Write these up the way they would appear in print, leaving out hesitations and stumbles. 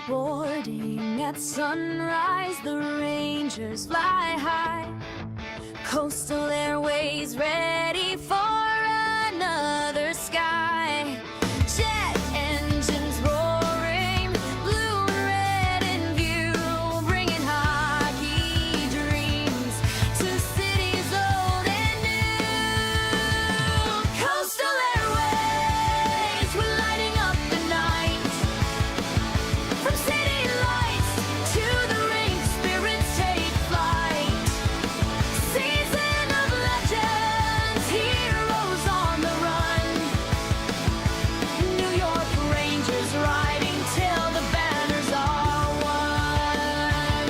Boarding at sunrise, the Rangers fly high. Coastal Airways ready for another sky. Jet engines roaring, blue and red in view, bringing hockey dreams to cities old and new. Coastal Airways, we're lighting up the night. From city lights to the rink, spirits take flight. Season of legends, heroes on the run. New York Rangers riding till the banners are won.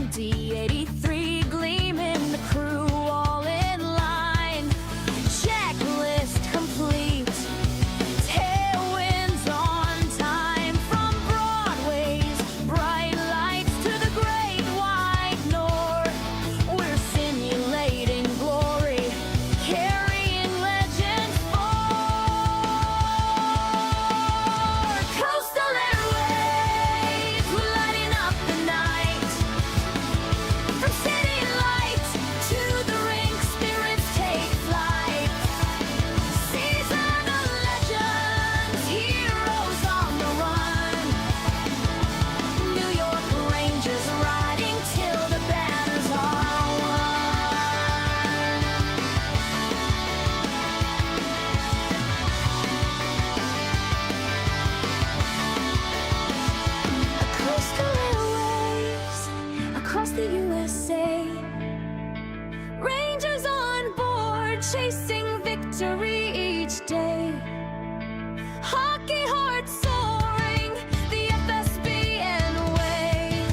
MD-83 gleaming, the crew all in line. Checklist complete. Tailwinds on time from Broadway's bright lights to the great white north. We're simulating glory, carrying legends forth. Coastal Airways, we're lighting up the night. From city lights to the rink, spirits take flight. Season of legends, heroes on the run. New York Rangers riding till the banners are won. Coastal Airways, across the USA. Rangers on board, chasing victory each day. Hockey heart soaring, the FSBN way.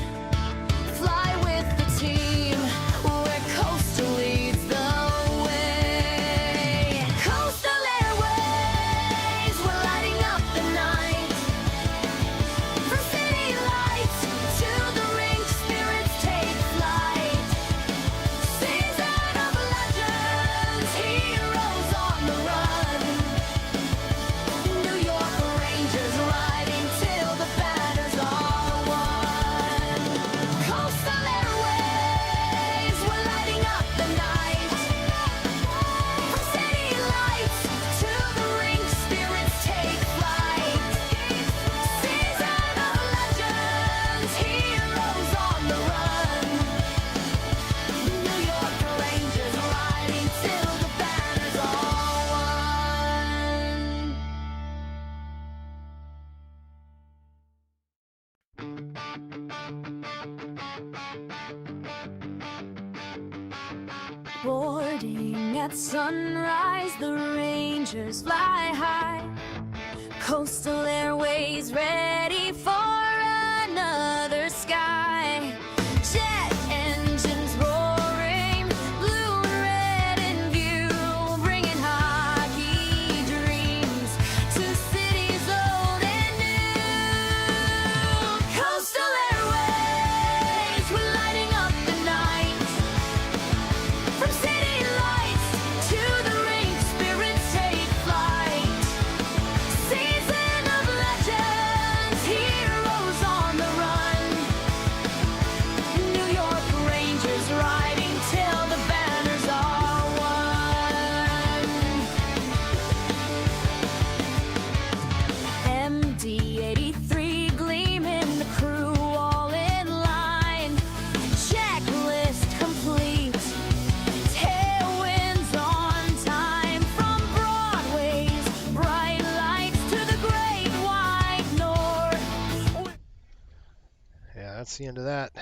Fly with the team, where Coastal leads the way. Coastal Airways, we're lighting up the night. From city lights to the rink, spirits take flight. Season of legends, heroes on the run. New York Rangers riding till the banners are won. Coastal Airways, we're lighting up the night. From city lights to the rink, spirits take flight. Season of legends, heroes on the run. New York Rangers riding till the banners are won. Boarding at sunrise, the Rangers fly high. Coastal Airways ready for another sky. Jet engines roaring, blue and red in view, bringing hockey dreams to cities old and new. Coastal Airways, we're lighting up the night. From city lights to the rink, spirits take flight. Season of legends, heroes on the run. New York Rangers riding till the banners are won. MD-83 gleaming, the crew all in line. Checklist complete. Tailwinds on time from Broadway's bright lights to the great white north. Yeah, that's the end of that.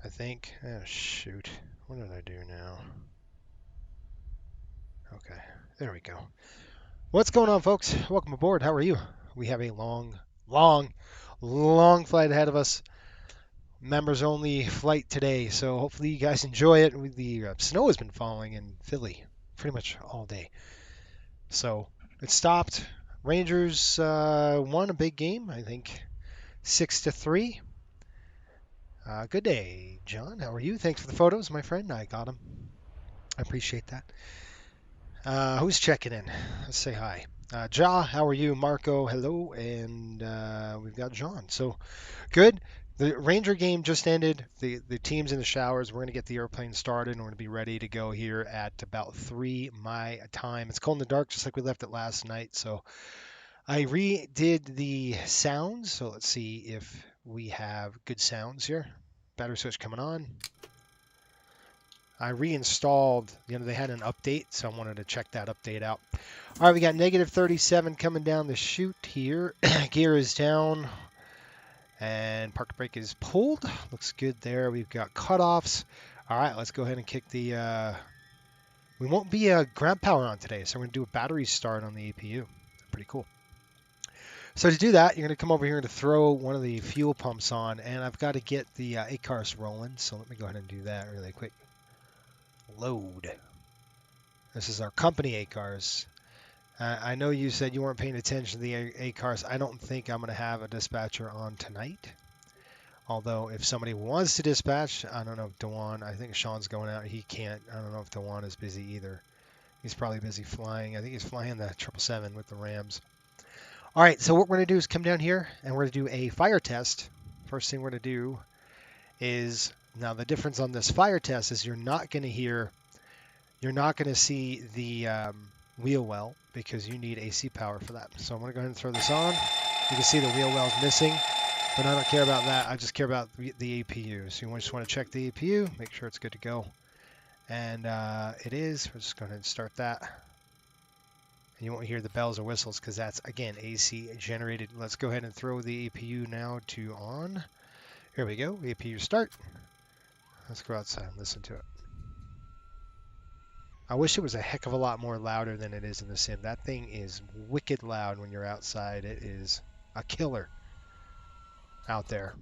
I think. Oh, shoot. What did I do now? Okay, there we go. What's going on, folks? Welcome aboard. How are you? We have a long flight ahead of us. Members only flight today, so hopefully you guys enjoy it. The snow has been falling in Philly pretty much all day. So it stopped. Rangers won a big game, I think 6-3. Good day, John. How are you? Thanks for the photos, my friend. I got them. I appreciate that. Who's checking in? Let's say hi. Ja, how are you? Marco, hello. And we've got John. So good. The Ranger game just ended. The team's in the showers. We're going to get the airplane started and we're going to be ready to go here at about 3 my time. It's cold in the dark, just like we left it last night. So I redid the sounds. So let's see if we have good sounds here. Battery switch coming on. I reinstalled, they had an update, so I wanted to check that update out. All right, we got negative 37 coming down the chute here. Gear is down, and park brake is pulled. Looks good there. We've got cutoffs. All right, let's go ahead and kick the... we won't be ground power on today, so we're going to do a battery start on the APU. Pretty cool. So to do that, you're going to come over here to throw one of the fuel pumps on, and I've got to get the ACARS rolling, so let me go ahead and do that really quick. Load. This is our company ACARS. I know you said you weren't paying attention to the ACARS. I don't think I'm going to have a dispatcher on tonight. Although if somebody wants to dispatch, I don't know if Dewan, I think Sean's going out. He can't. I don't know if Dewan is busy either. He's probably busy flying. I think he's flying the 777 with the Rams. All right, so what we're going to do is come down here and we're going to do a fire test. First thing we're going to do is, now the difference on this fire test is you're not going to see the wheel well because you need AC power for that. So I'm going to go ahead and throw this on. You can see the wheel well is missing, but I don't care about that. I just care about the APU. So you just want to check the APU, make sure it's good to go. And it is. We're just going to start that. And you won't hear the bells or whistles because that's, again, AC generated. Let's go ahead and throw the APU now to on. Here we go. APU start. Let's go outside and listen to it. I wish it was a heck of a lot more louder than it is in the sim. That thing is wicked loud when you're outside. It is a killer out there.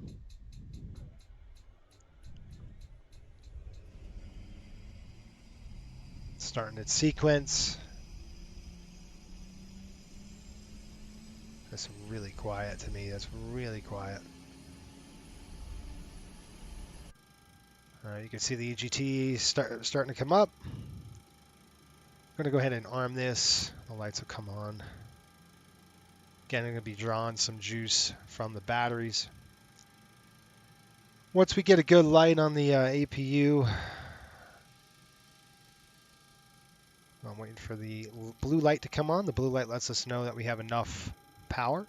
Starting its sequence. That's really quiet to me. That's really quiet. You can see the EGT starting to come up. I'm going to go ahead and arm this. The lights will come on. Again, I'm going to be drawing some juice from the batteries. Once we get a good light on the APU, I'm waiting for the blue light to come on. The blue light lets us know that we have enough power.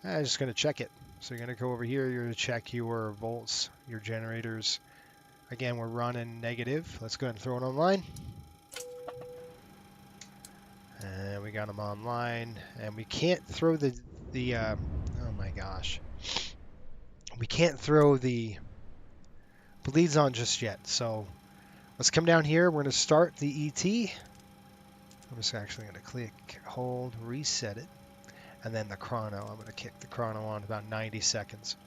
I'm just going to check it. So you're going to go over here. You're going to check your volts, your generators. Again, we're running negative. Let's go ahead and throw it online. And we got them online. And we can't throw the oh my gosh. We can't throw the bleeds on just yet. So let's come down here. We're going to start the ET. I'm just actually going to click, hold, reset it. And then the chrono. I'm going to kick the chrono on about 90 seconds.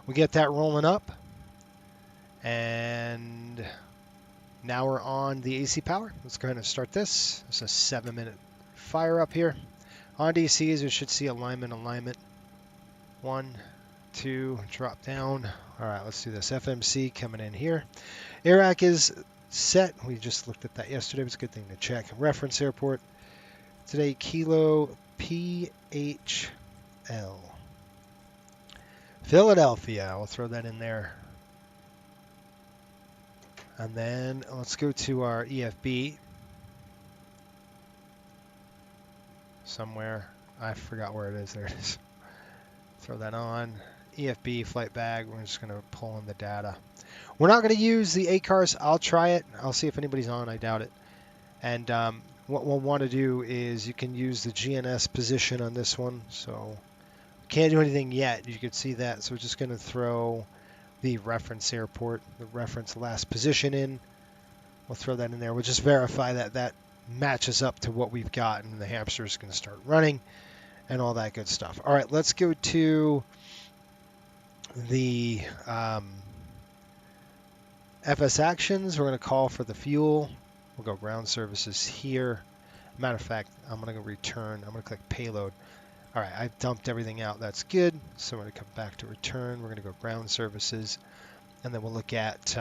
We get that rolling up. And now we're on the AC power. Let's go ahead and start this. It's a 7-minute fire up here. On DCs, we should see alignment. 1, 2, drop down. All right, let's do this. FMC coming in here. AirAC is set. We just looked at that yesterday. It was a good thing to check. Reference airport. Today, Kilo PHL. Philadelphia. We'll throw that in there. And then let's go to our EFB. Somewhere. I forgot where it is. There it is. Throw that on. EFB flight bag. We're just going to pull in the data. We're not going to use the ACARS. I'll try it. I'll see if anybody's on. I doubt it. And what we'll want to do is you can use the GNS position on this one. So can't do anything yet. You can see that. So we're just going to throw the reference airport, the reference last position in. We'll throw that in there. We'll just verify that that matches up to what we've got, and the hamster's going to start running and all that good stuff. All right, let's go to the FS actions. We're going to call for the fuel. We'll go ground services here. Matter of fact, I'm going to go return. I'm going to click payload. All right, I've dumped everything out. That's good. So we're going to come back to return. We're going to go ground services. And then we'll look at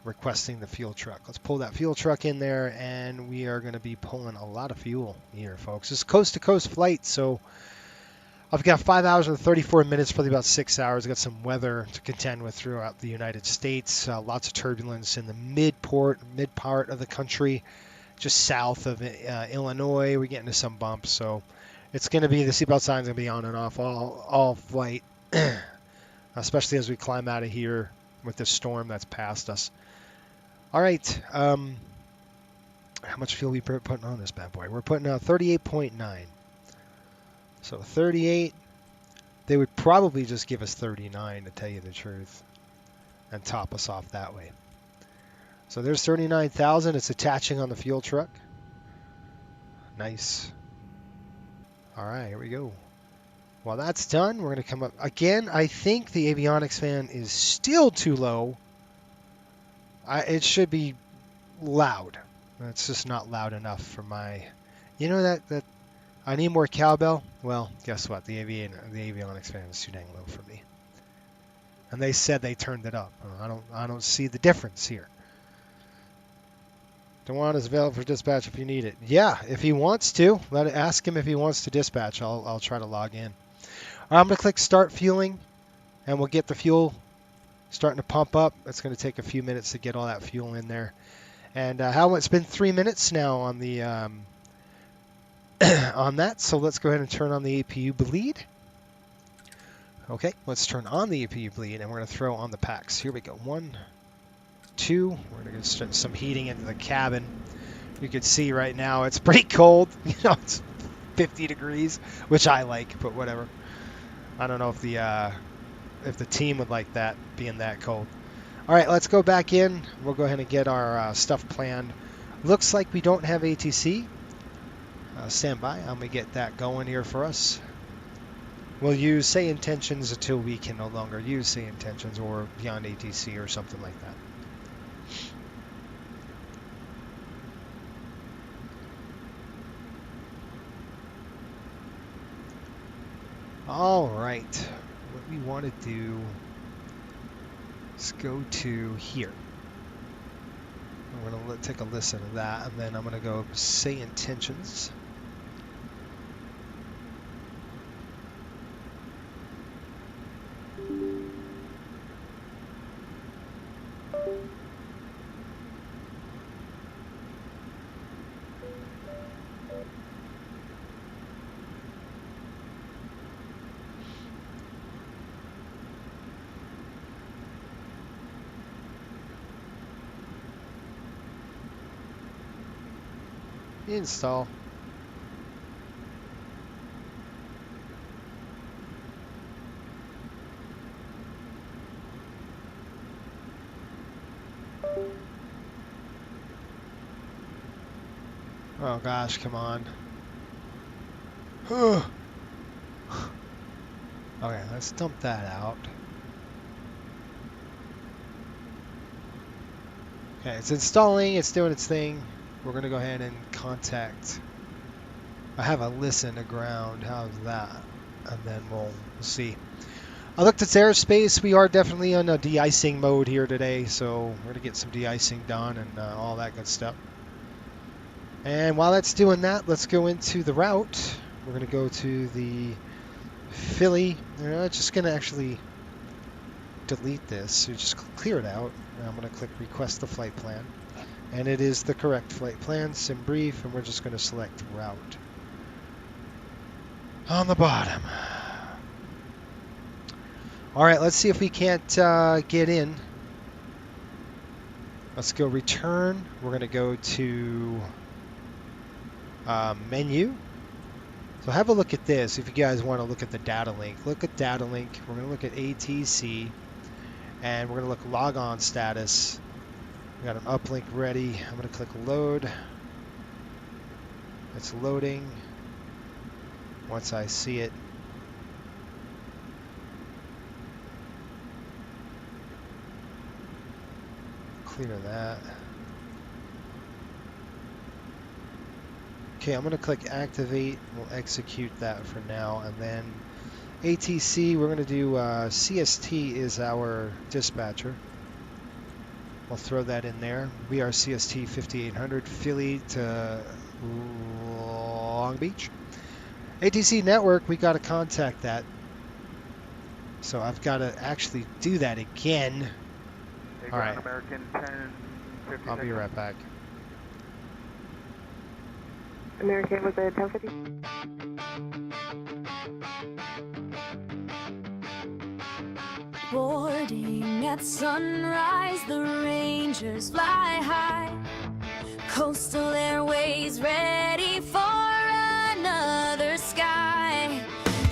requesting the fuel truck. Let's pull that fuel truck in there, and we are going to be pulling a lot of fuel here, folks. This is coast-to-coast flight, so I've got 5 hours and 34 minutes, probably about 6 hours. I've got some weather to contend with throughout the United States. Lots of turbulence in the mid part of the country, just south of Illinois. We're getting to some bumps, so it's going to be, the seatbelt sign's going to be on and off all flight, especially as we climb out of here with this storm that's past us. All right, how much fuel we putting on this bad boy? We're putting 38.9. So 38, they would probably just give us 39 to tell you the truth and top us off that way. So there's 39,000. It's attaching on the fuel truck. Nice. All right, here we go. While that's done, we're going to come up. Again, I think the avionics fan is still too low. It should be loud. It's just not loud enough for my... You know that I need more cowbell? Well, guess what? The avionics fan is too dang low for me. And they said they turned it up. I don't see the difference here. DeJuan is available for dispatch if you need it. Yeah, if he wants to. Ask him if he wants to dispatch. I'll try to log in. All right, I'm going to click Start Fueling, and we'll get the fuel starting to pump up. It's going to take a few minutes to get all that fuel in there. And it's been 3 minutes now on the on that, so let's go ahead and turn on the APU bleed. Okay, let's turn on the APU bleed, and we're going to throw on the packs. Here we go. 1, 2. We're going to get some heating into the cabin. You can see right now it's pretty cold. You know, it's 50 degrees, which I like, but whatever. I don't know if the team would like that, being that cold. All right, let's go back in. We'll go ahead and get our stuff planned. Looks like we don't have ATC. Stand by. I'm going to get that going here for us. We'll use say intentions until we can no longer use say intentions, or beyond ATC or something like that. All right. What we want to do is go to here. I'm going to take a listen to that, and then I'm going to go say intentions. Install. Oh gosh, come on. Okay, let's dump that out. Okay, it's installing, it's doing its thing. We're going to go ahead and contact. I have a listen to ground. How's that? And then we'll see. I looked at airspace. We are definitely on a de-icing mode here today, so we're going to get some de-icing done and all that good stuff. And while that's doing that, let's go into the route. We're going to go to the Philly. Just going to actually delete this. So just clear it out. And I'm going to click Request the Flight Plan. And it is the correct flight plan, sim brief, and we're just going to select route on the bottom. All right, let's see if we can't get in. Let's go return. We're going to go to menu. So have a look at this if you guys want to look at the data link. Look at data link. We're going to look at ATC, and we're going to look log on status. We got an uplink ready. I'm going to click load. It's loading. Once I see it, clear that. Okay, I'm going to click activate. We'll execute that for now, and then ATC, we're going to do CST is our dispatcher. We'll throw that in there. We are CST 5800 Philly to Long Beach. ATC network, we got to contact that. So I've got to actually do that again. All right. American 10, I'll be right back. American was a 1050. Boarding at sunrise, the Rangers fly high. Coastal Airways ready for another sky.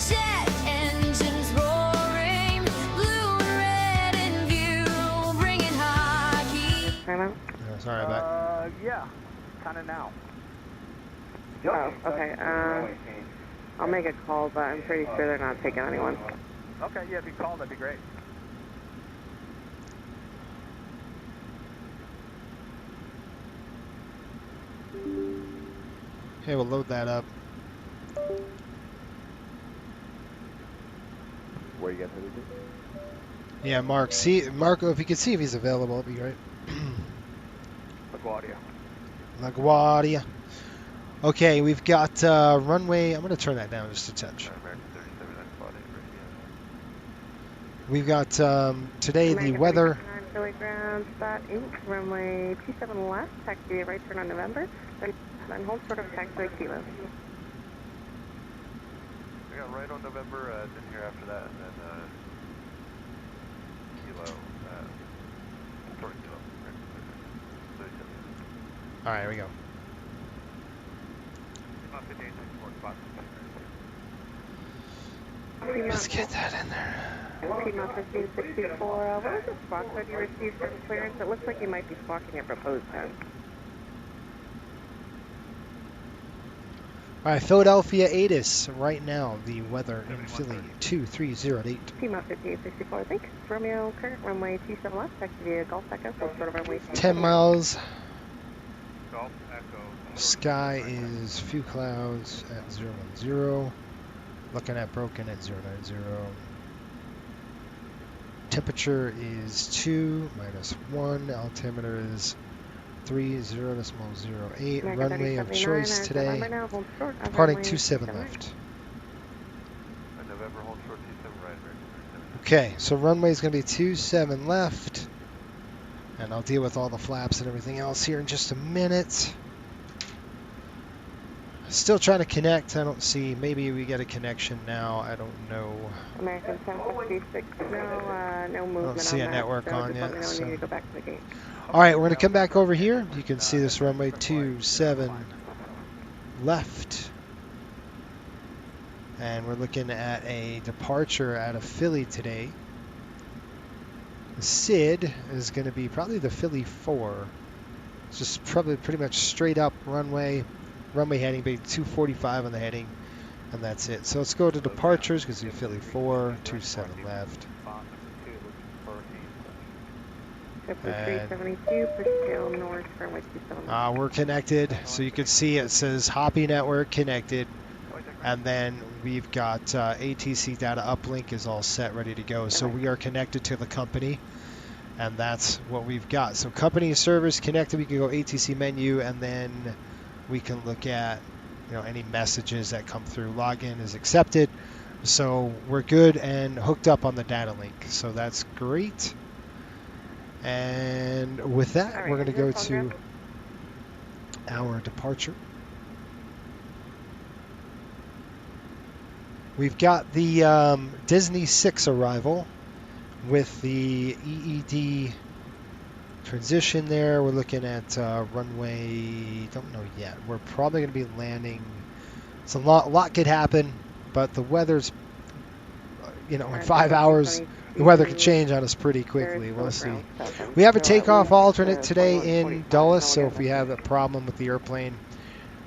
Jet engines roaring, blue and red in view, bringing hockey. Sorry, back. Yeah, kind of now. Oh, okay. I'll make a call, but I'm pretty sure they're not taking anyone. Okay, yeah, if you call, that'd be great. Okay, we'll load that up. Where you guys headed to? Yeah, Mark. See, Marco, if you could see if he's available, it'd be great. LaGuardia. LaGuardia. Okay, we've got runway. I'm going to turn that down just a touch. American 37, LaGuardia. We've got today the weather. Philly ground, spot 8, runway 27 left, taxi right turn on November, then hold short of taxi Kilo. We got right on November, then here after that, and then Kilo, short of Kilo. 37. All right, here we go. About 58, 64 spots. Let's get that in there. Piedmont 1564, what was the spot code you received from clearance? It looks like you might be squawking at proposed time. All right, Philadelphia ATIS right now. The weather in Philly 2308. Piedmont 5864, thanks. Romeo, current runway 27 left, taxi via Gulf Echo, full sort of runway 10 miles. Golf Echo. Sky is few clouds at 010. Looking at broken at 090. Temperature is 2 minus 1. Altimeter is 30.08. Runway of choice today. Departing 27 left. November, hold short 27 right. Okay, so runway is going to be 27 left. And I'll deal with all the flaps and everything else here in just a minute. Still trying to connect. I don't see. Maybe we get a connection now. I don't know. American 1056, no movement. I don't see on a that, network so on just yet. let me know when So. you need to go back to the gate. All right, we're going to come back over here. You can see this runway 27 left. And we're looking at a departure out of Philly today. The SID is going to be probably the Philly 4. It's just probably pretty much straight up runway. Runway heading, being 245 on the heading, and that's it. So let's go to departures because we Philly 4, 27 left. And, 372, push tail north, runway 27 left. we're connected, so you can see it says Hoppy Network connected, and then we've got ATC data uplink is all set, ready to go. So we are connected to the company, and that's what we've got. So company service connected. We can go ATC menu, and then we can look at, any messages that come through. Login is accepted, so we're good and hooked up on the data link. So that's great. And with that, All right, we're going to go is to your our departure. We've got the Disney 6 arrival with the EED transition there. We're looking at runway, don't know yet. We're probably going to be landing. It's a lot could happen, but the weather's, in 5 hours, the weather could change on us pretty quickly. We'll see. We have a takeoff alternate today in Dulles, so if we have a problem with the airplane,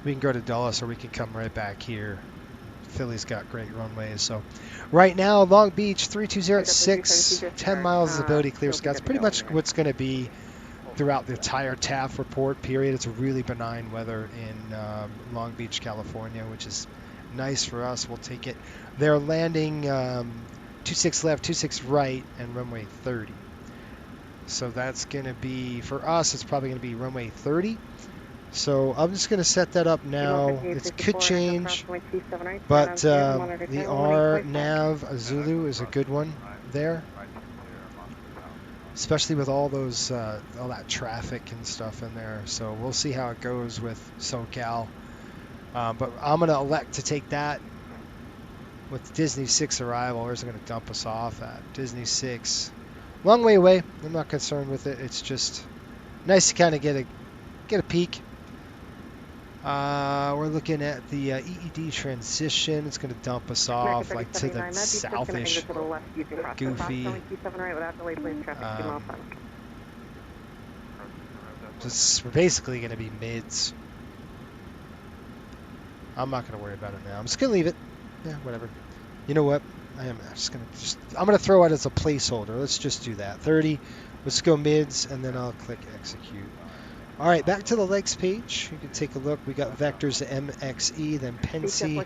we can go to Dulles or we can come right back here. Philly's got great runways. So right now, Long Beach 3206, 10 miles visibility, clear skies. Pretty much what's going to be throughout the entire TAF report period. It's really benign weather in Long Beach, California, which is nice for us. We'll take it. They're landing 26 left, 26 right, and runway 30. So that's going to be, for us, it's probably going to be runway 30. So I'm just going to set that up now. It could change, but the R nav Zulu is a good one there, especially with all those all that traffic and stuff in there. So we'll see how it goes with SoCal. But I'm going to elect to take that with Disney 6 arrival. Where's it going to dump us off at? Disney 6. Long way away. I'm not concerned with it. It's just nice to kind of get a peek. We're looking at the EED transition. It's going to dump us off like to the southish, goofy. We're basically going to be mids. I'm not going to worry about it now. I'm just going to leave it. Yeah, whatever. You know what? I'm going to throw it as a placeholder. Let's just do that. 30. Let's go mids, and then I'll click execute. All right, back to the legs page. You can take a look. We got vectors MXE, then Pensy.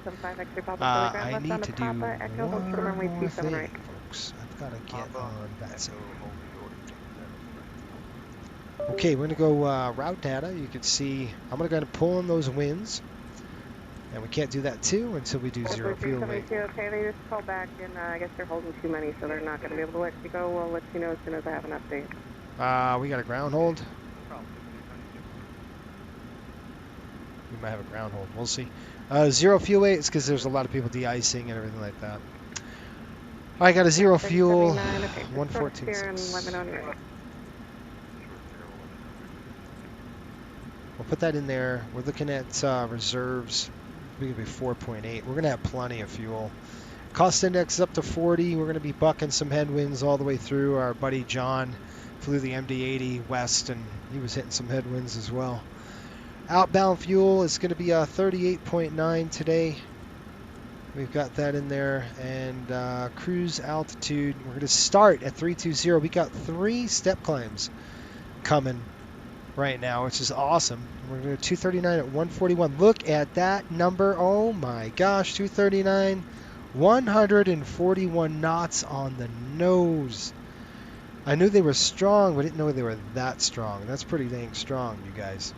I need to do one more thing, folks. I've got to get on Basin. Okay, we're going to go route data. You can see I'm going to pull in those winds. And we can't do that too until we do zero fuel weight. Okay, they just called back, and I guess they're holding too many, so they're not going to be able to let you go. We'll let you know as soon as I have an update. We got a ground hold. We might have a ground hold. We'll see. Zero fuel weight is because there's a lot of people de-icing and everything like that. I got a zero fuel. 114.6. We'll put that in there. We're looking at reserves. We could be 4.8. We're going to have plenty of fuel. Cost index is up to 40. We're going to be bucking some headwinds all the way through. Our buddy John flew the MD-80 west, and he was hitting some headwinds as well. Outbound fuel is going to be 38.9 today. We've got that in there. And cruise altitude, we're going to start at 320. We got 3 step climbs coming right now, which is awesome. We're going to 239 at 141. Look at that number. Oh my gosh, 239, 141 knots on the nose. I knew they were strong, but didn't know they were that strong. That's pretty dang strong, you guys.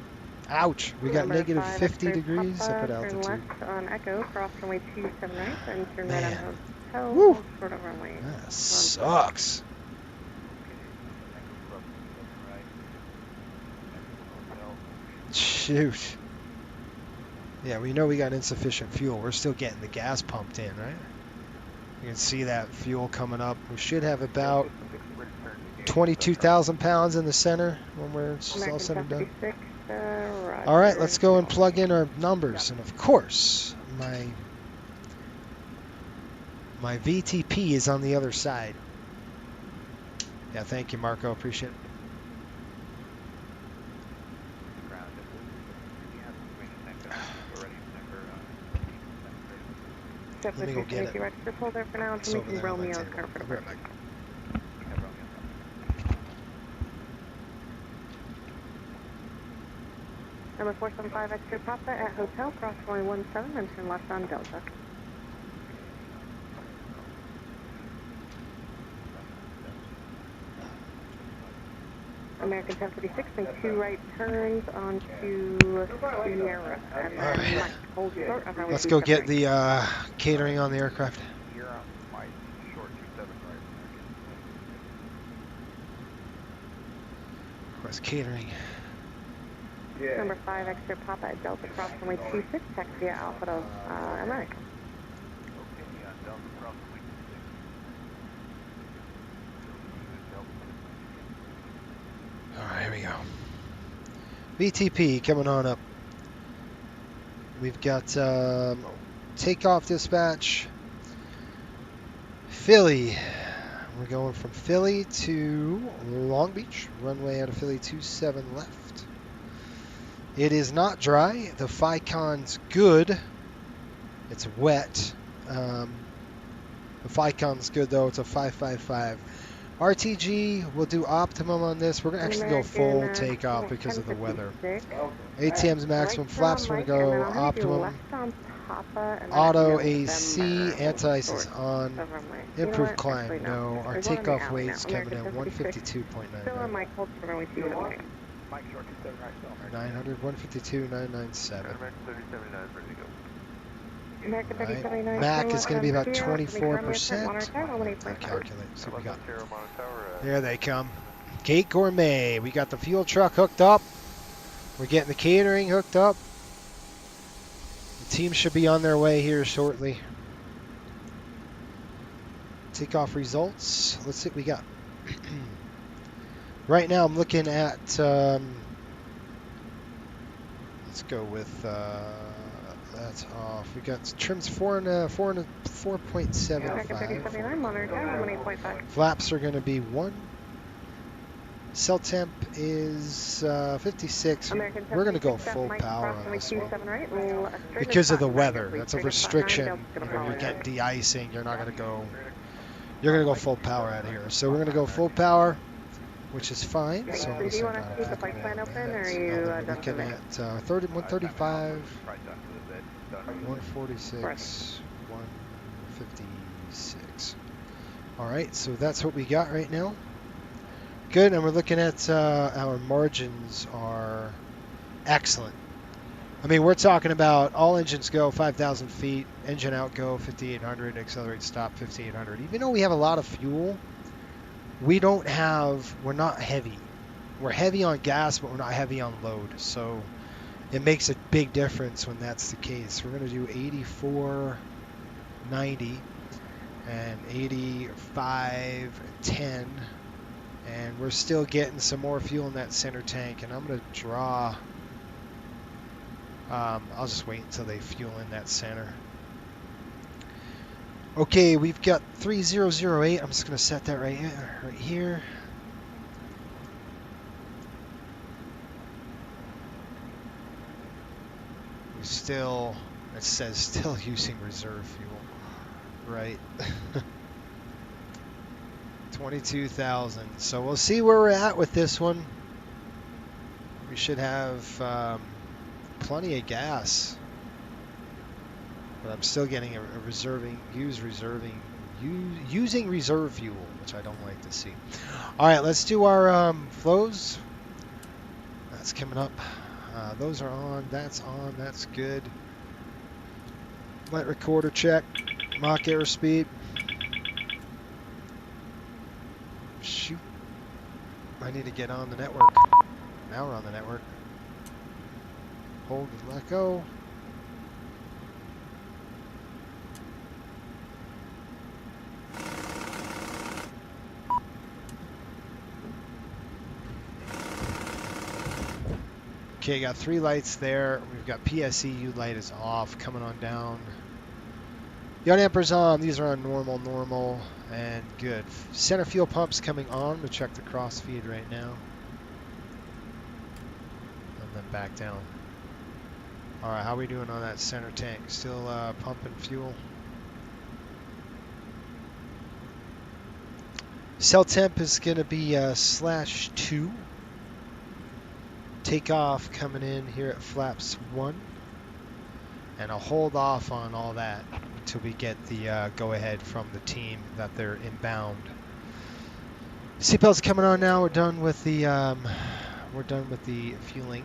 Ouch. We got negative 50 degrees up at altitude. On Echo, cross runway 27 right, and turn right on hotel. Woo. Sort of runway. That sucks. Shoot. Yeah, we know we got insufficient fuel. We're still getting the gas pumped in, right? You can see that fuel coming up. We should have about 22,000 pounds in the center when we're all said and done. All right, let's go and plug in our numbers. And of course, my VTP is on the other side. Yeah, thank you, Marco. Appreciate it. Let me go get it. It's over there on my table. I'll be right back. Number 475 extra Papa at Hotel, cross runway 17, and turn left on Delta. American 1036, make 2 right turns onto Sierra. And then hold short on runway Let's go get the catering on the aircraft. Of course, catering. Yeah. Number 5 extra Papa at Delta, cross runway 26, taxi via Alpha to America. All right, here we go. VTP coming on up. We've got takeoff dispatch. Philly. We're going from Philly to Long Beach. Runway out of Philly 27 left. It is not dry. The FICON's good. It's wet. The FICON's good though. It's a 555. RTG, we'll do optimum on this. We're going to actually go full takeoff because of the weather. ATM's maximum flaps, we're going to go optimum. Papa, and then Auto November, AC, hold anti-ice is short on. of runway. You know Improved what? climb, Actually, no. Our We're going in the takeoff alley now. weight's coming in American 152.99. Still on Mike, hold short runway 278. Mike Short 27 right, so American. 900, 152, 997. American 3079 is ready to go. American Alright. 3079. Mac is going to be about 24%. 24%. Calculate. So we got. Sierra Mono Tower. There they come. Gate Gourmet. We got the fuel truck hooked up. We're getting the catering hooked up. The team should be on their way here shortly. Takeoff results. Let's see what we got. Right now I'm looking at, let's go with, that's off. We got trims 4.75. Flaps are going to be 1. Cell temp is 56. We're going to go full power on this one. Because of the weather. That's a restriction. When you're getting de-icing, you're not going to go, you're going to go full power out of here. So we're going to go full power, which is fine. So Do you want to keep the flight plan open, or are you done looking today? at 135, 146, 156. All right, so that's what we got right now. Good, and we're looking at our margins are excellent. I mean, we're talking about all engines go 5,000 feet, engine out go 5,800, accelerate stop 5,800. Even though we have a lot of fuel, we're not heavy. We're heavy on gas, but we're not heavy on load. So it makes a big difference when that's the case. We're going to do 84.90 and 85.10. And we're still getting some more fuel in that center tank. And I'm going to draw. I'll just wait until they fuel in that center. Okay, we've got 3008. I'm just going to set that right here. It says still using reserve fuel. Right. 22,000. So we'll see where we're at with this one. We should have plenty of gas. But I'm still getting using reserve fuel, which I don't like to see. All right, let's do our flows. That's coming up. Those are on. That's on. That's good. Flight recorder check. Mach airspeed. Shoot. I need to get on the network. Now we're on the network. Hold and let go. Okay, got 3 lights there. We've got PSEU light is off, coming on down. Yacht amper's on. These are on normal, and good. Center fuel pump's coming on. We'll check the cross feed right now. And then back down. Alright, how are we doing on that center tank? Still pumping fuel. Cell temp is going to be /2. Takeoff coming in here at flaps 1. And I'll hold off on all that until we get the go-ahead from the team that they're inbound. Seatbelts coming on now. We're done with the fueling.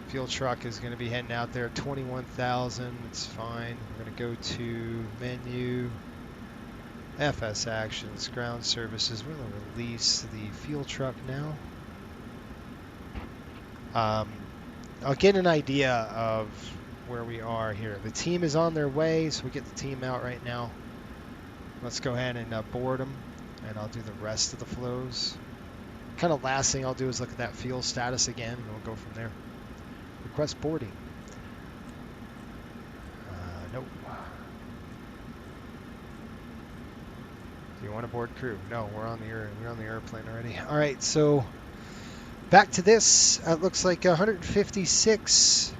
Fuel truck is going to be heading out there at 21,000. It's fine. We're going to go to menu, FS actions, ground services. We're going to release the fuel truck now. I'll get an idea of where we are here. The team is on their way, so we get the team out right now. Let's go ahead and board them, and I'll do the rest of the flows. Kind of last thing I'll do is look at that fuel status again, and we'll go from there. Request boarding. Nope. Do you want to board crew? No, we're on the airplane already. All right, so back to this. It looks like 156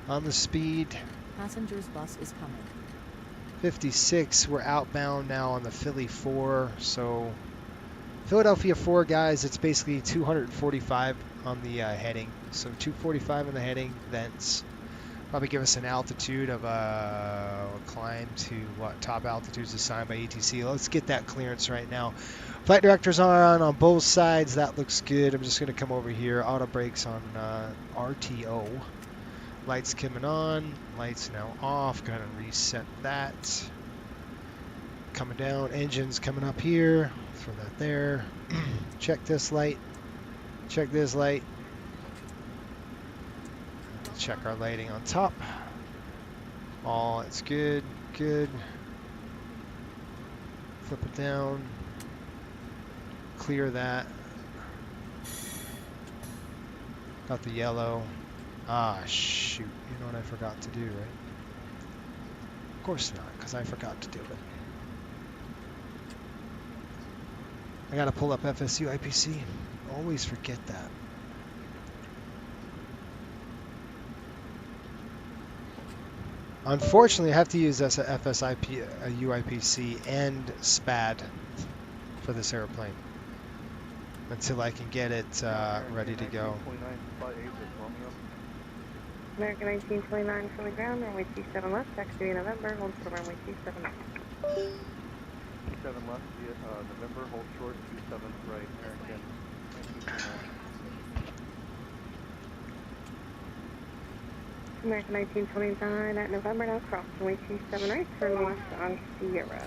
on the speed. Passenger's bus is coming. 56. We're outbound now on the Philly 4. So Philadelphia 4, guys, it's basically 245 on the heading. So 245 on the heading, thence Probably give us an altitude of climb to what top altitudes assigned by ATC. Let's get that clearance right now. Flight directors are on both sides. That looks good. I'm just going to come over here. Auto brakes on RTO. Lights coming on. Lights now off. Going to reset that. Coming down. Engines coming up here. Throw that there. Check this light. Check this light. Check our lighting on top. All it's good, good. Flip it down. Clear that. Got the yellow. Ah, shoot. You know what I forgot to do, right? Of course not, because I forgot to do it. I gotta pull up FSU IPC. Always forget that. Unfortunately, I have to use FSIP, UIPC and SPAD for this airplane until I can get it ready to go. American 1929 for the ground, runway 27 left, taxi November, hold for runway 27 left. 27 left, November, hold short, 27 right, American 1929. American 1929 at November, now cross runway 27 right, turn left on Sierra.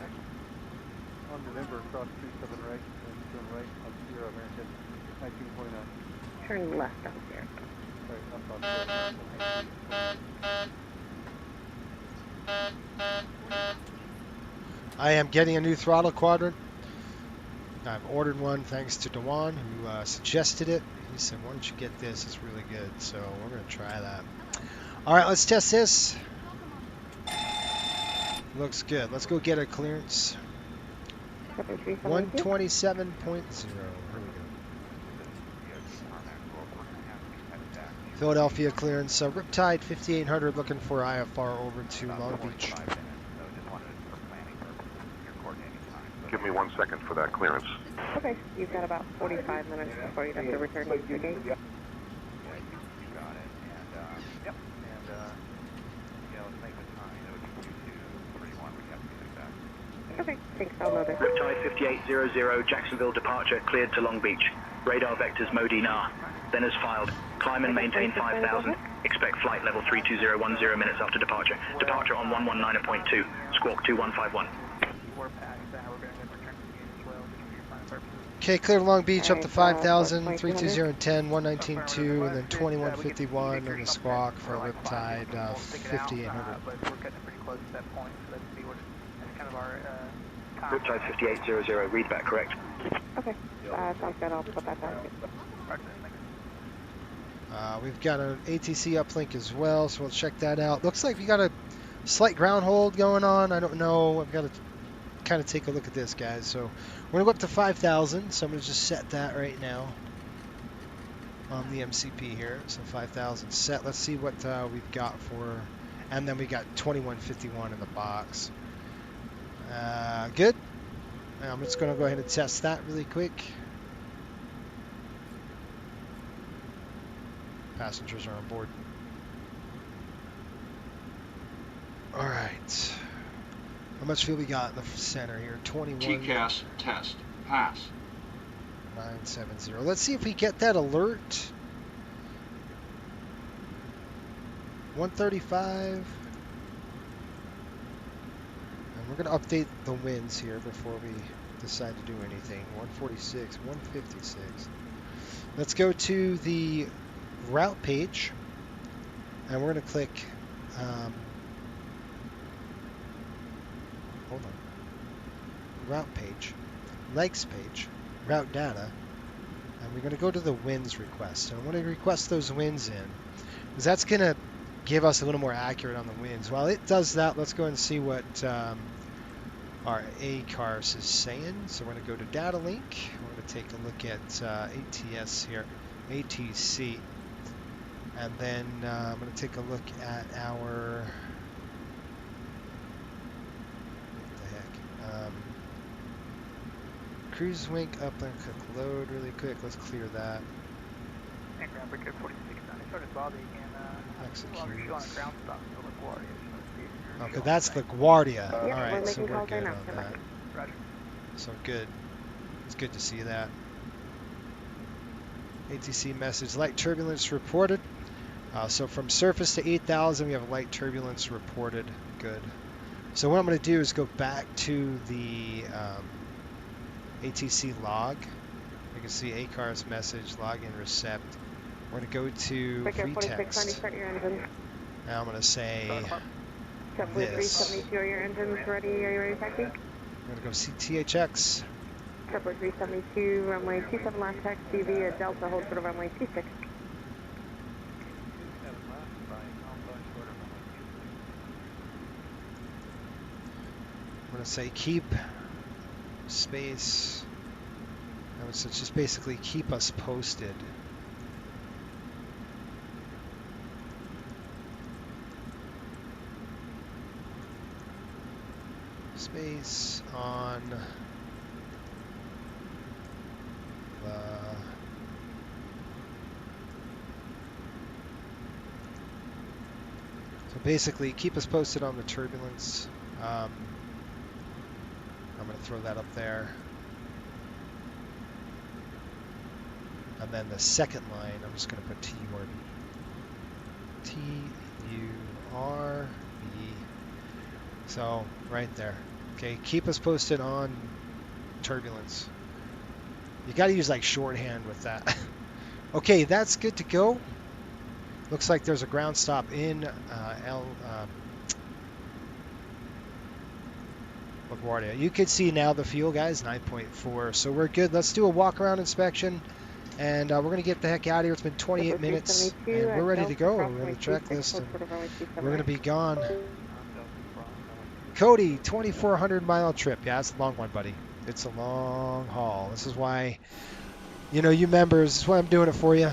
On November, cross 27 right, and turn right on Sierra, American 1929. Turn left on Sierra. Sorry, left on Sierra. I am getting a new throttle quadrant. I've ordered one thanks to Dewan, who suggested it. He said, why don't you get this? It's really good. So we're going to try that. All right, let's test this. Looks good. Let's go get a clearance. 127.0. Here we go. Philadelphia clearance. Riptide 5800 looking for IFR over to Long Beach. Give me 1 second for that clearance. Okay, you've got about 45 minutes before you have to return to the gate. Okay, thanks, I'll notice. Riptide 5800, Jacksonville departure cleared to Long Beach. Radar vectors Modi NAR. Then as filed. Climb and maintain 5000. Expect flight level 32010 minutes after departure. Departure on 119.2. Squawk 2151. Okay, clear to Long Beach up to 5,000, 32010, 119.2, and then 2151 on the squawk for Riptide 5800. Riptide 5800, read back correct. Okay, sounds good, I'll put that down. We've got an ATC uplink as well, so we'll check that out. Looks like we got a slight ground hold going on. I don't know. I've got to kind of take a look at this, guys. So we're going to go up to 5,000. So I'm going to just set that right now on the MCP here. So 5,000 set. Let's see what we've got for, and then we got 2151 in the box. Good. I'm just going to go ahead and test that really quick. Passengers are on board. All right. How much fuel we got in the center here? 21. TCAS test. Pass. 970. Let's see if we get that alert. 135. And we're going to update the winds here before we decide to do anything. 146, 156. Let's go to the route page. And we're going to click... hold on. Route page. Legs page. Route data. And we're going to go to the winds request. So I want to request those winds in. Because that's going to give us a little more accurate on the winds. While it does that, let's go and see what our ACARS is saying. So we're going to go to data link. We're going to take a look at ATS here. ATC. And then I'm going to take a look at our... cruise wink uplink click load really quick. Let's clear that. And ground breaker 46.9. Okay, that's LaGuardia. Yep, All we're right, so making we're calls right good now. on Stand by. that. So good. It's good to see that. ATC message, light turbulence reported. So from surface to 8,000, we have light turbulence reported. Good. So what I'm going to do is go back to the ATC log. You can see ACAR's message, login recept. We're going to go to Quick Air free 4690, text. start your engines. Now I'm going to say JetBlue this. 372, are your engines ready? Are you ready to taxi? I'm going to go CTHX. JetBlue 372, runway 27 last taxi, CV at Delta, hold short of runway 26. I'm going to say keep space. So it's just basically keep us posted. Space on the so basically keep us posted on the turbulence. I'm going to throw that up there. And then the second line, I'm just going to put TURB. TURB. So, right there. Okay, keep us posted on turbulence. You got to use like shorthand with that. Okay, that's good to go. Looks like there's a ground stop in LaGuardia. You can see now the fuel, guys, 9.4. So we're good. Let's do a walk around inspection. And we're going to get the heck out of here. It's been 28 minutes, and we're ready to go. We're on the checklist, and we're going to be gone. Cody, 2,400-mile trip. Yeah, it's a long one, buddy. It's a long haul. This is why, you know, you members, this is why I'm doing it for you.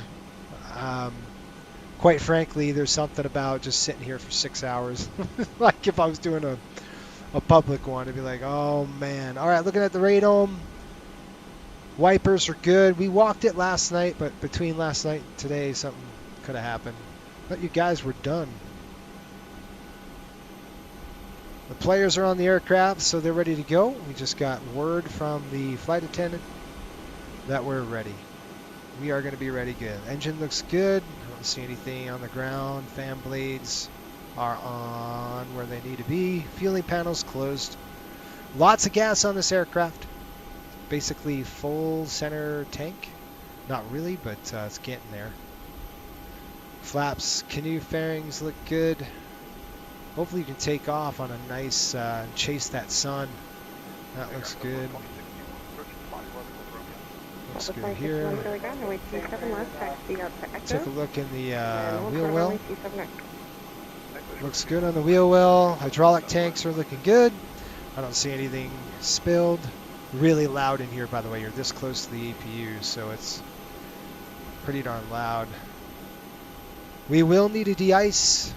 Quite frankly, there's something about just sitting here for 6 hours. Like if I was doing a public one, it'd be like, oh, man. All right, looking at the radome. Wipers are good. We walked it last night, but between last night and today, something could have happened. But you guys were done. The players are on the aircraft, so they're ready to go. We just got word from the flight attendant that we're ready. We are going to be ready good. Engine looks good. I don't see anything on the ground. Fan blades are on where they need to be. Fueling panels closed. Lots of gas on this aircraft. Basically full center tank. Not really, but it's getting there. Flaps, canoe fairings look good. Hopefully you can take off on a nice chase that sun. That looks good. Looks good here. Take a look in the wheel well. Looks good on the wheel well. Hydraulic tanks are looking good. I don't see anything spilled. Really loud in here, by the way. You're this close to the APU, so it's pretty darn loud. We will need a de-ice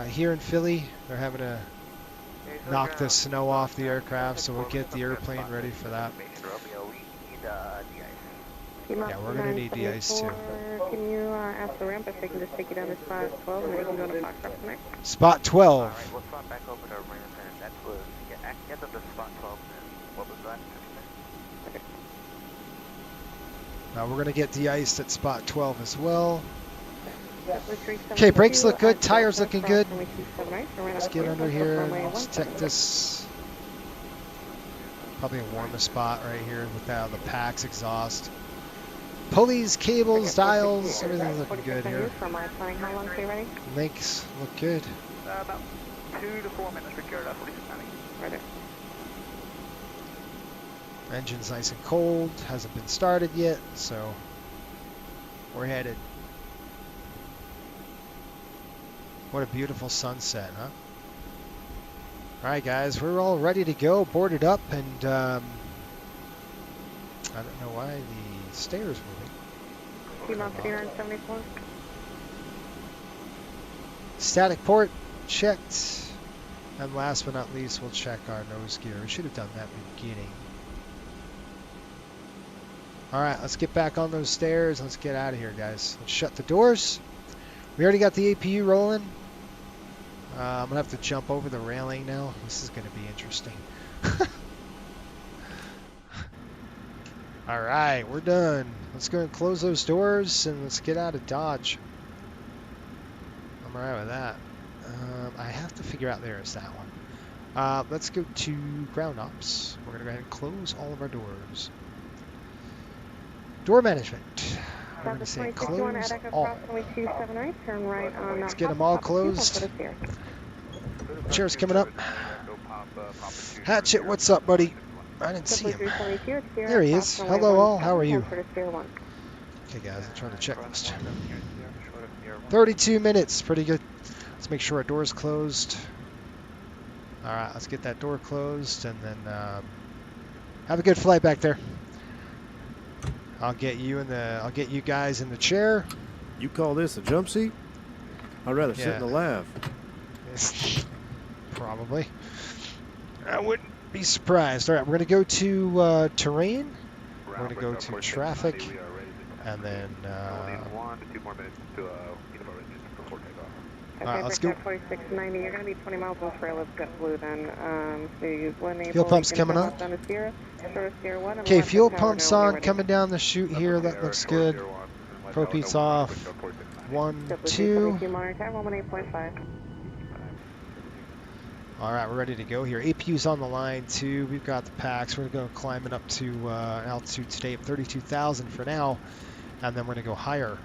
here in Philly. They're having to knock the snow off the aircraft, so we'll get the airplane ready for that. Yeah, we're going to need de-ice too. Can you ask the ramp if they can just take you down to spot 12 and we can go to Fox from there? Spot 12. Alright, we'll swap back over to ramp, and that was, get them to spot 12, and what was that? We're going to get de-iced at spot 12 as well. Okay, brakes look good. Tires looking good. Let's get under here. Let's check this. Probably a warmest spot right here with the PAX exhaust. Pulleys, cables, dials, everything's looking good here. Links look good. About 2 to 4 minutes, we carried out 4690. Right there. Engine's nice and cold. Hasn't been started yet, so we're headed. What a beautiful sunset, huh? All right, guys, we're all ready to go, boarded up, and I don't know why the stairs moving. Static port checked, and last but not least, we'll check our nose gear. We should have done that in the beginning. All right, let's get back on those stairs. Let's get out of here, guys. Let's shut the doors. We already got the APU rolling. I'm gonna have to jump over the railing now. This is gonna be interesting. All right, we're done. Let's go and close those doors and let's get out of Dodge. I'm alright with that. I have to figure out there's that one. Let's go to ground ops. We're gonna go ahead and close all of our doors. Door management. We're gonna say close all. Turn right on. Let's get them all closed. Chair's coming up. Hatchet, what's up, buddy? I didn't see him. There he is. Hello all, how are you? Okay guys, I'm trying to checklist. 32 minutes, pretty good. Let's make sure our door is closed. Alright, let's get that door closed and then have a good flight back there. I'll get you guys in the chair. You call this a jump seat? I'd rather sit in the lav. Probably. I wouldn't be surprised. All right, we're going to go to terrain. We're going to go to traffic. And then... all right, let's go. 4690, you're going to be 20 miles off rail of JetBlue then. So you fuel pump's coming up. Okay, fuel pump's on, coming down the chute here. That looks good. Propel's off. 1, 2. All right, we're ready to go here. APU's on the line too. We've got the packs. We're going to climb it up to an altitude today of 32,000 for now, and then we're going to go higher.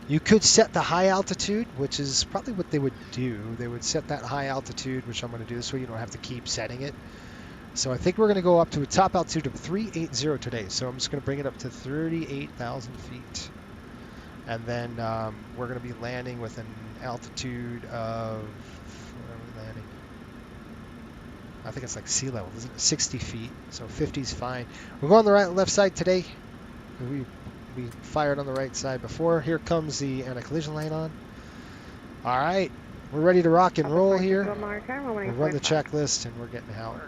You could set the high altitude, which is probably what they would do. They would set that high altitude, which I'm going to do this way you don't have to keep setting it. So I think we're going to go up to a top altitude of 380 today. So I'm just going to bring it up to 38,000 feet. And then we're going to be landing with an altitude of, where are we landing? I think it's like sea level, isn't it? 60 feet, so 50 is fine. We'll go on the right, left side today. We fired on the right side before. Here comes the anti-collision light on. All right, we're ready to rock and roll here. We'll run the checklist and we're getting out.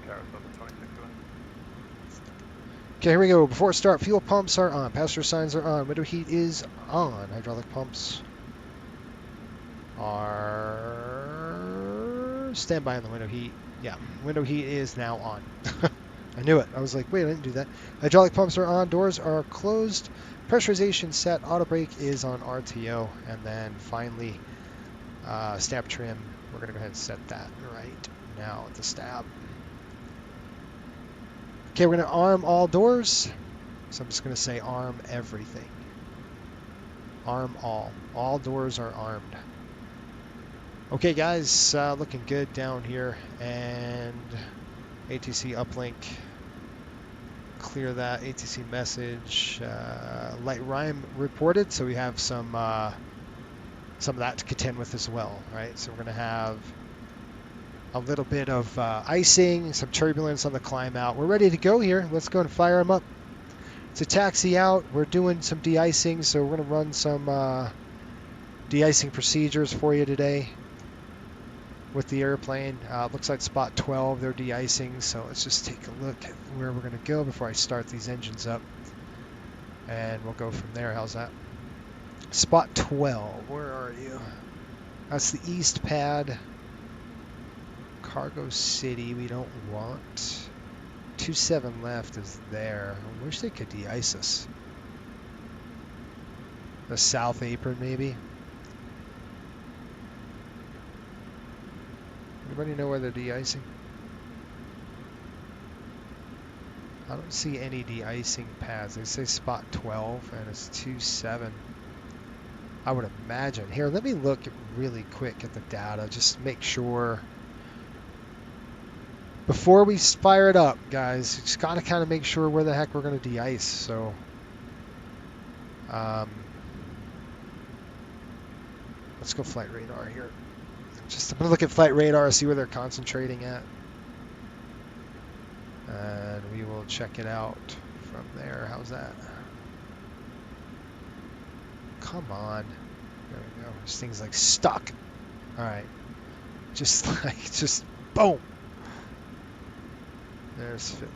Okay, here we go. Before start, fuel pumps are on, passenger signs are on, window heat is on, hydraulic pumps are standby on the window heat. Yeah, window heat is now on. I knew it. I was like, wait, I didn't do that. Hydraulic pumps are on, doors are closed, pressurization set, auto brake is on RTO, and then finally, stab trim. We're going to go ahead and set that right now at the stab. Okay, we're going to arm all doors. So I'm just going to say arm everything. Arm all. All doors are armed. Okay, guys, looking good down here. And ATC uplink. Clear that. ATC message. Light rime reported. So we have some of that to contend with as well, right? So we're going to have a little bit of icing, some turbulence on the climb out. We're ready to go here. Let's go and fire them up. It's a taxi out. We're doing some de-icing, so we're going to run some de-icing procedures for you today with the airplane. Looks like spot 12, they're de-icing, so let's just take a look at where we're going to go before I start these engines up. And we'll go from there. How's that? Spot 12, where are you? That's the east pad. Cargo City, we don't want. 27 left is there. I wish they could de-ice us. The south apron, maybe. Anybody know where they're de-icing? I don't see any de-icing pads. They say spot 12 and it's 27. I would imagine. Here, let me look really quick at the data. Just make sure. Before we fire it up, guys, just got to kind of make sure where the heck we're going to de-ice. So, let's go flight radar here. I'm going to look at flight radar, see where they're concentrating at. And we will check it out from there. How's that? Come on. There we go. This thing's like stuck. All right. Just boom. There's Philly.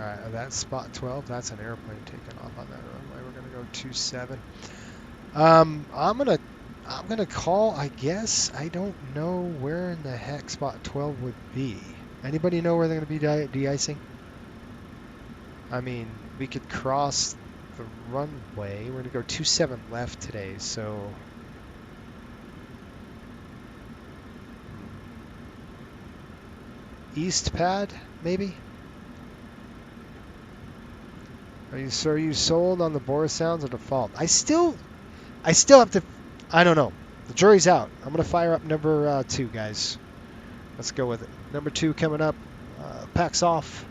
Alright, that's spot 12. That's an airplane taking off on that runway. We're gonna go 27. I'm gonna call, I guess. I don't know where in the heck spot 12 would be. Anybody know where they're gonna be de-icing? I mean, we could cross the runway. We're gonna go 27 left today, so east pad, maybe? Are you sold on the Boris sounds or default? I still have to, I don't know. The jury's out. I'm going to fire up number 2, guys. Let's go with it. Number 2 coming up. Packs off.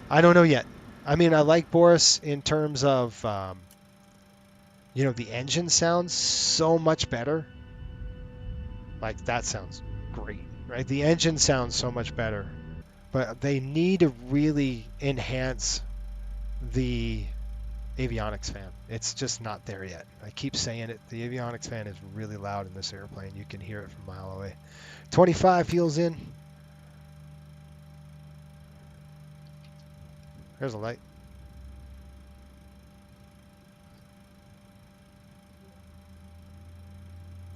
I don't know yet. I mean, I like Boris in terms of, you know, the engine sounds so much better. Like, that sounds great, right? The engine sounds so much better. But they need to really enhance the avionics fan. It's just not there yet. I keep saying it. The avionics fan is really loud in this airplane. You can hear it from a mile away. 25 fuels in. There's a light.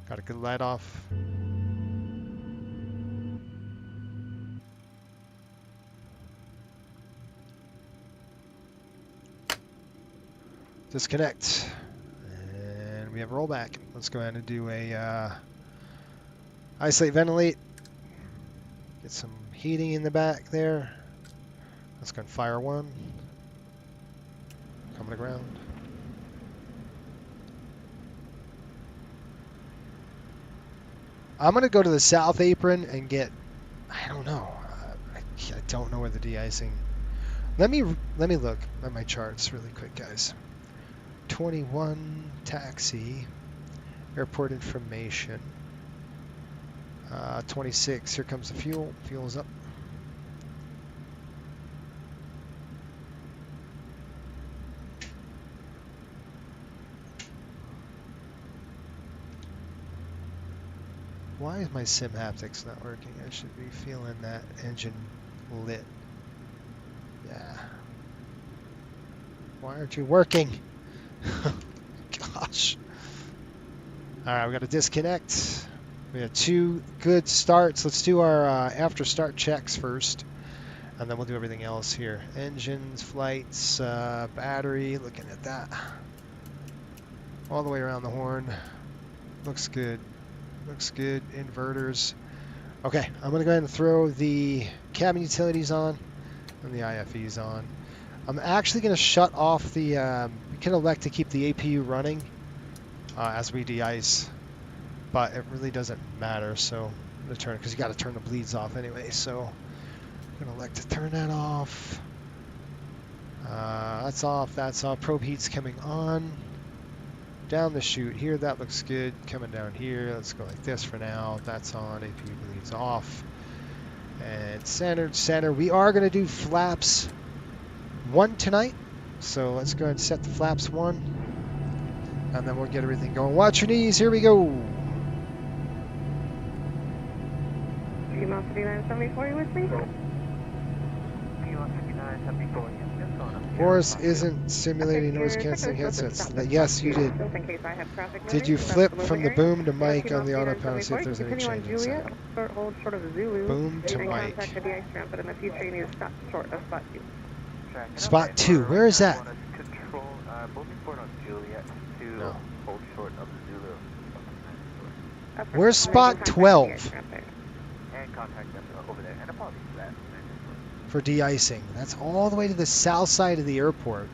Got a good light off. Disconnect. And we have rollback. Let's go ahead and do a isolate, ventilate. Get some heating in the back there. Let's go and fire 1. Coming to ground. I'm going to go to the south apron and get, I don't know. I don't know where the de-icing. Let me look at my charts really quick, guys. 21 taxi, airport information. 26, here comes the fuel. Fuel's up. Why is my sim haptics not working? I should be feeling that engine lit. Yeah. Why aren't you working? Gosh. Alright, we got to disconnect. We have 2 good starts. Let's do our after start checks first. And then we'll do everything else here. Engines, flights, battery. Looking at that. All the way around the horn. Looks good. Looks good. Inverters. Okay, I'm going to go ahead and throw the cabin utilities on and the IFEs on. I'm actually going to shut off the, we can elect to keep the APU running as we de-ice, but it really doesn't matter, so I'm going to turn it, because you got to turn the bleeds off anyway, so I'm going to elect to turn that off. That's off, that's off. Probe heat's coming on. Down the chute here, that looks good. Coming down here, let's go like this for now. That's on, APU bleeds off. And centered, center. We are going to do flaps 1 tonight, so let's go ahead and set the flaps 1, and then we'll get everything going. Watch your knees, here we go. Email 5974, you with me? Boris isn't simulating noise canceling headsets. Yes, you did. Did you flip from the boom to mic on the autopilot, see if there's any changes? Boom to mic. But in the future, you need to stop short of spot 2. Spot 2, where is that? No. Where's spot 12? For de-icing. That's all the way to the south side of the airport.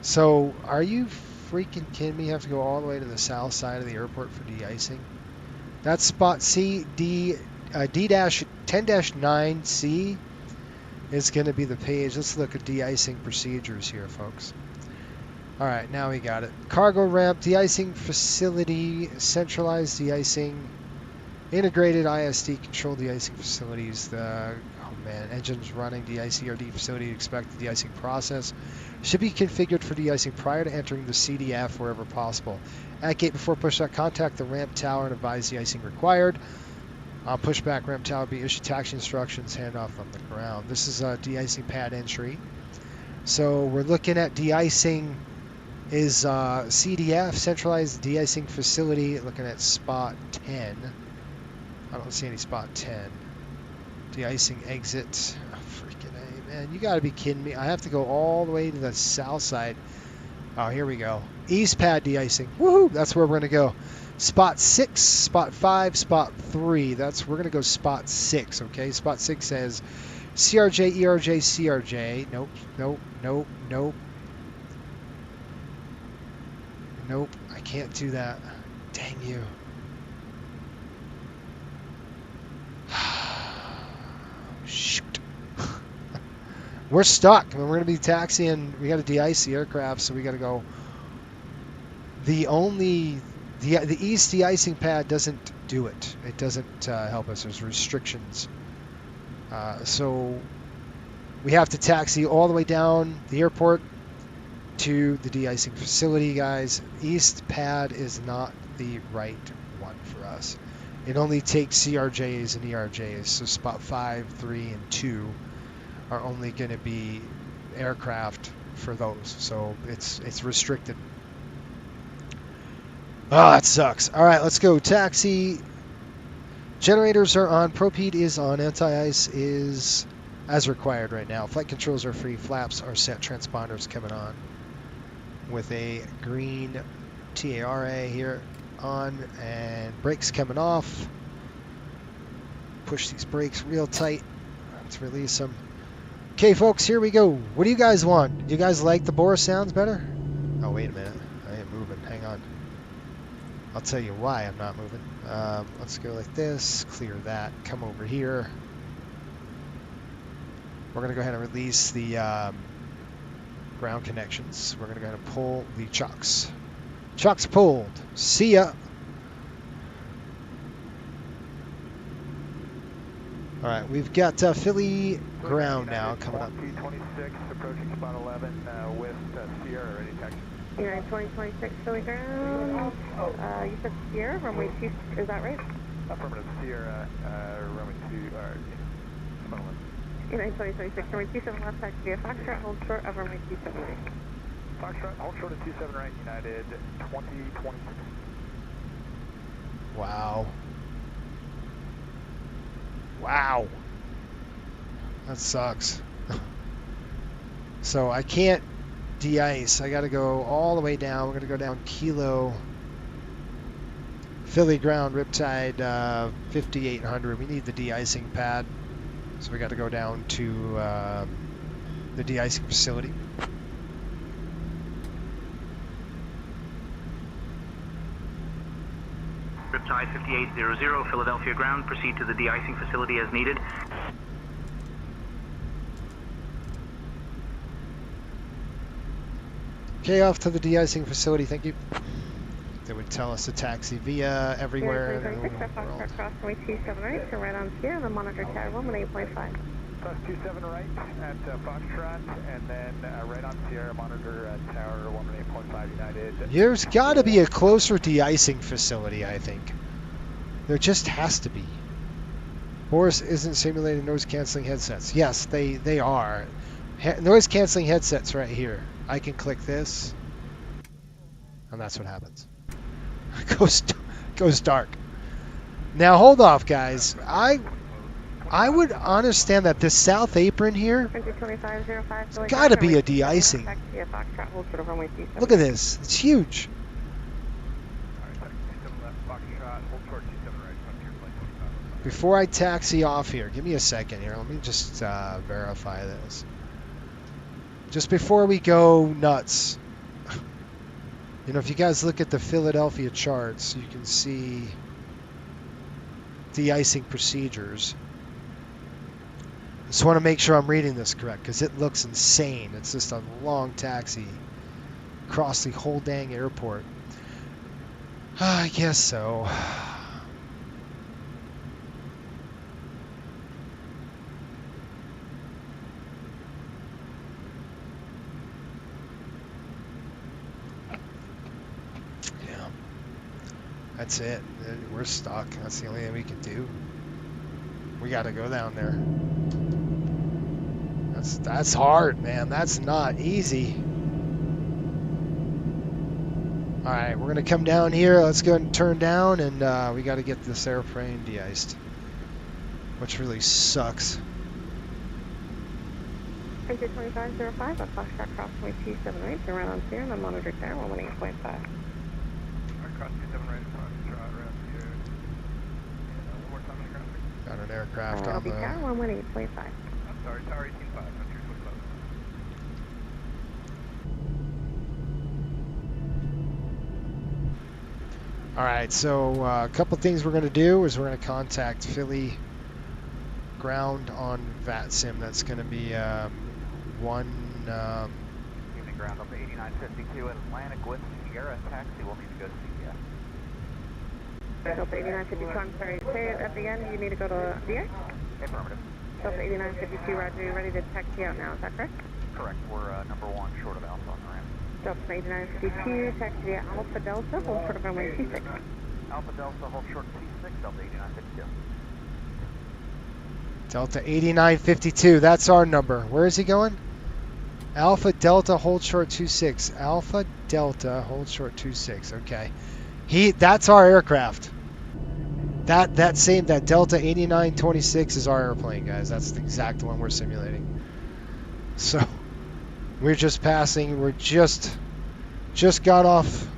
So, are you freaking kidding me? You have to go all the way to the south side of the airport for de-icing? That's spot C, D-10-9C is going to be the page. Let's look at de-icing procedures here, folks. Alright, now we got it. Cargo ramp, de-icing facility, centralized de-icing, integrated ISD control de-icing facilities. Oh man, engines running de-ICRD facility, expect the de-icing process should be configured for de-icing prior to entering the CDF wherever possible. At gate before pushback, contact the ramp tower and advise de-icing required. Push back ram tower B, issue taxi instructions, handoff on the ground. This is de-icing pad entry. So we're looking at de-icing is CDF, centralized de-icing facility, looking at spot 10. I don't see any spot 10. De-icing exit. Oh, freaking A, man. You got to be kidding me. I have to go all the way to the south side. Oh, here we go. East pad de-icing. Woohoo! That's where we're going to go. Spot 6, spot 5, spot 3. We're going to go spot 6, okay? Spot 6 says CRJ, ERJ, CRJ. Nope, nope, nope, nope. Nope, I can't do that. Dang you. Shoot. We're stuck. I mean, we're going to be taxiing. We got to de-ice the aircraft, so we got to go. The east de-icing pad doesn't do it. It doesn't help us. There's restrictions. So we have to taxi all the way down the airport to the de-icing facility, guys. East pad is not the right one for us. It only takes CRJs and ERJs, so spot 5, 3, and 2 are only going to be aircraft for those, so it's restricted. Ah, that sucks. All right, let's go. Taxi. Generators are on. Propede is on. Anti-ice is as required right now. Flight controls are free. Flaps are set. Transponders coming on with a green TARA here on, and brakes coming off. Push these brakes real tight. Let's release them. Okay, folks, here we go. What do you guys want? Do you guys like the Boris sounds better? Oh, wait a minute. I am moving. Hang on. I'll tell you why I'm not moving. Let's go like this. Clear that. Come over here. We're going to go ahead and release the ground connections. We're going to go ahead and pull the chocks. Chocks pulled. See ya. All right, we've got Philly ground now coming up. T26 approaching spot 11 with Sierra ready taxi. United 2026 Philly ground. You said Sierra, runway 2, is that right? Affirmative, Sierra, runway 2, spot 11. United 2026 runway 27 left, taxi via Foxtrot, hold short of runway 27 right. Foxtrot, hold short of 27 right, United 2026. Wow. Wow. That sucks. So I can't de-ice. I got to go all the way down. We're going to go down Kilo Philly ground, Riptide 5800. We need the de-icing pad. So we got to go down to the de-icing facility. Riptide 5800, Philadelphia ground. Proceed to the de-icing facility as needed. Okay, off to the de-icing facility. Thank you. They would tell us to taxi via everywhere in the world. Cross runway 27 right, turn right on Sierra, and then monitor tower 118.5. Cross 27 right at Foxtrot, and then right on Sierra, monitor tower 118.5 United. There's got to be a closer de-icing facility, I think. There just has to be. Boris isn't simulating noise-canceling headsets. Yes, they are. Noise-canceling headsets right here. I can click this, and that's what happens. Goes dark. Now hold off, guys. I would understand that this south apron here, it's got to be a de-icing. Look at this. It's huge. Before I taxi off here, give me a second here. Let me just verify this. Just before we go nuts. You know, if you guys look at the Philadelphia charts, you can see de-icing procedures. Just want to make sure I'm reading this correct, because it looks insane. It's just a long taxi across the whole dang airport. I guess so. That's it. We're stuck. That's the only thing we can do. We got to go down there. That's hard, man. That's not easy. All right, we're gonna come down here. Let's go and turn down, and we got to get this airplane de-iced, which really sucks. Thank you, 2505, at Foxtrot crossway 278, turn right on clear, and then monitor tower 118.5. Cross 27 right, Foxtrot, right here. One more time on the graphic. Got an aircraft on LB the. tower 118.5. I'm sorry, tower 18.5, that's your 25. All right, so a couple things we're going to do is we're going to contact Philly ground on VATSIM. That's going to be one. Evening ground up to 8952 at Atlantic with Sierra taxi. We'll need to go to CPS. Delta 8952, I'm sorry, say it at the end, you need to go to DX? Affirmative. Delta 8952, roger, you're ready to taxi out now, is that correct? Correct. We're number 1 short of Alpha on the ramp. Delta 8952, taxi via Alpha Delta, hold short of runway 26. Alpha Delta, hold short 26, Delta 8952. Delta 8952, that's our number. Where is he going? Alpha Delta, hold short 26. Alpha Delta, hold short 26. Okay. That's our aircraft. That Delta 8926 is our airplane, guys. That's the exact one we're simulating. So we're just passing. We're just got off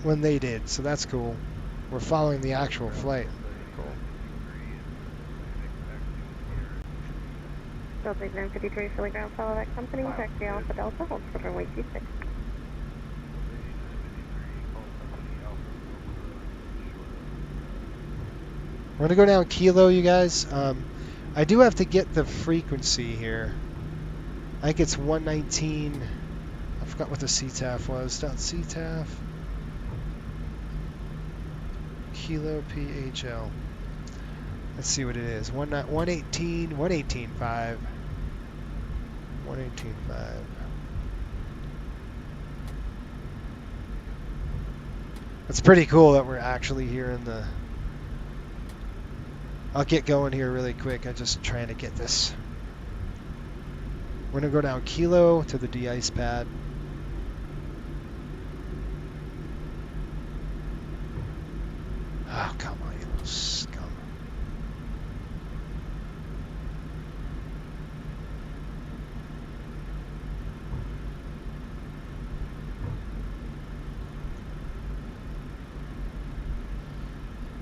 when they did. So that's cool. We're following the actual flight. Cool. Delta 8953, Philly ground, follow that company, taxi Alpha Delta, hold short runway 26. We're going to go down Kilo, you guys. I do have to get the frequency here. I think it's 119. I forgot what the CTAF was. .CTAF. Kilo PHL. Let's see what it is. 118.5. 118.5. It's pretty cool that we're actually here in the... I'll get going here really quick. I'm just trying to get this. We're going to go down Kilo to the de-ice pad. Oh, come on, you little scum.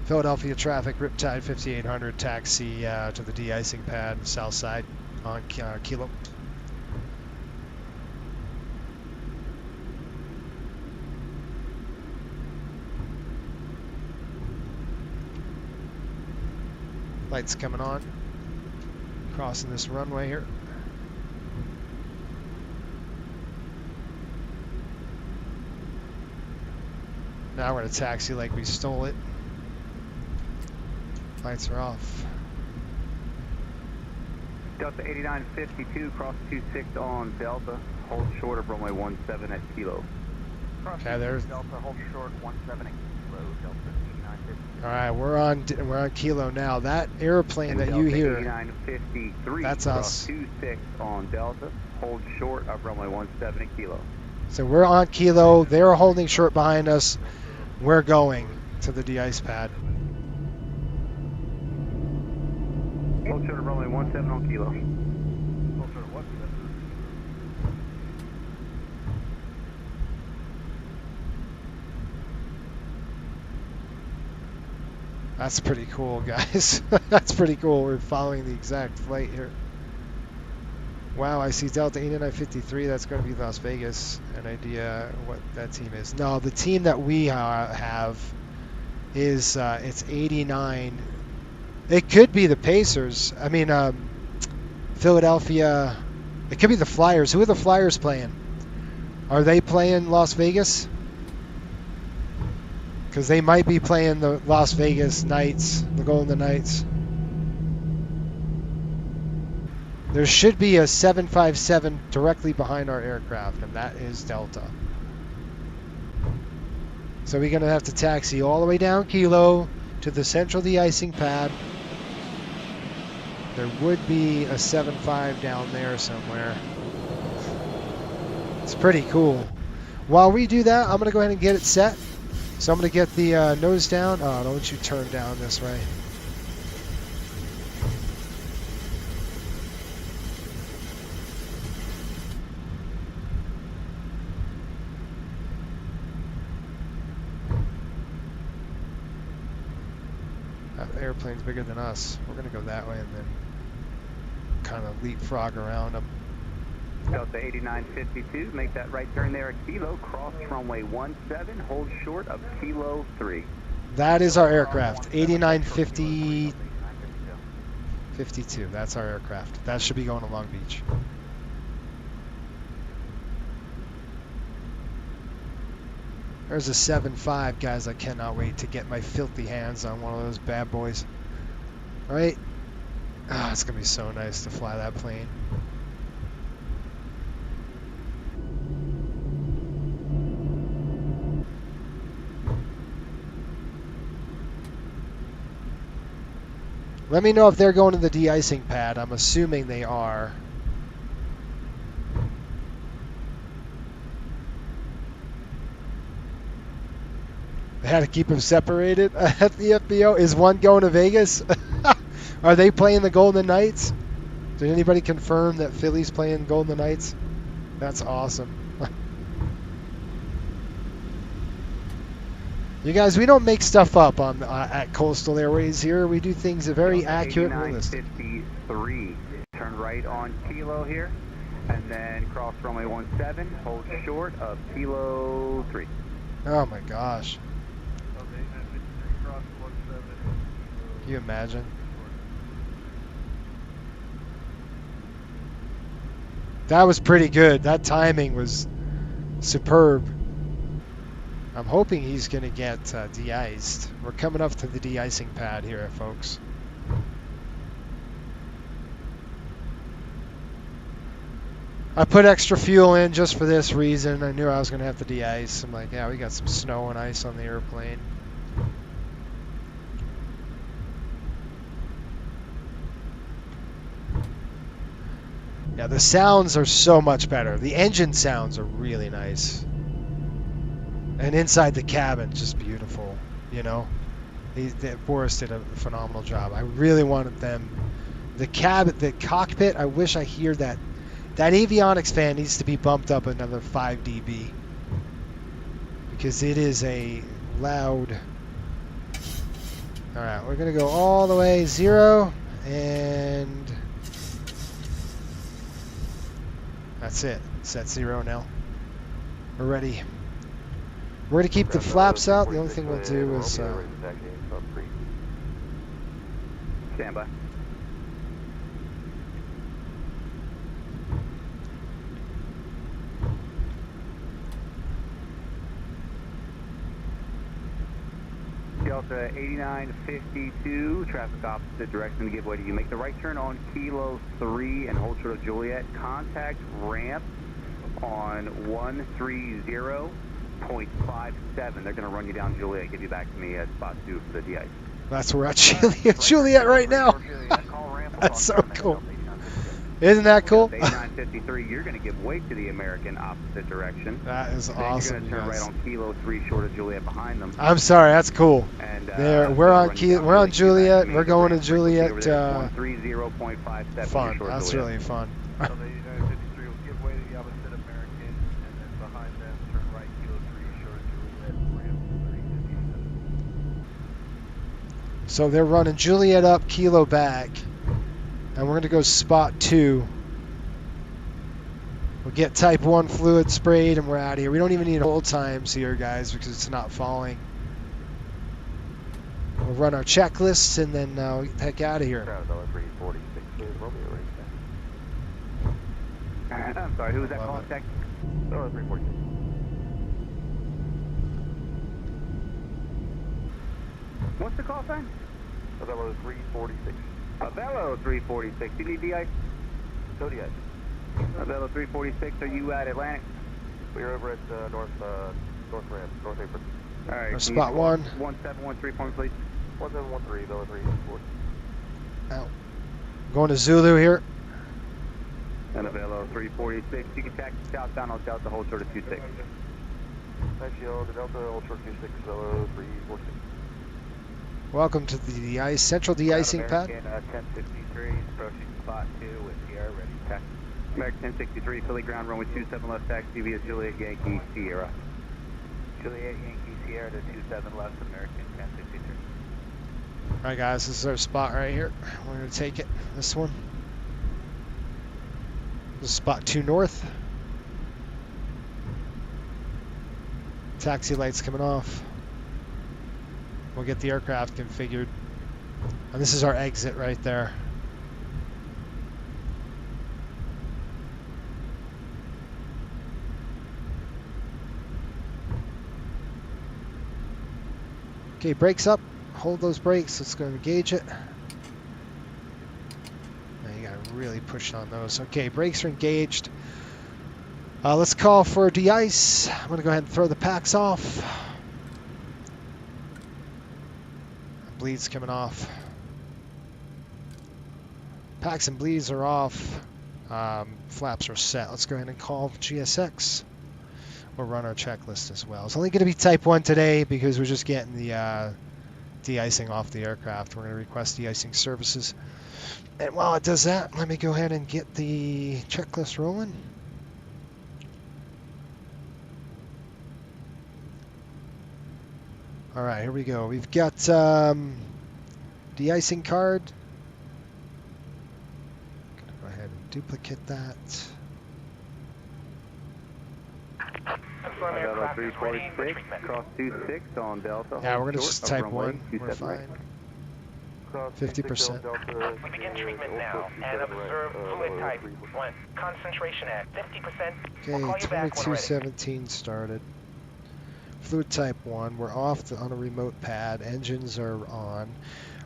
Philadelphia traffic, Riptide 5800, taxi to the de-icing pad, south side on Kilo. Lights coming on. Crossing this runway here. Now we're going to taxi like we stole it. Lights are off. Delta 8952, cross 26 on Delta, hold short of runway 17 at Kilo. Okay, there's Delta, hold short 17 at Kilo, Delta 8952. all right. We're on Kilo now. That airplane And that Delta you hear, 8953, that's cross us. 26 on Delta, hold short of runway 17 at Kilo. So we're on Kilo. They're holding short behind us. We're going to the de-ice pad. Hold short of runway 17 on Kilo. Hold short of what? That's pretty cool, guys. That's pretty cool. We're following the exact flight here. Wow, I see Delta 8953. That's going to be Las Vegas. An idea what that team is. No, the team that we have is it's 89. It could be the Pacers. I mean, Philadelphia. It could be the Flyers. Who are the Flyers playing? Are they playing Las Vegas? Because they might be playing the Las Vegas Knights, the Golden Knights. There should be a 757 directly behind our aircraft, and that is Delta. So we're going to have to taxi all the way down Kilo to the central de-icing pad. There would be a 7.5 down there somewhere. It's pretty cool. While we do that, I'm going to go ahead and get it set. So I'm going to get the nose down. Oh, don't you turn down this way. That airplane's bigger than us. We're going to go that way and then kind of leapfrog around them. Delta 8952, make that right turn there at Kilo, cross runway 17, hold short of Kilo 3. That is our aircraft, 8952. That's our aircraft. That should be going to Long Beach. There's a 7.5, guys. I cannot wait to get my filthy hands on one of those bad boys. All right? Ah, it's going to be so nice to fly that plane. Let me know if they're going to the de-icing pad. I'm assuming they are. They had to keep them separated at the FBO. Is one going to Vegas? Are they playing the Golden Knights? Did anybody confirm that Philly's playing Golden Knights? That's awesome. You guys, we don't make stuff up on at Coastal Airways here. We do things very accurate and realistic. 8953, turn right on Kilo here, and then cross runway 17, hold short of Kilo 3. Oh my gosh. Can you imagine? That was pretty good. That timing was superb. I'm hoping he's going to get de-iced. We're coming up to the de-icing pad here, folks. I put extra fuel in just for this reason. I knew I was going to have to de-ice. I'm like, yeah, we got some snow and ice on the airplane. Yeah, the sounds are so much better. The engine sounds are really nice. And inside the cabin, just beautiful, you know. Boris did a phenomenal job. I really wanted them. The cabin, the cockpit, I wish I hear that. That avionics fan needs to be bumped up another 5 dB. Because it is a loud... Alright, we're going to go all the way 0. And... that's it. Set 0 now. We're ready. We're going to keep the flaps out. The only thing we'll do is... Stand by. Delta 8952, traffic opposite direction to give way to you. Make the right turn on Kilo 3 and hold short of Juliet. Contact ramp on 130.57. They're going to run you down Juliet, give you back to me at spot 2 for the de-ice. That's where at Juliet right now. That's so cool. Isn't that cool? 8953, you're going to give way to the American opposite direction. That is then awesome. You're going to turn right on Kilo 3 short of Juliet behind them. I'm sorry, that's cool. And, we're on Juliet. We're going to Juliet. 130.57. Fun. That's really fun. So they're running Juliet up, Kilo back, and we're going to go spot 2. We'll get type 1 fluid sprayed and we're out of here. We don't even need hold times here, guys, because it's not falling. We'll run our checklists and then we'll get the heck out of here. I'm sorry, who was that contact? What's the call sign? Avello 346. Avello 346. You need de-ice? No de-ice. Avello 346, are you at Atlantic? We're over at North Ramp, North Apron. All right. Spot 1. 1713 point, please. 1713, Avello 346. Out. Going to Zulu here. And Velo 346, you can taxi southbound on Delta, hold short of 26. Taxi to Delta, hold short 26, Velo 346. Welcome to the de-ice, central de-icing pad. 1063, approaching spot 2 with Sierra, ready to taxi. American 1063, Philly ground runway 27 left, taxi via Juliet Yankee Sierra. Juliet Yankee Sierra to 27 left, American 1063. Alright guys, this is our spot right here. We're going to take it, this one. This is spot 2 north. Taxi lights coming off. We'll get the aircraft configured. And this is our exit right there. Okay, brakes up. Hold those brakes. Let's go engage it. Now you gotta really push on those. Okay, brakes are engaged. Let's call for de-ice. I'm gonna go ahead and throw the packs off. Bleeds coming off. Packs and bleeds are off. Flaps are set. Let's go ahead and call GSX. We'll run our checklist as well. It's only going to be type 1 today because we're just getting the de-icing off the aircraft. We're going to request de-icing services. And while it does that, let me go ahead and get the checklist rolling. All right, here we go. We've got de-icing card. Gonna go ahead and duplicate that. Delta 346, cross 26 on Delta. Yeah, we're gonna just type 1. We're fine. 50%. We begin treatment now and observe fluid type 1. Concentration at 50%. We'll call Okay, you back when ready. 2217 started. Fluid type 1. We're off on a remote pad. Engines are on.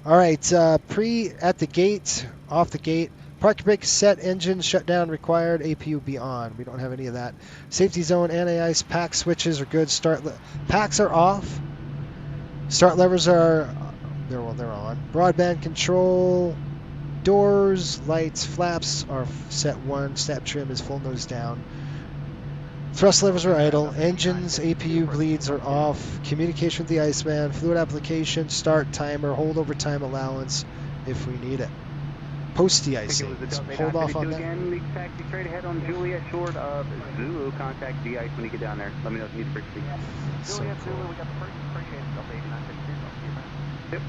All right, pre at the gate, off the gate. Parking brake set, engine shutdown required, APU be on. We don't have any of that. Safety zone, anti-ice, pack switches are good. Packs are off. Start levers are, they're on. Broadband control, doors, lights, flaps are set 1. Step trim is full nose down. Thrust levers are idle. Engines, APU bleeds are off. Communication with the Iceman. Fluid application, start timer, holdover time allowance if we need it. Post de-icing. Hold off on that. Again, taxi straight ahead on Juliet short of Zulu. Contact de-ice when you get down there. Let me know if you need a break. Juliet, Zulu, we got the first. Appreciate it. Delta 8952. Yep.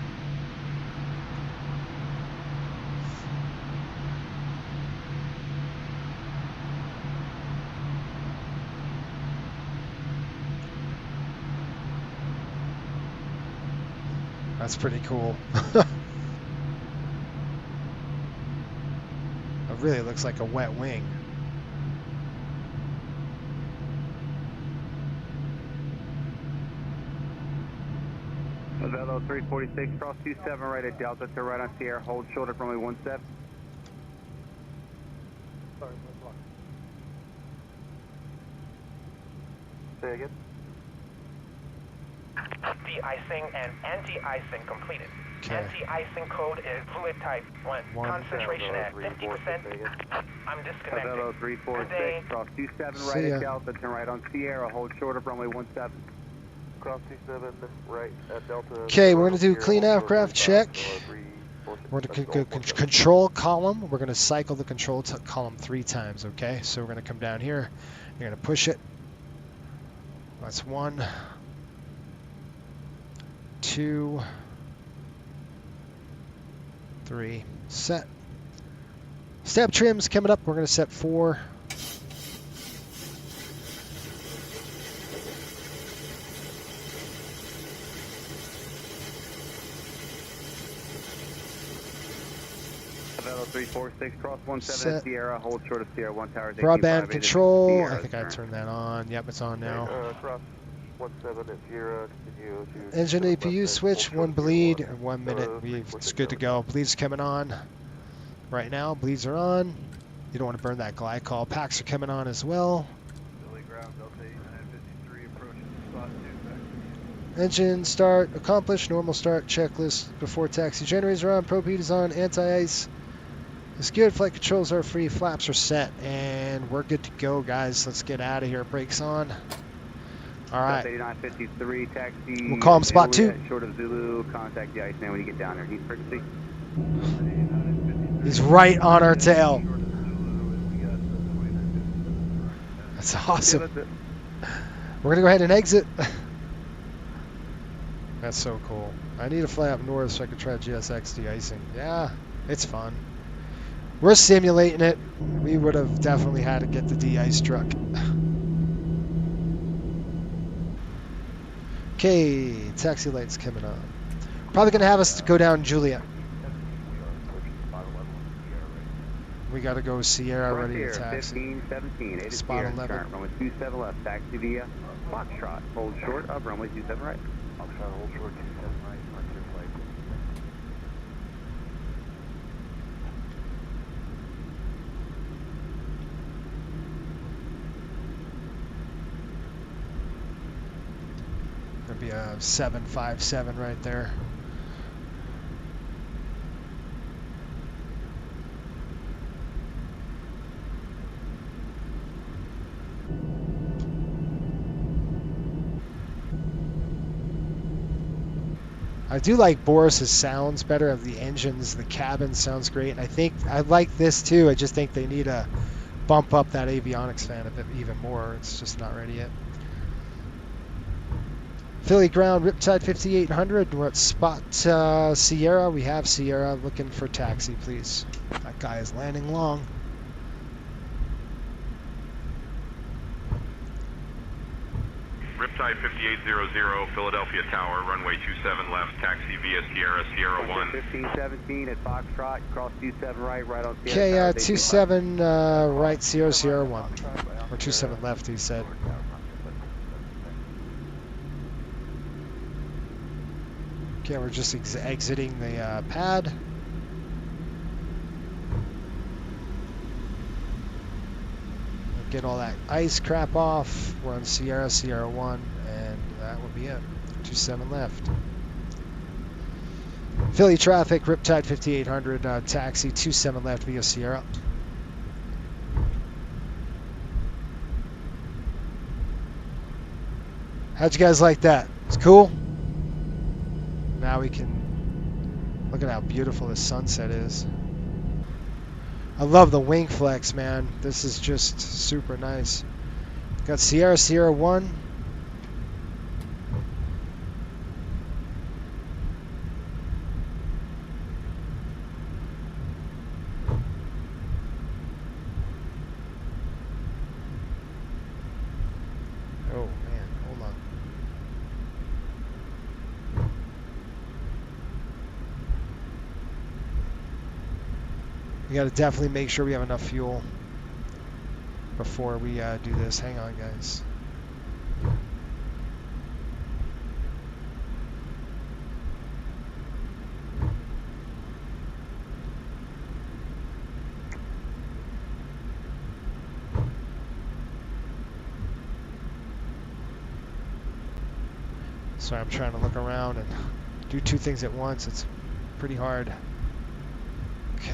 That's pretty cool. It really looks like a wet wing. Velo 346, cross 27 right at Delta to right on Sierra, hold short of runway 17. Sorry, say again? De-icing and anti-icing completed. Okay. Anti-icing code is fluid type 1. Concentration at 50%. I'm disconnected. Velo Good 346, day. cross 27 See right ya. at Delta, turn right on Sierra, hold short of runway 17. Cross 27 right at Delta. Okay, we're going to do clean aircraft check. We're going to go control column. We're going to cycle the control column 3 times, okay? So we're going to come down here. You're going to push it. That's 1, 2, 3, set. Step trims coming up. We're going to set 4. Velo 346, cross 17 Set. at Sierra, hold short of Sierra 1 tower. Broadband control. I think I turned that on. Yep, it's on now. Cross 17 at Sierra, continue to... Engine APU switch, 1 bleed, 1 minute. It's good to go. Bleeds coming on right now. Bleeds are on. You don't want to burn that glycol. Packs are coming on as well. Engine start accomplished. Normal start checklist before taxi. Generators are on. Probe heat is on. Anti-ice. It's good. Flight controls are free. Flaps are set. And we're good to go, guys. Let's get out of here. Brakes on. All right. 8953, taxi. We'll call him spot 2. Short of Zulu, contact the Iceman when you get down there. Heat frequency. He's right on our tail. That's awesome. We're going to go ahead and exit. That's so cool. I need to fly up north so I can try GSX de-icing. Yeah, it's fun. We're simulating it. We would have definitely had to get the de-ice truck. Okay, taxi lights coming on. Probably going to have us go down Juliet. We got to go Sierra ready to taxi. 1517, Spot 11. Runway 27 left, taxi via Foxtrot. Hold short of runway 27 right. Foxtrot, hold short, 27 right, mark your flight. That'd be a 757 right there. I do like Boris's sounds better of the engines. The cabin sounds great. And I think I like this too. I just think they need to bump up that avionics fan a bit even more. It's just not ready yet. Philly ground, Riptide 5800. We're at spot Sierra. We have Sierra looking for taxi, please. That guy is landing long. Riptide 5800, Philadelphia Tower, runway 27 left, taxi via Sierra, Sierra 1. 1517 at Foxtrot, cross 27 right, right on Sierra. Okay, 27 right, Sierra, Sierra 1. Or 27 left, he said. Okay, we're just exiting the pad. Get all that ice crap off. We're on Sierra, Sierra 1, and that will be it. 27 left. Philly traffic, Riptide 5800, taxi 27 left via Sierra. How'd you guys like that? It's cool? Now we can look at how beautiful the sunset is. I love the wing flex, man. This is just super nice. Got Sierra, Sierra 1. Oh, man. Hold on. We got to definitely make sure we have enough fuel before we do this. Hang on, guys. Sorry, I'm trying to look around and do two things at once. It's pretty hard. Okay.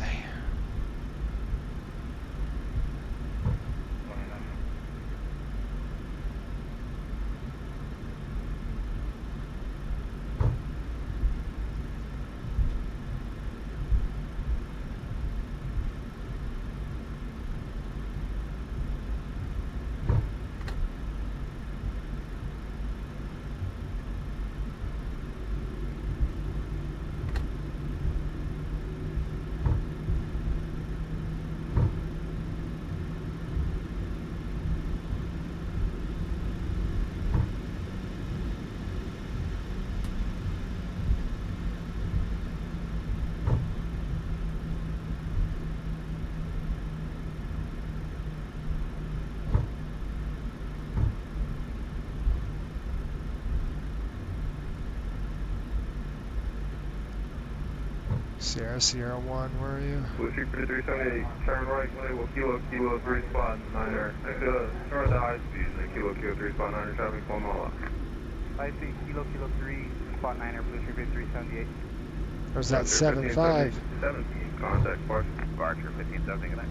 Sierra, Sierra 1, where are you? Blueshirts 378, turn right, label kilo 3 spot 9er. Turn the high speed, and kilo 3 spot 9er, traffic 1 mile up. I see kilo 3, spot 9er, Blueshirts 378. Or is that 7-5? 17, contact partial. departure, 1570, good night.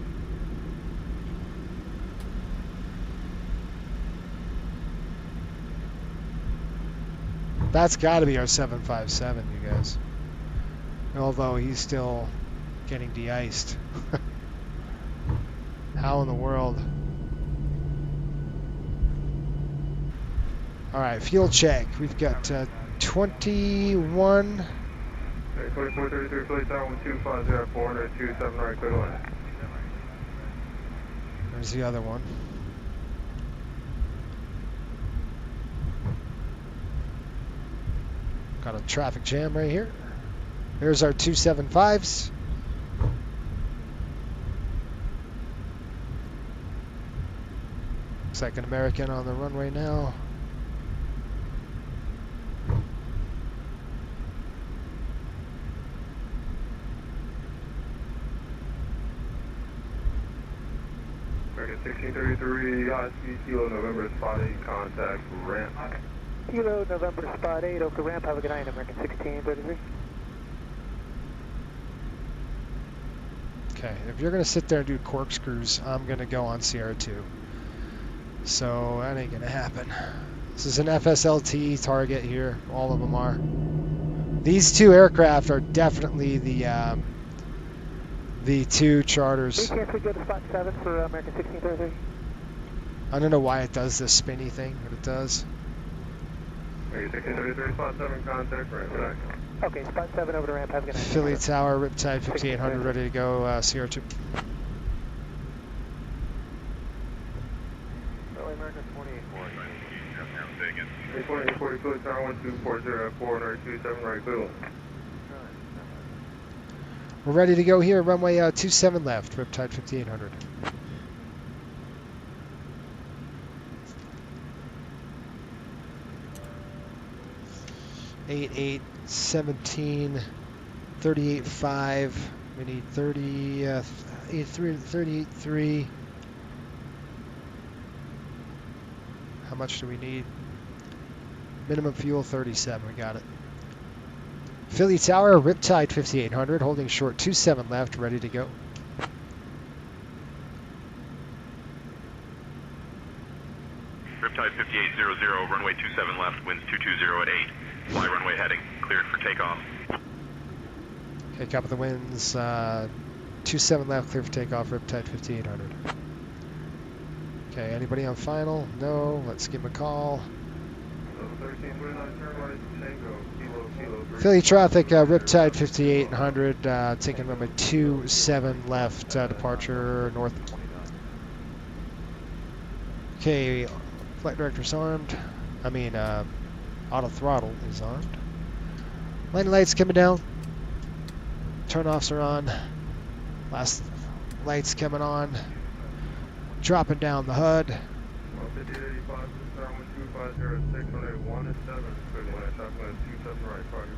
That's got to be our 757, you guys. Although he's still getting de-iced. How in the world? All right, fuel check. We've got 21. 2433, flight tower 1250, 427 right, clear line. There's the other one. Got a traffic jam right here. There's our 275s. Looks like an American on the runway now. American 1633, high speed kilo November spot 8, contact ramp. Kilo November spot 8, Oka ramp, have a good night, American 1633. Okay, if you're going to sit there and do corkscrews, I'm going to go on CR2. So that ain't going to happen. This is an FSLT target here. All of them are. These two aircraft are definitely the two charters. Can we go to spot 7 for American 1633? I don't know why it does this spinny thing, but it does. American 1633, spot 7, contact ramp, good night. Okay, spot 7 over the ramp, have a good night. Philly Tower, Riptide 5800, ready to go, CR2. American 2840. 840, Philly Tower 1240, 427 right, clear line. We're ready to go here, runway 27 left, Riptide 5800. (8, 17, 38.5). We need 38.3. How much do we need? Minimum fuel 37. We got it. Philly Tower, Riptide 5800, holding short 27 left, ready to go. Riptide 5800, runway 27 left, winds 220 at 8. Fly runway heading, cleared for takeoff. Okay, copy the winds. 27 left, clear for takeoff, Riptide 5800. Okay, anybody on final? No, let's give him a call. 1329, turn right, Tango, kilo, Philly traffic, Riptide 5800, taking runway 27 left, departure north. Okay, flight director's armed. Auto throttle is armed. Landing lights coming down. Turn-offs are on. Last lights coming on. Dropping down the HUD. 15885, 1250, 601 and 7, clear line, top line 27 right, party right.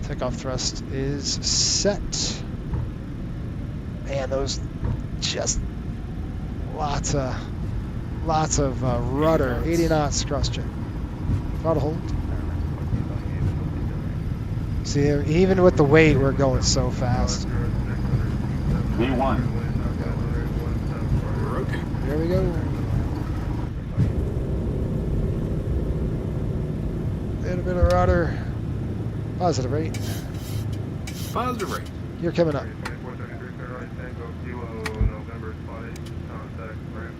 Takeoff thrust is set. Man, those just lots of rudder. 80 knots cross check. Throttle hold. See, even with the weight, we're going so fast. V1. We're okay. There we go. Little bit of rudder. Positive rate. Positive rate. You're coming up. 2433, turn right, Tango, kilo, November spot 8, contact ramp.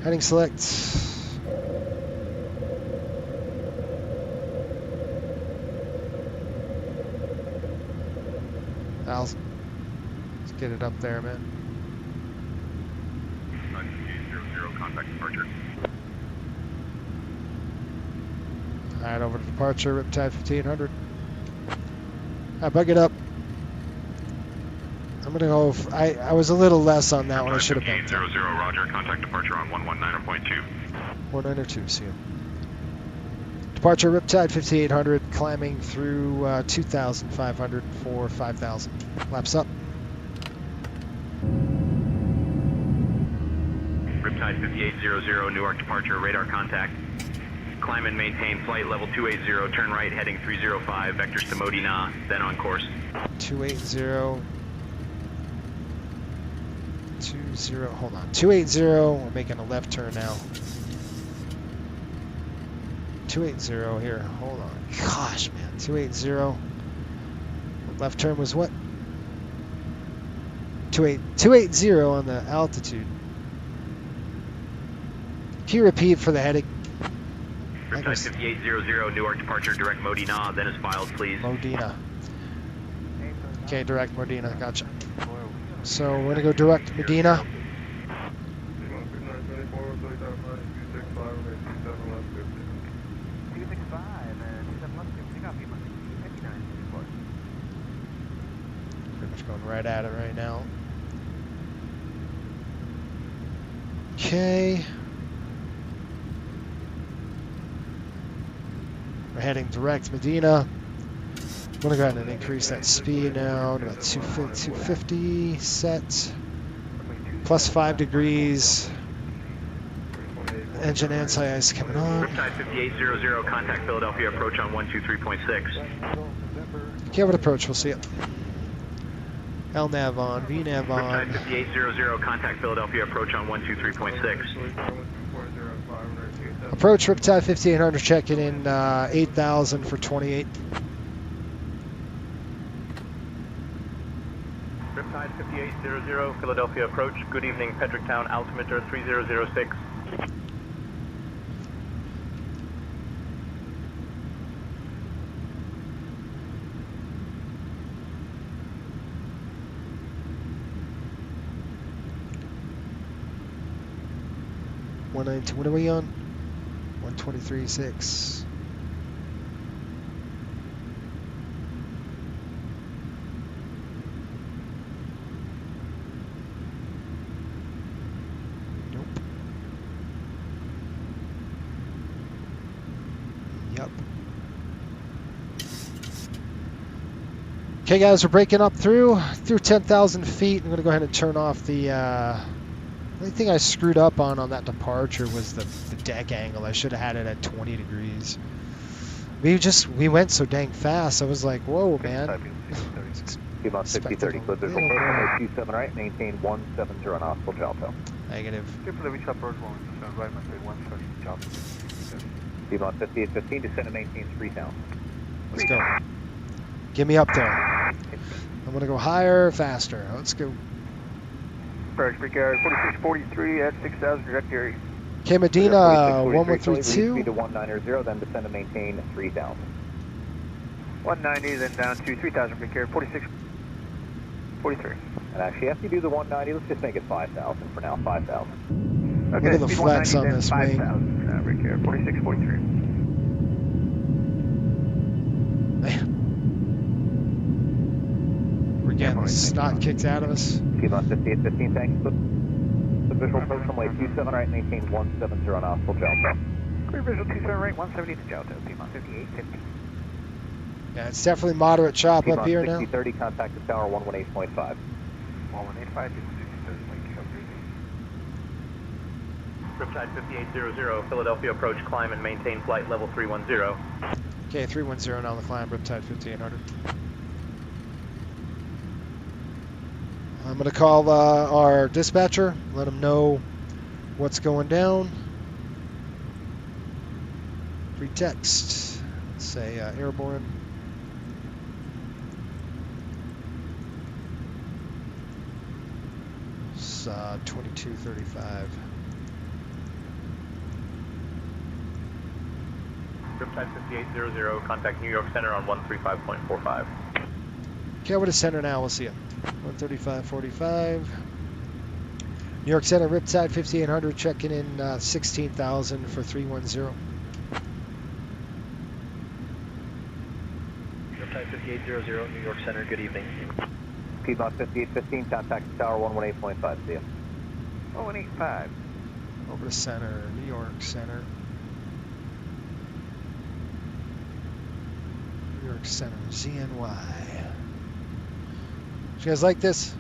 Heading select. Let's get it up there, man. 5800, contact departure. Alright, over to departure, Riptide 1500. Alright, bug it up. I'm gonna go. I was a little less on that one. I should have been. 5800, roger, contact departure on 119.2. 1902, see you. Departure Riptide 5800, climbing through 2,500 for 5,000. Flaps up. Riptide 5800, Newark departure, radar contact. Climb and maintain flight level 280, turn right heading 305, vectors to Modena, then on course. 280. hold on. 280, we're making a left turn now. 280 here, hold on. Gosh, man, 280. Left turn was what? 280 on the altitude. Can you repeat for the heading? Riptide 5800, Newark departure, direct Modena, then is filed, please. Modena. Okay, direct Modena, gotcha. So we're gonna go direct Medina. Pretty much going right at it right now. Okay. We're heading direct Medina. I'm gonna go ahead and increase that speed now to about 250 set. Plus 5 degrees. Engine anti-ice coming on. Riptide 5800, contact Philadelphia, approach on 123.6. Okay, what approach? We'll see it. LNAV on, VNAV on. Riptide 5800, contact Philadelphia, approach on 123.6. Approach Riptide 5800, checking in 8,000 for 28. Riptide 5800, Philadelphia approach. Good evening, Pedricktown, altimeter 3006. What are we on? 123.6. Nope. Yep. Okay, guys, we're breaking up through 10,000 feet. I'm going to go ahead and turn off the only thing I screwed up on that departure was the deck angle. I should have had it at 20 degrees. We went so dang fast. I was like, whoa, man. About 6030, clear visual approach, 27 right, maintain 170 on Oscar Jalto. Negative. About 5815, descend and maintain 3000. Let's go. Get me up there. I'm going to go higher, faster. Let's go. Approach Brickyard 4643 at 6,000 trajectory. Okay, Medina 1132. Speed to 190, then descend and maintain 3000. 190, then down to 3,000 Brickyard 4643. And actually, after you do the 190, let's just make it 5,000 for now, 5,000. Okay, look at the flex on this wing. 5,000 now, Brickyard 4643. Man. We're getting the snot kicked out of us. About 5815, thanks. The visual approach from way 27 right, maintain 170 on Oscar Jalto. Clear visual 27 right, 170 to Jalto, Piedmont 5850. Yeah, it's definitely moderate chop Piedmont up here now. 6030, contact the tower 118.5. 118.5, Riptide 5800, Philadelphia approach, climb and maintain flight level 310. Okay, 310 now on the climb, Riptide 5800. I'm going to call our dispatcher, let him know what's going down. Free text, let's say airborne. It's 2235. Riptide 5800, contact New York Center on 135.45. Okay, we're to center now, we'll see you. 135.45. New York Center, Riptide 5800, checking in 16,000 for 310. Riptide 5800, New York Center, good evening. Piedmont 5815, contact the tower 118.5, see ya. 118.5. Over to center, New York Center. York Center, ZNY. You guys like this?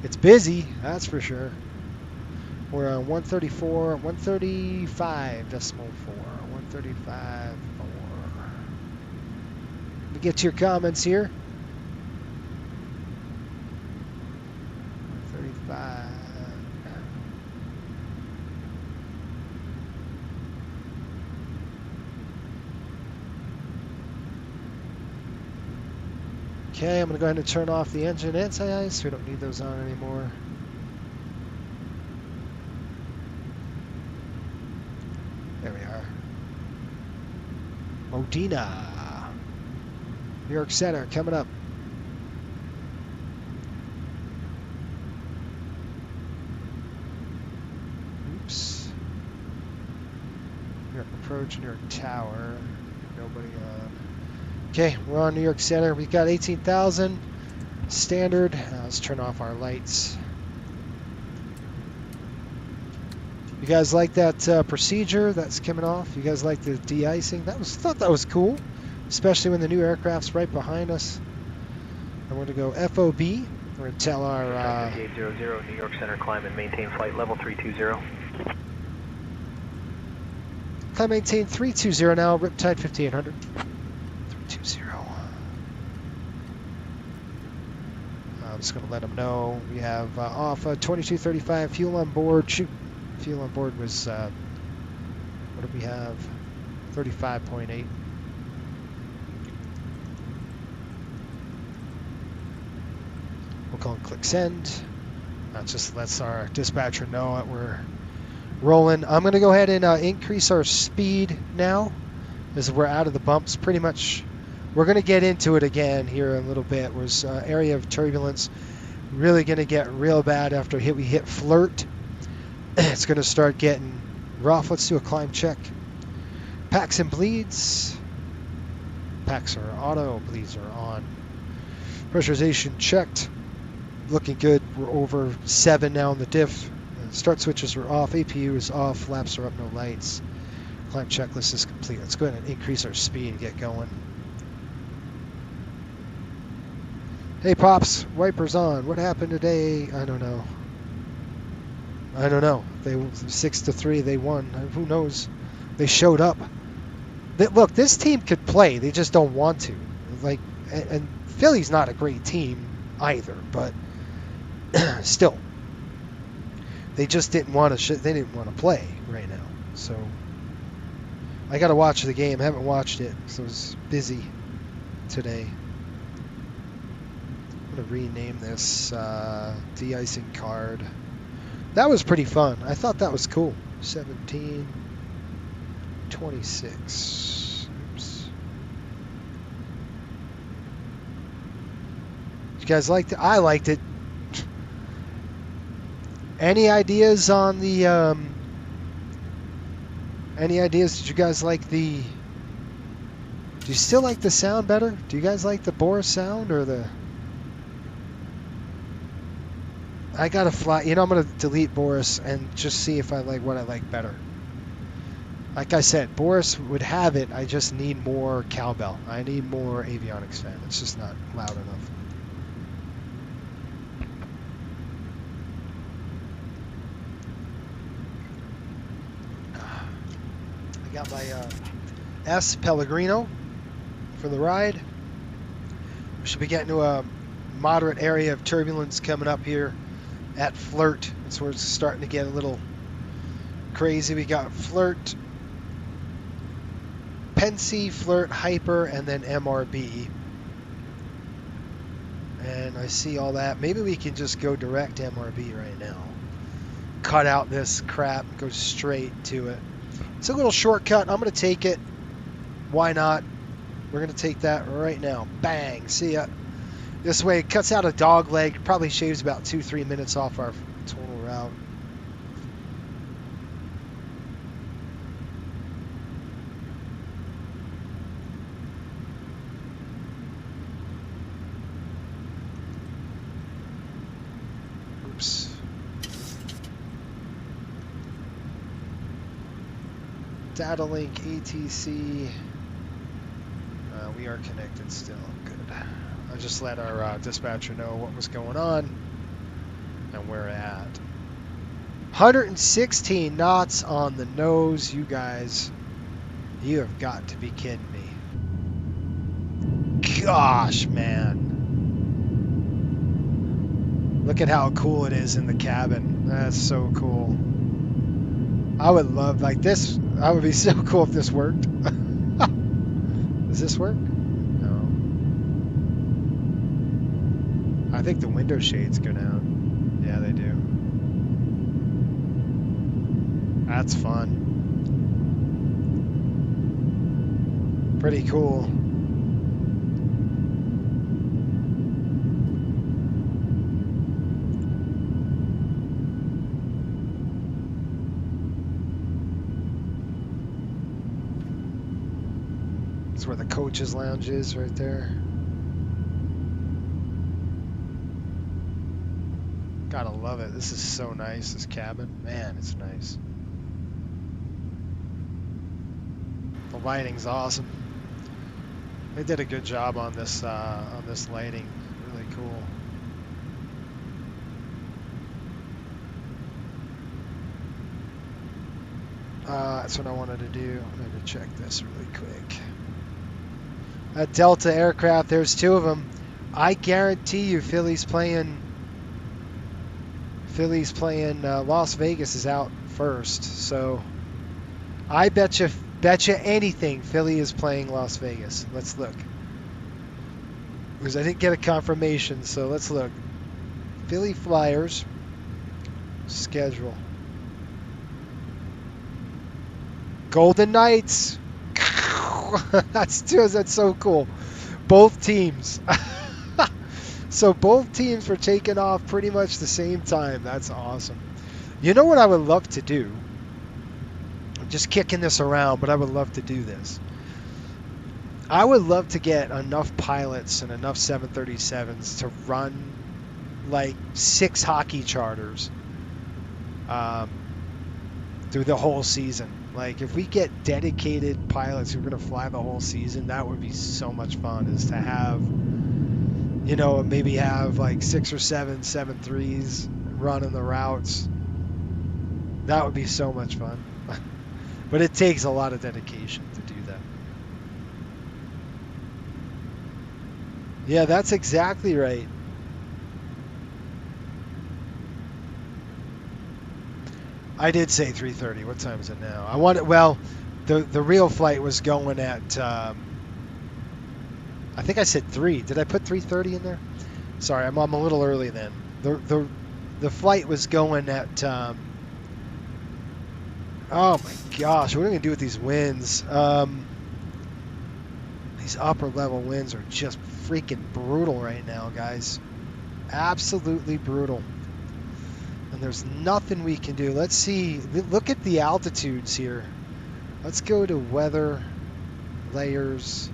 It's busy, that's for sure. We're on 134, 135.4, 135.4. Let me get to your comments here. 135. Okay, I'm going to go ahead and turn off the engine anti-ice. We don't need those on anymore. There we are. Modena. New York Center coming up. Oops. New York Approach, New York Tower. Nobody on. Okay, we're on New York Center. We've got 18,000 standard. Let's turn off our lights. You guys like that procedure that's coming off? You guys like the de-icing? Thought that was cool, especially when the new aircraft's right behind us. I'm going to go FOB. We're going to tell our 5800 New York Center, climb and maintain flight level 320. Climb maintain 320 now. Riptide 5800. 320. I'm just going to let them know we have off 2235 fuel on board. Shoot. Fuel on board was, what did we have? 35.8. We'll go and click send. That just lets our dispatcher know that we're rolling. I'm going to go ahead and increase our speed now as we're out of the bumps. Pretty much, we're going to get into it again here in a little bit. Was area of turbulence really going to get real bad after we hit flirt. It's going to start getting rough. Let's do a climb check. Packs and bleeds. Packs are auto. Bleeds are on. Pressurization checked. Looking good. We're over 7 now in the diff. Start switches are off. APU is off. Flaps are up. No lights. Climb checklist is complete. Let's go ahead and increase our speed and get going. Hey, Pops. Wipers on. What happened today? I don't know. I don't know. They 6-3. They won. Who knows? They showed up. Look, this team could play. They just don't want to. Like, and Philly's not a great team either. But still, they just didn't want to. They didn't want to play right now. So I got to watch the game. I haven't watched it, so I was busy today. I'm gonna rename this de-icing card. That was pretty fun. I thought that was cool. 1726. Oops. You guys liked it? I liked it. Any ideas on the any ideas? Did you guys like the do you still like the sound better? Do you guys like the Boris sound or the I gotta fly. You know, I'm gonna delete Boris and just see if I like what I like better. Like I said, Boris would have it. I just need more cowbell. I need more avionics fan. It's just not loud enough. I got my S Pellegrino for the ride. We should be getting to a moderate area of turbulence coming up here at Flirt. That's where it's starting to get a little crazy. We got Flirt, Pensy, Flirt, Hyper, and then MRB. And I see all that. Maybe we can just go direct MRB right now. Cut out this crap and go straight to it. It's a little shortcut. I'm going to take it. Why not? We're going to take that right now. Bang. See ya. This way it cuts out a dog leg. Probably shaves about 2-3 minutes off our total route. Oops. Data link ATC. We are connected still. Good. I just let our dispatcher know what was going on and where we're at. 116 knots on the nose, you guys. You have got to be kidding me. Gosh, man. Look at how cool it is in the cabin. That's so cool. I would love, like this, I would be so cool if this worked. Does this work? No. I think the window shades go down. Yeah, they do. That's fun. Pretty cool. That's where the coach's lounge is right there. Gotta love it. This is so nice, this cabin. Man, it's nice. The lighting's awesome. They did a good job on this lighting. Really cool. That's what I wanted to do. I'm going to check this really quick. That Delta aircraft, there's two of them. I guarantee you Philly's playing Las Vegas is out first. So I bet you anything Philly is playing Las Vegas. Let's look. Because I didn't get a confirmation, so let's look. Philly Flyers schedule. Golden Knights. That's so cool. Both teams. So both teams were taking off pretty much the same time. That's awesome. You know what I would love to do? I'm just kicking this around, but I would love to do this. I would love to get enough pilots and enough 737s to run like 6 hockey charters through the whole season. Like if we get dedicated pilots who are going to fly the whole season, that would be so much fun. Is to have, you know, maybe have like 6 or 7 737s running the routes. That would be so much fun. But it takes a lot of dedication to do that. Yeah, that's exactly right. I did say 3:30. What time is it now? I wanted, well, the real flight was going at, I think I said 3. Did I put 3:30 in there? Sorry, I'm a little early then. The flight was going at, oh my gosh, what are we going to do with these winds? These upper level winds are just freaking brutal right now, guys. Absolutely brutal. And there's nothing we can do. Let's see. Look at the altitudes here. Let's go to weather, layers,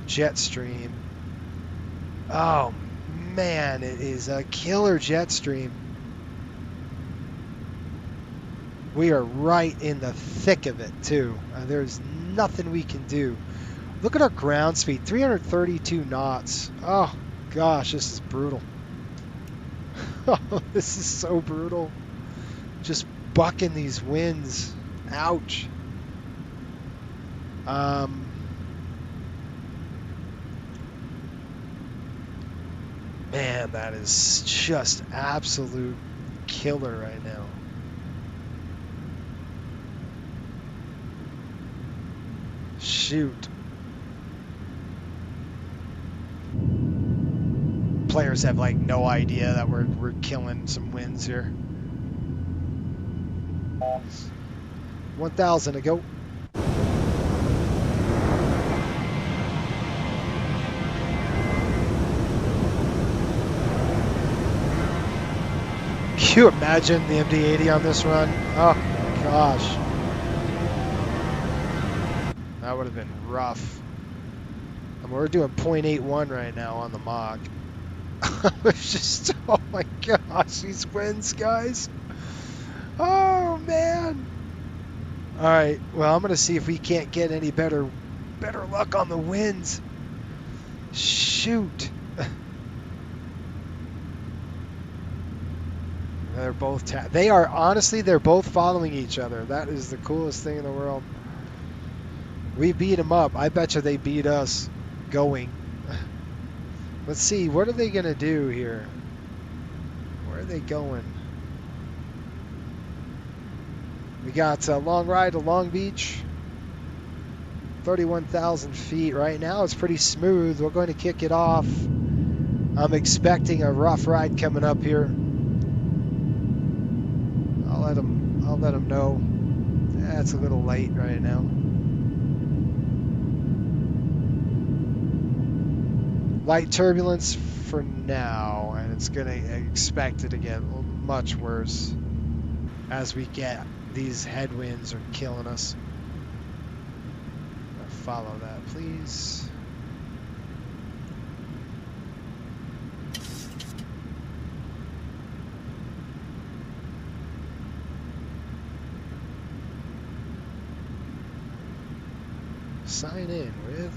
jet stream. Oh, man, it is a killer jet stream. We are right in the thick of it, too. There's nothing we can do. Look at our ground speed, 332 knots. Oh, gosh, this is brutal. Oh, this is so brutal. Just bucking these winds. Ouch. Man, that is just absolute killer right now. Shoot. Players have like no idea that we're killing some winds here. 1,000 to go. Can you imagine the MD-80 on this run? Oh gosh. That would have been rough. I mean, we're doing 0.81 right now on the Mach. It's just, oh my gosh, these winds, guys. Oh man. All right, well, I'm gonna see if we can't get any better better luck on the winds. Shoot. They're both they are, honestly, they're both following each other. That is the coolest thing in the world. We beat them up. I bet you they beat us going. Let's see, what are they going to do here? Where are they going? We got a long ride to Long Beach. 31,000 feet. Right now it's pretty smooth. We're going to kick it off. I'm expecting a rough ride coming up here. I'll let them know. It's a little late right now. Light turbulence for now, and it's going to expect it to get much worse as we get these headwinds are killing us. Follow that, please. Sign in with,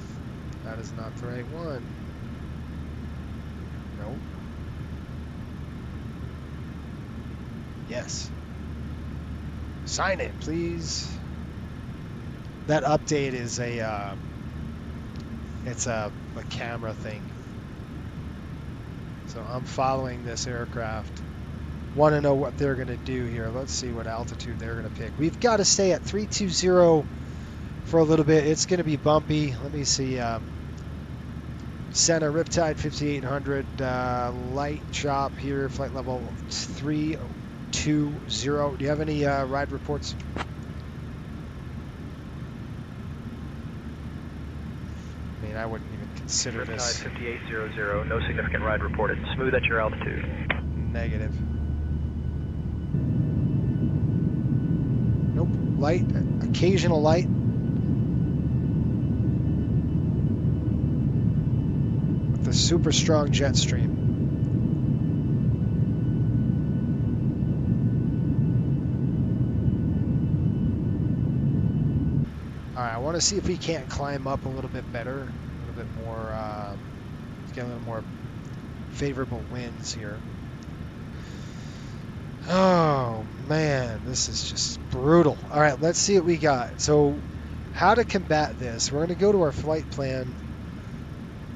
that is not the right one. Nope. Yes. Sign in, please. That update is it's a camera thing. So I'm following this aircraft. Want to know what they're going to do here. Let's see what altitude they're going to pick. We've got to stay at 320 for a little bit. It's going to be bumpy. Let me see. Center Riptide 5800, light chop here, flight level 320. Do you have any ride reports? I mean, I wouldn't even consider this. Riptide 5800, no significant ride reported. Smooth at your altitude. Negative. Nope. Light, occasional light. The super strong jet stream. Alright, I want to see if we can't climb up a little bit better, a little bit more, get a little more favorable winds here. Oh man, this is just brutal. Alright, let's see what we got. So, how to combat this? We're going to go to our flight plan.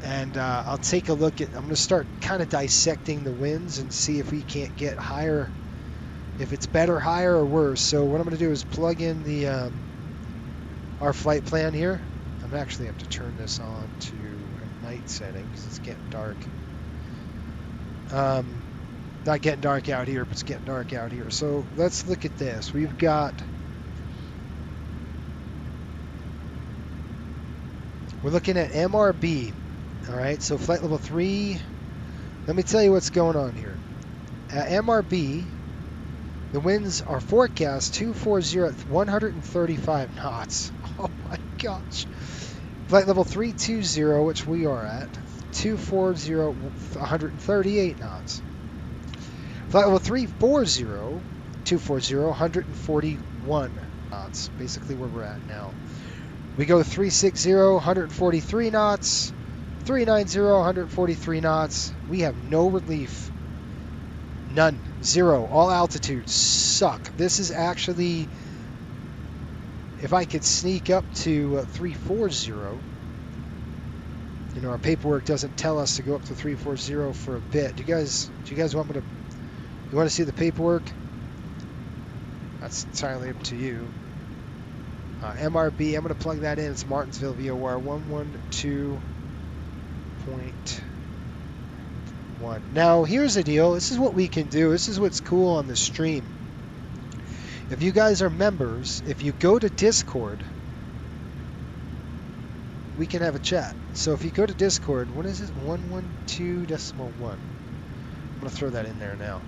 And I'll take a look at, I'm going to start kind of dissecting the winds and see if we can't get higher, if it's better, higher, or worse. So what I'm going to do is plug in the our flight plan here. I'm actually have to turn this on to a night setting because it's getting dark. Not getting dark out here, but it's getting dark out here. So let's look at this. We've got, we're looking at MRB. All right, so flight level 3, let me tell you what's going on here. At MRB, the winds are forecast 240 at 135 knots. Oh my gosh. Flight level 320, which we are at, 240, 138 knots. Flight level 340, 240, 141 knots, basically where we're at now. We go 360, 143 knots. 390, 143 knots. We have no relief. None. Zero. All altitudes suck. This is actually, if I could sneak up to 340, you know, our paperwork doesn't tell us to go up to 340 for a bit. Do you guys want me to, you want to see the paperwork? That's entirely up to you. MRB, I'm going to plug that in. It's Martinsville VOR 112.1. Now, here's the deal. This is what we can do. This is what's cool on the stream. If you guys are members, if you go to Discord, we can have a chat. So if you go to Discord, what is it? 112.1. I'm going to throw that in there now.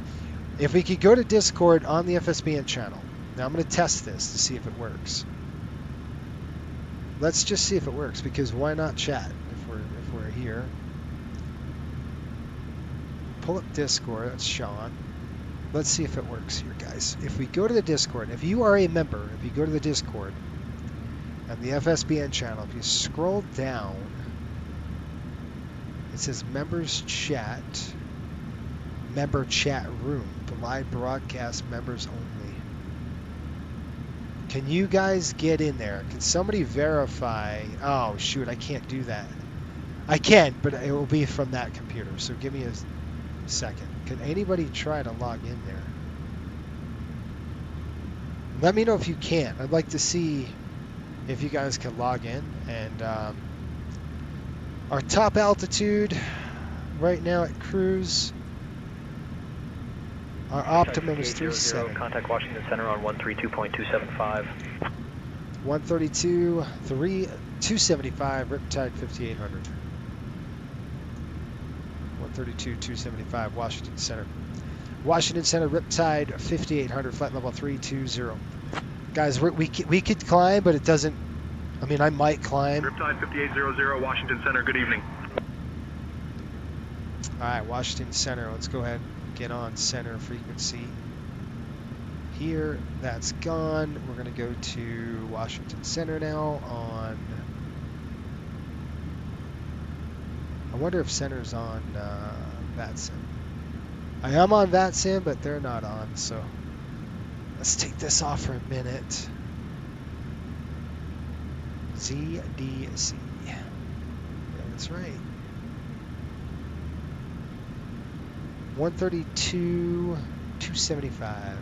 If we could go to Discord on the FSBN channel. Now, I'm going to test this to see if it works. Let's just see if it works, because why not chat if we're here? Pull up Discord. That's Sean. Let's see if it works here, guys. If we go to the Discord, if you are a member, if you go to the Discord, And the FSBN channel, if you scroll down, it says members chat, member chat room, the live broadcast members only. Can you guys get in there? Can somebody verify? Oh shoot, I can't do that. I can, but it will be from that computer. So give me a second. Can anybody try to log in there? Let me know if you can. I'd like to see if you guys can log in. And our top altitude right now at cruise, our optimum is 37. Contact Washington Center on 132.275. 132.275, Riptide 5800. 132.275, Washington Center. Washington Center, Riptide 5800, flight level 320. Guys, we could climb, but it doesn't. I mean, I might climb. Riptide 5800, Washington Center, good evening. All right, Washington Center, let's go ahead and get on center frequency. Here, that's gone. We're going to go to Washington Center now on. I wonder if center's on VATSIM. I am on VATSIM, but they're not on, so let's take this off for a minute. ZDC. Yeah, that's right. 132.275.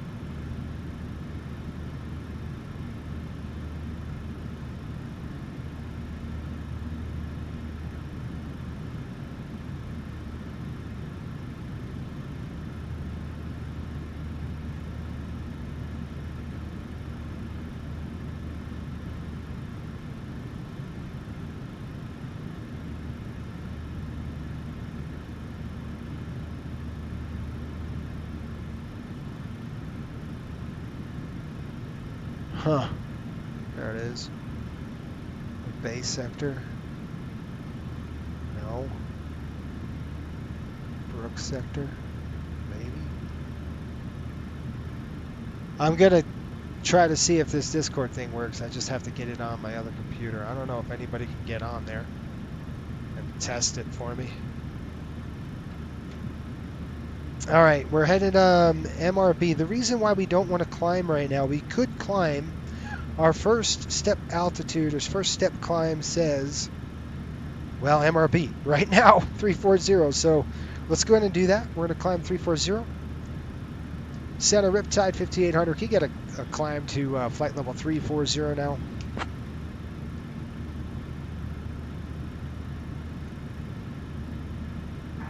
Huh. There it is. Base sector. No. Brooks sector. Maybe. I'm gonna try to see if this Discord thing works. I just have to get it on my other computer. I don't know if anybody can get on there and test it for me. All right, we're headed MRB. The reason why we don't want to climb right now, we could climb. Our first step altitude, or first step climb says, well, MRB right now, 340. So let's go ahead and do that. We're going to climb 340. Center Riptide 5800. Can you get a climb to flight level 340 now?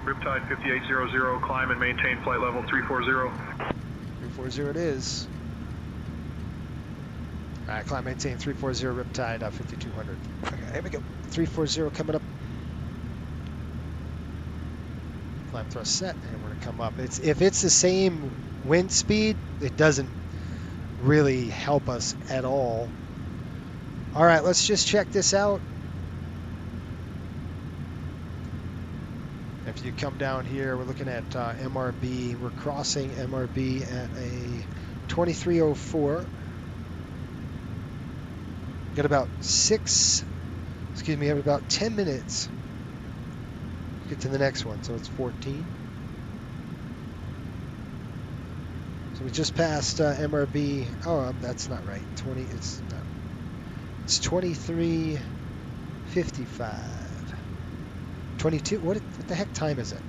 Riptide 5800, climb and maintain flight level 340. 340 it is. All right, climb, maintain 340, Riptide 5200. Okay, here we go. 340 coming up. Climb thrust set, and we're gonna come up. If it's the same wind speed, it doesn't really help us at all. All right, let's just check this out. If you come down here, we're looking at MRB. We're crossing MRB at a 2304. Got about 10 minutes to get to the next one, so it's 14. So we just passed MRB. Oh, that's not right. 20. It's not. It's 23:55. 22. What the heck time is it?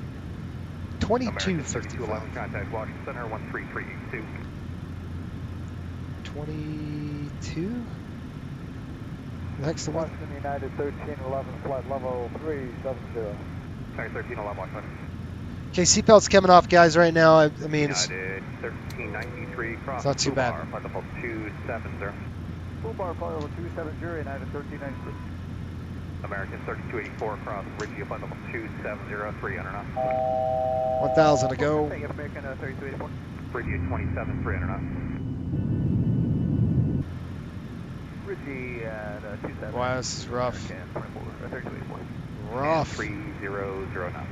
22:55. Contact Washington Center 13382. 22. The heck's the one? Washington United 1311, flight level 370. Sorry, 1311, Washington. Okay, seatbelt's coming off, guys, right now. I mean, it's United 1393, cross. It's not too bad. Flight level 270. Full bar, flight level 270, United 1393. American 3284, cross Ridgeview, flight level 270, 300 knots. 1,000 to go. American 3284. Ridgeview 27, 300 knots. Ridgeview at 27. Wow, this is rough. Rough. 300 knots.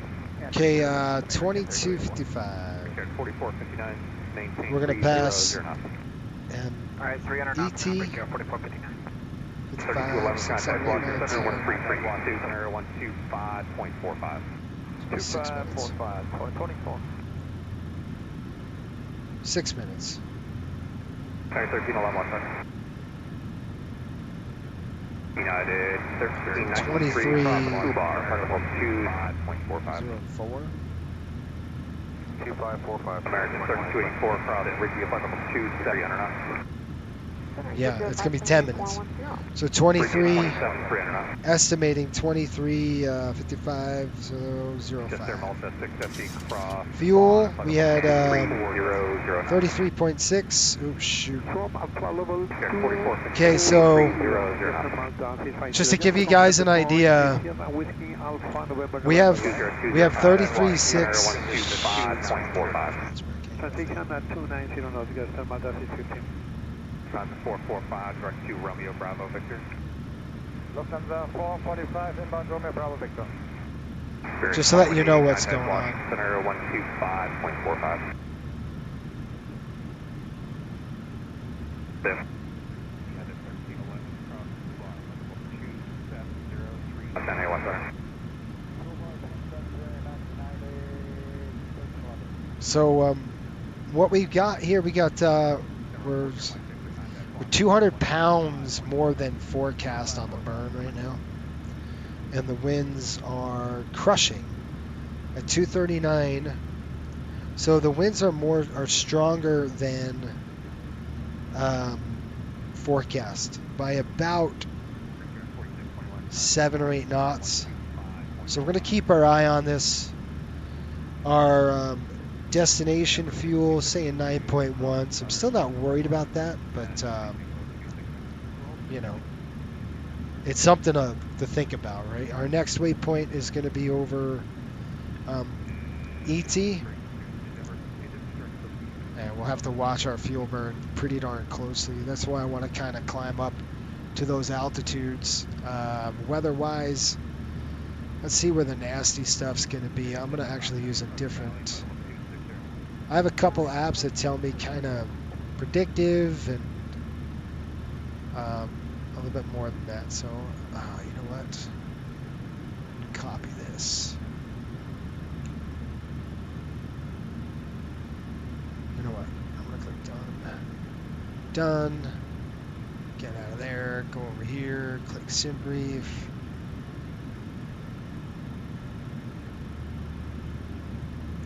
Okay, 22:55. 4459. Maintain. We're gonna pass. All right, 300 knots. ET. 4459. 5, 6, 7, 8, 9, 10. 1332, scenario 125.45. 6 minutes. 24. 6 minutes. Scenario 1311. United 1393 cross bar, final 25.45. 04. 2545. American 3284 cross Ridgey, final 27 knots. Yeah, it's going to be 10 minutes. So 23, estimating 23:55, so 05. Fuel, we had 33.6. Oops, shoot. Okay, so just to give you guys an idea, we have 33.6. Lufthansa 445, direct to Romeo Bravo Victor. Lufthansa 445, inbound Romeo Bravo Victor. Just to let you know what's going on. Scenario 125.45. So what we've got here, we got we're 200 pounds more than forecast on the burn right now, and the winds are crushing at 239. So the winds are stronger than forecast by about 7 or 8 knots. So we're going to keep our eye on this. Our destination fuel saying 9.1, so I'm still not worried about that, but you know, it's something to think about, right? Our next waypoint is going to be over ET, and we'll have to watch our fuel burn pretty darn closely. That's why I want to kind of climb up to those altitudes. Weather-wise, let's see where the nasty stuff's going to be. I'm going to actually use a different... I have a couple apps that tell me kind of predictive and a little bit more than that. So, you know what? Copy this. You know what? I'm going to click done. Done. Get out of there. Go over here. Click SimBrief.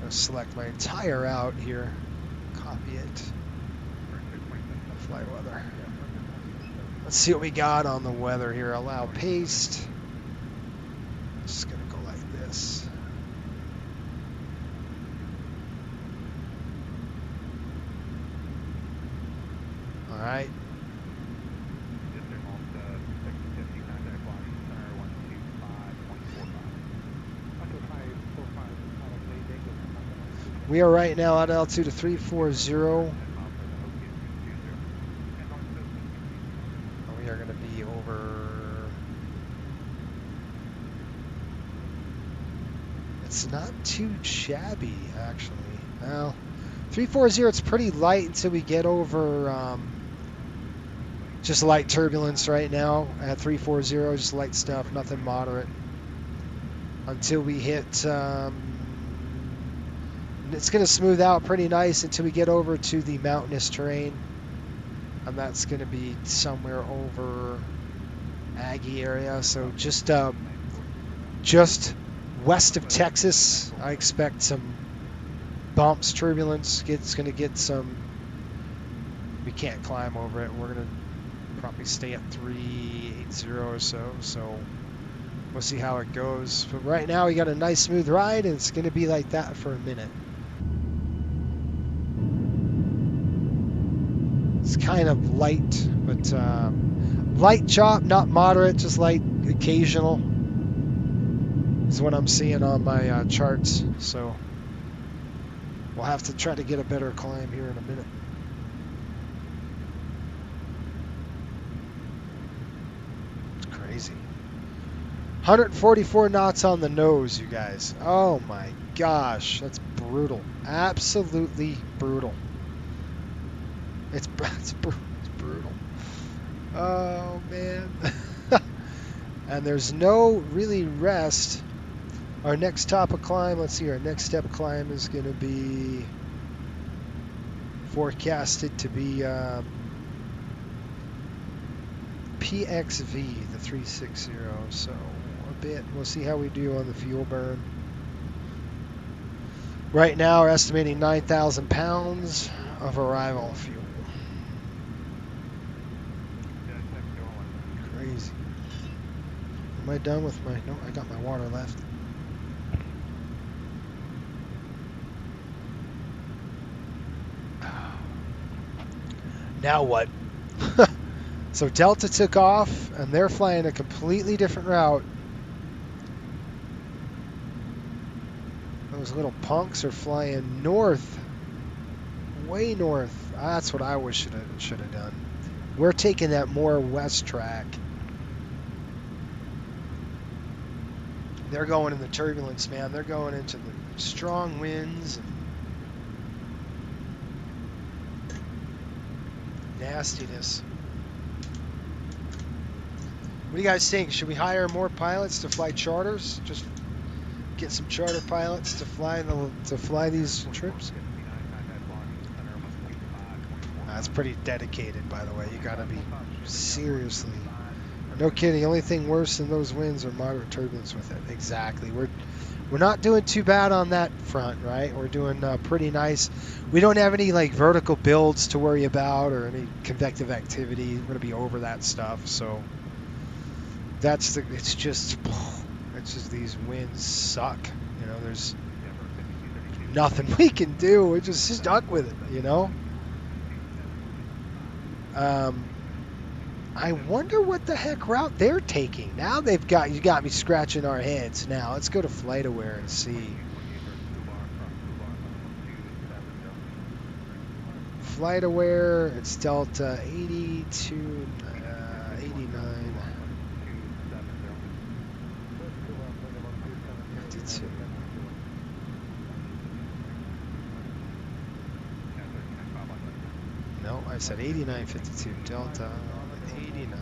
Select my entire route here, copy it, fly weather. Let's see what we got on the weather here. Allow paste. Just gonna go like this. All right. We are right now at altitude of 340. We are going to be over. It's not too shabby, actually. Well, 340, it's pretty light until we get over just light turbulence right now at 340, just light stuff, nothing moderate. Until we hit. It's going to smooth out pretty nice until we get over to the mountainous terrain, and that's going to be somewhere over Aggie area. So just west of Texas, I expect some bumps, turbulence. It's going to get some. We can't climb over it. We're going to probably stay at 380 or so. So we'll see how it goes. But right now we got a nice smooth ride, and it's going to be like that for a minute. It's kind of light, but light chop, not moderate, just light occasional is what I'm seeing on my charts. So we'll have to try to get a better climb here in a minute. It's crazy. 144 knots on the nose, you guys. Oh my gosh, that's brutal. Absolutely brutal. It's brutal. Oh man. And there's no really rest. Our next top of climb, let's see, our next step climb is going to be forecasted to be PXV, the 360. So a bit, we'll see how we do on the fuel burn. Right now, we're estimating 9,000 pounds of arrival fuel. Crazy. Am I done with my... No, I got my water left. Now what? So Delta took off, and they're flying a completely different route. Those little punks are flying north, way north. That's what I wish should have done. We're taking that more west track. They're going in the turbulence, man. They're going into the strong winds and nastiness. What do you guys think? Should we hire more pilots to fly charters? Just get some charter pilots to fly these trips? That's pretty dedicated, by the way. You got to be seriously. No kidding. The only thing worse than those winds are moderate turbulence with it. Exactly. We're not doing too bad on that front, right? We're doing pretty nice. We don't have any like vertical builds to worry about or any convective activity. We're going to be over that stuff. So it's just these winds suck. You know, there's nothing we can do. We're just stuck with it, you know? I wonder what the heck route they're taking. Now you got me scratching our heads. Now let's go to FlightAware and see. FlightAware, it's Delta 82, 89, 52. No, I said 8952 Delta 89.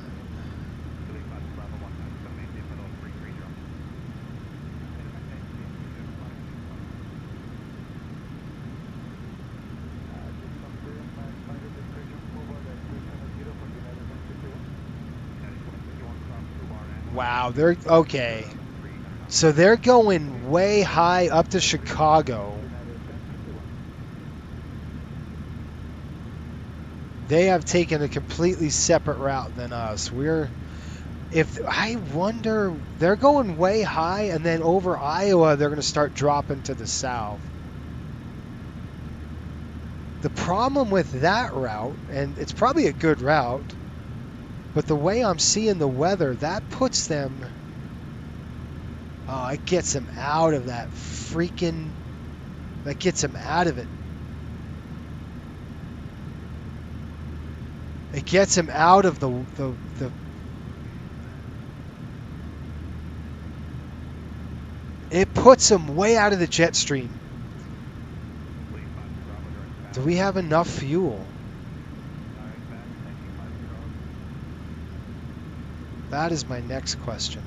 Wow, they're okay. So they're going way high up to Chicago. They have taken a completely separate route than us. I wonder, they're going way high, and then over Iowa, they're going to start dropping to the south. The problem with that route, and it's probably a good route, but the way I'm seeing the weather, that puts them, it gets them out of that that gets them out of it. It gets him out of the it puts him way out of the jet stream. Do we have enough fuel? That is my next question.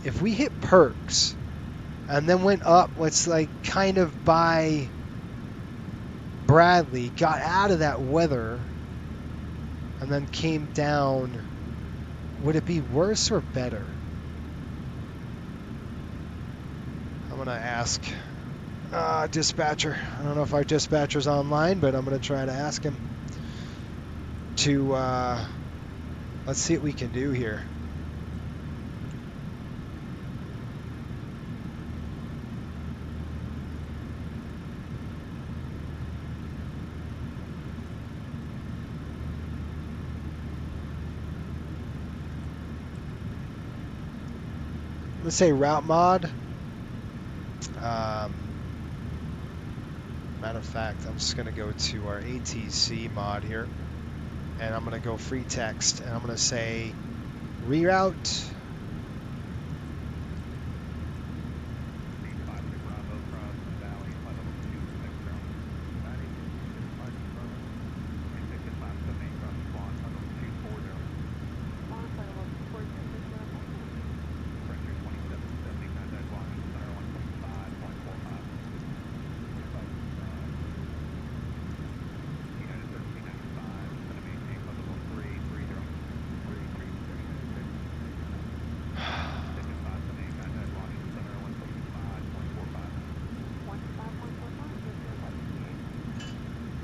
If we hit Perks and then went up, let's like kind of by Bradley, got out of that weather, and then came down, would it be worse or better? I'm going to ask dispatcher. I don't know if our dispatcher's online, but I'm going to try to ask him to, let's see what we can do here. Let's say route mod. Matter of fact, I'm just going to go to our ATC mod here, and I'm going to go free text, and I'm going to say reroute.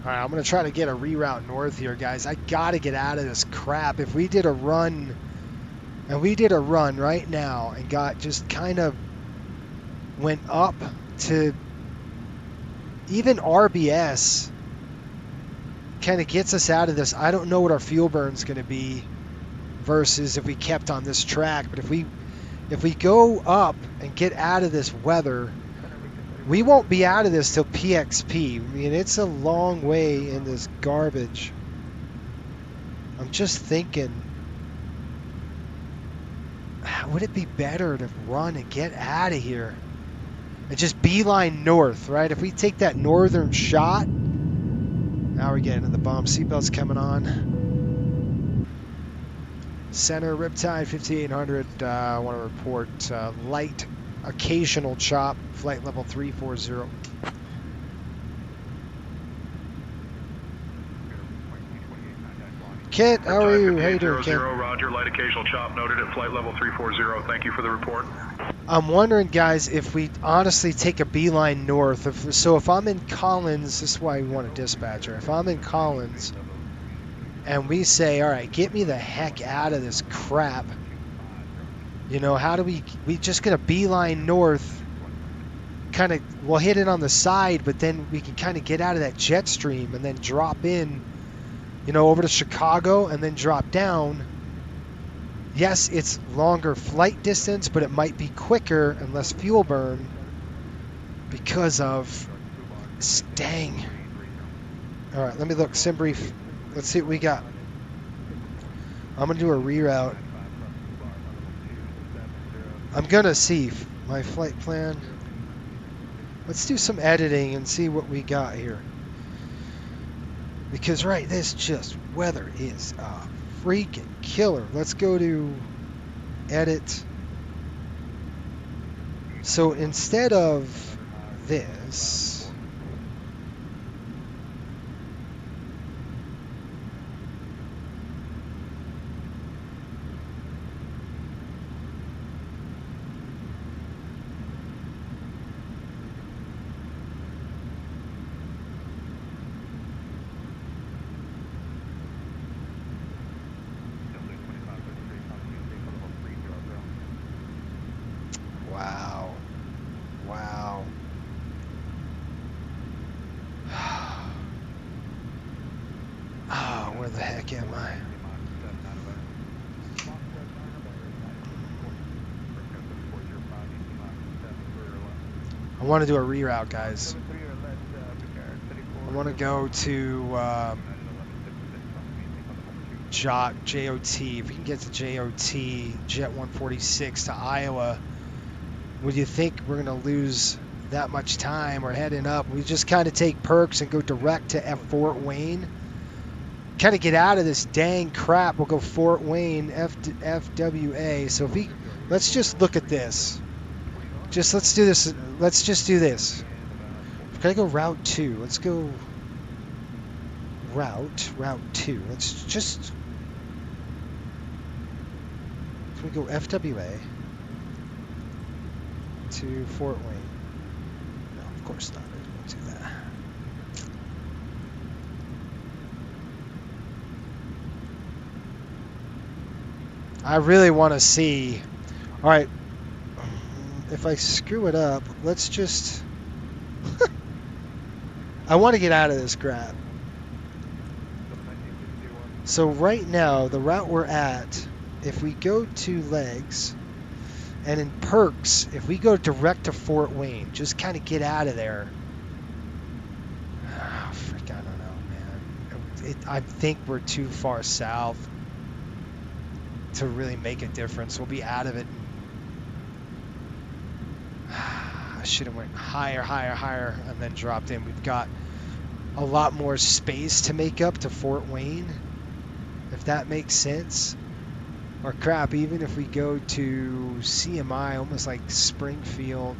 All right, I'm going to try to get a reroute north here, guys. I got to get out of this crap. If we did a run, and we did a run right now and got just kind of went up to even RBS, kind of gets us out of this. I don't know what our fuel burn's going to be versus if we kept on this track. But if we go up and get out of this weather, we won't be out of this till PXP. I mean, it's a long way in this garbage. I'm just thinking, would it be better to run and get out of here and just beeline north, right? If we take that northern shot, now we're getting to the bump. Seatbelt's coming on. Center, Riptide 5800. I want to report light occasional chop, flight level 340. Kent, how are you? How you doing, Kent? Roger, light occasional chop noted at flight level 340. Thank you for the report. I'm wondering, guys, if we honestly take a beeline north. If I'm in Collins, this is why we want a dispatcher. If I'm in Collins and we say, all right, get me the heck out of this crap, you know, how do we just get a beeline north, kind of, we'll hit it on the side, but then we can kind of get out of that jet stream and then drop in, you know, over to Chicago and then drop down. Yes, it's longer flight distance, but it might be quicker and less fuel burn because of dang. All right, let me look. Sim brief. Let's see what we got. I'm going to do a reroute. I'm going to see my flight plan. Let's do some editing and see what we got here. Because, right, this just weather is a freaking killer. Let's go to edit. So instead of this, I want to do a reroute, guys. I want to go to JOT. If we can get to JOT, Jet 146 to Iowa, would you think we're going to lose that much time? We're heading up. We just kind of take perks and go direct to Fort Wayne. Kind of get out of this dang crap. We'll go Fort Wayne, FWA. So if we, let's just look at this. Let's do this. Let's just do this. We're gonna go route 2. Let's go route 2. Let's just. Can we go FWA to Fort Wayne? No, of course not. I won't do that. I really want to see. All right. If I screw it up, let's just... I want to get out of this crap. So right now, the route we're at, if we go to legs, and in perks, if we go direct to Fort Wayne, just kind of get out of there. Oh, frick, I don't know, man. I think we're too far south to really make a difference. We'll be out of it. I should have went higher, and then dropped in. We've got a lot more space to make up to Fort Wayne, if that makes sense. Or crap, even if we go to CMI, almost like Springfield.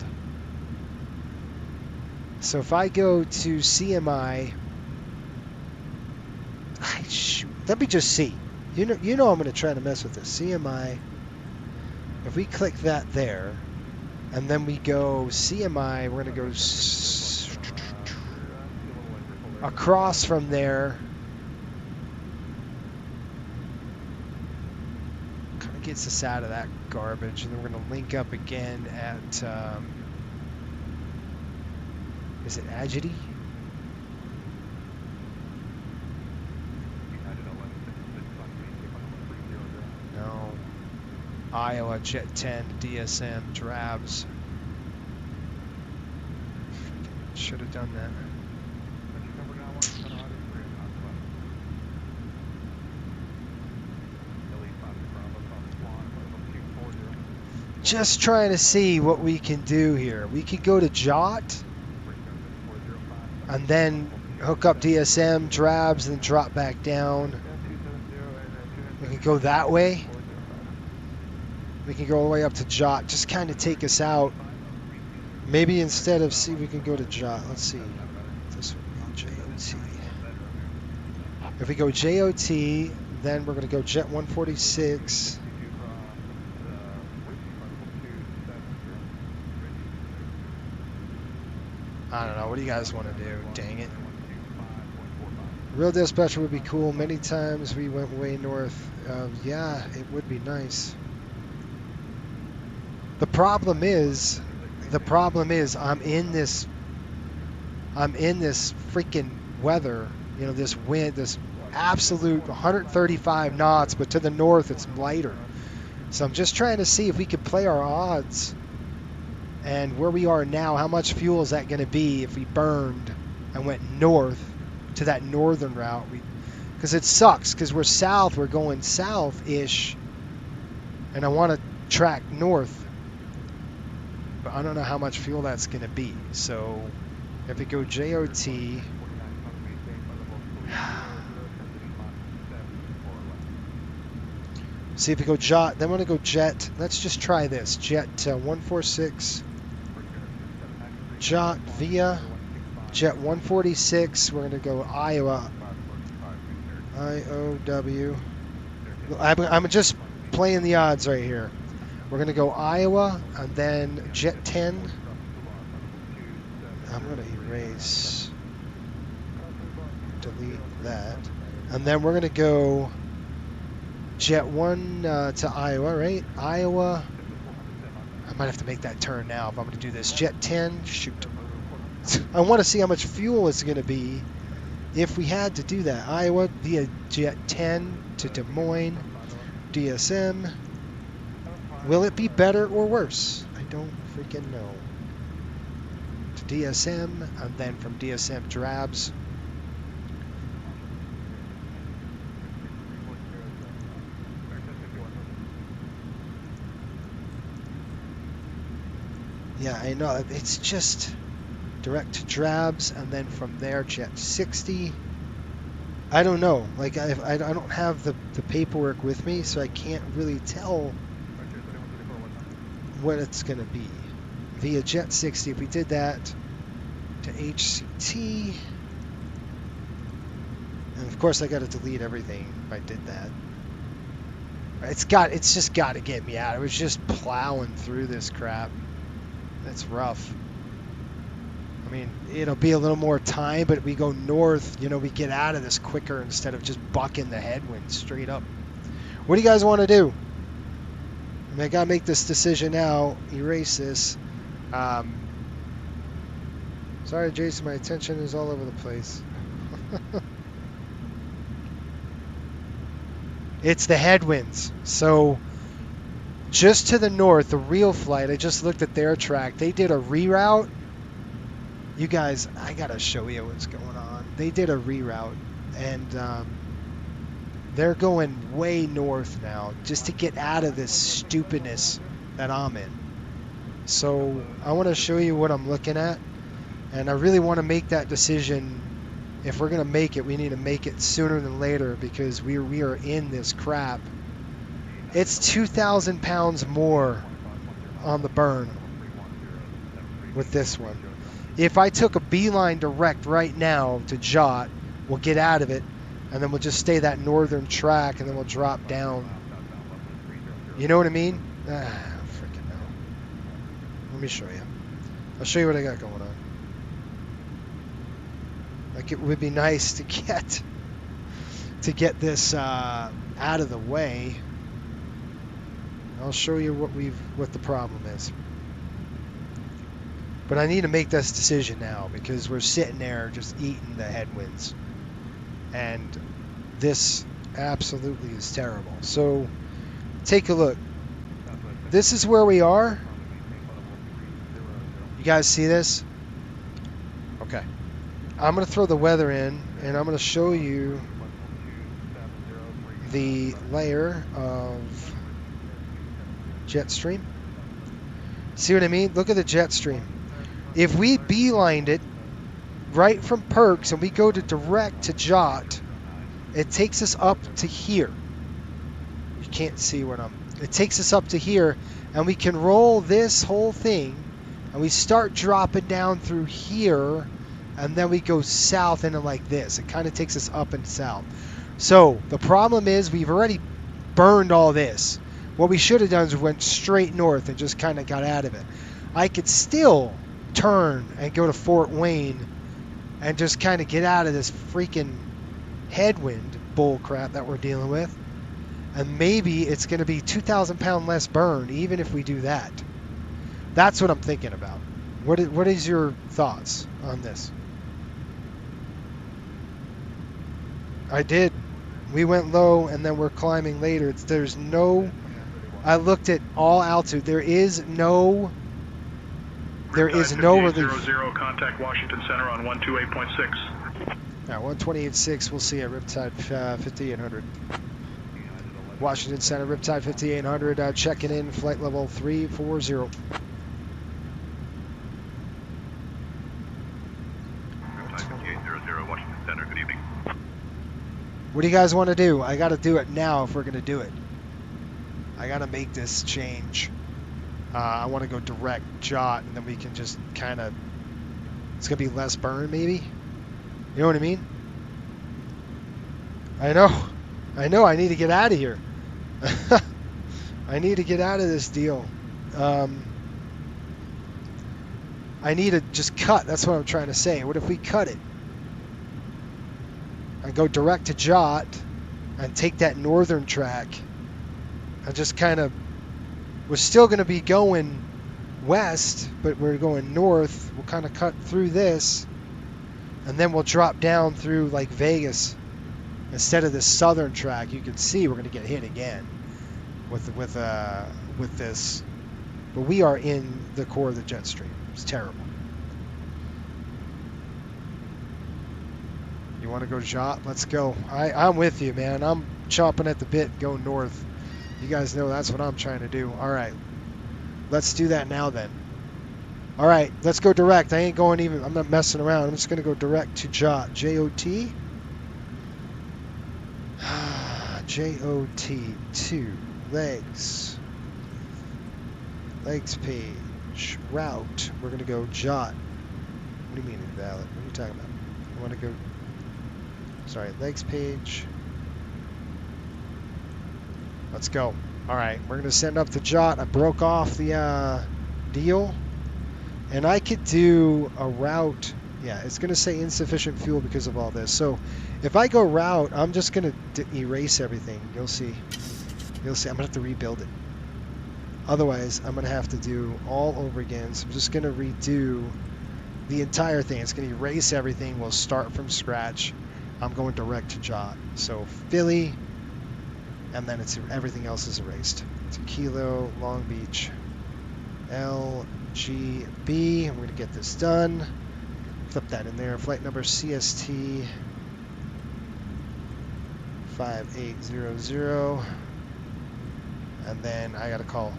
So if I go to CMI, shoot, let me just see. You know I'm going to try to mess with this. CMI, if we click that there, and then we go CMI, we're going to go across from there. Kind of gets us out of that garbage, and then we're going to link up again at, is it Agity? No. Iowa, Jet 10, DSM, Drabs. Should have done that. Just trying to see what we can do here. We could go to Jot and then hook up DSM, Drabs, and then drop back down. We can go that way. We can go all the way up to Jot. Just kind of take us out. Maybe instead of see, we can go to Jot. Let's see. This would be JOT. If we go JOT, then we're going to go Jet 146. I don't know. What do you guys want to do? Dang it. Real dispatcher would be cool. Many times we went way north. Yeah, it would be nice. The problem is I'm in this freaking weather, you know, this wind, this absolute 135 knots, but to the north it's lighter. So I'm just trying to see if we could play our odds. And where we are now, how much fuel is that going to be if we burned and went north to that northern route? Because it sucks, because we're south, we're going south-ish, and I want to track north. But I don't know how much fuel that's going to be. So if we go JOT, see if we go Jot, then I want to go Jet. Let's just try this. Jet 146, Jot via Jet 146. We're going to go Iowa, IOW. I'm just playing the odds right here. We're going to go Iowa and then Jet 10. I'm going to erase, delete that. And then we're going to go Jet 1 to Iowa, right? Iowa. I might have to make that turn now if I'm going to do this. Jet 10, shoot. I want to see how much fuel it's going to be if we had to do that. Iowa via Jet 10 to Des Moines, DSM. Will it be better or worse? I don't freaking know. To DSM, and then from DSM, Drabs. Yeah, I know. It's just direct to Drabs, and then from there, Jet 60. I don't know. Like, I don't have the paperwork with me, so I can't really tell what it's going to be. Via Jet 60, if we did that to HCT, and of course I got to delete everything if I did that. It's just got to get me out. I was just plowing through this crap. That's rough. I mean, it'll be a little more time, but we go north, you know, we get out of this quicker instead of just bucking the headwind straight up. What do you guys want to do? I mean, I gotta make this decision now. Erase this. Sorry, Jason, my attention is all over the place. It's the headwinds. So, just to the north, the real flight, I just looked at their track. They did a reroute. You guys, I gotta show you what's going on. They did a reroute, and they're going way north now just to get out of this stupidness that I'm in. So I want to show you what I'm looking at, and I really want to make that decision. If we're going to make it, we need to make it sooner than later, because we are in this crap. It's 2,000 pounds more on the burn with this one. If I took a beeline direct right now to Jot, we'll get out of it, and then we'll just stay that northern track, and then we'll drop down. You know what I mean? Freaking no. Let me show you. I'll show you what I got going on. Like it would be nice to get this out of the way. I'll show you what the problem is. But I need to make this decision now because we're sitting there just eating the headwinds. And this absolutely is terrible. So take a look. This is where we are. You guys see this? Okay. I'm going to throw the weather in and I'm going to show you the layer of jet stream. See what I mean? Look at the jet stream. If we beelined it right from Perks and we go to direct to Jot, it takes us up to here. You can't see what it takes us up to here, and we can roll this whole thing and we start dropping down through here, and then we go south into like this. It kind of takes us up and south. So the problem is we've already burned all this. What we should have done is went straight north and just kind of got out of it. I could still turn and go to Fort Wayne and just kind of get out of this freaking headwind bull crap that we're dealing with. And maybe it's going to be 2,000 pound less burn even if we do that. That's what I'm thinking about. What is your thoughts on this? I did. We went low and then we're climbing later. There's no... I looked at all altitude. There is no relief. 00, contact Washington Center on 128.6. All right, 128.6. We'll see at Riptide 5800. Washington Center, Riptide 5800. Checking in, flight level 340. Washington Center, good evening. What do you guys want to do? I got to do it now if we're going to do it. I got to make this change. I want to go direct Jot, and then we can just kind of... It's going to be less burn, maybe? You know what I mean? I know. I need to get out of here. I need to get out of this deal. I need to just cut. That's what I'm trying to say. What if we cut it? I go direct to Jot and take that northern track. I just kind of... We're still going to be going west, but we're going north. We'll kind of cut through this, and then we'll drop down through like Vegas instead of this southern track. You can see we're going to get hit again with this, but we are in the core of the jet stream. It's terrible. You want to go Jot? Let's go. I'm with you, man. I'm chomping at the bit going north. You guys know that's what I'm trying to do. All right, let's do that now then. All right, let's go direct. I ain't going even, I'm not messing around. I'm just going to go direct to Jot. J-O-T. J-O-T 2. Legs. Legs page. Route. We're going to go Jot. What do you mean invalid? What are you talking about? I want to go, sorry, legs page. Let's go. All right, we're going to send up to Jot. I broke off the deal. And I could do a route. Yeah, it's going to say insufficient fuel because of all this. So if I go route, I'm just going to erase everything. You'll see. You'll see. I'm going to have to rebuild it. Otherwise, I'm going to have to do all over again. So I'm just going to redo the entire thing. It's going to erase everything. We'll start from scratch. I'm going direct to Jot. So Philly. And then it's everything else is erased. It's Kilo, Long Beach, LGB. I'm going to get this done. Flip that in there. Flight number CST 5800. And then I got to call.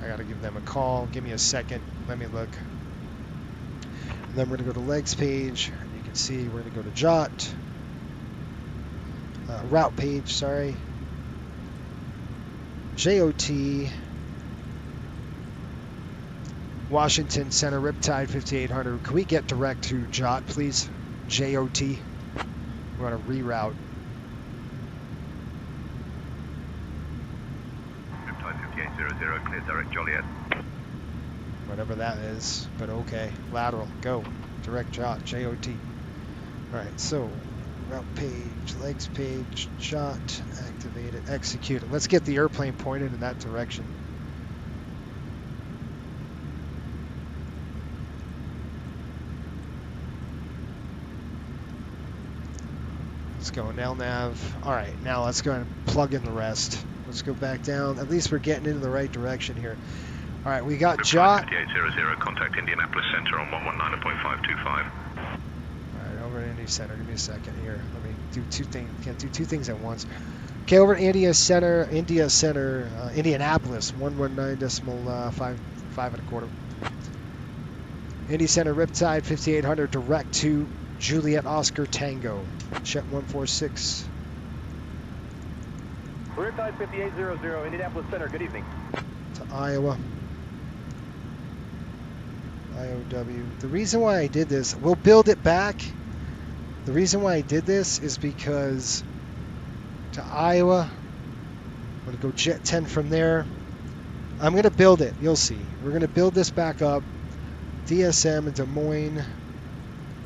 I got to give them a call. Give me a second. Let me look. And then we're going to go to legs page. And you can see we're going to go to Jot. Route page, sorry. JOT. Washington Center, Riptide 5800. Can we get direct to Jot, please? JOT. We want to reroute. Riptide 5800, clear direct Joliet. Whatever that is, but okay. Lateral, go. Direct Jot, JOT. Alright, so route page, legs page, jot, activate it, execute it. Let's get the airplane pointed in that direction. Let's go LNAV. Alright, now let's go ahead and plug in the rest. Let's go back down. At least we're getting into the right direction here. Alright, we got jot. 5800, contact Indianapolis Center on 119.525. Alright, over to Indy Center. Give me a second here. Let me do two things. Can't do two things at once. Okay, over to India Center, Indianapolis, 119.525. Indy Center, Riptide, 5800, direct to Juliet Oscar Tango. Jet 146. Riptide 5800, Indianapolis Center, good evening. To Iowa. IOW. The reason why I did this, we'll build it back. The reason why I did this is because to Iowa, I'm going to go Jet 10 from there. I'm going to build it. You'll see. We're going to build this back up. DSM in Des Moines.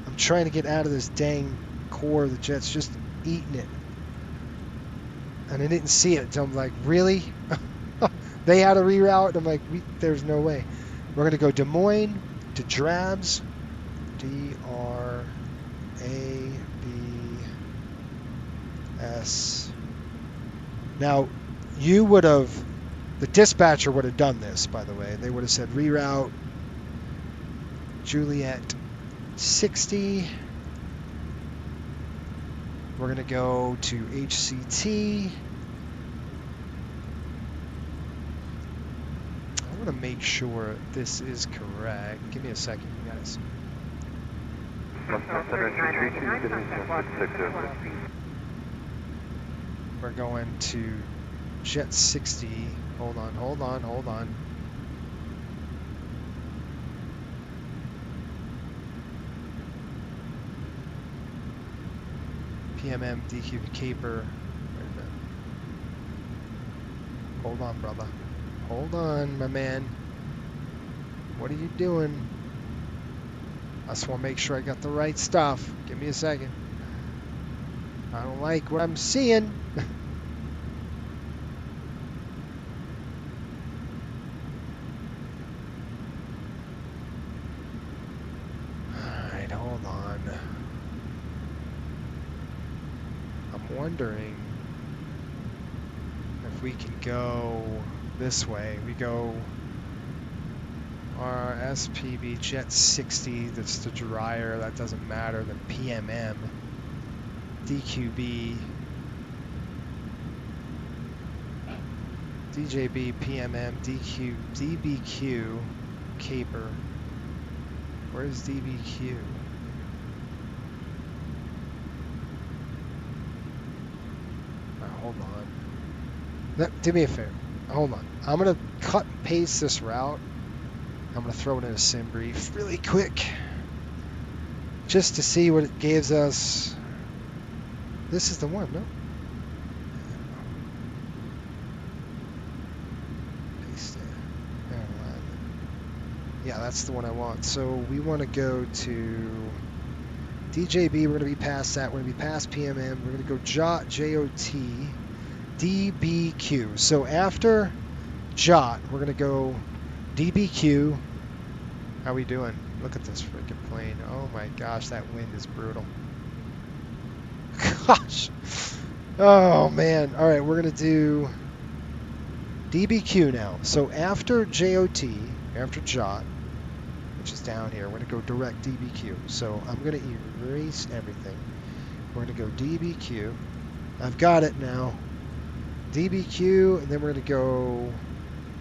I'm trying to get out of this dang core. The jet's just eating it. And I didn't see it. So I'm like, really? They had a reroute. I'm like, there's no way. We're going to go Des Moines to Drabs. DRABS. Now, you would have, the dispatcher would have done this, by the way. They would have said reroute Juliet 60. We're going to go to HCT. I want to make sure this is correct. Give me a second, you guys. We're going to Jet 60. Hold on. PMM, DQ, Caper. Wait a minute. Hold on, brother. Hold on, my man. What are you doing? I just want to make sure I got the right stuff. Give me a second. I don't like what I'm seeing. Alright, hold on. I'm wondering if we can go this way. We go our SPB Jet 60, that's the dryer, that doesn't matter. Then PMM, DQB, DJB, PMM, DQ, DBQ, Caper. Where's DBQ? Hold on. Do me a favor. Hold on. I'm going to cut and paste this route. I'm going to throw it in a sim brief really quick. Just to see what it gives us. This is the one, no? Paste it. Yeah, that's the one I want. So we want to go to DJB. We're going to be past that. We're going to be past PMM. We're going to go JOT, JOT, DBQ. So after JOT, we're going to go DBQ. How we doing? Look at this freaking plane. Oh my gosh, that wind is brutal. Gosh. Oh man. All right, we're going to do DBQ now. So after JOT, after JOT, which is down here, we're going to go direct DBQ. So I'm going to erase everything. We're going to go DBQ. I've got it now. DBQ, and then we're going to go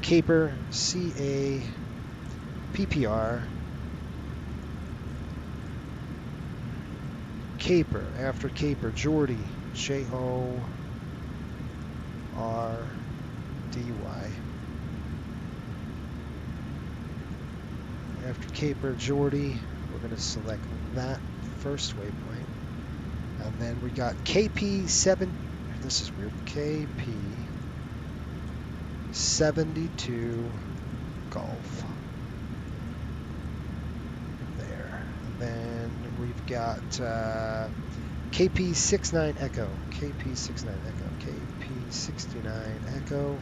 Caper, CA, PPR, Caper, after Caper, Jordy, J-O-R-D-Y. After Caper, Jordy, we're going to select that first waypoint. And then we got KP7, this is weird, KP72 Golf. There. And then we've we've got KP69 Echo, KP69 Echo, KP69 Echo.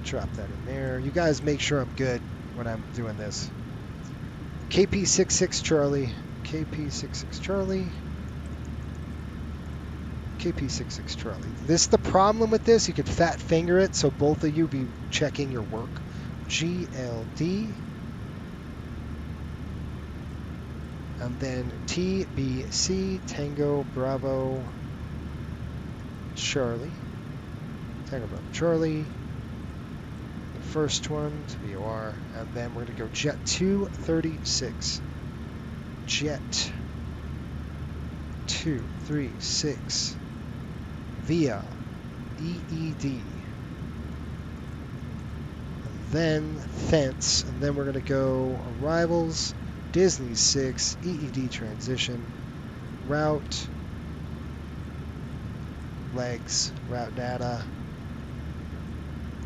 Drop that in there. You guys make sure I'm good when I'm doing this. KP66 Charlie, KP66 Charlie, KP66 Charlie. This the problem with this. You could fat finger it, so both of you be checking your work. GLD. And then TBC, Tango Bravo Charlie. Tango Bravo Charlie. The first one to VOR. And then we're going to go Jet 236. Jet 236 via EED. And then fence. And then we're going to go arrivals. Disney 6, EED transition, route, legs, route data.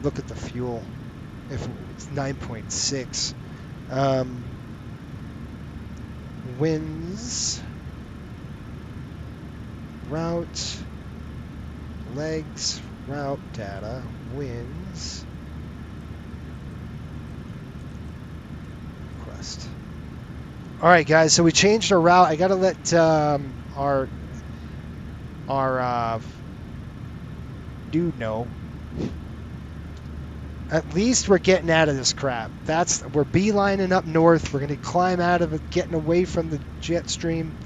Look at the fuel. If it's 9.6. Winds, route, legs, route data, winds, request. All right, guys. So we changed our route. I got to let our dude know. At least we're getting out of this crap. We're beelining up north. We're going to climb out of it, getting away from the jet stream,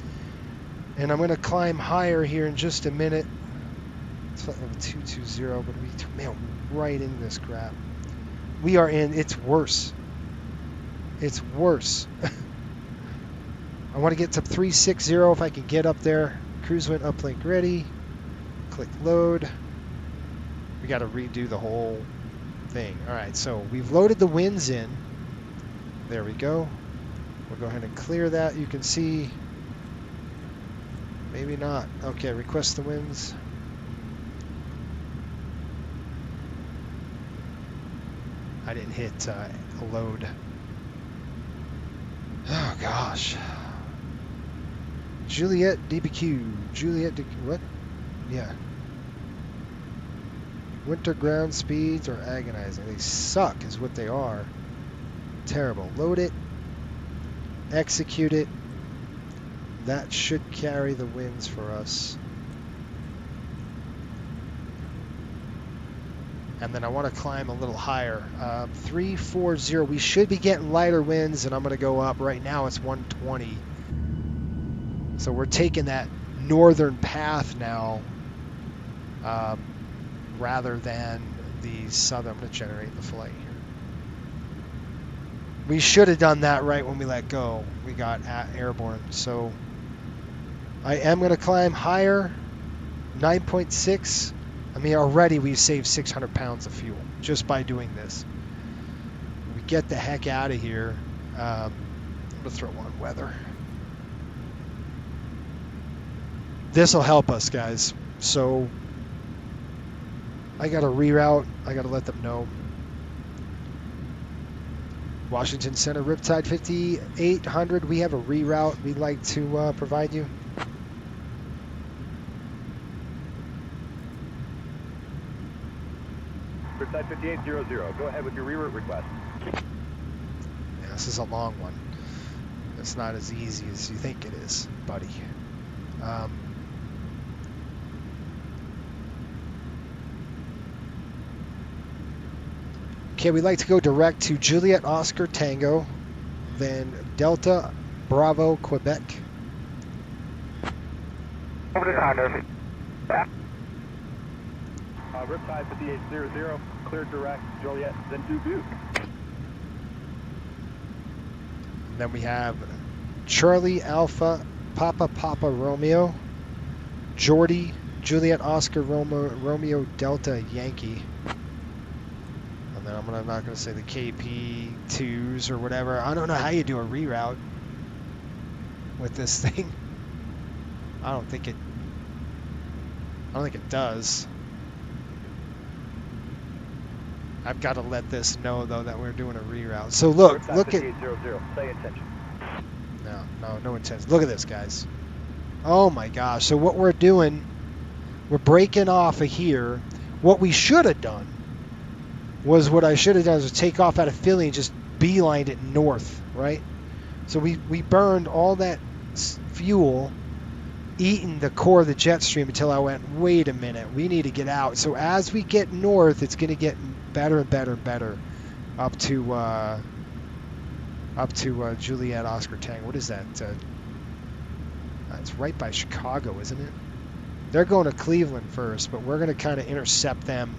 and I'm going to climb higher here in just a minute. It's like level 220, but man, right in this crap. We are in. It's worse. It's worse. I want to get to 360 if I can get up there. Cruise wind uplink ready. Click load. We got to redo the whole thing. All right, so we've loaded the winds in. There we go. We'll go ahead and clear that. You can see. Maybe not. Okay, request the winds. I didn't hit a load. Oh gosh. Juliet DBQ. Juliet what? Yeah. Winter ground speeds are agonizing. They suck is what they are. Terrible. Load it. Execute it. That should carry the winds for us. And then I want to climb a little higher. 340. We should be getting lighter winds, and I'm going to go up. Right now it's 120. So we're taking that northern path now rather than the southern. I'm going to generate the flight here. We should have done that right when we let go. We got airborne. So I am going to climb higher. 9.6. I mean, already we've saved 600 pounds of fuel just by doing this. We get the heck out of here. I'm going to throw on weather. This will help us, guys. So I got to reroute. I got to let them know. Washington Center, Riptide 5800. We have a reroute we'd like to provide you. Riptide 5800. Go ahead with your reroute request. Yeah, this is a long one. It's not as easy as you think it is, buddy. Okay, we'd like to go direct to Juliet Oscar Tango, then Delta Bravo Quebec. Over to Condos. Riptide 5800, clear direct, Juliet, then Dubuque. And then we have Charlie Alpha Papa Papa Romeo, Jordy Juliet Oscar Romeo Delta Yankee. And then I'm not going to say the KP2s or whatever. I don't know how you do a reroute with this thing. I don't think it does. I've got to let this know though that we're doing a reroute. So look at Stay attention. No intense. Look at this, guys. Oh my gosh. So what we're doing, we're breaking off of here. What we should have done was take off out of Philly and just beelined it north, right? So we burned all that fuel, eating the core of the jet stream until I went, wait a minute, we need to get out. So as we get north, it's going to get better and better and better up to Juliet Oscar Tango. What is that? It's right by Chicago, isn't it? They're going to Cleveland first, but we're going to kind of intercept them,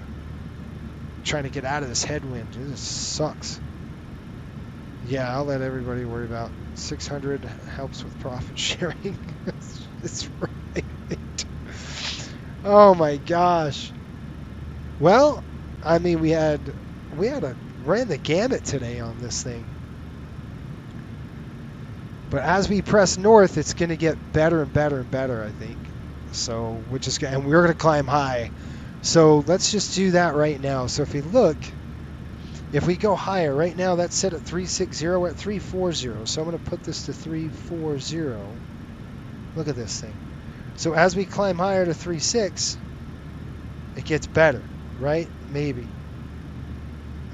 trying to get out of this headwind. This sucks. Yeah, I'll let everybody worry about 600 helps with profit sharing. That's right. Oh my gosh. Well, I mean, we ran the gamut today on this thing. But as we press north, it's going to get better and better and better, I think. So we're going to climb high. So let's just do that right now. So if you look, if we go higher, right now that's set at 360, we're at 340. So I'm going to put this to 340. Look at this thing. So as we climb higher to 36, it gets better, right? Maybe.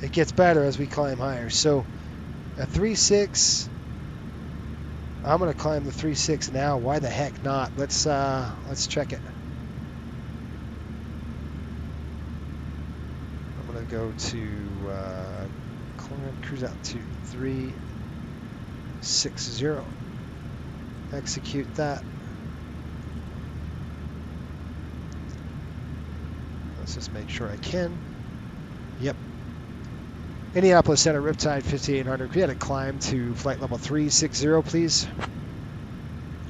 It gets better as we climb higher. So at 36, I'm going to climb the 36 now. Why the heck not? Let's check it. I'm going to go to cruise out to 360. Execute that. Let's just make sure I can. Yep. Indianapolis Center, Riptide 5800. We had to climb to flight level 360, please.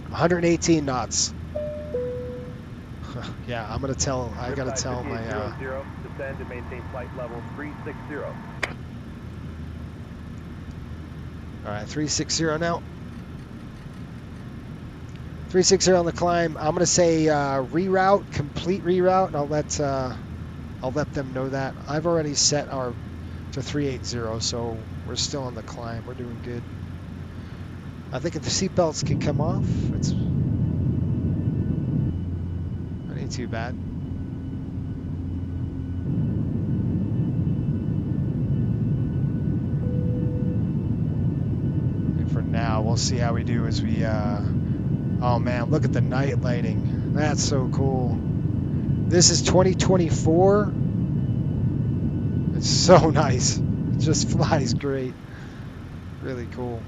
118 knots. Yeah, I gotta tell my descend and maintain flight level 360. All right, 360 now. 360 on the climb. I'm gonna say reroute, complete reroute, and I'll let them know that. I've already set our to 380, so we're still on the climb. We're doing good. I think if the seatbelts can come off, it's not ain't too bad. And for now, we'll see how we do as we oh man, look at the night lighting. That's so cool. This is 2024. It's so nice. It just flies great. Really cool.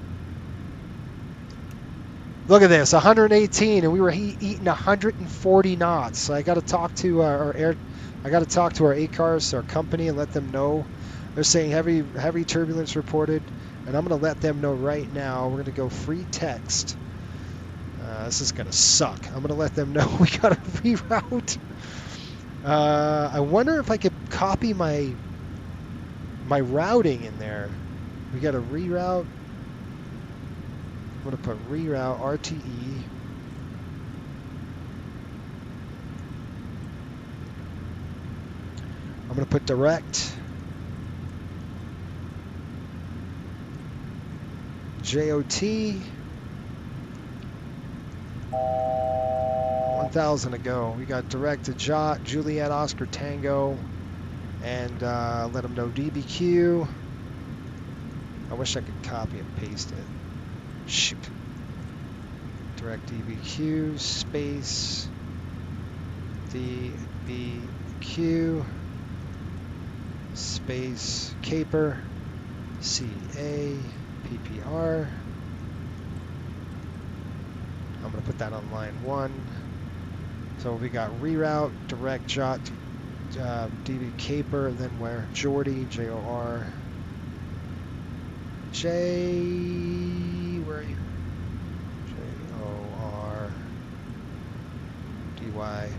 Look at this, 118, and we were eating 140 knots. So I got to talk to our ACARS, our company, and let them know. They're saying heavy turbulence reported, and I'm going to let them know right now. We're going to go free text. This is going to suck. I'm going to let them know we got to reroute. I wonder if I could copy my routing in there. We got to reroute. I'm going to put reroute RTE. I'm going to put direct JOT 1000 to go. We got direct to Juliet Oscar Tango, and let them know DBQ. I wish I could copy and paste it. Shoot. Direct DBQ space DBQ space caper CA PPR. I'm going to put that on line 1. So we got reroute, direct jot, DB caper, and then where? Jordy, JOR. Where are you? JOR DY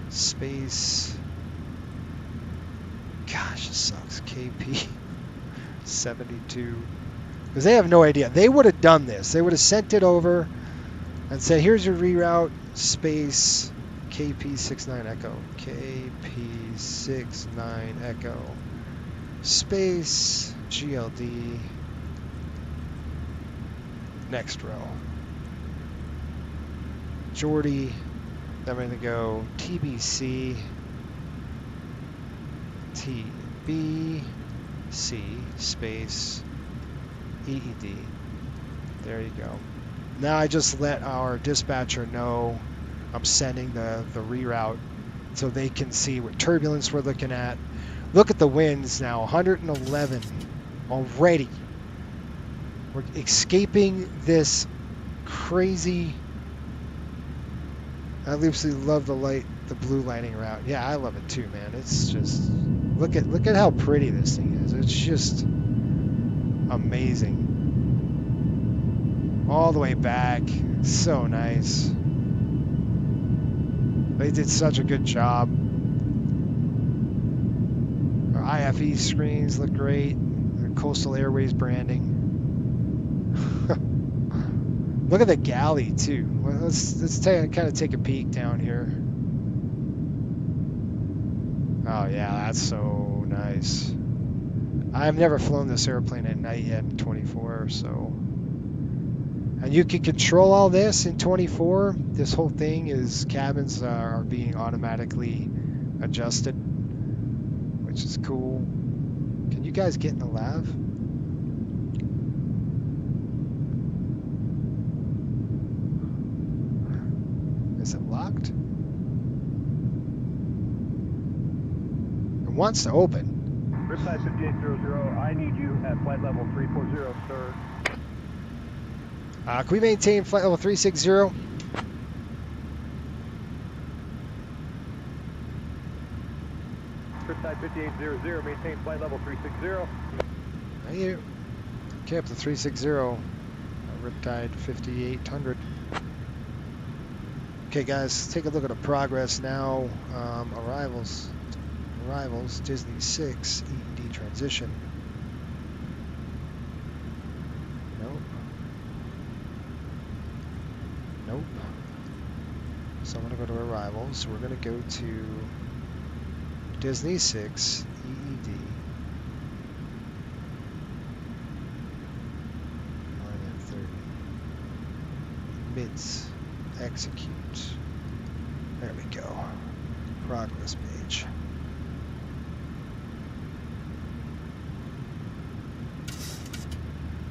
space. Gosh, this sucks. KP 72. Because they have no idea. They would have done this. They would have sent it over and said, here's your reroute space KP69 Echo. KP69 Echo space GLD next row. Jordy. Then we're going to go TBC, TBC, space, EED. There you go. Now I just let our dispatcher know I'm sending the reroute so they can see what turbulence we're looking at. Look at the winds now, 111 already. We're escaping this crazy. I absolutely love the blue lighting route. Yeah, I love it too, man. It's just look at how pretty this thing is. It's just amazing. All the way back, so nice. They did such a good job. Our IFE screens look great. The Coastal Airways branding. Look at the galley too. Well, let's kind of take a peek down here. Oh yeah, that's so nice. I've never flown this airplane at night yet in 24, so. And you can control all this in 24. This whole thing is cabins are being automatically adjusted, which is cool. Can you guys get in the lav? Is it locked? It wants to open. Riptide 5800, I need you at flight level 340, sir. Can we maintain flight level 360? Riptide 5800, maintain flight level 360. Thank you. Okay, up to 360. Riptide 5800. Okay, guys, take a look at the progress now. Arrivals, Disney 6, EED transition. Nope. So I'm going to go to arrivals. We're going to go to Disney 6, EED. 9:30. Mids. Execute. There we go. Progress page.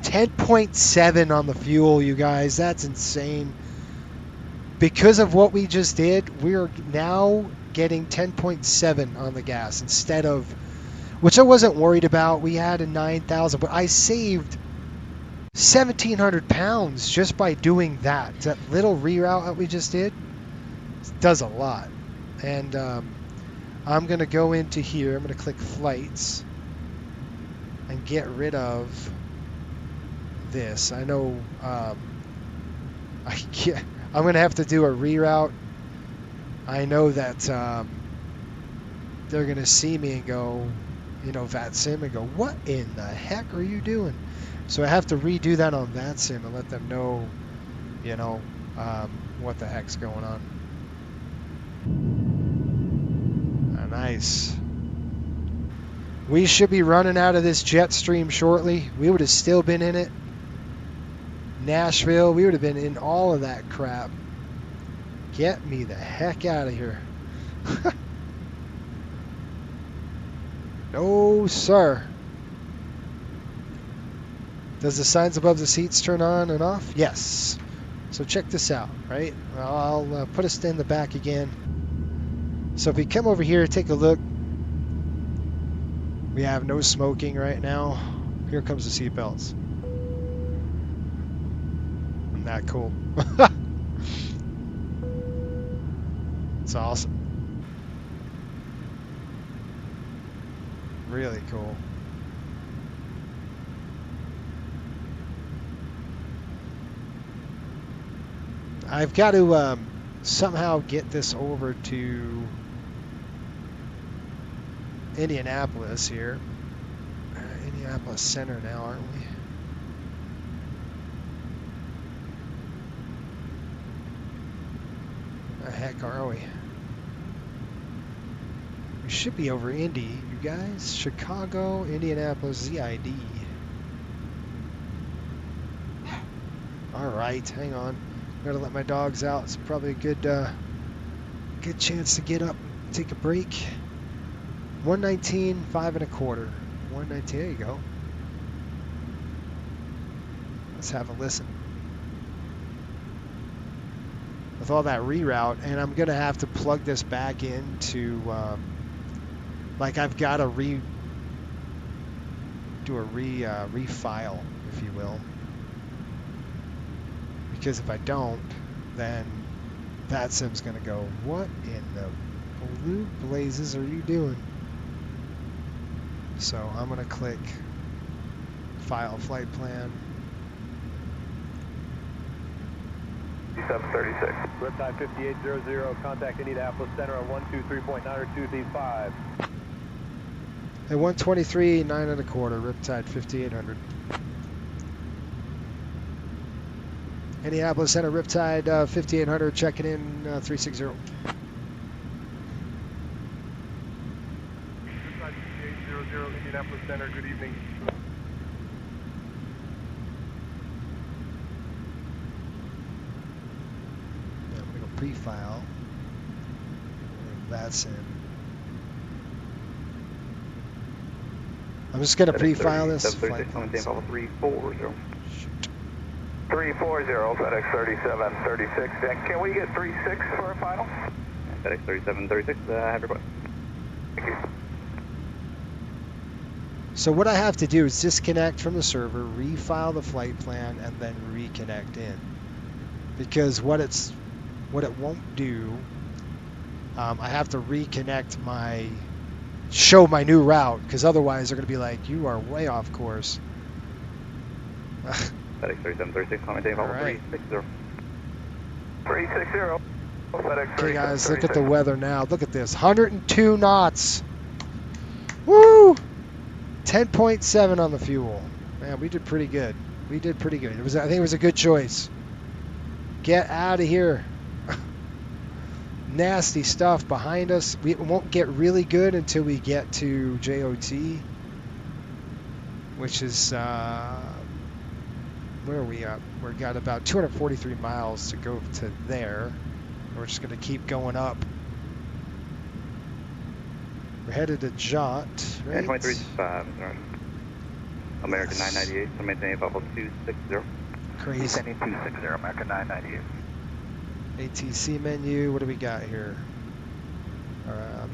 $10.7 on the fuel, you guys. That's insane. Because of what we just did, we're now getting 10.7 on the gas instead of, which I wasn't worried about. We had a 9,000, but I saved 1,700 pounds just by doing that. That little reroute that we just did does a lot. And I'm going to go into here. I'm going to click flights and get rid of this. I know I'm going to have to do a reroute. I know that they're going to see me and go, you know, VATSIM, and go, what in the heck are you doing? So I have to redo that on VATSIM and let them know, you know, what the heck's going on. Nice. We should be running out of this jet stream shortly. We would have still been in it. Nashville, we would have been in all of that crap. Get me the heck out of here. No, sir. Does the signs above the seats turn on and off? Yes. So check this out, right? I'll put us in the back again. So if we come over here, take a look. We have no smoking right now. Here comes the seatbelts. Isn't that cool? It's awesome. Really cool. I've got to somehow get this over to Indianapolis here. Indianapolis Center now, aren't we? Where the heck are we? We should be over Indy, you guys. Chicago, Indianapolis, ZID. All right, hang on. Gotta let my dogs out. It's probably a good chance to get up, take a break. 119, 5 1/4. 119. There you go. Let's have a listen. With all that reroute, and I'm gonna have to plug this back into, like I've got to do a refile, if you will. Because if I don't, then that sim's gonna go, what in the blue blazes are you doing? So I'm gonna click File Flight Plan. 736. Riptide 5800, contact Indianapolis Center on 123.9 or 235. At 123, 9 1/4, Riptide 5800. Indianapolis Center, Riptide 5800, checking in 360. Riptide 5800, Indianapolis Center, good evening. I'm going to go pre-file. That's in. I'm just going to pre-file this. 340. 340, FedEx 3736. And can we get 36 for a final? FedEx 3736, have your question. Thank you. So what I have to do is disconnect from the server, refile the flight plan, and then reconnect in. Because what it won't do, I have to reconnect show my new route, because otherwise they're going to be like, you are way off course. FedEx 3736, comment Dave, level 360. 360, FedEx. Okay guys, look at the weather now. Look at this, 102 knots. Woo! 10.7 on the fuel. Man, we did pretty good. We did pretty good. I think it was a good choice. Get out of here. Nasty stuff behind us. We won't get really good until we get to JOT, which is where are we at? We've got about 243 miles to go to there. We're just going to keep going up. We're headed to JOT, right? 23.5, sorry. American 998, so maintain level 260. Crazy. Descending 260, American 998. ATC menu, what do we got here?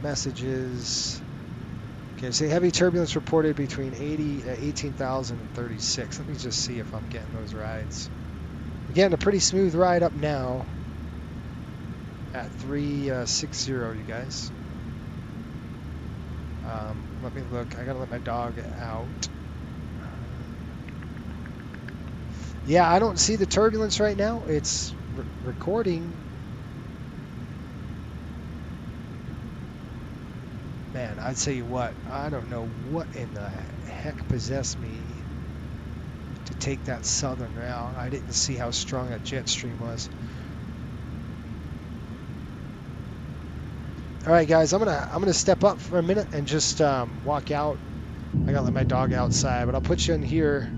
Messages. Okay, so heavy turbulence reported between 18,000 and 36. Let me just see if I'm getting those rides. We're getting a pretty smooth ride up now at 360, you guys. Let me look. I gotta let my dog out. Yeah, I don't see the turbulence right now. It's recording. Man, I'd tell you what, I don't know what in the heck possessed me to take that southern route. I didn't see how strong that jet stream was. All right, guys, I'm gonna step up for a minute and just walk out. I gotta let my dog outside, but I'll put you in here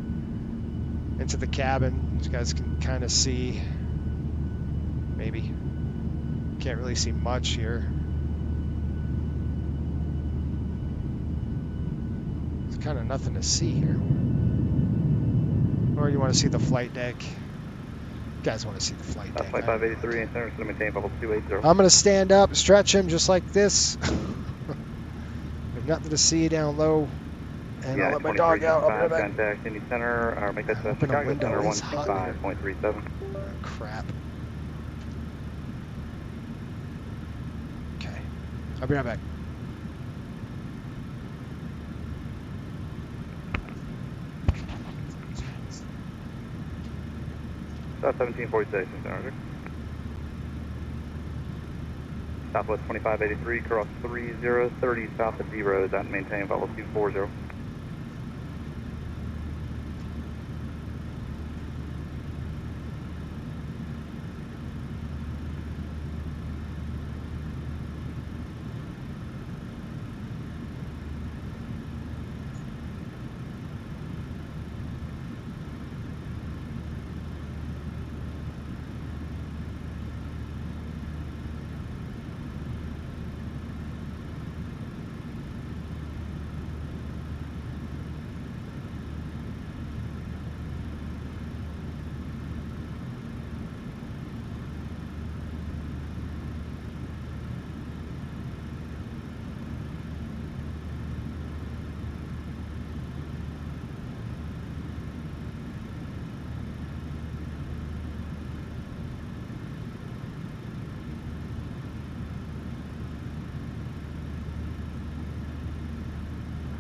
into the cabin. You guys can kind of see. Maybe can't really see much here. There's kind of nothing to see here. Or you want to see the flight deck? You guys want to see the flight deck? 2583 and center, so maintain level 280. I'm going to stand up, stretch him just like this. There's nothing to see down low. And yeah, I'll let my dog out. I'll be right back. Contact Indy Center, or make that Chicago Center 125.37. Crap. Okay. I'll be right back. 1746, Roger. Southwest 2583, cross 3030 south of D Road, and maintain level 240.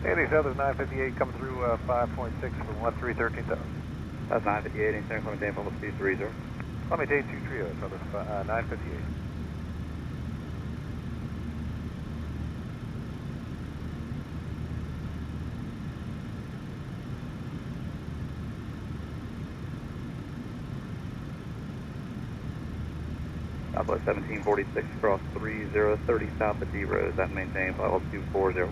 Andy Southern 958 coming through 5.6 for 1313,000. That's 958, Eastern Clementine, Pulse 230. Clementine 2 Trio, Southern 958. Southwest 1746, cross 3030 south of D Rose, that maintain flight level 240.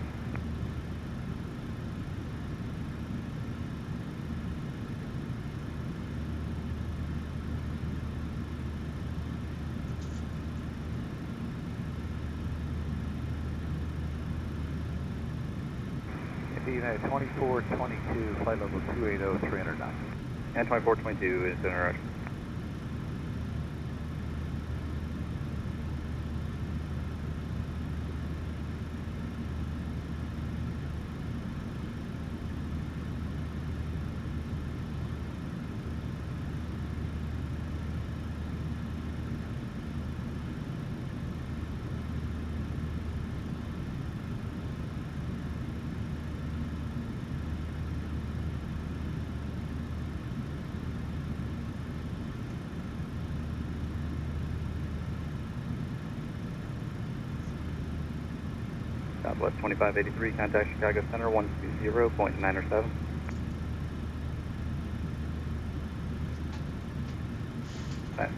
United 2422, flight level 280, 309. And 2422 is in rush. Southwest 2583, contact Chicago Center 120.907. Right.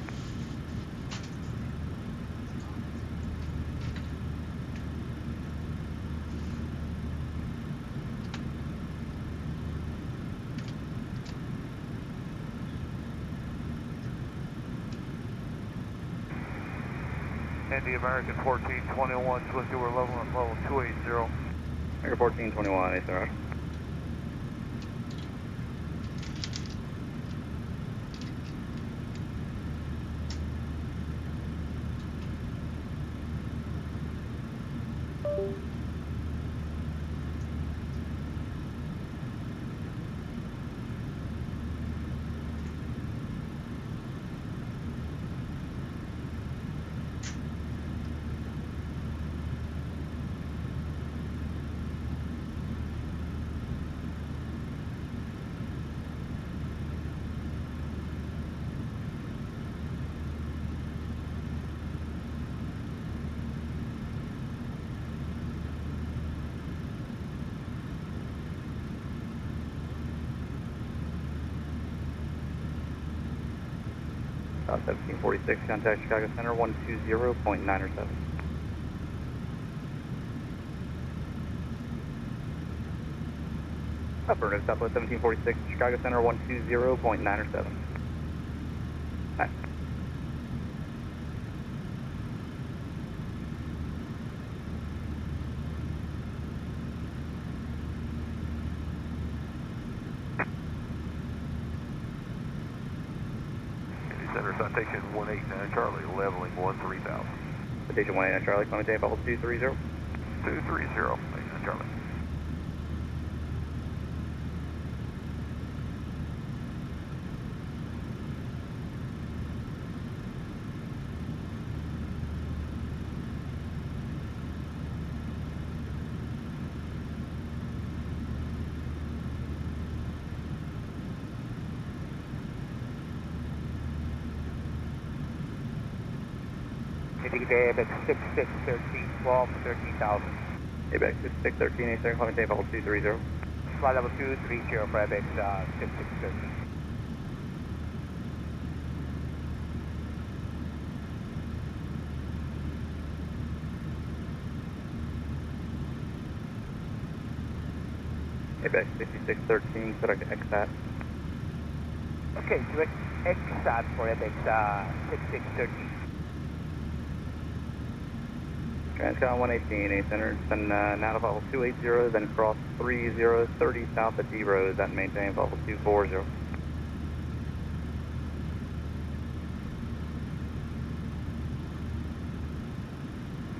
Indy American 1421, swing to our level 280. American 1421, Eastern rush. South 1746, contact Chicago Center 120.907. Affirmative, Southwest 1746, Chicago Center 120.907. Nice. Center citation 189 Charlie, leveling 13,000. Citation 189 Charlie, Clementine, Pulse 230. 230, 89 Charlie. ABX 6613, 12 for 13,000. ABX 6613, Eastern Clementine, Pulse 230. Flight level 230 for ABX 6613. ABX 6613, set up to XSAT. Okay, direct XSAT for ABX 6613. Transcon 118, A Center, send now to level 280, then cross 3030 south of D Rose, then maintain level 240.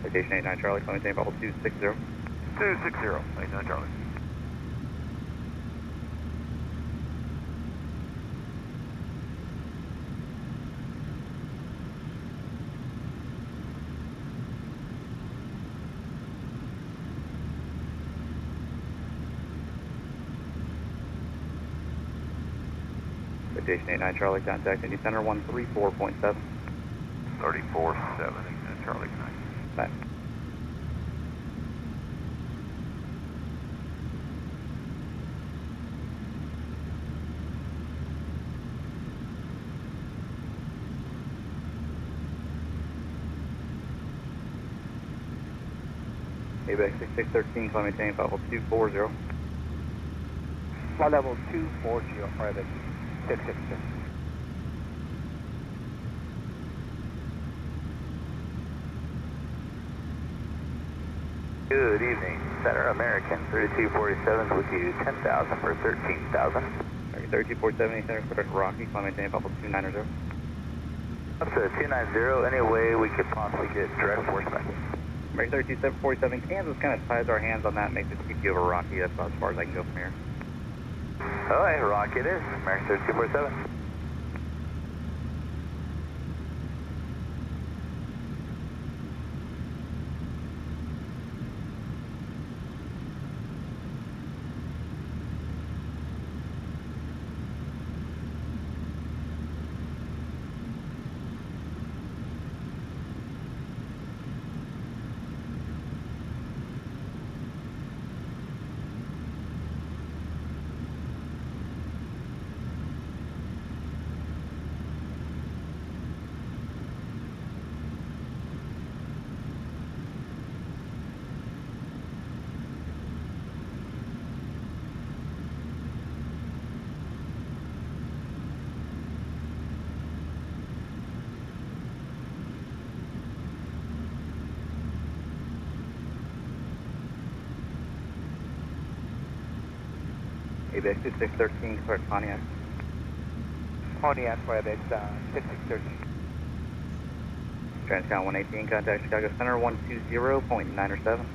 Citation 89 Charlie, maintain level 260. 260, 89 Charlie. Station 89 Charlie, contact Indy Center 134.7. 34.7, Charlie 9. Bye. ABAC 6613, climb maintain, flight level 240. Flight level 240, private 666. Good evening, Center American 3247 with you, 10,000 for 13,000. 3247, Center Quebec Rocky, climb maintain, flight level 290. Up to 290, any way we could possibly get direct force back. American 3247, Kansas kind of ties our hands on that, makes it keep you over Rocky. That's about as far as I can go from here. Alright, Rocky it is, American 3247. ABX 6613, correct Pontiac. Pontiac, private 6613. Transcon 118, contact Chicago Center 120.907.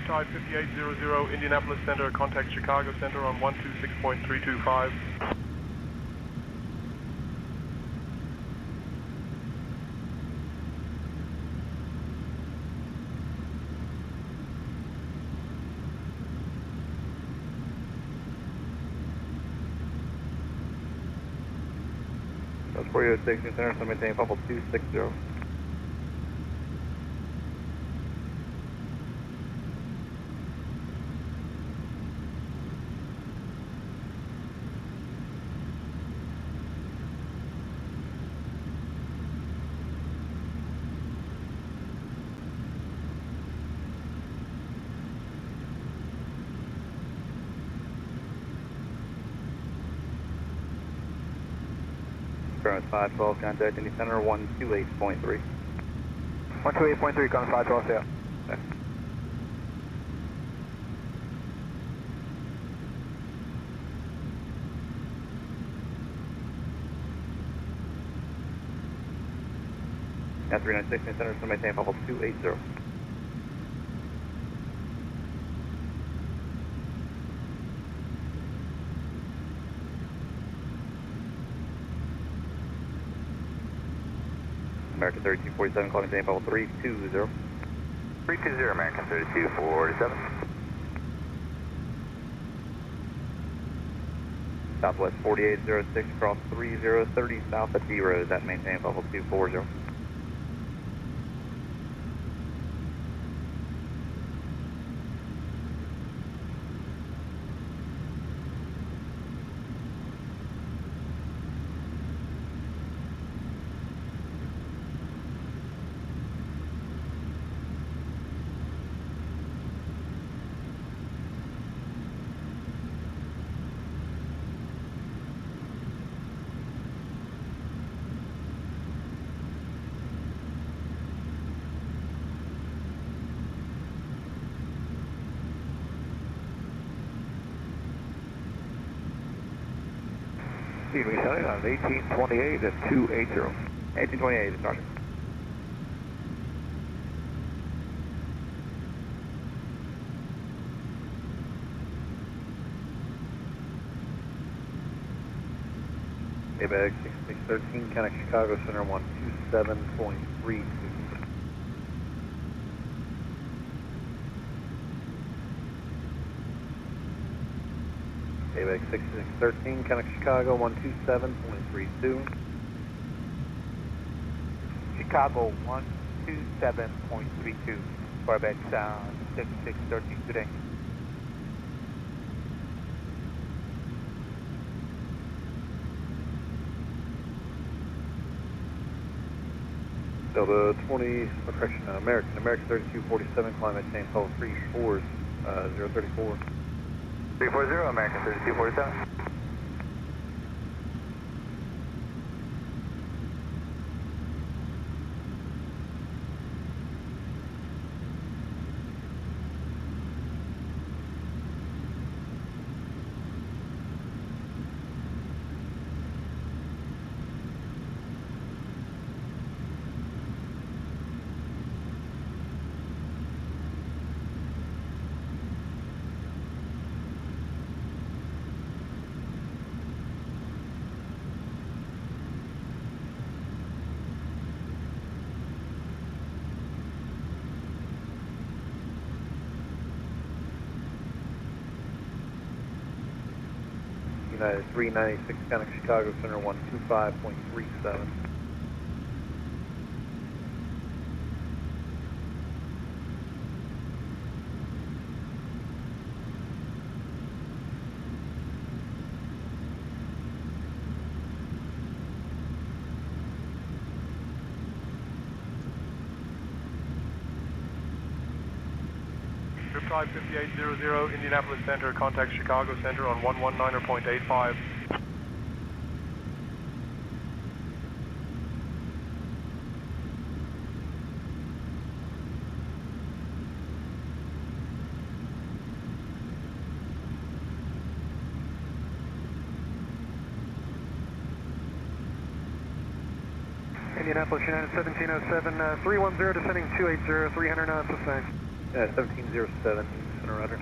Riptide 5800, Indianapolis Center, contact Chicago Center on 126.325. That's 48 Station Center, so maintain level 260. Current 512, contact Indy Center 128.3. 128.3, calling 512, yeah. Okay. At 396 Center, so maintain level 280. American 3247, calling maintain level 320. 320, American 3247. Southwest 4806, cross 3030 south at D Road, that maintain level 240. Excuse me, Sonny, on 1828 at 280. 1828, Sergeant. A-Bag 6613, connect Chicago Center 127.32. A-Bag 6613, connect Chicago 127.32. Chicago 127.32, Corvex 6613 today. Delta 20, correction, American 3247, climate change, level 34, 034. 340, American 3247. United 396, connect Chicago Center 125.37. Riptide 5800, Indianapolis Center, contact Chicago Center on 119.85. Indianapolis United 1707, 310, descending 280, 300 knots, sustained. 1707, center rudder.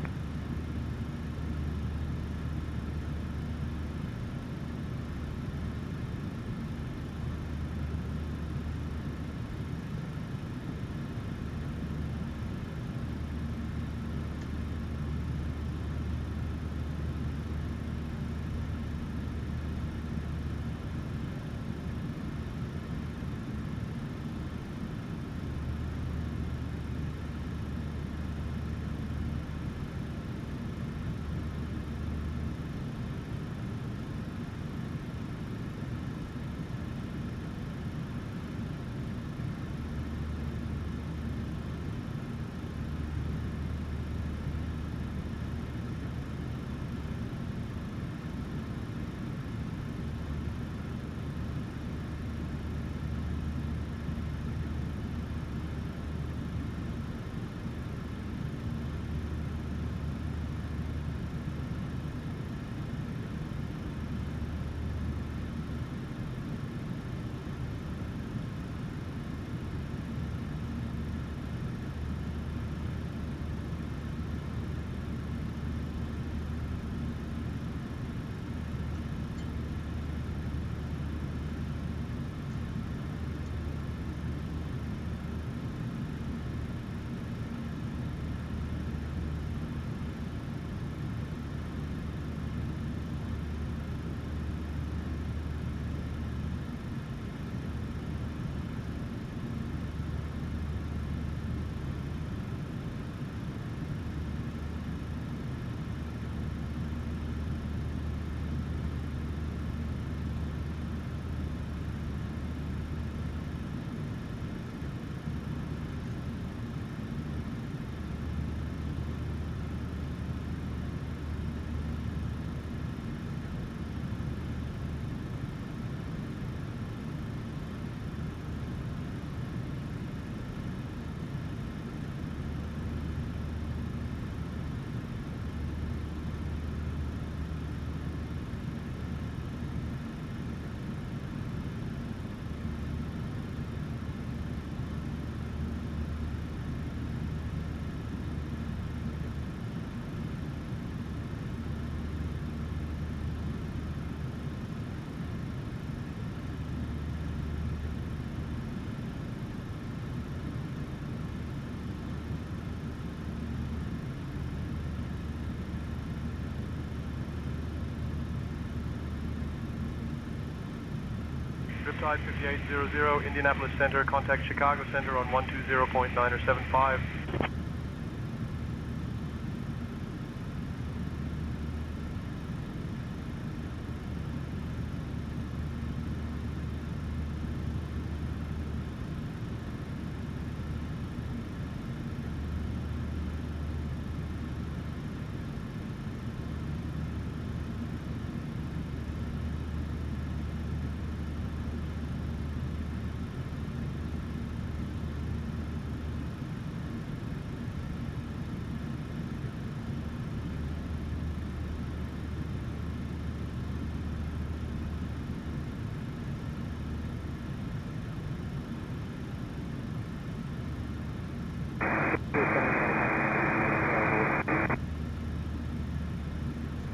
Riptide 5800, Indianapolis Center, contact Chicago Center on 120.9 or 75.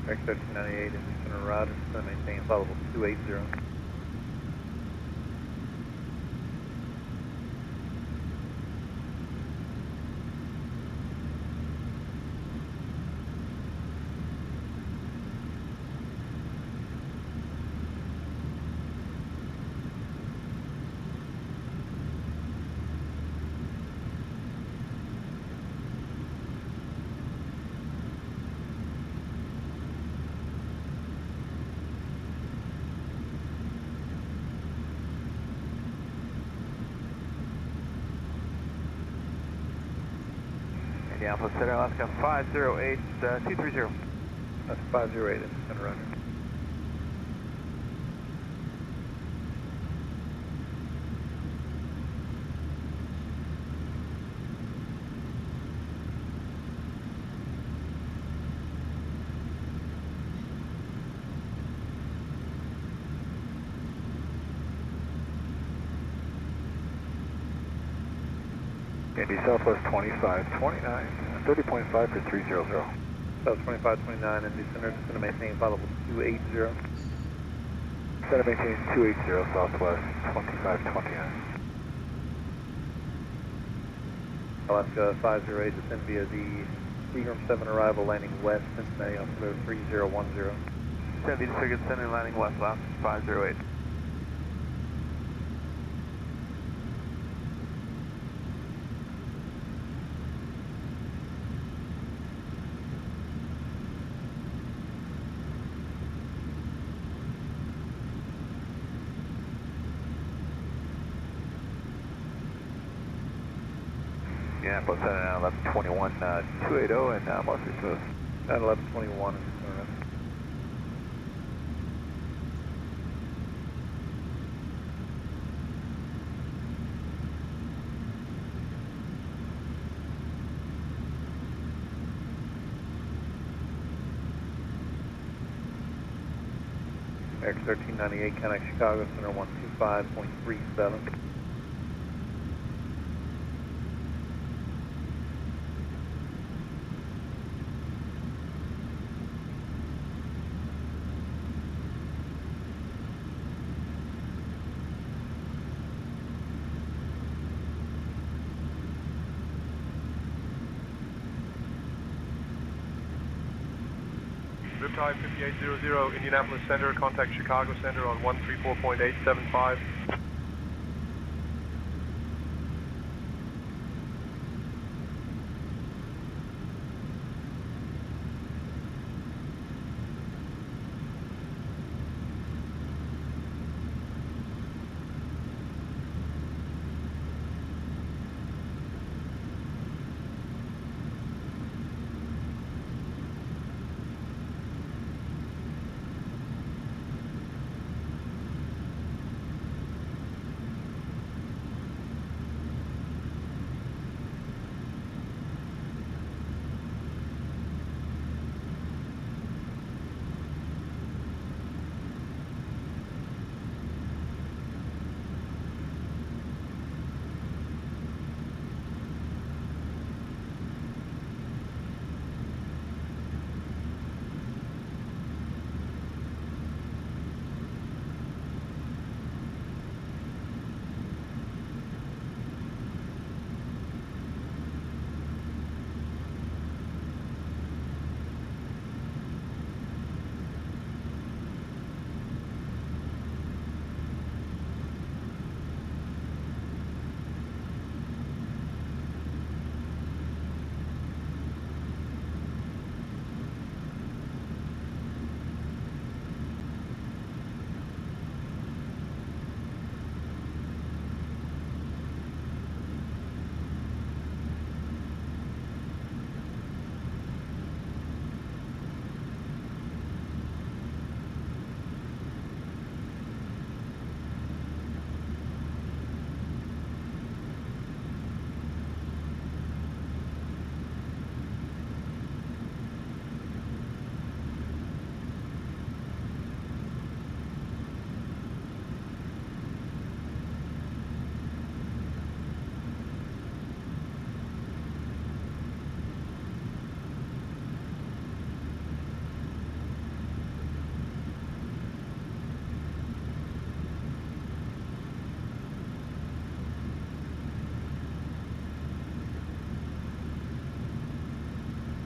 X1398 in center rudder, maintain flight level 280. Indianapolis Center, Alaska 508, 230. That's 508 in center rudder. Yankee Southwest 2529, 30.5 for 300. South 2529 and descender, just going to maintain flight level 280. Center maintain 280 Southwest 2529. Alaska 508, descend via the Seagram 7 arrival, landing west, Cincinnati, altimeter 3010. 70 Ticket, sending landing west, left 508. Yeah, plus 1121, 280 and mostly smooth. At 1121 and American 1398, Connect Chicago, Center 125.37. Riptide 5800, Indianapolis Center, contact Chicago Center on 134.875.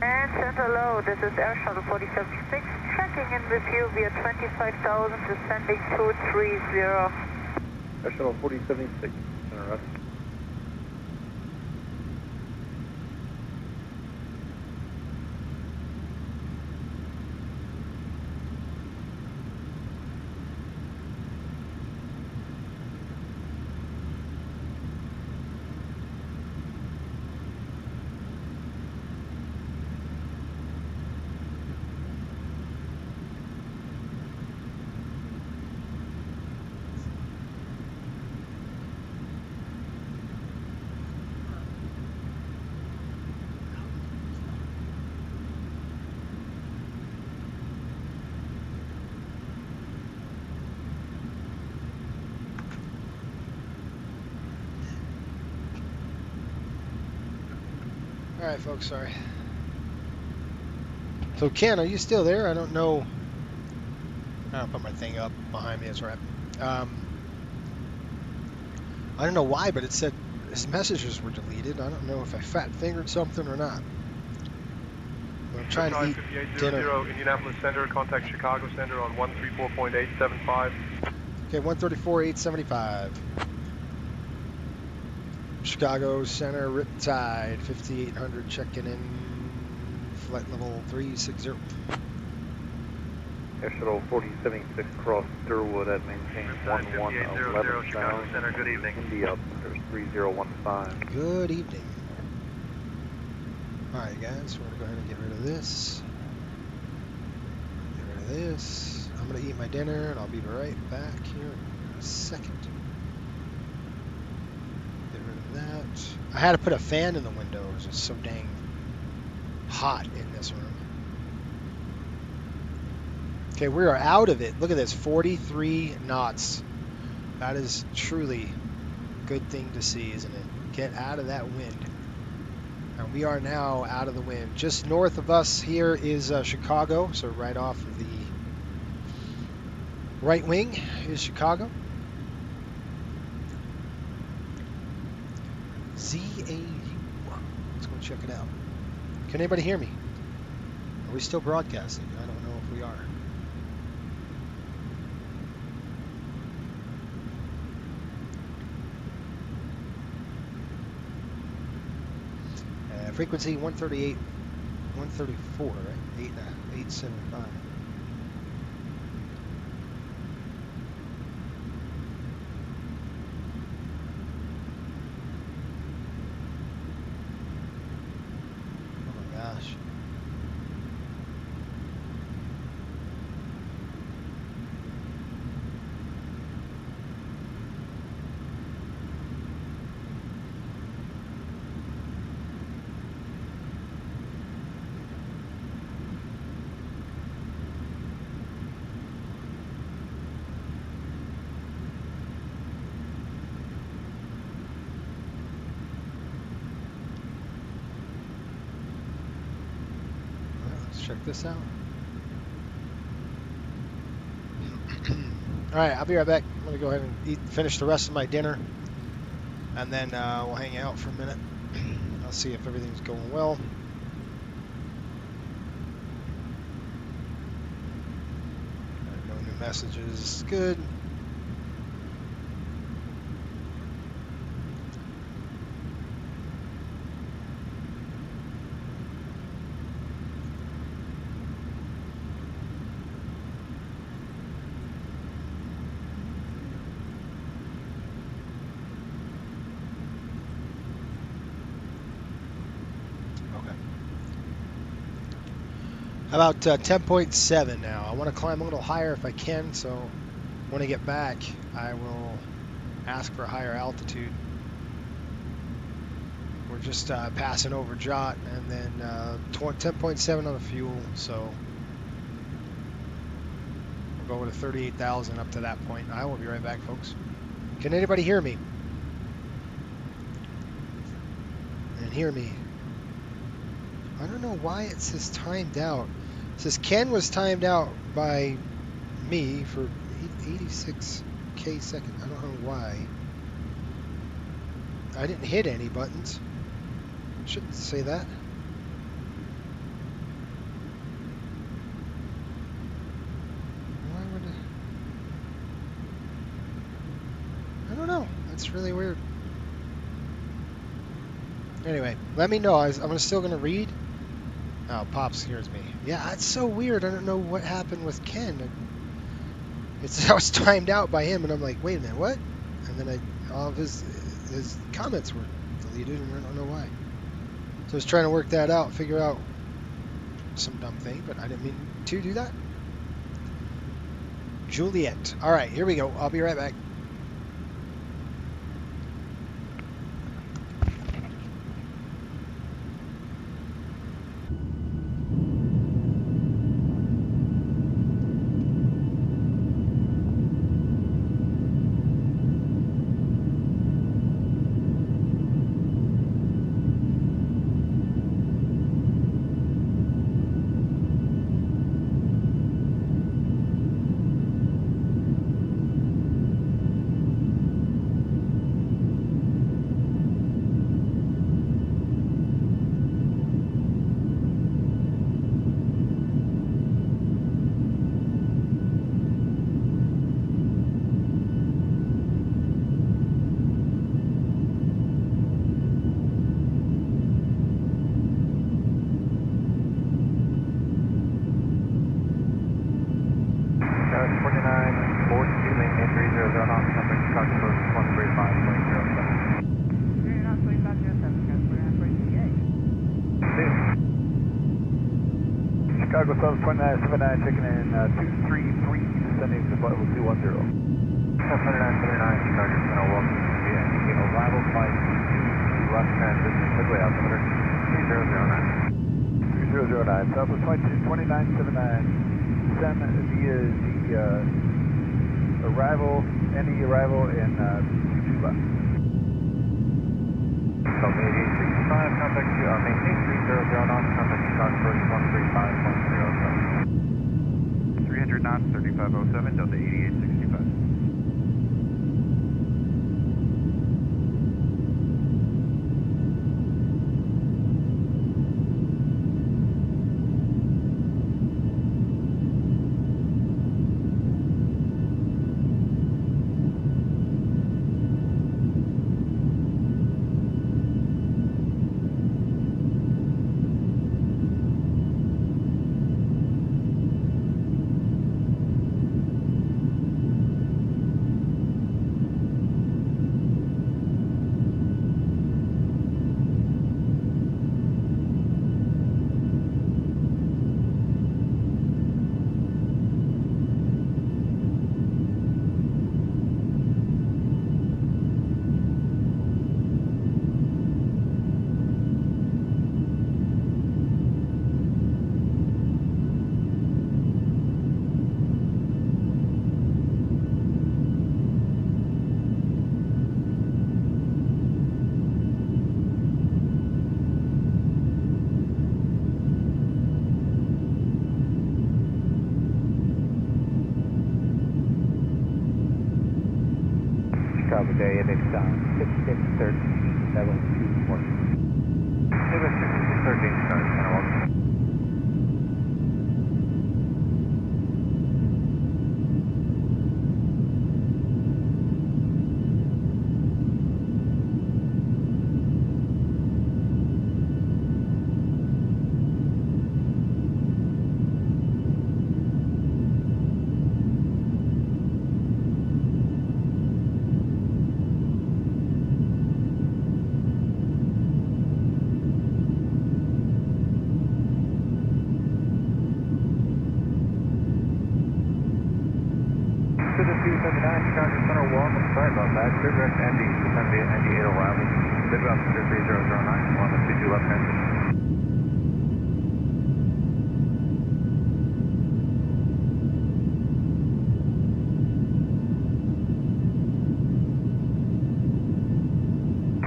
And hello, this is Air Shuttle 4076, checking in with you via 25,000, descending 230. Air Shuttle 4076, center up. All right, folks. Sorry. So Ken, are you still there? I don't know. I'll put my thing up behind me. That's right. I don't know why, but it said his messages were deleted. I don't know if I fat fingered something or not. But I'm trying to eat dinner. Indianapolis Center, contact Chicago Center on 134.875. Okay, 134.875. Chicago Center, Riptide, 5800, checking in, flight level 360. Air Shuttle 4076 cross Durwood at maintain 1111 Chicago Center, good evening. India altimeter 3015. Good evening. Alright guys, we're going to go ahead and get rid of this. Get rid of this. I'm going to eat my dinner and I'll be right back here in a second. Get rid of that. I had to put a fan in the windows. It's so dang hot in this room. Okay, we are out of it. Look at this, 43 knots. That is truly a good thing to see, isn't it? Get out of that wind. And we are now out of the wind. Just north of us here is Chicago, so right off of the right wing is Chicago. ZAU. Let's go check it out. Can anybody hear me? Are we still broadcasting? I don't know if we are. Frequency 138, 134, right? 875. Oh my gosh. Check this out. Alright, I'll be right back. I'm going to go ahead and finish the rest of my dinner. And then we'll hang out for a minute. I'll see if everything's going well. No new messages. Good. About 10.7 now. I want to climb a little higher if I can, so when I get back, I will ask for a higher altitude. We're just passing over Jot, and then 10.7 on the fuel, so we'll go to 38,000 up to that point. I will be right back, folks. Can anybody hear me? And hear me? I don't know why it says timed out. It says Ken was timed out by me for 86k seconds. I don't know why. I didn't hit any buttons. Shouldn't say that. Why would I don't know. That's really weird. Anyway, let me know. I'm still going to read. Oh, Pop scares me. Yeah, it's so weird. I don't know what happened with Ken. I was timed out by him, and I'm like, wait a minute, what? And then all of his comments were deleted, and I don't know why. So I was trying to work that out, figure out some dumb thing, but I didn't mean to do that. Juliet. All right, here we go. I'll be right back. Chicago South 2979, checking in 233, descending to flight level 210. 2979, Chicago Center, welcome to the indicating arrival flight 22 left transition, midway altimeter 3009. 3009, Southwest flight 2979, send via the arrival, any arrival in 22 left. So 8865, contact maintain 300 knots, contact Chicago approach 135.0. 300 knots, 3507, Delta 8865. Chicago Day, index down 6613, level 240. Index 6613, Chicago Center, welcome. To the 279, Chicago Center, welcome. Sorry about that. Clear direct to ND, descend via ND 8 arrival. Bid route 3009, 1122 left transition.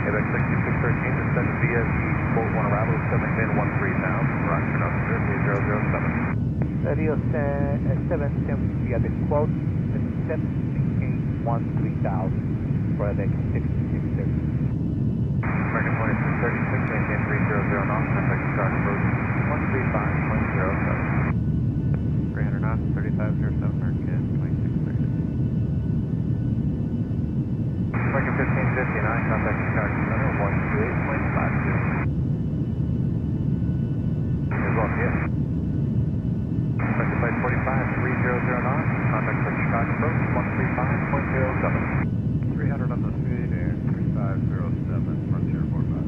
Quebec 6613, descend via the Bolt 1 arrival, 7 13,000, rocket up 3007. Radio 7 via the quote. 7 13,000 for the 6630. American 2636, maintain 300 knots, contact Chicago approach 135.07. 300 knots, 3507, American 2630. American 1559, contact Chicago Center 128.52. As well, yes. American flight 45, 300 knots, contact for Chicago approach 135.07. 300 on the speed air 3507, Frontier 45.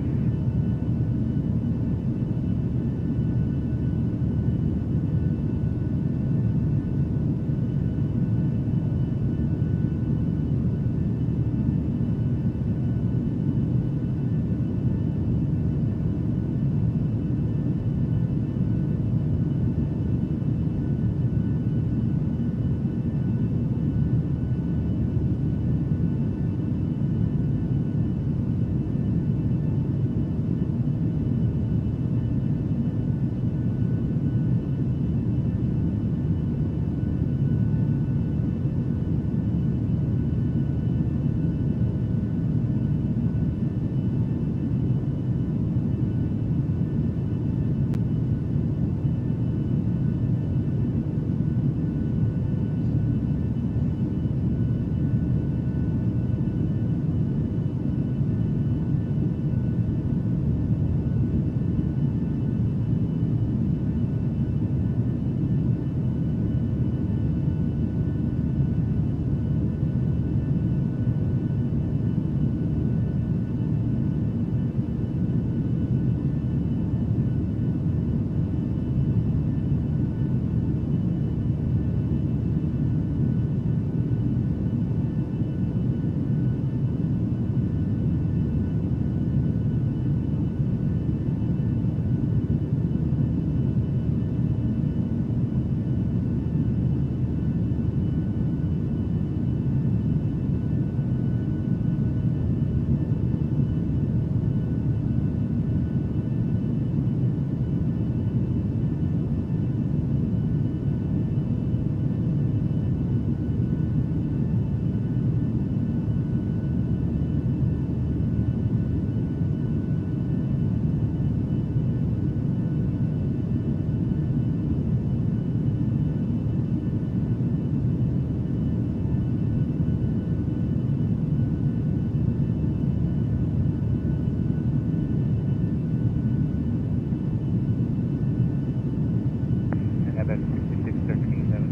at 6613, then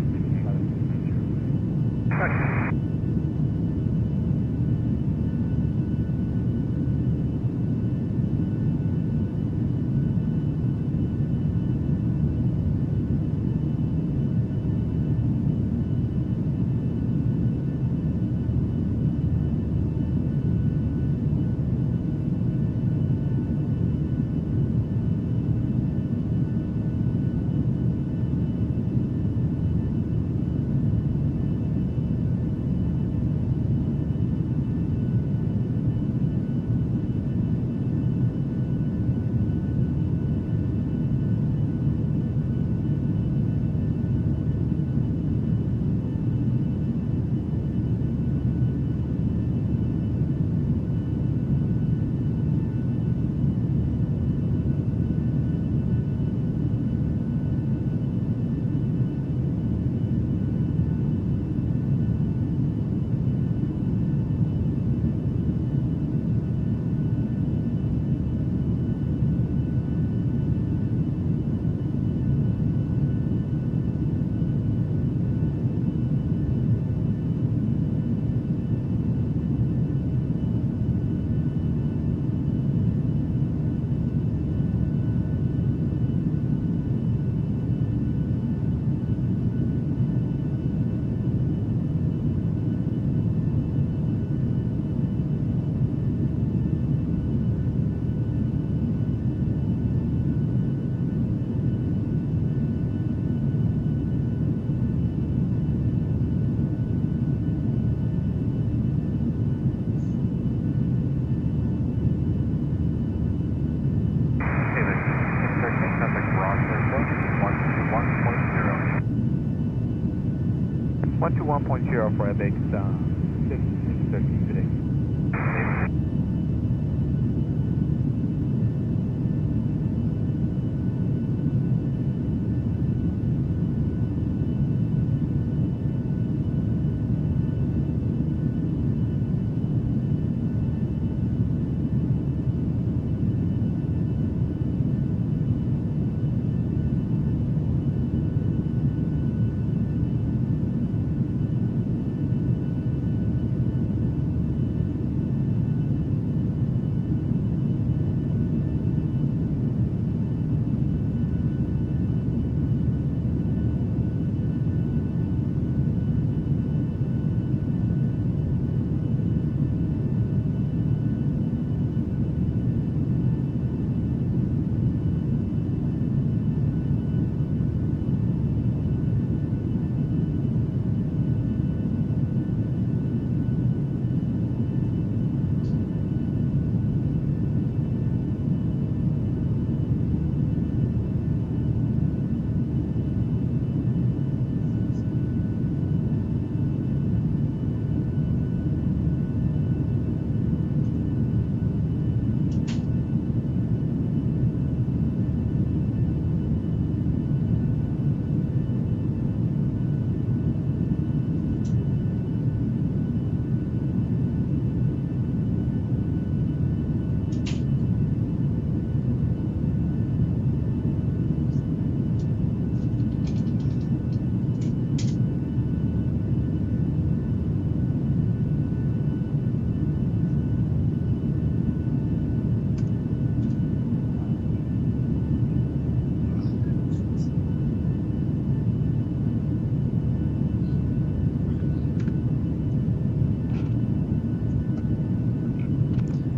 for a base 6613 today.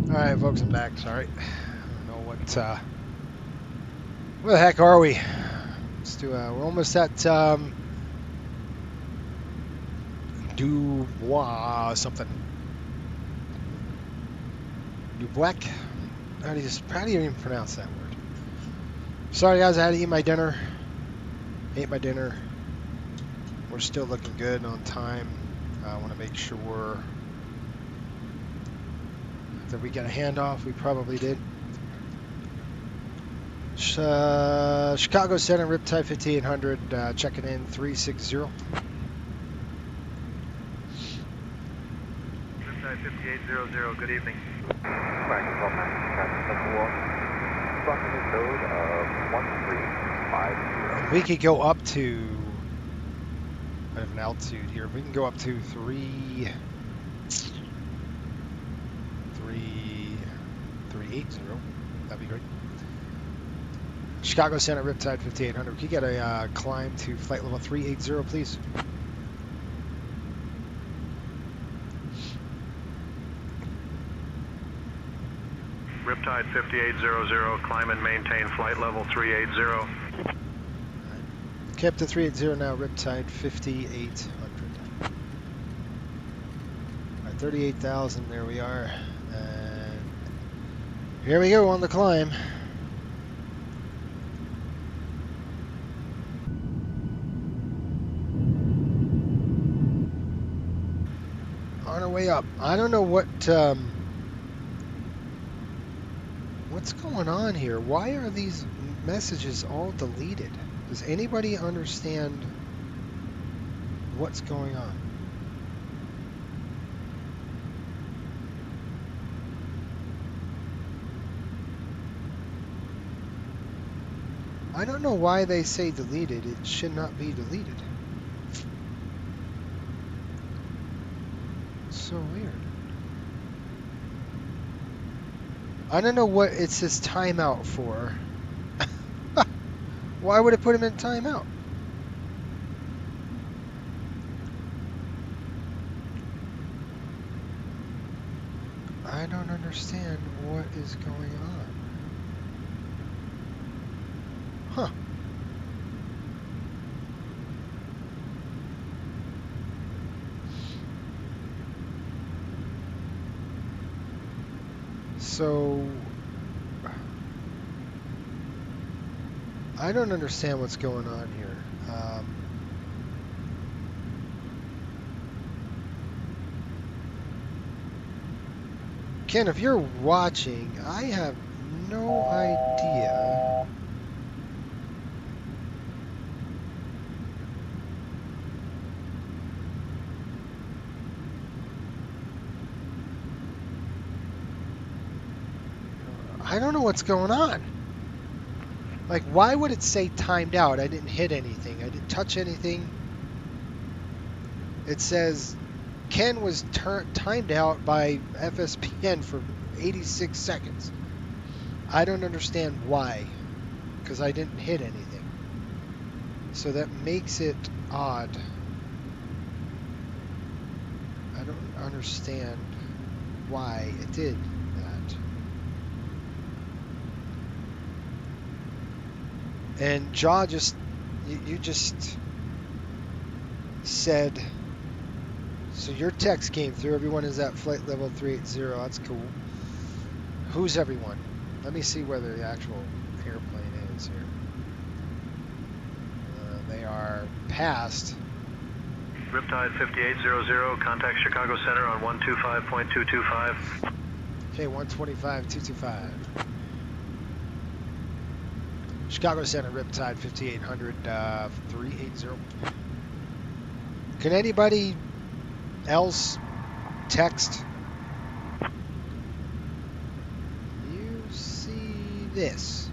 All right, folks, I'm back. Sorry. I don't know where the heck are we? Let's do, we're almost at, Dubois something. Dubois? How do you even pronounce that word? Sorry, guys, I had to eat my dinner. Ate my dinner. We're still looking good on time. I want to make sure that we got a handoff. We probably did. Chicago Center, Riptide 5800, checking in 360. Riptide 5800, good evening. Approximate code of 1350. We could go up to, I have an altitude here. We can go up to 380. That'd be great. Chicago Center, Riptide 5800. Can you get a climb to flight level 380, please? Riptide 5800, climb and maintain flight level 380. Kept to 380 now, Riptide 5800. Alright, 38,000, there we are. And here we go on the climb. On our way up. I don't know what's going on here. Why are these messages all deleted? Does anybody understand what's going on? I don't know why they say deleted. It should not be deleted. So weird. I don't know what it says timeout for. Why would it put him in timeout? I don't understand what is going on. Huh. So I don't understand what's going on here. Ken, if you're watching, I have no idea. I don't know what's going on. Like, why would it say timed out? I didn't hit anything. I didn't touch anything. It says Ken was timed out by FSBN for 86 seconds. I don't understand why, because I didn't hit anything. So that makes it odd. I don't understand why it did that. And Jaw just, you just said, so your text came through, everyone is at flight level 380, that's cool. Who's everyone? Let me see where the actual airplane is here. They are past. Riptide 5800, contact Chicago Center on 125.225. Okay, 125.225. Chicago Center, Riptide 5800, 380. Can anybody else text? You see this?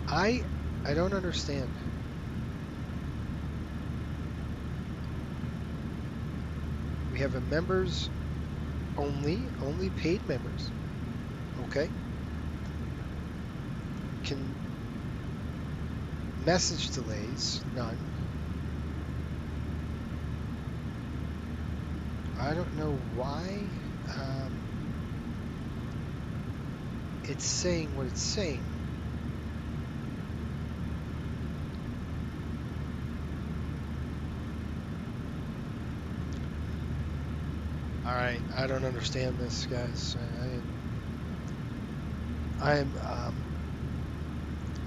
I don't understand. We have a members only paid members. Okay. Can message delays, none. I don't know why it's saying what it's saying. Alright, I don't understand this, guys. I am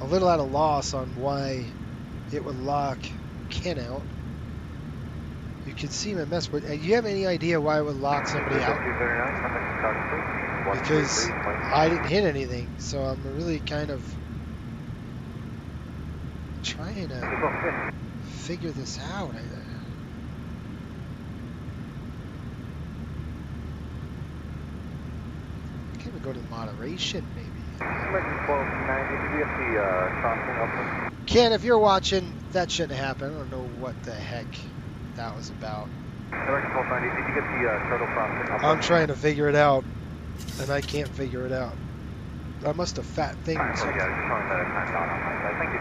a little at a loss on why it would lock Ken out. You can see my mess, but do you have any idea why it would lock somebody out? Because I didn't hit anything, so I'm really kind of trying to figure this out. I can't even go to moderation, maybe. American 1290, did you get the crossing open? Ken, if you're watching, that shouldn't happen. I don't know what the heck that was about. American 1290, did you get the turtle crossing open? I'm trying to figure it out, and I can't figure it out. I must have fat thinged Oh, something. yeah, just showing that it timed out on my side. Thank you.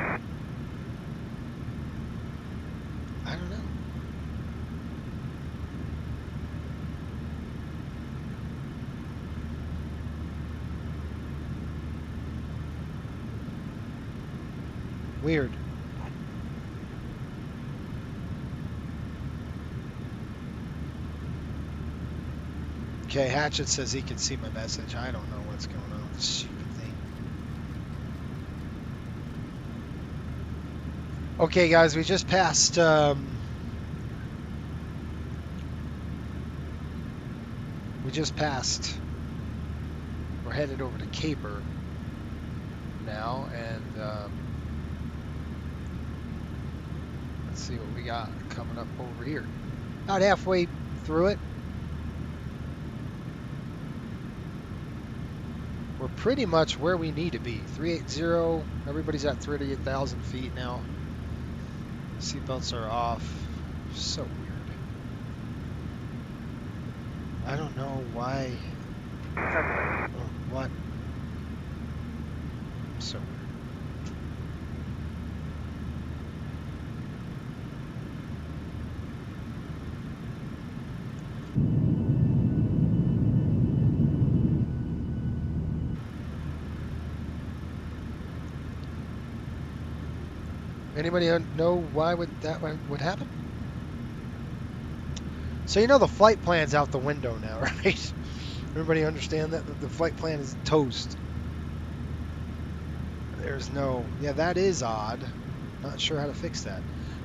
I don't know. Weird. Okay, Hatchet says he can see my message. I don't know what's going on with this stupid thing. Okay, guys, we just passed. We just passed. We're headed over to Caper now, and let's see what we got coming up over here. About halfway through it. We're pretty much where we need to be. 380. Everybody's at 38,000 feet now. Seatbelts are off. So weird. I don't know why. What? So weird. Anybody know why that would happen? So you know the flight plan's out the window now, right? Everybody understand that the flight plan is toast. There's no, yeah, that is odd. Not sure how to fix that.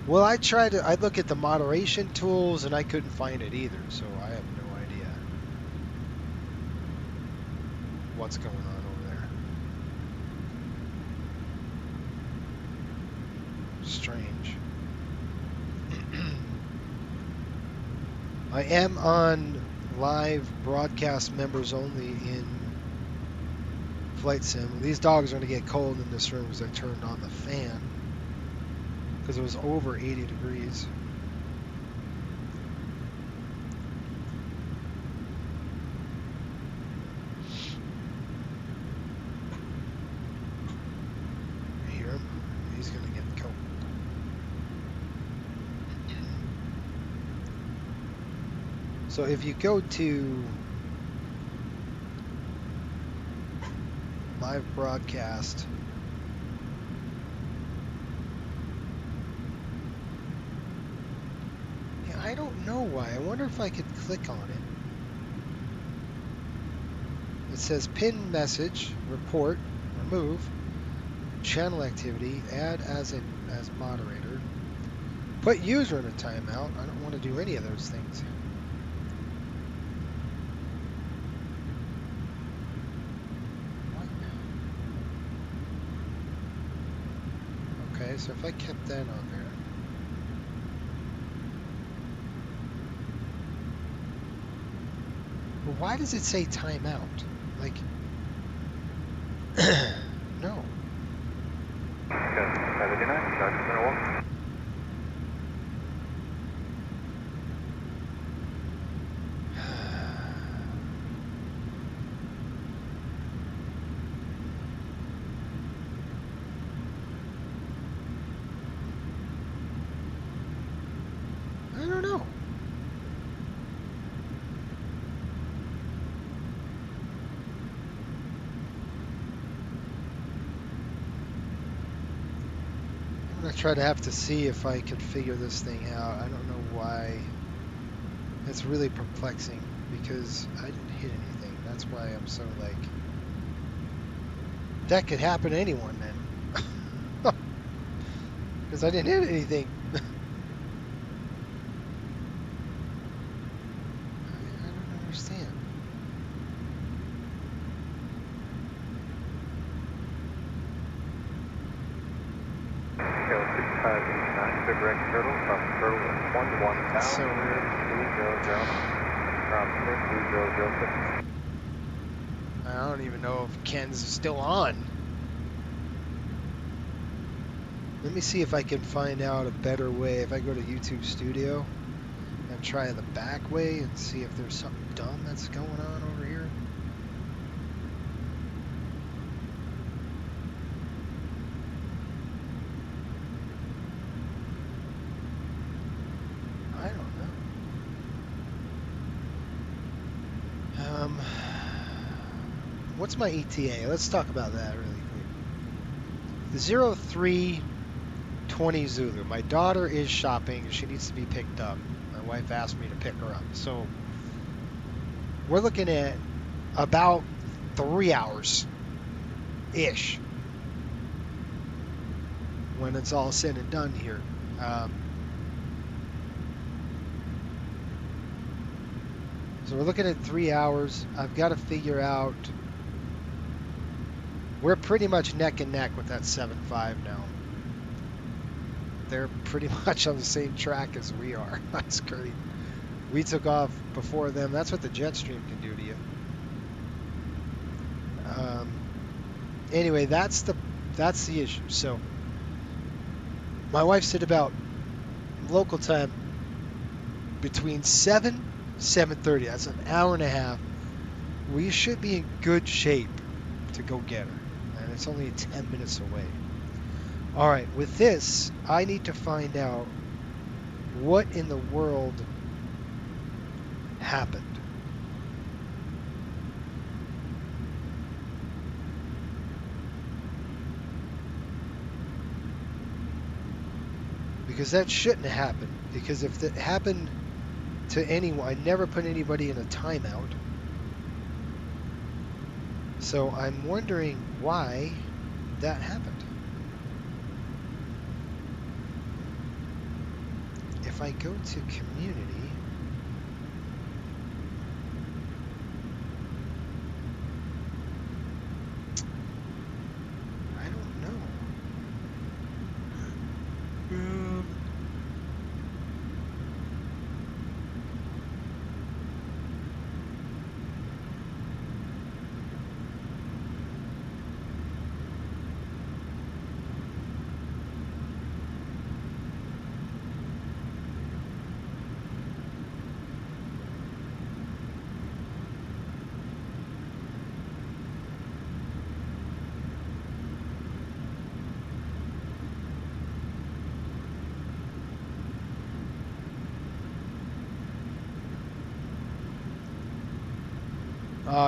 Well, I look at the moderation tools and I couldn't find it either, so I have no idea what's going on over there. Strange. I am on live broadcast members only in Flight Sim. These dogs are going to get cold in this room because I turned on the fan because it was over 80 degrees. You hear him? He's going to get cold. So if you go to live broadcast, yeah, I don't know why. I wonder if I could click on it. It says pin message, report, remove, channel activity, add as moderator, put user in a timeout. I don't want to do any of those things. Okay, so if I kept that on there. Well, why does it say timeout? Like, no. Okay, 79, Dr. Center. I don't know. I'm gonna try to have to see if I can figure this thing out. I don't know why. It's really perplexing because I didn't hit anything. That's why I'm so like. That could happen to anyone then. Because I didn't hit anything. I don't understand. So weird. I I don't even know if Ken's still on. Let me see if I can find out a better way. If I go to YouTube Studio and try the back way and see if there's something dumb that's going on over here. I don't know. What's my ETA? Let's talk about that really quick. The 0320 Zulu. My daughter is shopping. She needs to be picked up. My wife asked me to pick her up. So we're looking at about 3 hours-ish when it's all said and done here. So we're looking at 3 hours. I've got to figure out. We're pretty much neck and neck with that 7.5 now. They're pretty much on the same track as we are. That's great. We took off before them. That's what the jet stream can do to you. Anyway, that's the issue. So my wife said about local time between 7:30. That's an hour and a half. We should be in good shape to go get her. And it's only 10 minutes away. All right, with this, I need to find out what in the world happened. Because that shouldn't have happened. Because if that happened to anyone, I never put anybody in a timeout. So I'm wondering why that happened. If I go to community, I don't know.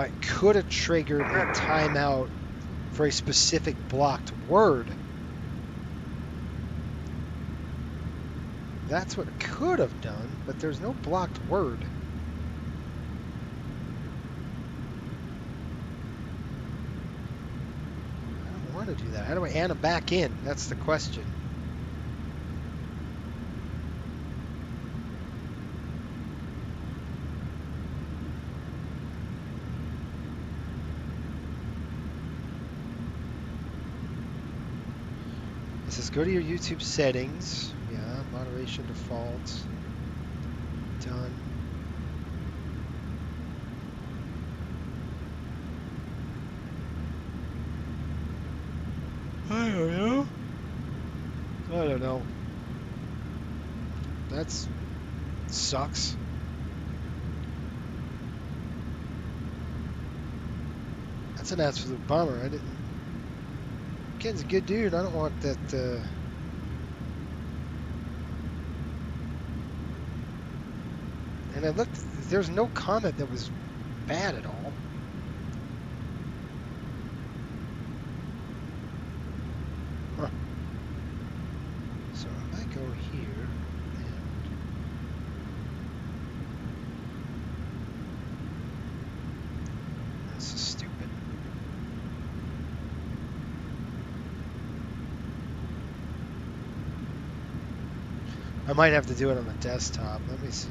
It could have triggered a timeout for a specific blocked word. That's what it could have done, but there's no blocked word. I don't want to do that. How do I add them back in? That's the question. It says go to your YouTube settings. Yeah, moderation defaults. Done. I don't know. I don't know. That sucks. That's an absolute bummer. I didn't. Ken's a good dude. I don't want that. And I looked. There's no comment that was bad at all. Huh. So if I go here and this is stupid. I might have to do it on the desktop. Let me see.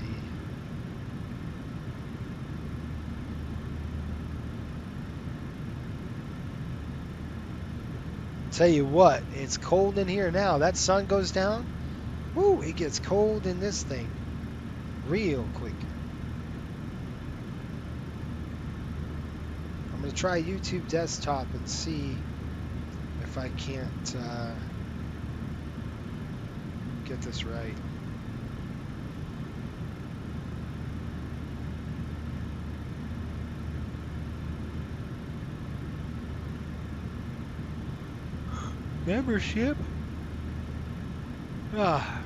Tell you what, it's cold in here now. That sun goes down. Woo, it gets cold in this thing real quick. I'm I'm going to try YouTube desktop and see if I can't get this right. Membership? Ah.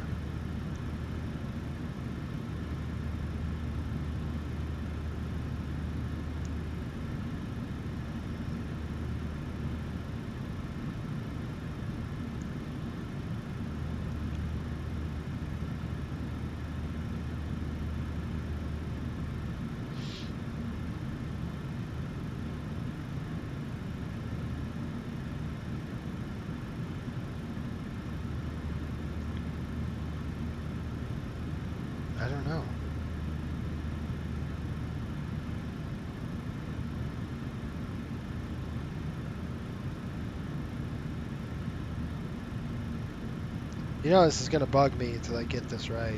I don't know. You know, this is going to bug me until I get this right.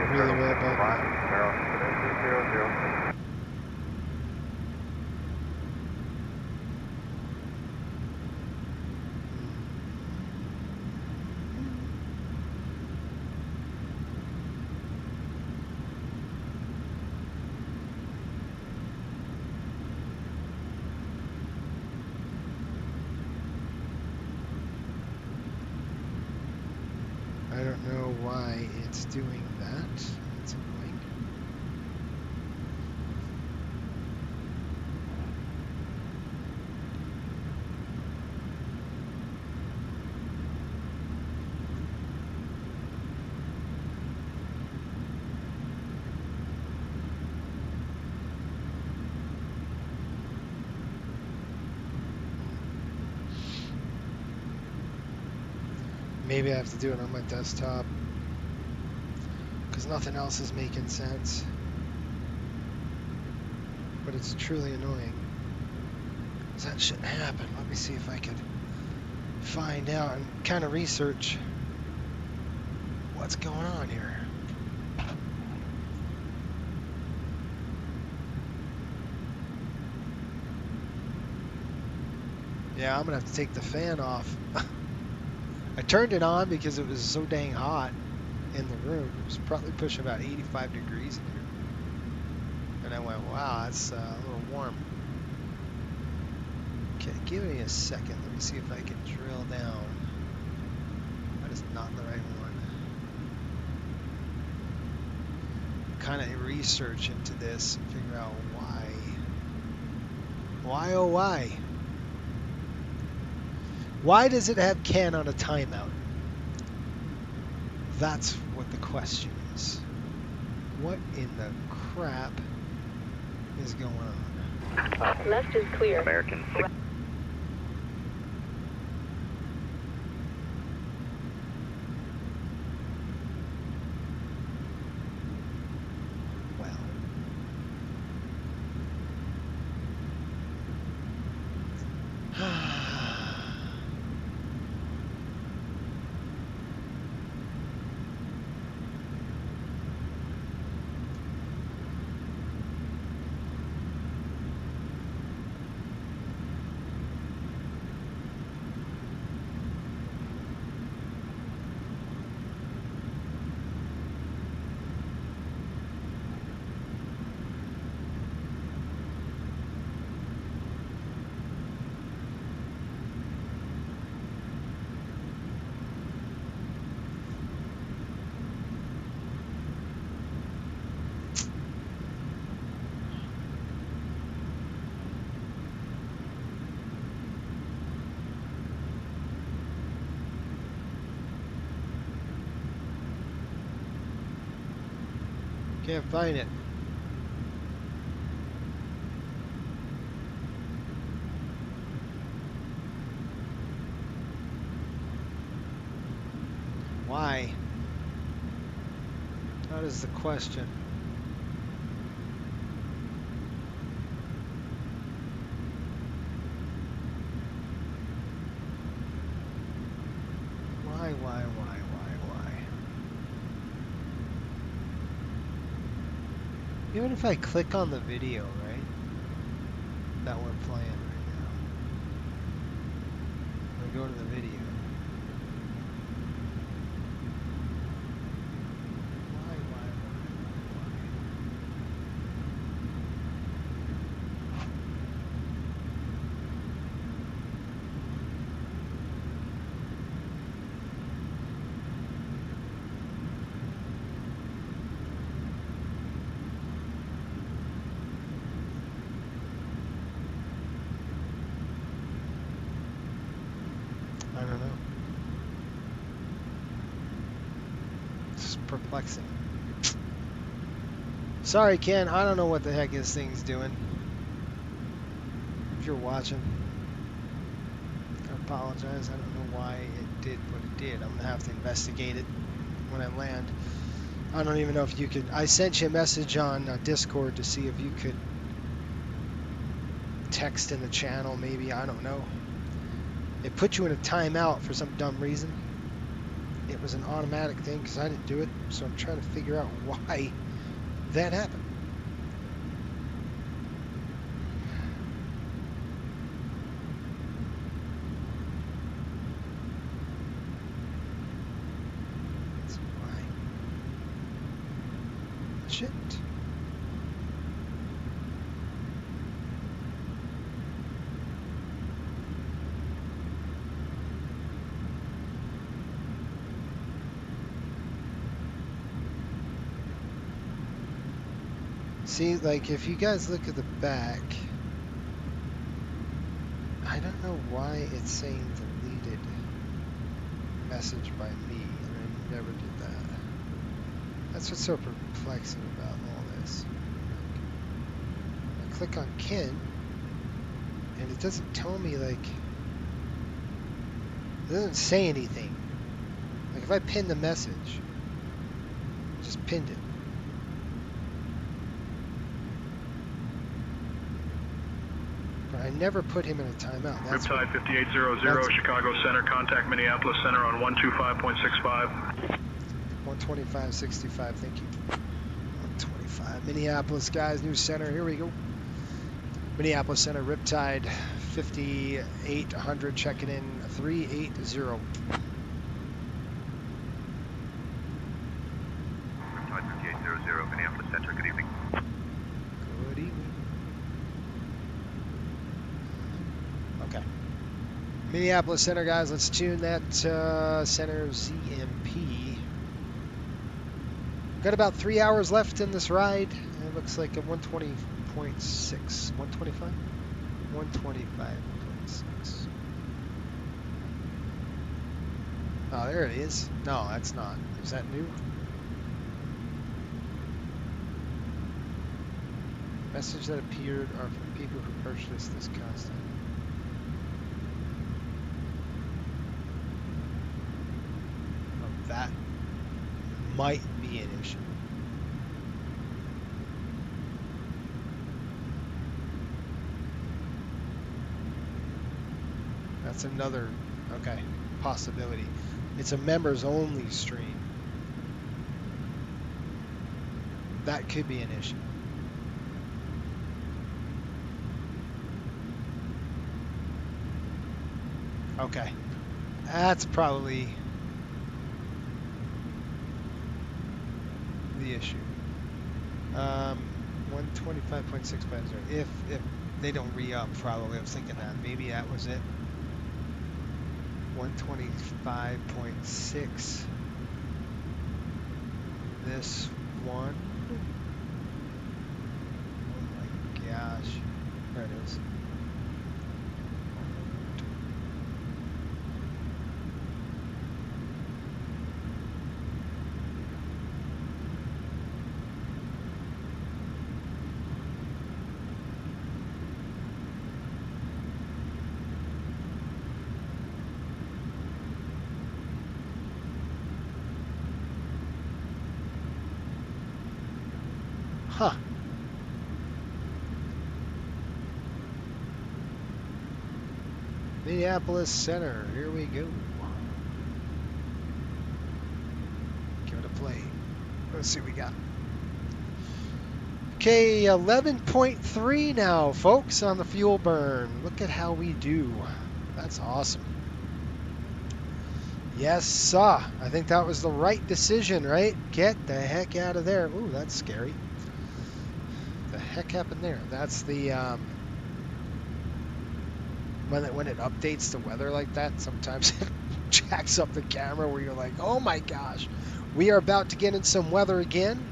Really will bug me. I don't know why it's doing that. It's annoying. Maybe I have to do it on my desktop because nothing else is making sense. But it's truly annoying. That shouldn't happen. Let me see if I could find out and kind of research what's going on here. Yeah, I'm gonna have to take the fan off. I turned it on because it was so dang hot in the room. It was probably pushing about 85 degrees in here. And I went, wow, that's a little warm. Okay, give me a second. Let me see if I can drill down. That is not the right one. Kind of research into this and figure out why. Why, oh why? Why does it have CAN on a timeout? That's what the question is. What in the crap is going on? Left is clear. American 6. Can't find it. Why? That is the question. Why? Even if I click on the video, right? playing right now. I'm gonna go to the video. I don't know. It's perplexing. Sorry, Ken. I don't know what the heck this thing's doing. If you're watching, I apologize. I don't know why it did what it did. I'm going to have to investigate it when I land. I don't even know if you could... I sent you a message on Discord to see if you could text in the channel, maybe. I don't know. It put you in a timeout for some dumb reason. It was an automatic thing because I didn't do it, so I'm trying to figure out why that happened. That's why. Shit. See, like, if you guys look at the back, I don't know why it's saying deleted message by me, and I never did that. That's what's so perplexing about all this. I click on Ken, and it doesn't tell me, like, it doesn't say anything. Like, if I pin the message, I just pinned it. I never put him in a timeout. That's Riptide 5800, Chicago Center, contact Minneapolis Center on 125.65. 125.65, thank you. 125. Minneapolis, guys, new center, here we go. Minneapolis Center, Riptide 5800, checking in 380. Riptide 5800, Minneapolis Center, good evening. Good evening. Okay. Minneapolis Center, guys, let's tune that center ZMP. Got about 3 hours left in this ride. It looks like a 120.6. 125? 125.6. Oh, there it is. No, that's not. Is that new? Message that appeared are from people who purchased this constant. That might be an issue. That's another, okay, possibility. It's a members only stream. That could be an issue. Okay, that's probably the issue. 125.6 by 0. If they don't re-up, probably. I was thinking that maybe that was it. 125.6. This one. Oh my gosh. There it is. Huh. Minneapolis Center, here we go. Give it a play. Let's see what we got. Okay, 11.3 now, folks, on the fuel burn. Look at how we do. That's awesome. Yes, sir. I think that was the right decision, right? Get the heck out of there. Ooh, that's scary. The heck happened there? That's the when it updates the weather like that, sometimes it jacks up the camera where you're like, oh my gosh, we are about to get in some weather again.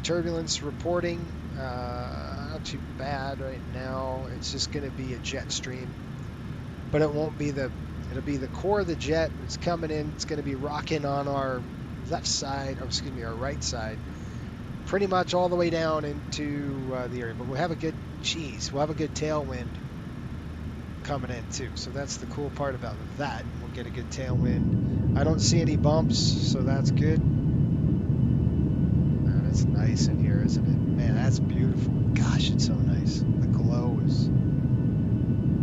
Turbulence reporting, not too bad right now. It's just going to be a jet stream, but it won't be it'll be the core of the jet. It's coming in. It's going to be rocking on our left side, or excuse me, our right side, pretty much all the way down into the area. But we'll have a good tailwind coming in too. So that's the cool part about that. We'll get a good tailwind. I don't see any bumps, so that's good. Man, it's nice in here, isn't it? Man, that's beautiful. Gosh, it's so nice. The glow is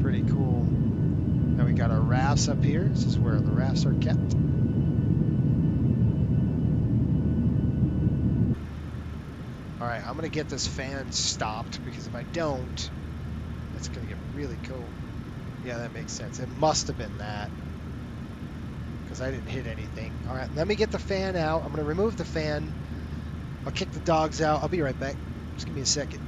pretty cool. Now we got our rafts up here. This is where the rafts are kept. All right, I'm gonna get this fan stopped because if I don't, it's gonna get really cold. Yeah, that makes sense. It must have been that because I didn't hit anything. All right, let me get the fan out. I'm gonna remove the fan. I'll kick the dogs out. I'll be right back. Just give me a second.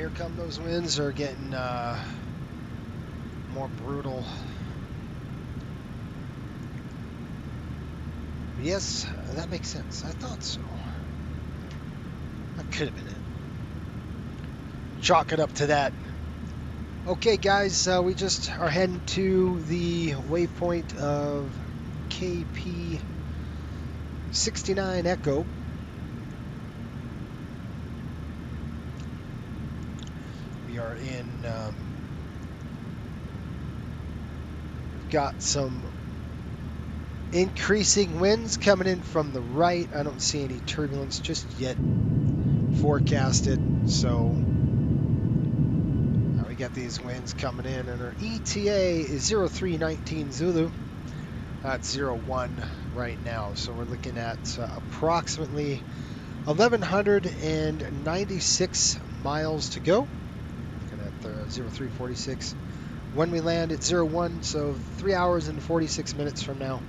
here come those winds are getting more brutal. Yes, that makes sense. I thought so. That could have been it. Chalk it up to that. Okay, guys, we just are heading to the waypoint of KP69 Echo. We are in, got some increasing winds coming in from the right. I don't see any turbulence just yet forecasted, so we got these winds coming in, and our ETA is 0319 Zulu. That's 01 right now, so we're looking at approximately 1,196 miles to go. Looking at 0346 when we land at 01, so 3 hours and 46 minutes from now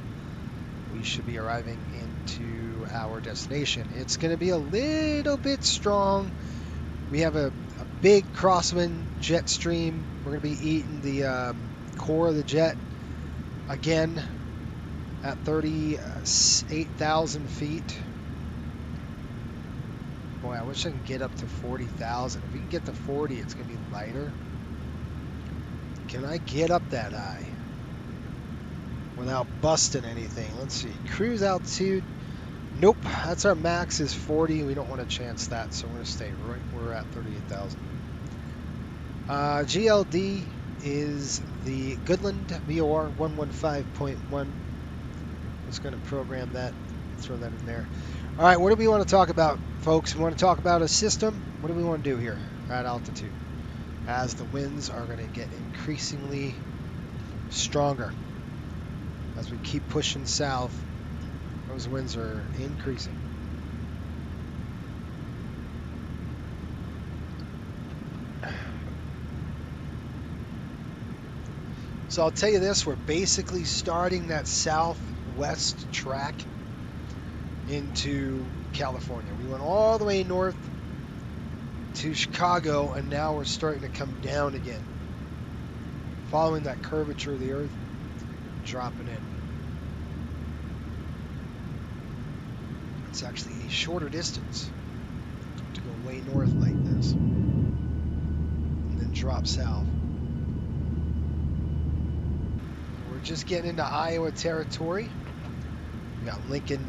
we should be arriving into our destination. It's going to be a little bit strong. We have a big crosswind jet stream. We're going to be eating the core of the jet again at 38,000 feet. Boy, I wish I could get up to 40,000. If we can get to 40, it's going to be lighter. Can I get up that high without busting anything? Let's see. Cruise altitude. Nope. That's our max is 40. We don't want to chance that, so we're going to stay right where we're at, 38,000. GLD is the Goodland VOR 115.1. Just going to program that, throw that in there. All right, what do we want to talk about, folks? We want to talk about a system. What do we want to do here at altitude? As the winds are going to get increasingly stronger. As we keep pushing south, those winds are increasing. So I'll tell you this, we're basically starting that southwest track into California. We went all the way north to Chicago, and now we're starting to come down again, following that curvature of the earth, dropping in. It's actually a shorter distance to go way north like this and then drop south. We're just getting into Iowa territory. We got Lincoln,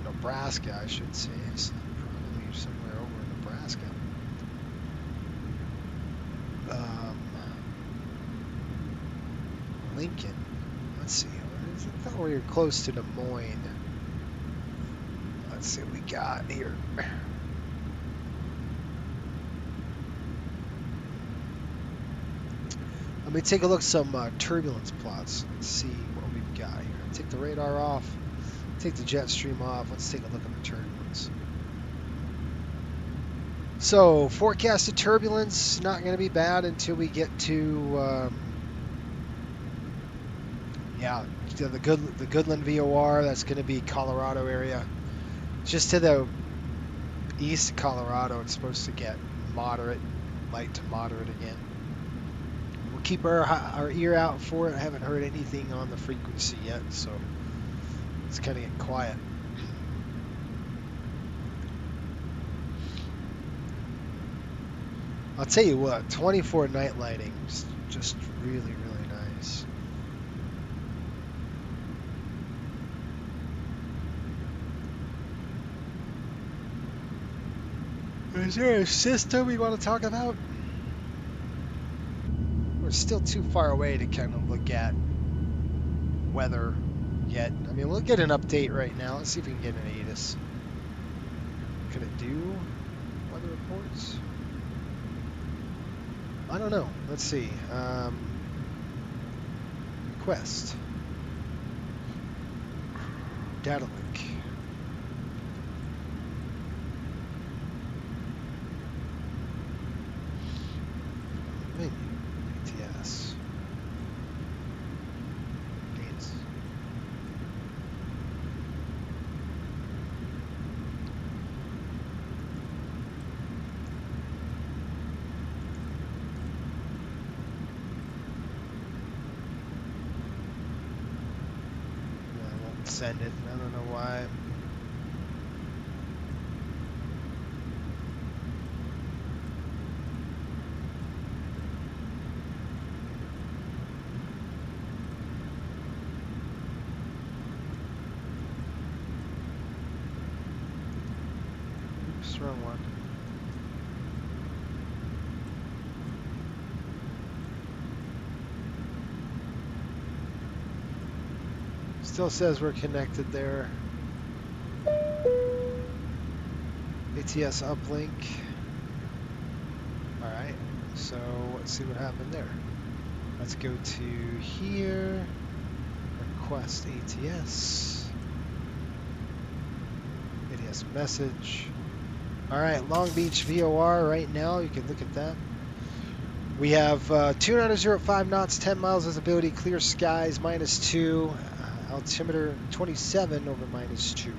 Nebraska, I should say. It's probably somewhere over in Nebraska. Lincoln. Let's see. I thought we were close to Des Moines. Let's see what we got here. Let me take a look at some turbulence plots. Let's see what we've got here. Take the radar off. Take the jet stream off. Let's take a look at the turbulence. So, forecasted turbulence, not going to be bad until we get to, the Goodland VOR. That's going to be Colorado area. Just to the east of Colorado, it's supposed to get moderate, light to moderate again. We'll keep our ear out for it. I haven't heard anything on the frequency yet, so it's kind of getting quiet. I'll tell you what, 24 night lighting is just really, really nice. Is there a system we want to talk about? We're still too far away to kind of look at weather yet. I mean, we'll get an update right now. Let's see if we can get an ATIS. Can it do weather reports? I don't know. Let's see. Request. Data link. Menu. ATS. Dates. send it. I don't know why. Oops, wrong one. Still says we're connected there. ATS uplink. Alright, so let's see what happened there. Let's go to here. Request ATS. ATS message. Alright, Long Beach VOR right now. You can look at that. We have 2905 knots, 10 miles visibility, clear skies, -2. Altimeter 27 over -2.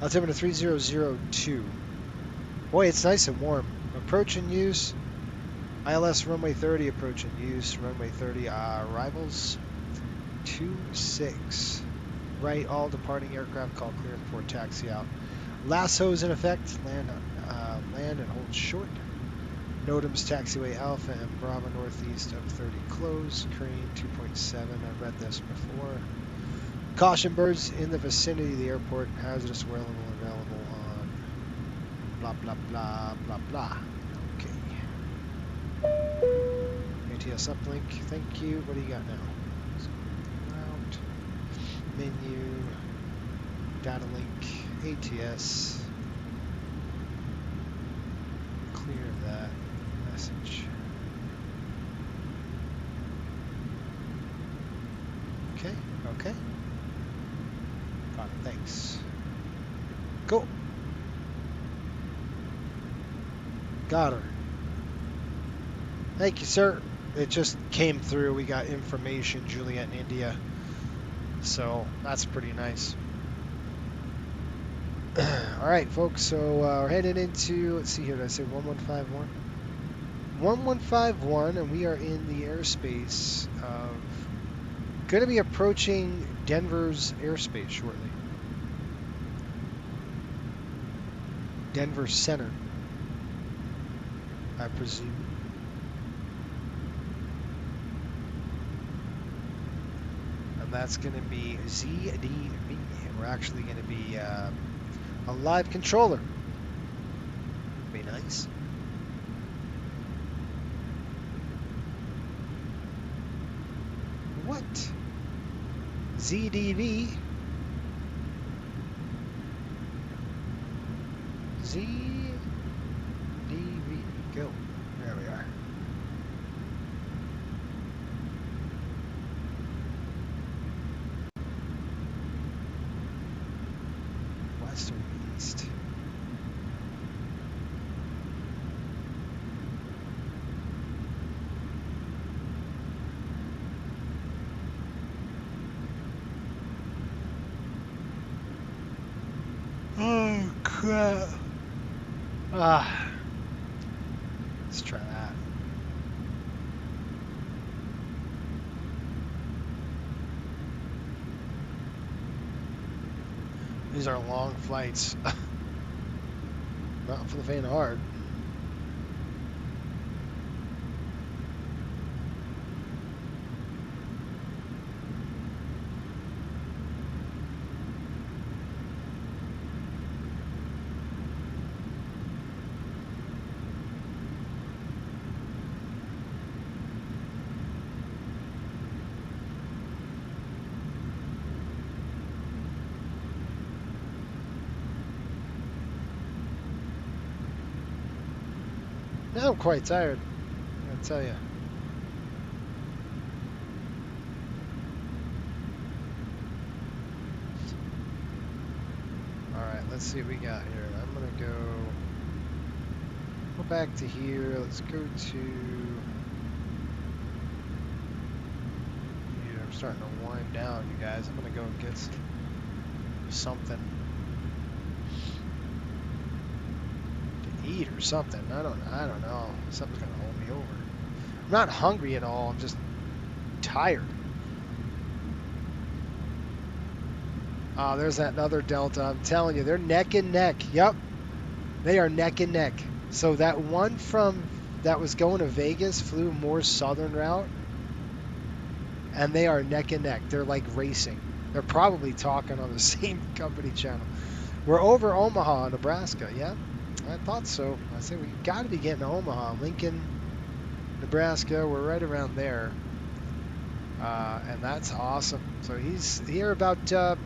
Altimeter 3002. Boy, it's nice and warm. Approach in use. ILS runway 30, approach in use. Runway 30 arrivals. 26. Right, all departing aircraft call clear for taxi out. Lassos in effect. Land and hold short. NOTAM's taxiway Alpha and Bravo northeast of 30 close. Crane 2.7. I've read this before. Caution birds in the vicinity of the airport. Hazardous wear level available on blah blah blah blah blah. Okay. ATS uplink. Thank you. What do you got now? Route. Menu. Data link. ATS. Clear that message. Okay. Okay. Thanks. Go. Got her. Thank you, sir. It just came through. We got information, Juliet and India. So that's pretty nice. All right, folks. So we're heading into, let's see here. Did I say 1151? 1151, and we are in the airspace of, going to be approaching Denver's airspace shortly. Denver Center, I presume. And that's going to be ZDV. We're actually going to be a live controller. Be nice. What? ZDV? ZDV. Go. There we are. West or east? Oh, crap. Let's try that. These are long flights. Not for the faint of heart. Now I'm quite tired, I gotta tell you. Alright, let's see what we got here. I'm gonna go back to here. Let's go to here. I'm starting to wind down, you guys. I'm gonna go and get something eat or something. I don't know. Something's gonna hold me over. I'm not hungry at all. I'm just tired. Oh, there's that other Delta. I'm telling you, they're neck and neck. Yep. They are neck and neck. So that one that was going to Vegas flew more southern route. And they are neck and neck. They're like racing. They're probably talking on the same company channel. We're over Omaha, Nebraska. Yeah, I thought so. I said we got to be getting to Omaha. Lincoln, Nebraska. We're right around there. And that's awesome. So he's here about 2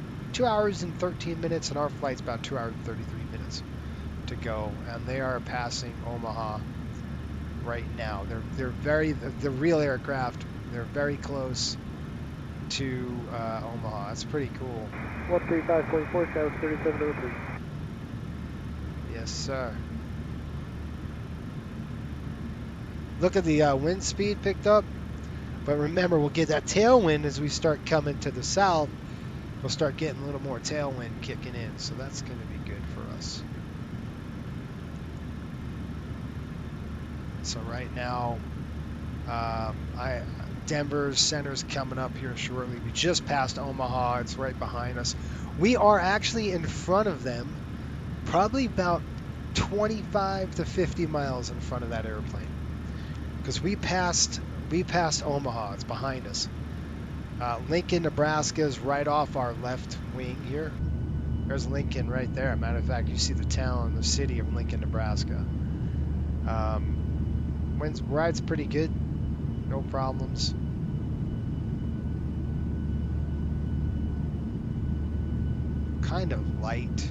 hours and 13 minutes, and our flight's about 2 hours and 33 minutes to go. And they are passing Omaha right now. They're very the real aircraft. They're very close to Omaha. That's pretty cool. 135.4, South 3703. Yes, sir. Look at the wind speed picked up. But remember, we'll get that tailwind as we start coming to the south. We'll start getting a little more tailwind kicking in. So that's going to be good for us. So right now, Denver's center's coming up here shortly. We just passed Omaha. It's right behind us. We are actually in front of them, probably about 25 to 50 miles in front of that airplane. Because we passed Omaha. It's behind us. Lincoln, Nebraska is right off our left wing here. There's Lincoln right there. Matter of fact, you see the town, the city of Lincoln, Nebraska. Ride's pretty good. No problems. Kind of light.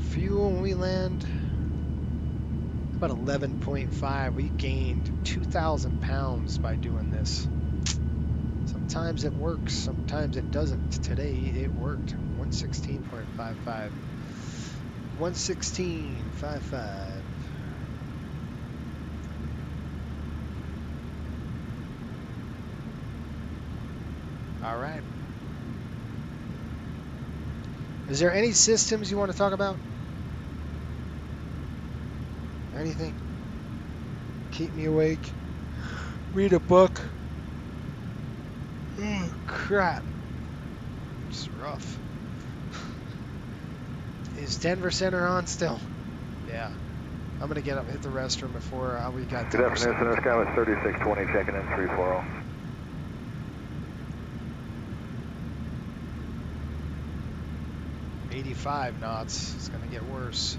Fuel when we land, about 11.5. We gained 2,000 pounds by doing this. Sometimes it works, sometimes it doesn't. Today it worked. 116.55. 116.55. All right. Is there any systems you want to talk about? Anything? Keep me awake. Read a book. Oh, crap. It's rough. Is Denver Center on still? Yeah. I'm going to get up and hit the restroom before we got Good afternoon, Center Sky with 3620, checking in 340. 85 knots. It's going to get worse.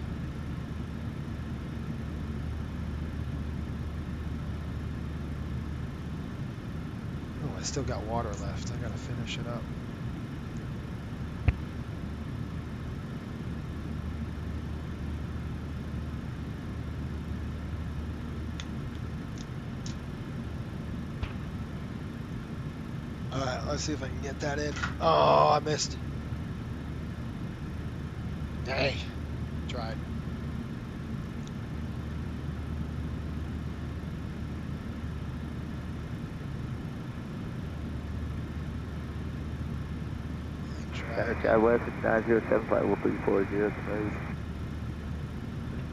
Oh, I still got water left. I got to finish it up. All right, let's see if I can get that in. Oh, I missed. Dang, tried. Sky West 9075 will be 40 smooth.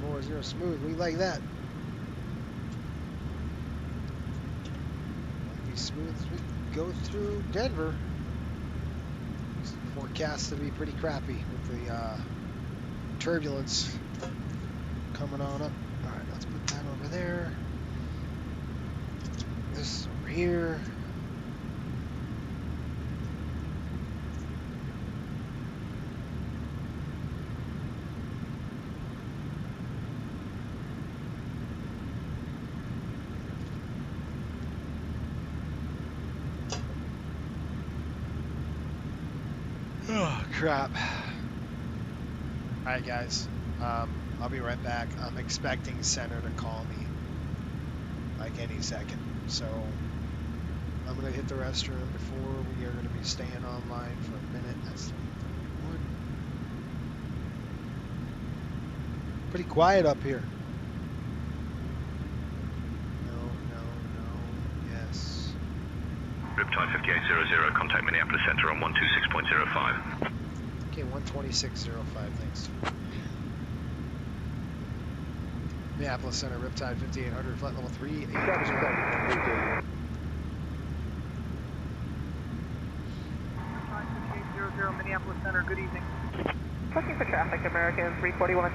40 smooth, we like that. Be smooth as we go through Denver. It's forecast to be pretty crappy with the turbulence coming on up. Alright, let's put that over there. This is over here. Oh, crap. Alright guys, I'll be right back. I'm expecting Center to call me like any second. So I'm going to hit the restroom before we are going to be staying online for a minute. That's 3:31. Pretty quiet up here. No, yes. Riptide 5800, contact Minneapolis Center on 126.05. Okay, 126.05, thanks. Minneapolis Center, Riptide 5800, flight level 3. sir. Good evening. Looking for traffic, American 341.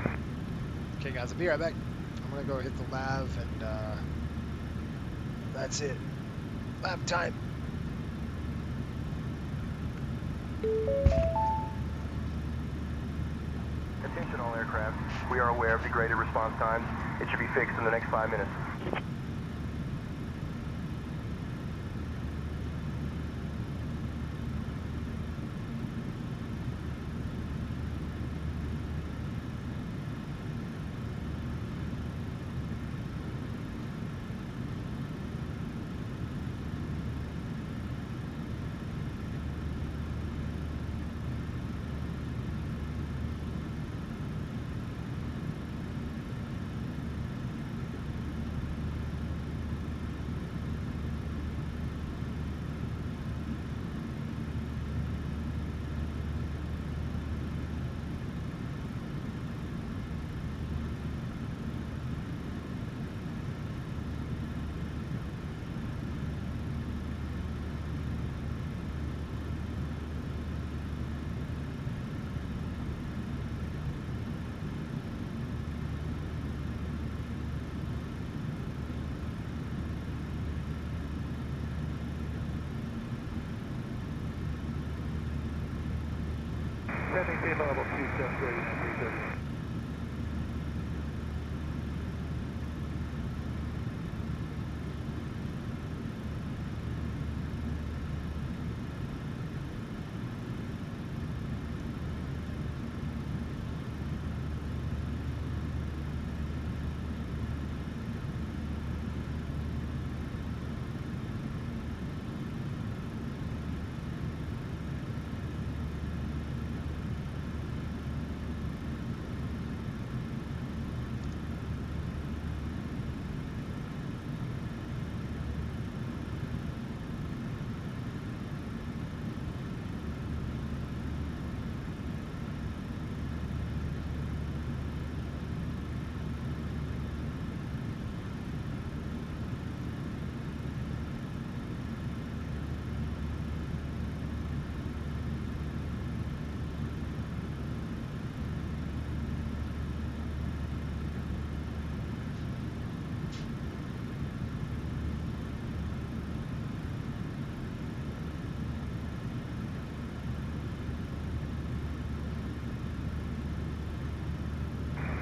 Okay, guys, I'll be right back. I'm gonna go hit the lav, and that's it. Lav time. Attention all aircraft. We are aware of degraded response times. It should be fixed in the next 5 minutes. Maintain level 273.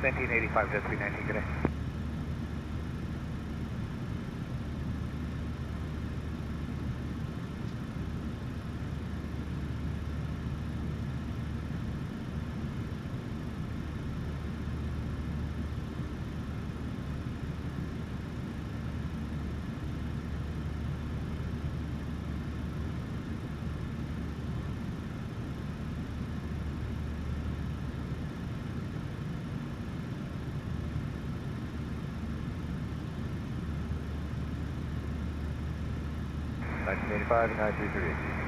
$1985 to 319 today. $1985 and 933.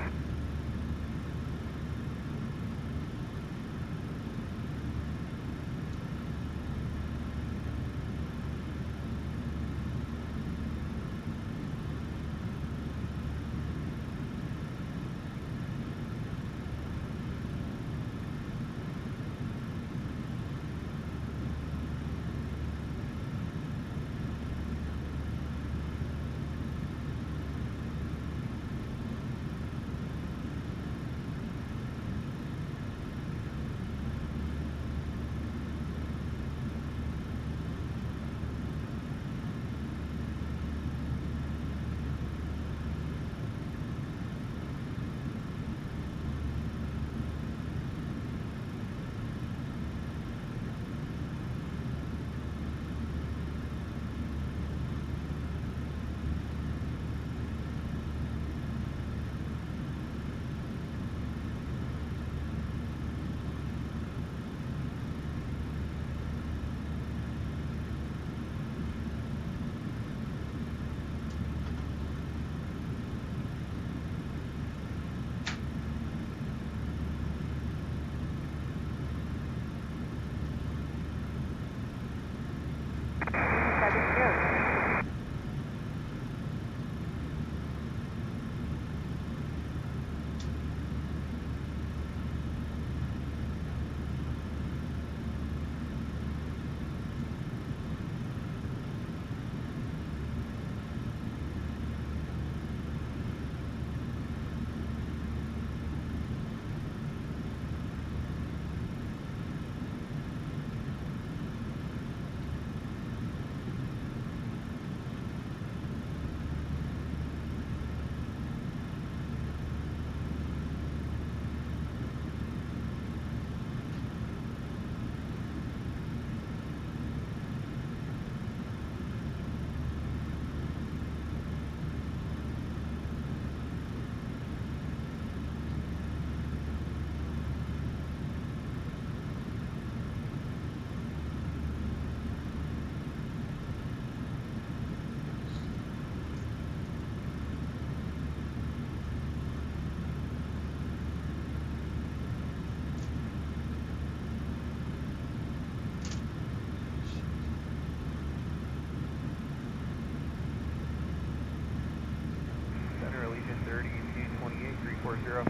0.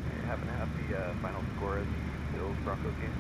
You happen to have the final score as Bills Broncos game?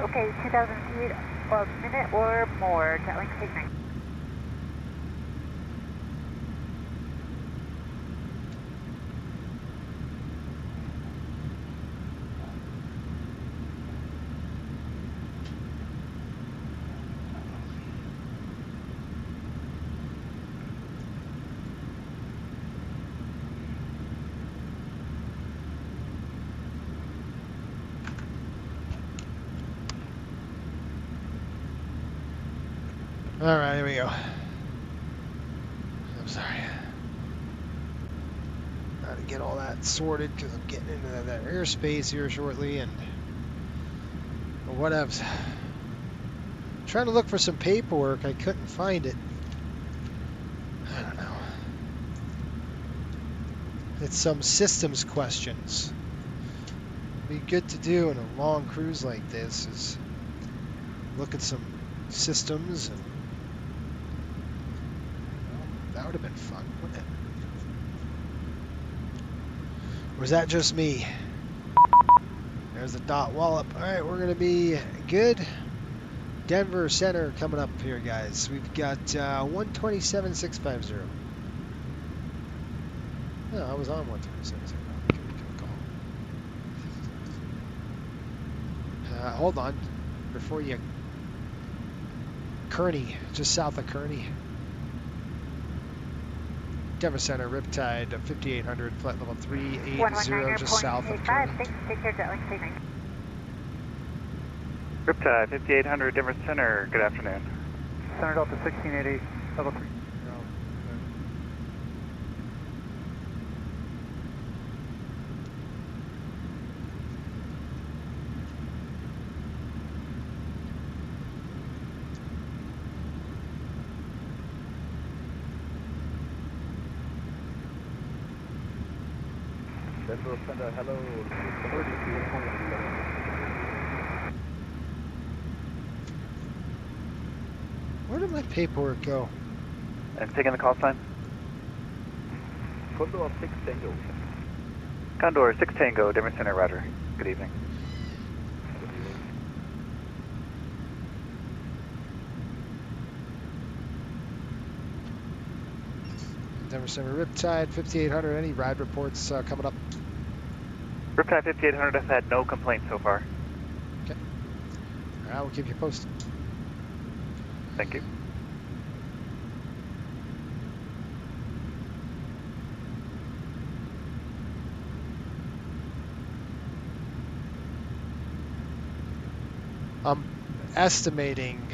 Okay, 2,000 feet, a minute or more. Jetlink signaling. All right, here we go. I'm sorry. Got to get all that sorted because I'm getting into that airspace here shortly and whatevs. Trying to look for some paperwork. I couldn't find it. I don't know. It's some systems questions. Be good to do in a long cruise like this is look at some systems and that would have been fun, wouldn't it? Or was that just me? There's the dot wallop. All right, we're going to be good. Denver Center coming up here, guys. We've got 127.650. No, I was on 127.650. Hold on. Before you... Kearney, just south of Kearney. Denver Center, Riptide, 5800, flight level 380, just south of Kearney. Thanks, take care, Jetlink signaling. Riptide, 5800, Denver Center, good afternoon. Center Delta 1680, level 3. Denver Center, hello. Where did my paperwork go? I'm taking the call sign. Condor 6 Tango. Condor 6 Tango, Denver Center, roger. Good evening. Denver Center, Riptide, 5800. Any ride reports coming up? Riptide 5800 has had no complaints so far. Okay. All right, we'll keep you posted. Thank you. I'm estimating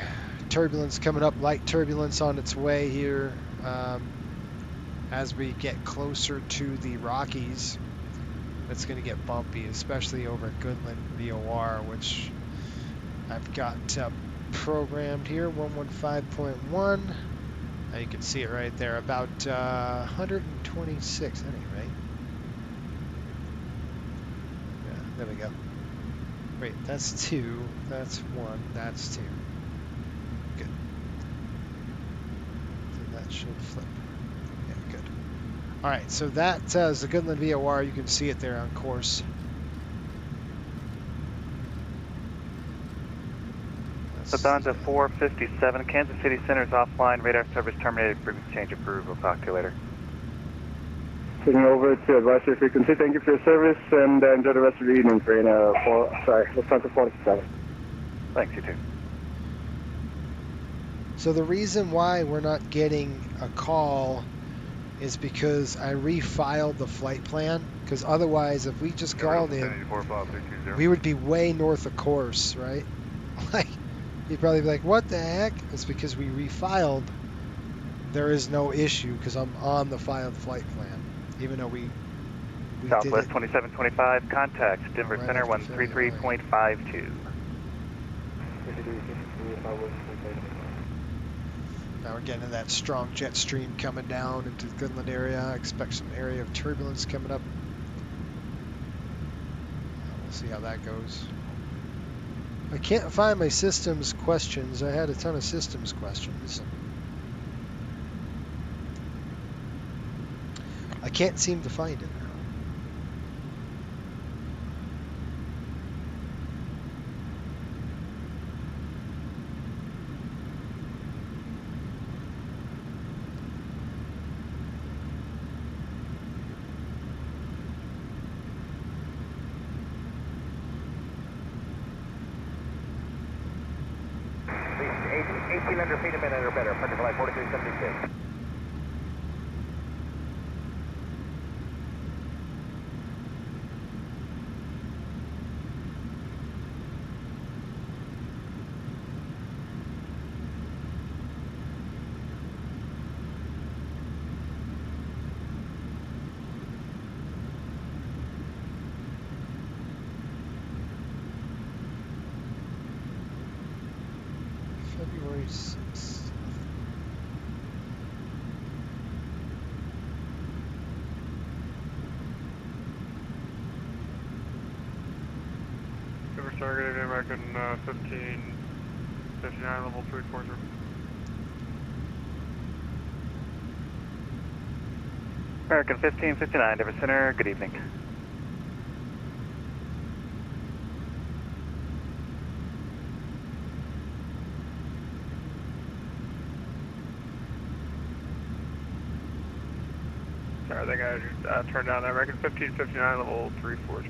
turbulence coming up, light turbulence on its way here as we get closer to the Rockies. It's going to get bumpy, especially over at Goodland VOR, which I've got programmed here, 115.1. Now you can see it right there, about 126, anyway, right? Yeah, there we go. Wait, that's 2, that's 1, that's 2. Good. So that should flip. Yeah, good. All right, so that is the Goodland VOR. You can see it there on course. Lufthansa 457, Kansas City Center's offline, radar service terminated, frequency change approved, we'll talk to you later. Taking over to advisory frequency. Thank you for your service and enjoy the rest of your evening, Lufthansa 47. Thanks, you too. So the reason why we're not getting a call is because I refiled the flight plan, because otherwise if we just called in, we would be way north of course, right? Like, you'd probably be like, what the heck? It's because we refiled. There is no issue because I'm on the filed flight plan, even though we Southwest did it 2725, contact Denver right Center after February. 133.52. Now we're getting that strong jet stream coming down into the Goodland area. I expect some area of turbulence coming up. We'll see how that goes. I can't find my systems questions. I had a ton of systems questions. I can't seem to find it now. Please, 1,800 feet a minute or better, Flight 4376. February 6th. Denver Stargate, American 1559, level 340. American 1559, Denver Center, good evening. Sorry, I think I turned down that. American 1559, level 340.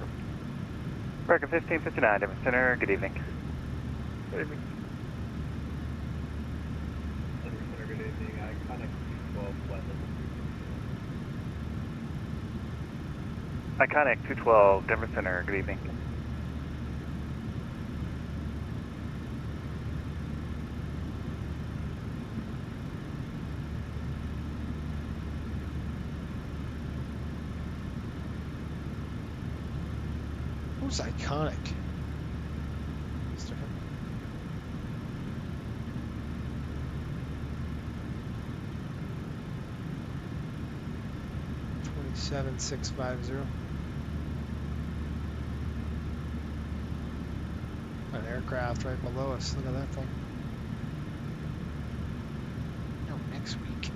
American 1559, Denver Center, good evening. Good evening. Denver Center, good evening. Iconic 212, flight level 340. Iconic 212, Denver Center, good evening. Who's iconic? It's different. $27,650. An aircraft right below us. Look at that thing. No, next week.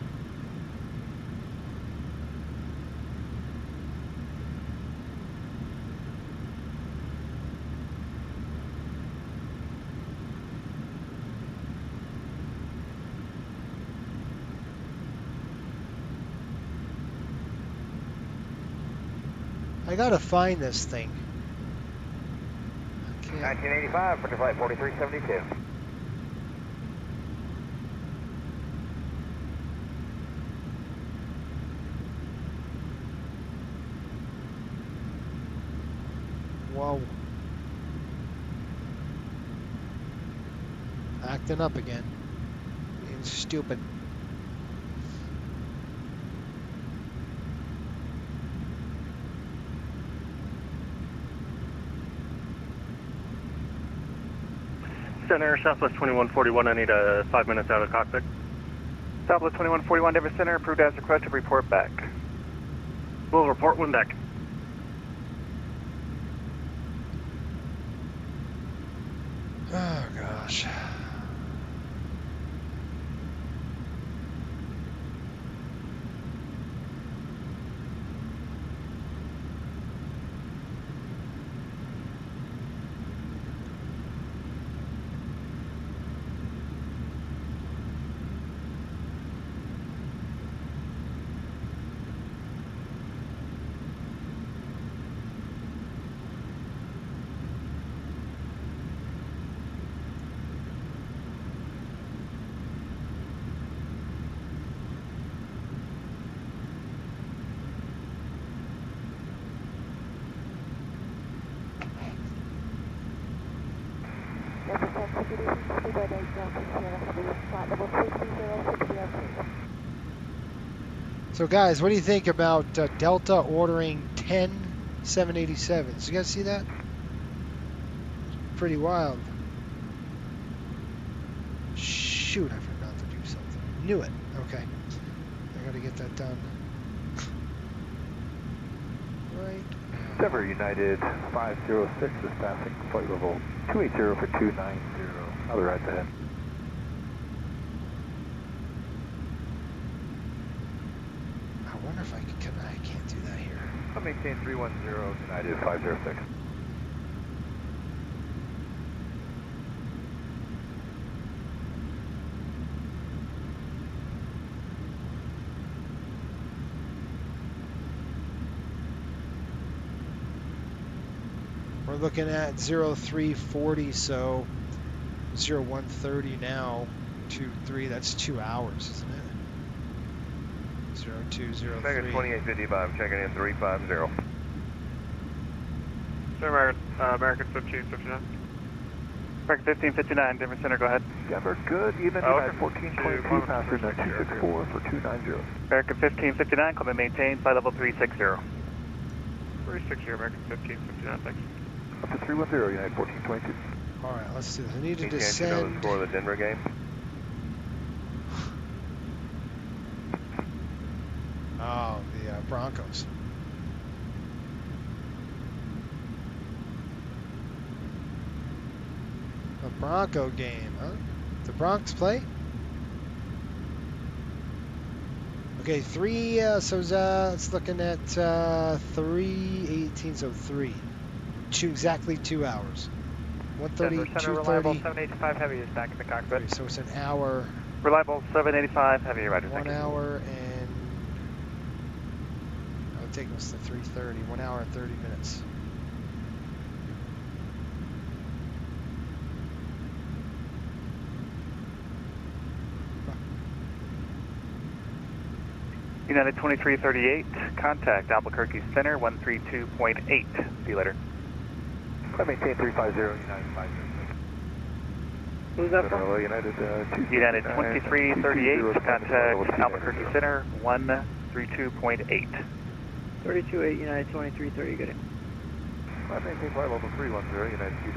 I gotta find this thing. 1985 for flight 4372. Whoa. Acting up again. Being stupid. Center, Southwest 2141, I need 5 minutes out of the cockpit. Southwest 2141, Denver Center, approved as requested, report back. We'll report when back. Oh gosh. So guys, what do you think about Delta ordering 10 787s? You guys see that? Pretty wild. Shoot, I forgot to do something. Knew it. Okay. I gotta get that done. Right. Denver United 506 is passing flight level 280 for 290. Other right ahead. I wonder if I can come. I can't do that here. I'll maintain 310 United 506. We're looking at 0340, so 0130 now, 23. That's 2 hours, isn't it? 0203. American 2855, checking in 350. Sir, American 1559. American 1559, Denver Center, go ahead. Denver, good. Even United 1422, passenger 264 for 290. American 1559, come and maintain flight level 360. 360, American 1559, thanks. Up to 310, United 1422. All right, let's do this. I need to You know the descend. score of the Denver game? Oh, the Broncos. A Bronco game, huh? The Bronx play? Okay, it's looking at 3:18, so 3. Exactly 2 hours. 1:30, 2:30. 785 Heavy is back in the cockpit. So it's an hour. Reliable 785 Heavy, roger. 1 hour and that would take us to 3:30. 1 hour and 30 minutes. United 2338, contact Albuquerque Center 132.8. See you later. I maintain 350, United 506. Who's that from? United 2338, contact Albuquerque Center 132.8. 32-8, United 2330, good. I maintain flight level 310, United 2.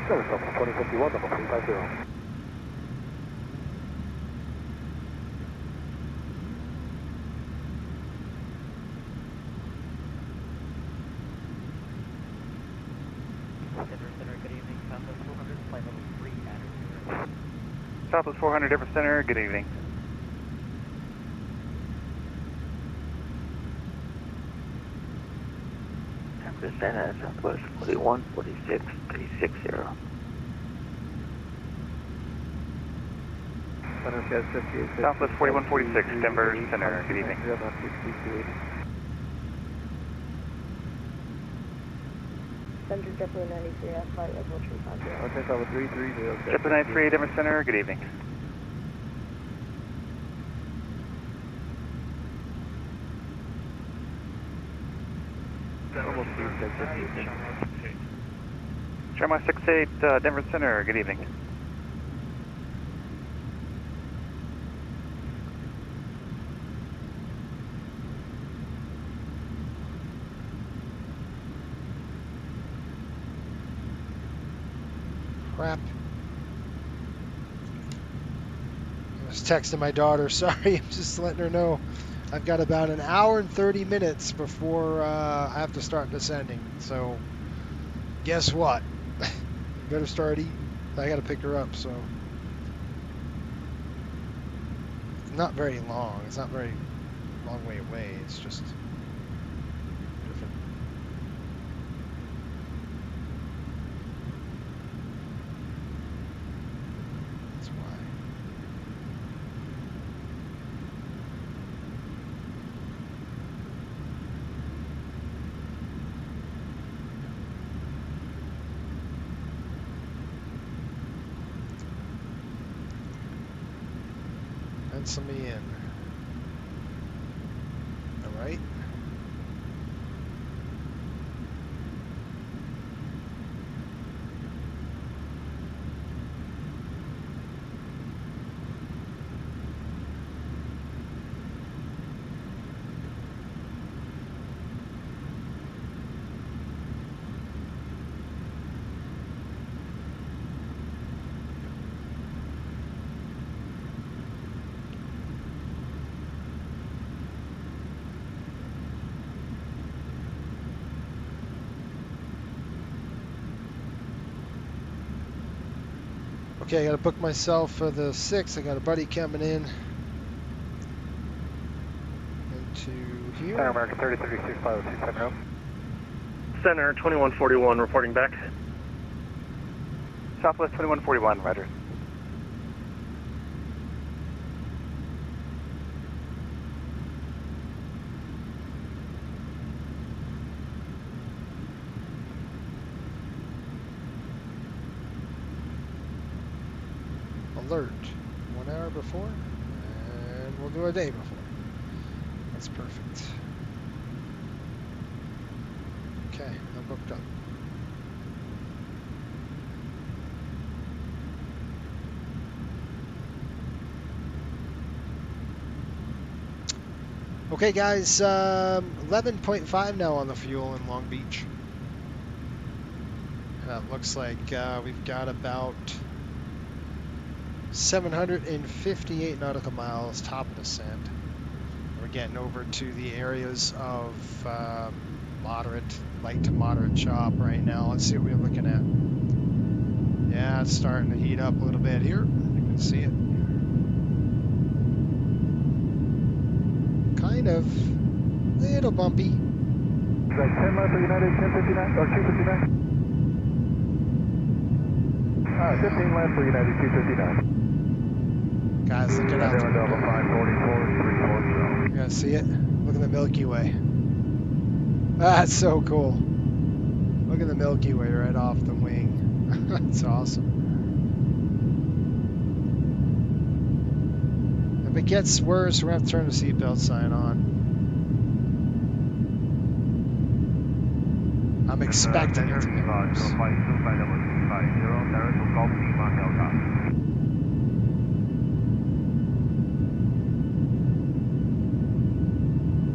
Service level 2051, level 350. Southwest 400, Denver Center, good evening. Denver Center, Southwest 4146, 360. Southwest 4146, Denver Center, good evening. Center JetBlue 93, flight level 350. Okay, level 330. JetBlue 93, Denver Center, good evening. Sherman 68, Denver Center, good evening. Crap. I was texting my daughter. Sorry, I'm just letting her know I've got about an hour and 30 minutes before I have to start descending. So, guess what? Better start eating. I got to pick her up, so. It's not very long. It's not very long way away. It's just different. That's why. Pencil me in. All right. Okay, I gotta book myself for the 6. I got a buddy coming in. Into here. Center American 3036 50270. Center 2141 reporting back. Southwest 2141, Roger. Alert. 1 hour before, and we'll do a day before. That's perfect. Okay, I'm booked up. Okay, guys, 11.5 now on the fuel in Long Beach. Looks like we've got about 758 nautical miles top of descent. We're getting over to the areas of light to moderate chop right now. Let's see what we're looking at. Yeah, it's starting to heat up a little bit here. You can see it. Kind of little bumpy. Is that 10 left for United 1059 or 259? 15 left for United 259. Guys, look at that. You guys see it? Look at the Milky Way. That's so cool. Look at the Milky Way right off the wing. That's awesome. If it gets worse, we're going to have to turn the seatbelt sign on. I'm expecting it to get worse.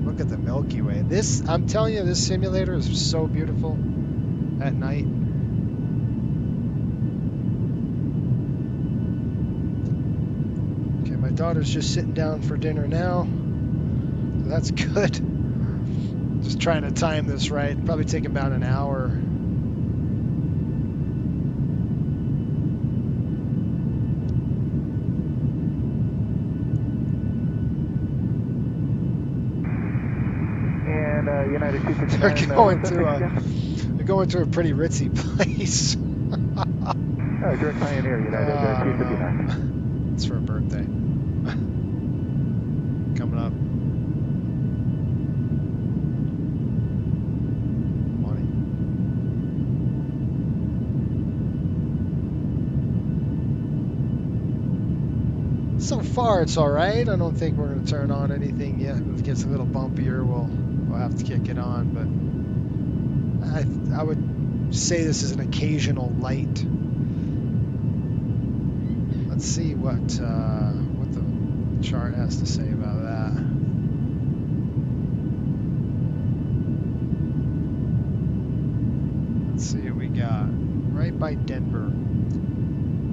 Look at the Milky Way. This, I'm telling you, this simulator is so beautiful at night. Okay, my daughter's just sitting down for dinner now. So that's good. Just trying to time this right. Probably take about an hour. United 259. They're going to a pretty ritzy place. Direct Pioneer, United 259. It's for a birthday. Coming up. So far, it's all right. I don't think we're going to turn on anything yet. If it gets a little bumpier, we'll have to kick it on. But I would say this is an occasional light. Let's see what the chart has to say about that. Let's see what we got. Right by Denver.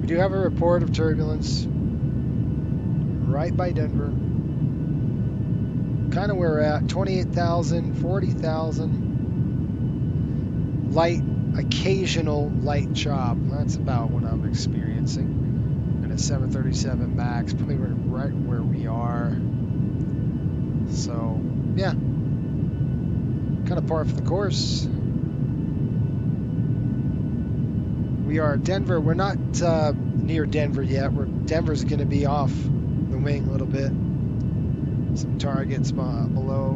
We do have a report of turbulence. Right by Denver. Kind of where we're at. 28,000, 40,000. Light, occasional light chop. That's about what I'm experiencing. And a 737 MAX. Probably right where we are. So, yeah. Kind of par for the course. We are Denver. We're not near Denver yet. Denver's going to be off the wing a little bit. Some targets below.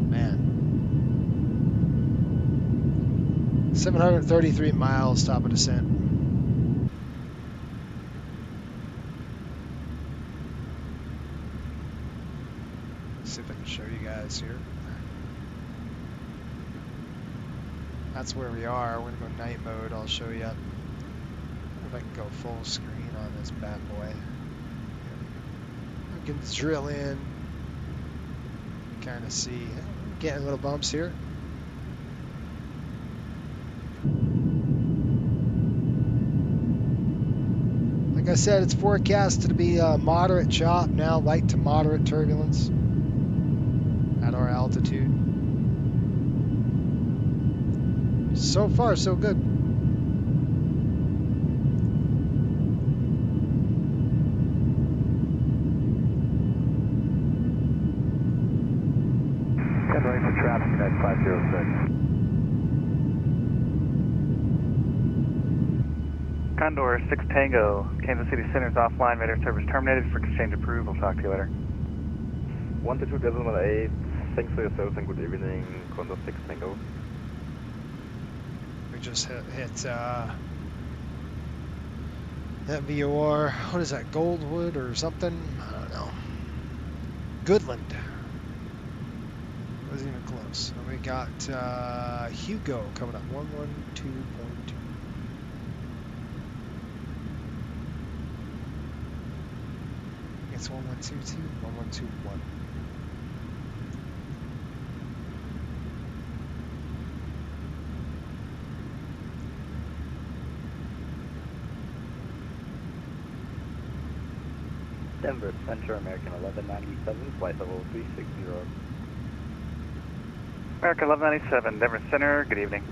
Man. 733 miles top of descent. Let's see if I can show you guys here. That's where we are. We're going to go night mode. I'll show you. If I can go full screen on this bad boy. I can drill in. Kind of see. Getting little bumps here. Like I said, it's forecasted to be a moderate chop now, light to moderate turbulence at our altitude. So far, so good. Head right for traffic at 506. Condor 6 Tango, Kansas City Center's offline, radar service terminated for exchange approved. We'll talk to you later. 122.8, thanks for your service and good evening, Condor 6 Tango. We just hit that VOR. What is that, Goldwood or something? I don't know. Goodland. Wasn't even close. And we got Hugo coming up, 112.2. It's 1122, 1121. Denver Center, American 1197, flight level 360. American 1197, Denver Center, good evening.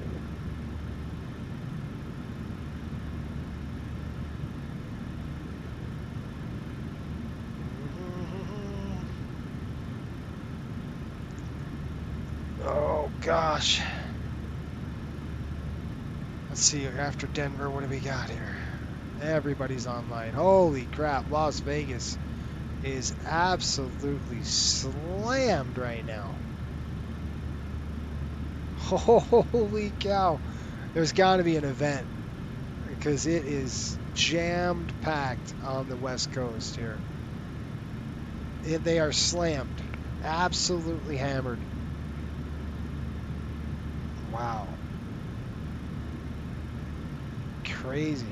Oh gosh. Let's see, after Denver, what do we got here? Everybody's online. Holy crap, Las Vegas is absolutely slammed right now. Holy cow. There's got to be an event because it is jammed packed on the West Coast here. They are slammed. Absolutely hammered. Wow. Crazy.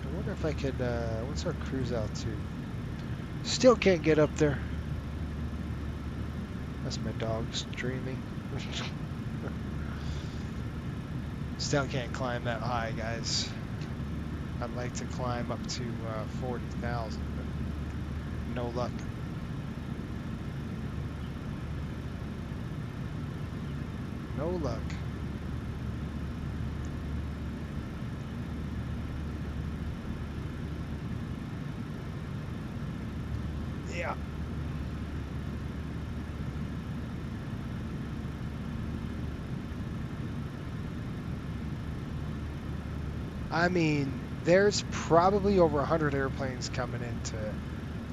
I wonder if I could, what's our cruise altitude? Still can't get up there. That's my dog's dreaming. Still can't climb that high, guys. I'd like to climb up to 40,000, but no luck. No luck. Yeah. I mean, there's probably over 100 airplanes coming into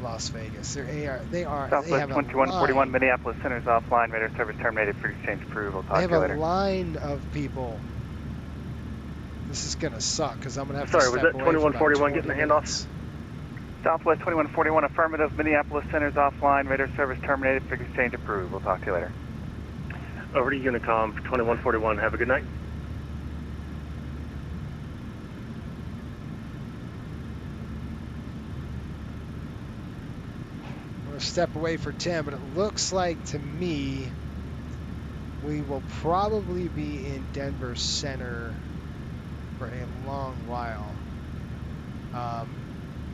Las Vegas. They have Southwest 2141, Minneapolis Center's offline, radar service terminated for exchange approved. We'll talk They to you later. have a line of people. This is gonna suck because I'm gonna have Sorry, to was step that away for about 2141 getting the 20 handoff? Southwest 2141, affirmative, Minneapolis Center's offline, radar service terminated for exchange approved. We'll talk to you later. Over to Unicom for 2141. Have a good night. I'm gonna step away for 10, but it looks like to me we will probably be in Denver Center for a long while,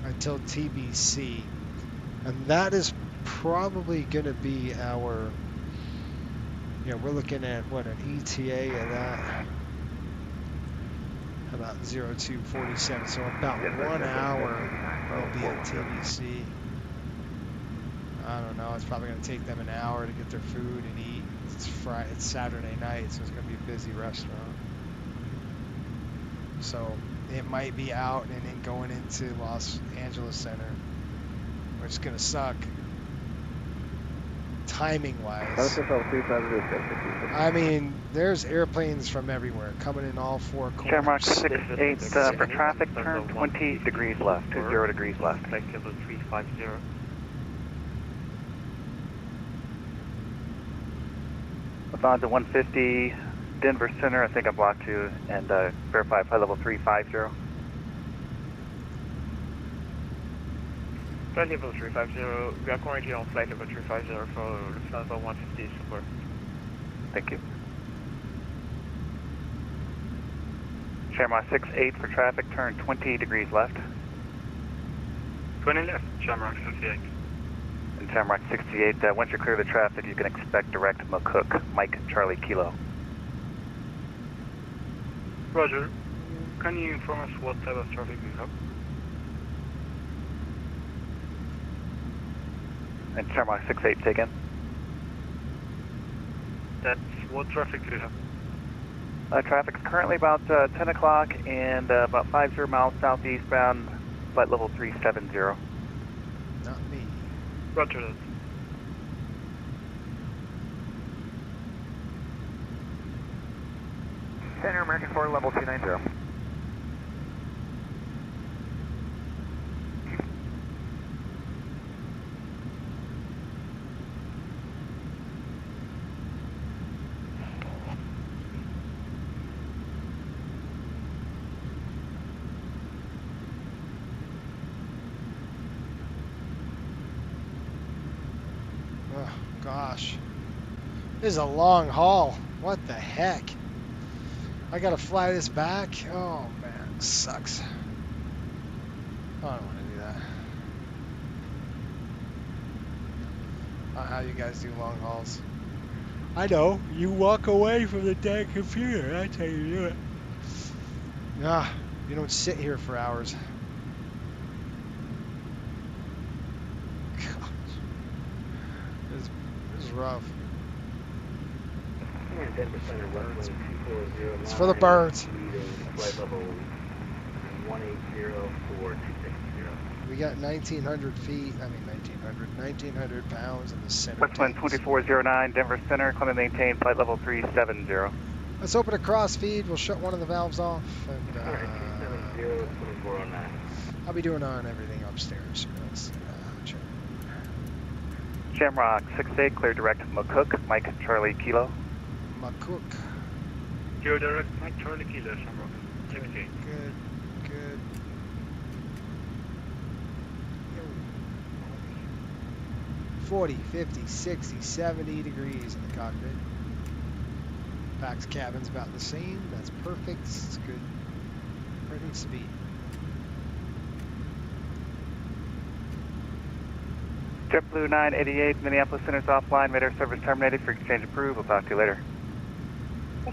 until TBC, and that is probably going to be our, we're looking at what, an ETA of that, about 0247, so about 1 hour will be at TBC. I don't know, it's probably going to take them an hour to get their food and eat. It's Saturday night, so it's going to be a busy restaurant. So it might be out and then going into Los Angeles Center, which is going to suck timing wise. I mean, there's airplanes from everywhere coming in all four corners. Shamrock 68 for traffic, turn 20 degrees left, 20 degrees left. Flight level 350. About to 150, Denver Center, I think I blocked you, and verify flight level 350. Flight level 350, we are currently on flight level 350 for Lufthansa 150 Super. Thank you. Shamrock 68 for traffic, turn 20 degrees left. 20 left, Shamrock 68. And Shamrock 68, once you're clear of the traffic, you can expect direct McCook, Mike Charlie Kilo. Roger. Can you inform us what type of traffic we have? And Shamrock 68, take in. That's what traffic do you have? Traffic's currently about 10 o'clock and about 50 miles southeastbound, flight level 370. Not me. Roger that. Center American 4, level 290. Oh, gosh. This is a long haul. What the heck? I gotta fly this back? Oh, man. This sucks. I don't want to do that. Not how you guys do long hauls. I know. You walk away from the dang computer. That's how you do it. Ah, you don't sit here for hours. Gosh. This is rough. It's for the birds. We got 1,900 feet, 1,900 pounds in the center. Westwind 2409, Denver Center, climb and maintain flight level 370. Let's open a cross feed. We'll shut one of the valves off. And, I'll be doing on everything upstairs. Let's, check. Shamrock 68, clear direct McCook, Mike Charlie Kilo. McCook. Clear direct Mike Charlie Kilo, Shamrock 68. Good, good. 40, 50, 60, 70 degrees in the cockpit. Pax cabin's about the same. That's perfect. It's good. Where it needs to be. JetBlue 988, Minneapolis Center's offline. Radar service terminated for exchange approved. We'll talk to you later.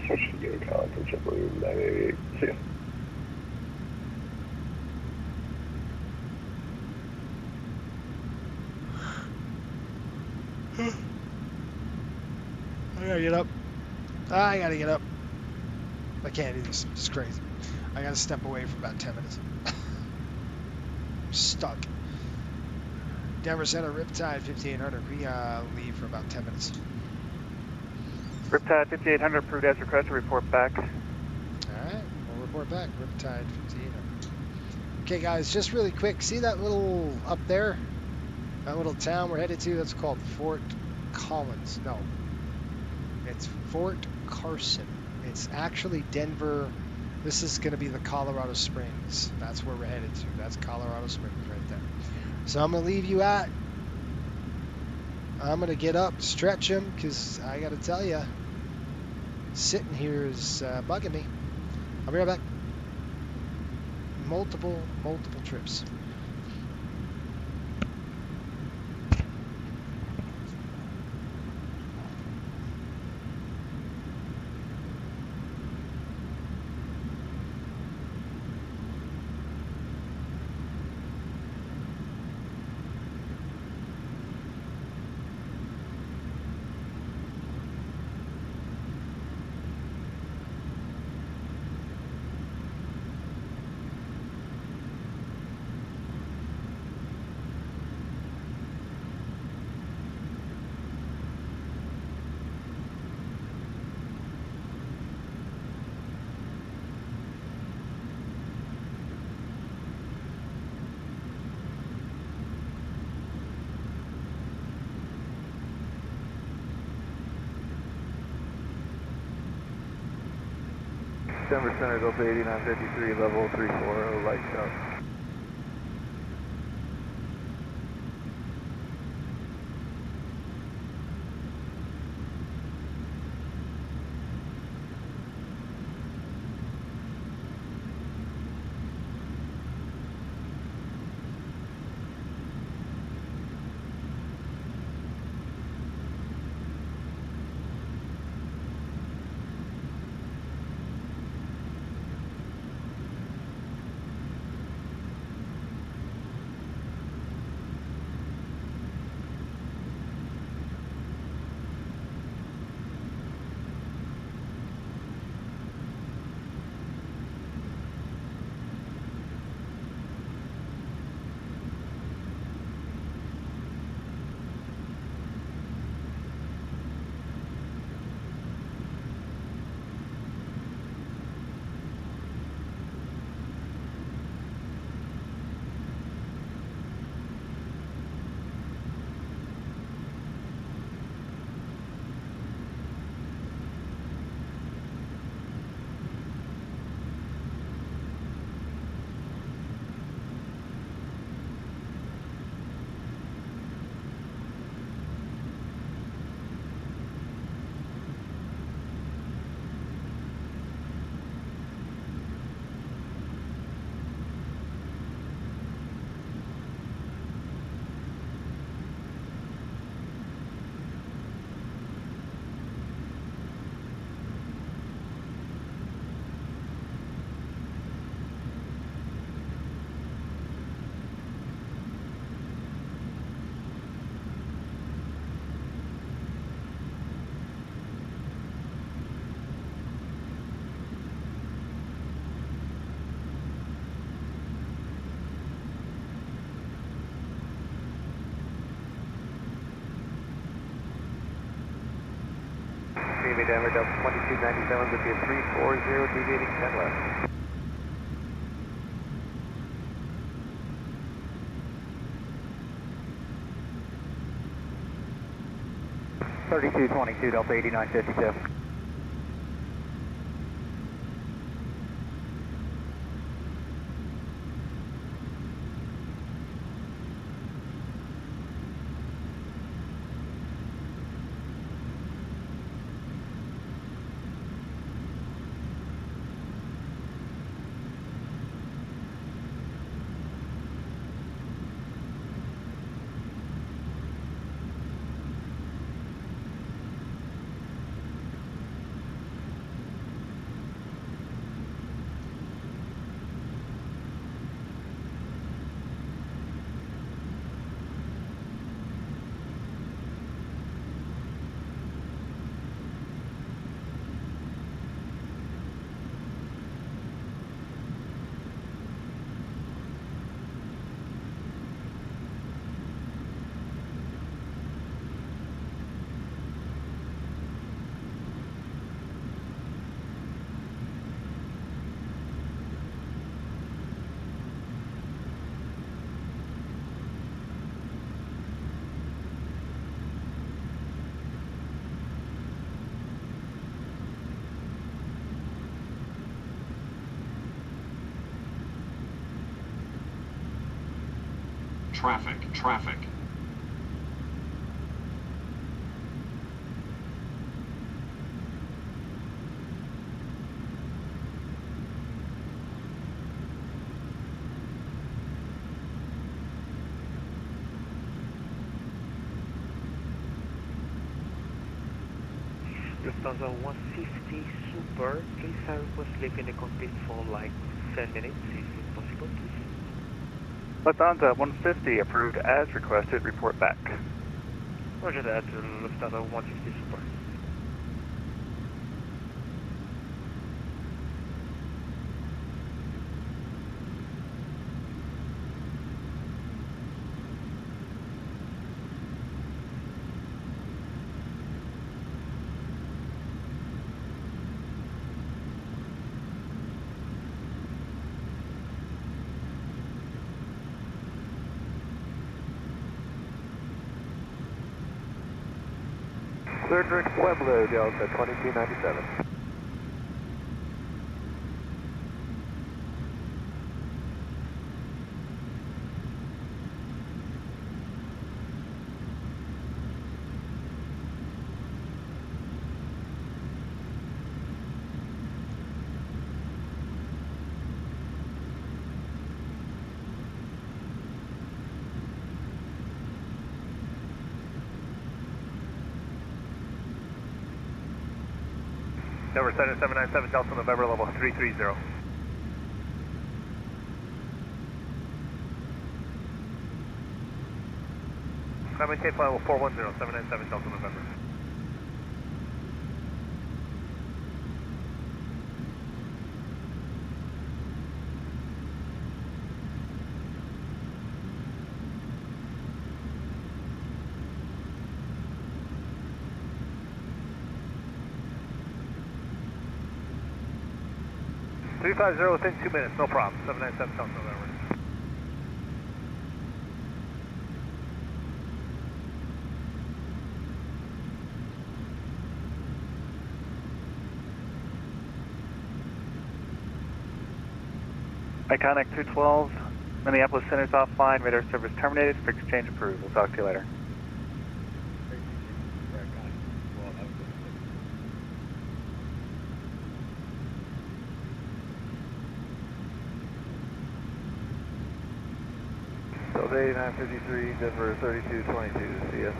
Switching gear, calling for JetBlue 988. See ya. I gotta get up. I gotta get up. I can't do this. It's crazy. I gotta step away for about 10 minutes. I'm stuck. Denver Center, Riptide 5800. We leave for about 10 minutes. Riptide 5800, approved as requested. Report back. Alright, we'll report back. Riptide 5800. Okay, guys, just really quick. See that little up there? That little town we're headed to? That's called Fort Collins. No. It's Fort Carson. It's actually Denver. This is going to be the Colorado Springs. That's where we're headed to. That's Colorado Springs right there. So I'm going to leave you at. I'm going to get up, stretch him, because I got to tell you, sitting here is bugging me. I'll be right back. Multiple trips. Denver Center, Delta 8953, level 340, lights out. Jimmy Denver, Delta 2297 with you 340, deviating 10 left. Delta 8952. Traffic. Lufthansa 150 Super, please have request leave in the cockpit for like 10 minutes, if it's possible, please. Lufthansa 150 approved as requested. Report back. Roger that, Lufthansa 150 Super. Cleared for Pueblo, Delta 2297. Number 7797, Delta November, level 330. Climb maintain flight level 410, 797, Delta November. Within 2 minutes, no problem. 797 Delta November. Iconic 212, Minneapolis Center's offline, radar service terminated, for exchange approved. We'll talk to you later. Delta 8953, Denver 3222, see ya.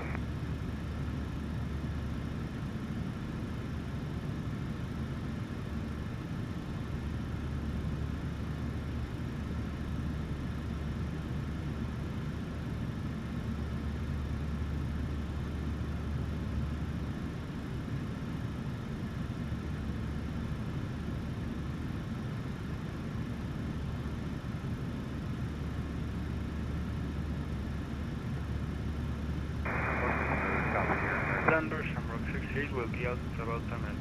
Denver, Shamrock 68, will be out in several minutes.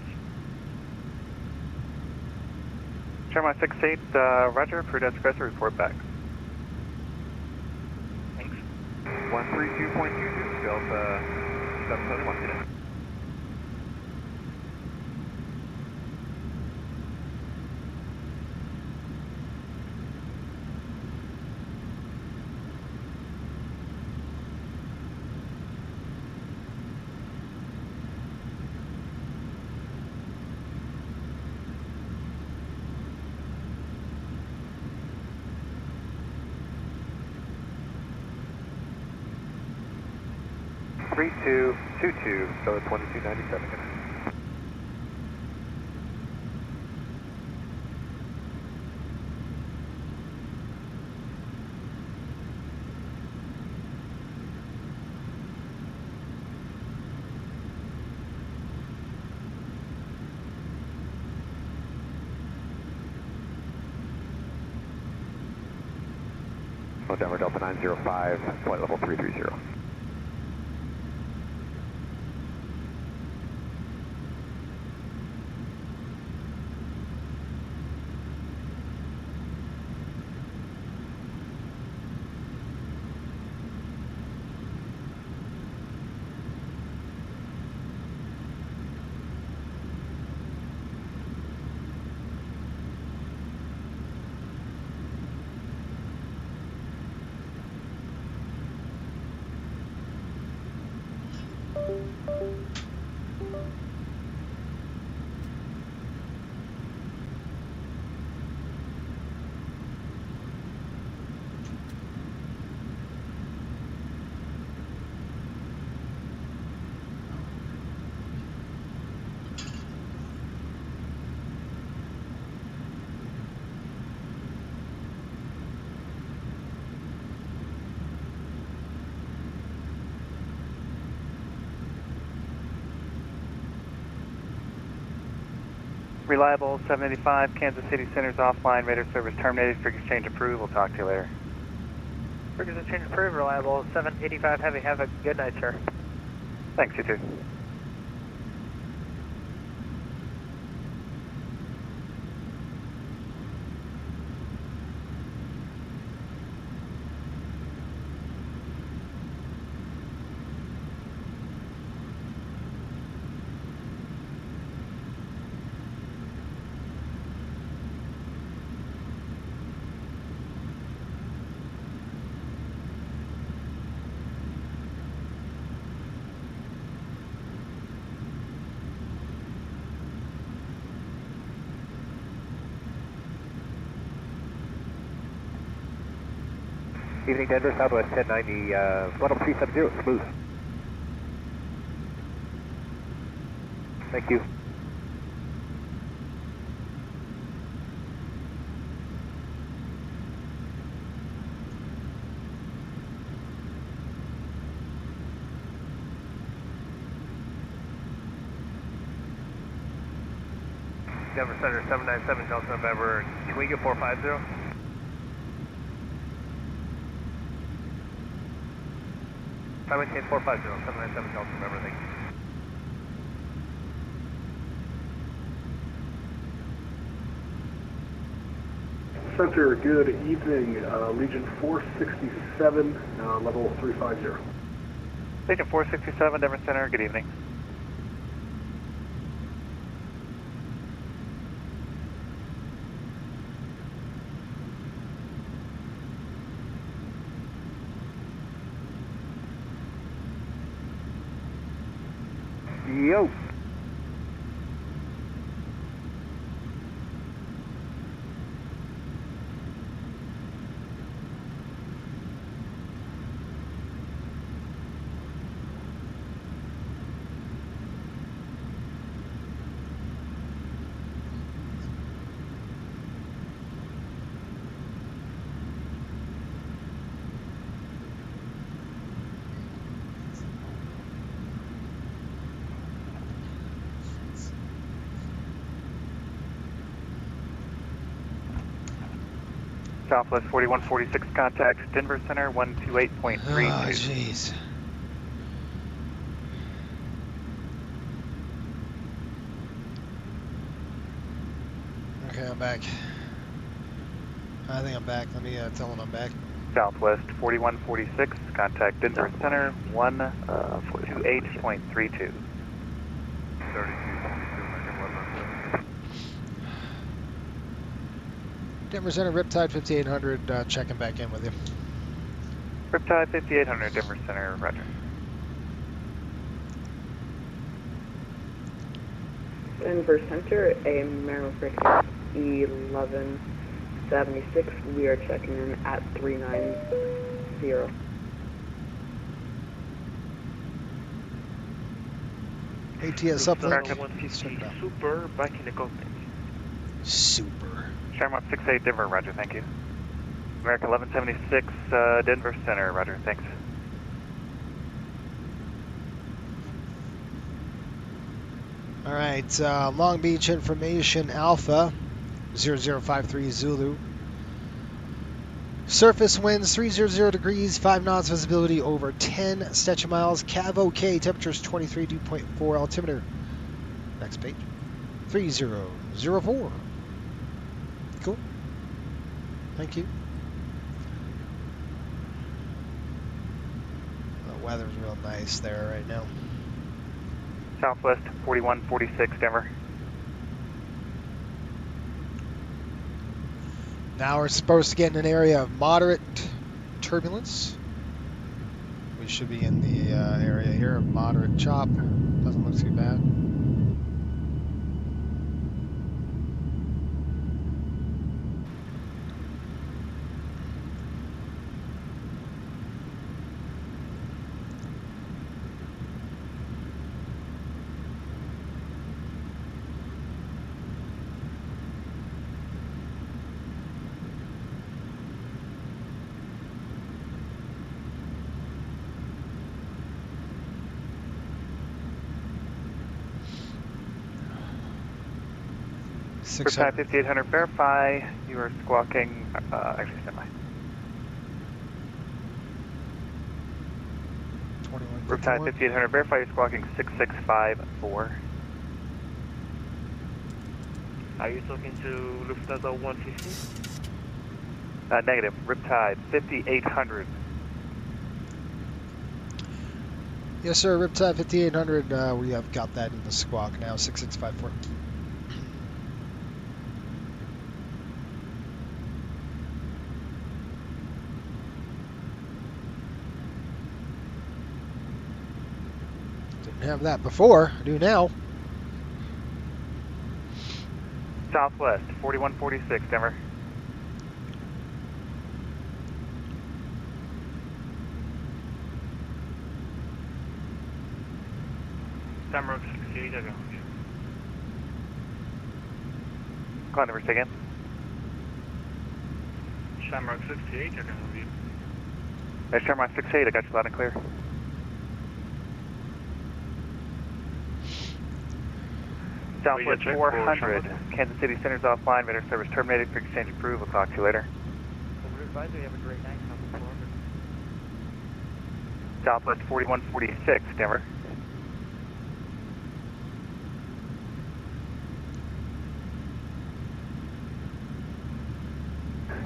Chairman 68, roger, crew desk report back. Thanks. 132.22, Delta 771 today. Three two 22, so 2297. Denver Delta 905, flight level 330. Reliable 785, Kansas City Center's offline, radar service terminated, figure exchange approved, we'll talk to you later. Figures exchange approved, reliable 785 Heavy, have a good night, sir. Thanks, you too. Evening Denver, Southwest 1090, level 370, smooth. Thank you. Denver Center 797 Delta November, can we get 450? I maintain 450, 797 Delta November, thank you. Center, good evening. Legion 467, level 350. Legion 467, Denver Center, good evening. Yo. Southwest 4146 contact, Denver Center 128.32. Oh, jeez. I'm back. I think I'm back. Let me tell him I'm back. Southwest 4146, contact Denver Center 128.32. Denver Center, Riptide 5800, checking back in with you. Riptide 5800, Denver Center, roger. Denver Center, American 1176. We are checking in at 390. ATS uplink. American 150 Super, back in the cockpit. Super. Shamrock 68, Denver, roger, thank you. American 1176, Denver Center, roger, thanks. All right, Long Beach information Alpha 0053 Zulu. Surface winds 300 degrees, 5 knots, visibility over 10 statute miles. Cav OK, temperatures 23 dew point 4, altimeter. Next page. 3004. Cool. Thank you. The weather's real nice there right now. Southwest 4146, Denver. Now we're supposed to get in an area of moderate turbulence. We should be in the area here of moderate chop. Doesn't look too bad. Riptide 5800, verify you are squawking, actually stand by. Riptide 5800, verify you're squawking 6654. Are you talking to Lufthansa 150? Negative, Riptide 5800. Yes, sir, Riptide 5800. We have got that in the squawk now, 6654. Didn't have that before. I do now. Southwest 4146, Denver. Shamrock 68, I got you. Call number again. Shamrock 68, I can help you. Hey, Shamrock 68, I got you loud and clear. Southwest 400, Kansas City Center's offline, radar service terminated, for exchange approved. We'll talk to you later. Over advisory, have a great night. Southwest 4146, Denver.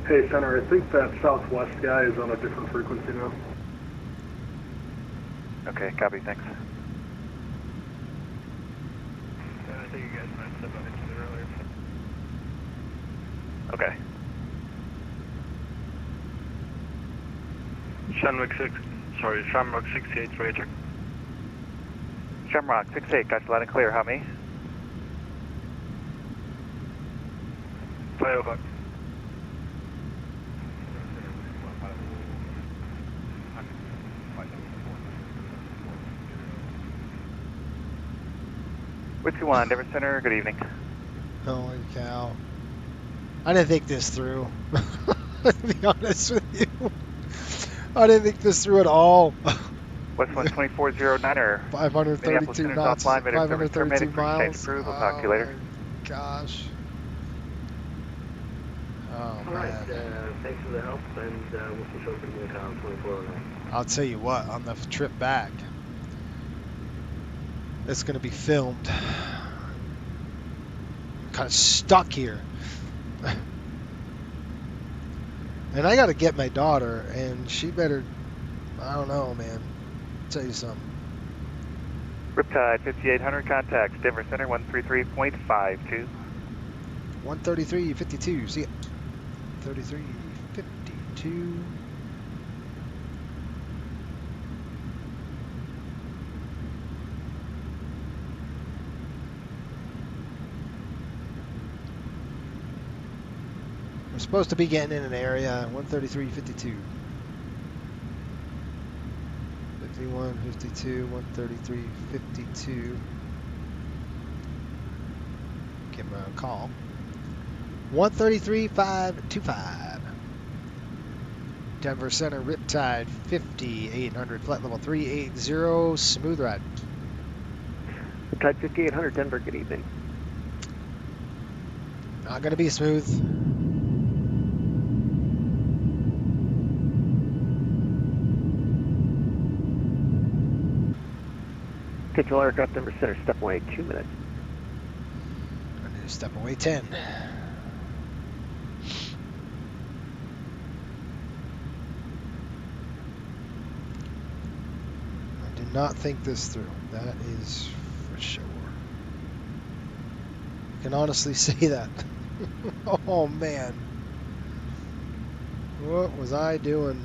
Hey, Center, I think that Southwest guy is on a different frequency now. Okay, copy, thanks. I think you guys might have said that earlier. Okay. Shamrock 68, Ranger. Shamrock 68, got you loud and clear. How many? 5 o'clock. Whiskey 1, Denver Center, good evening. Holy cow. I didn't think this through. To be honest with you. I didn't think this through at all. West 12409er. 532 knots. Offline, 532 miles. We'll talk to you later. Gosh. Oh, all right, thanks for the help, and we'll see you in the car 2409. I'll tell you what, on the trip back, it's going to be filmed. I'm kind of stuck here. And I got to get my daughter, and she better, I don't know, man. I'll tell you something. Riptide 5800 contacts, Denver Center 133.52. 133.52, see ya. 33.52. We're supposed to be getting in an area, 133.52. 51, 52, 133.52. Give him a call. 133.525. Denver Center, Riptide 5800, flight level 380, smooth ride. Riptide 5800, Denver, good evening. Not going to be smooth. Control aircraft Denver Center, step away 2 minutes. I need to step away 10. I did not think this through. That is for sure. I can honestly say that. Oh man. What was I doing?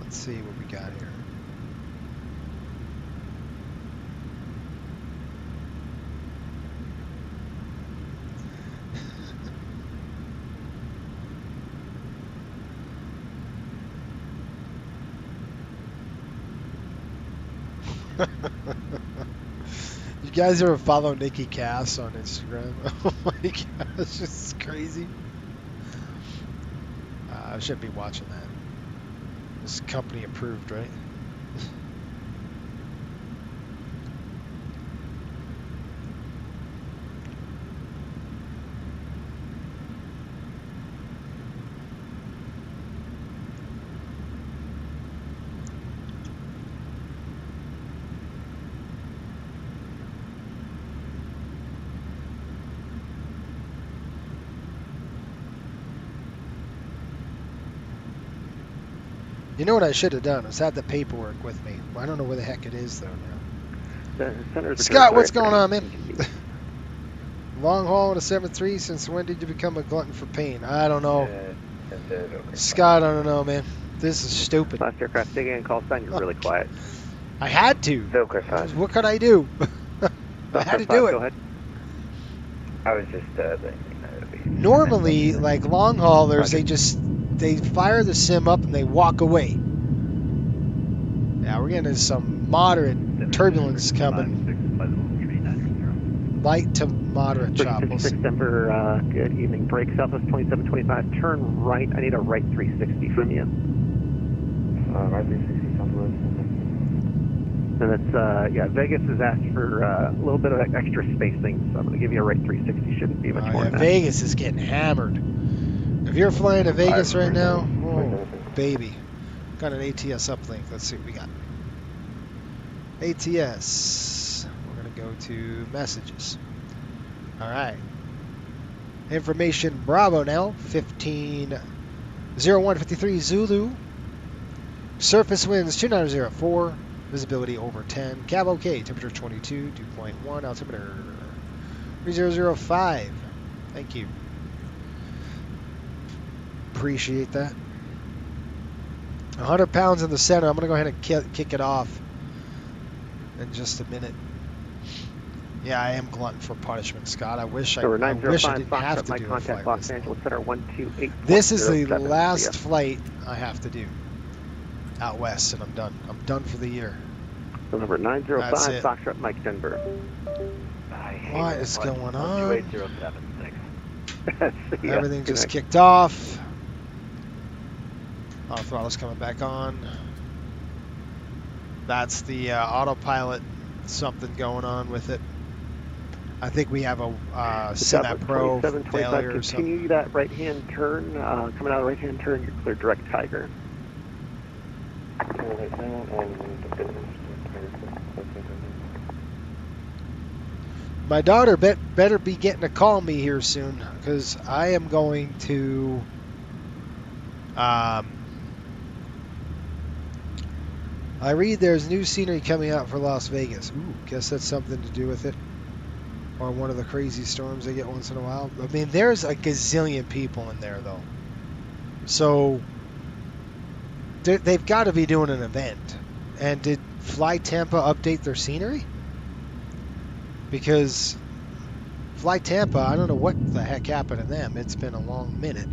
Let's see what we got here. You guys ever follow Nikki Cass on Instagram? Oh my gosh, this is crazy. I shouldn't be watching that. This company approved, right? You know what I should have done is had the paperwork with me. I don't know where the heck it is though now. Scott, what's going on, man? Long haul with a 7.3. Since when did you become a glutton for pain? I don't know. Scott, I don't know, man. This is stupid. Last aircraft digging and call sign. You're really quiet. I had to. Velcro 5. What could I do? I had to do it. Go ahead. I was just Normally, like long haulers, they fire the sim up and they walk away. Yeah, we're getting some moderate turbulence coming. Light to moderate chop. We'll see. December, good evening. Break southwest 2725. Turn right. I need a right 360 from you. Right 360 southwest. And that's, yeah, Vegas has asked for a little bit of extra spacing, so I'm going to give you a right 360. Shouldn't be much more than that. Vegas is getting hammered. If you're flying to Vegas right now, oh, baby. Got an ATS uplink. Let's see what we got. ATS. We're going to go to messages. All right. Information Bravo now. 150153 Zulu. Surface winds 2904. Visibility over 10. Cab OK. Temperature 22. 2.1. Altimeter 3005. Thank you. Appreciate that. 100 pounds in the center. I'm going to go ahead and kick it off in just a minute. Yeah, I am glutton for punishment, Scott. I wish I didn't have to do a flight Los Angeles Center 128. This is the last flight I have to do out west, and I'm done. I'm done for the year. So number 905, Foxtrot Mike Denver. What is going on? 2807, Everything just kicked off. Autothrottle's coming back on. That's the autopilot something going on with it. I think we have a semi-pro failure or something. Continue that right-hand turn. Coming out of the right-hand turn, you're clear direct Tiger. My daughter better be getting to call me here soon, because I am going to I read there's new scenery coming out for Las Vegas. Ooh, guess that's something to do with it. Or one of the crazy storms they get once in a while. I mean, there's a gazillion people in there, though. So they've got to be doing an event. And did Fly Tampa update their scenery? Because Fly Tampa, I don't know what the heck happened to them. It's been a long minute.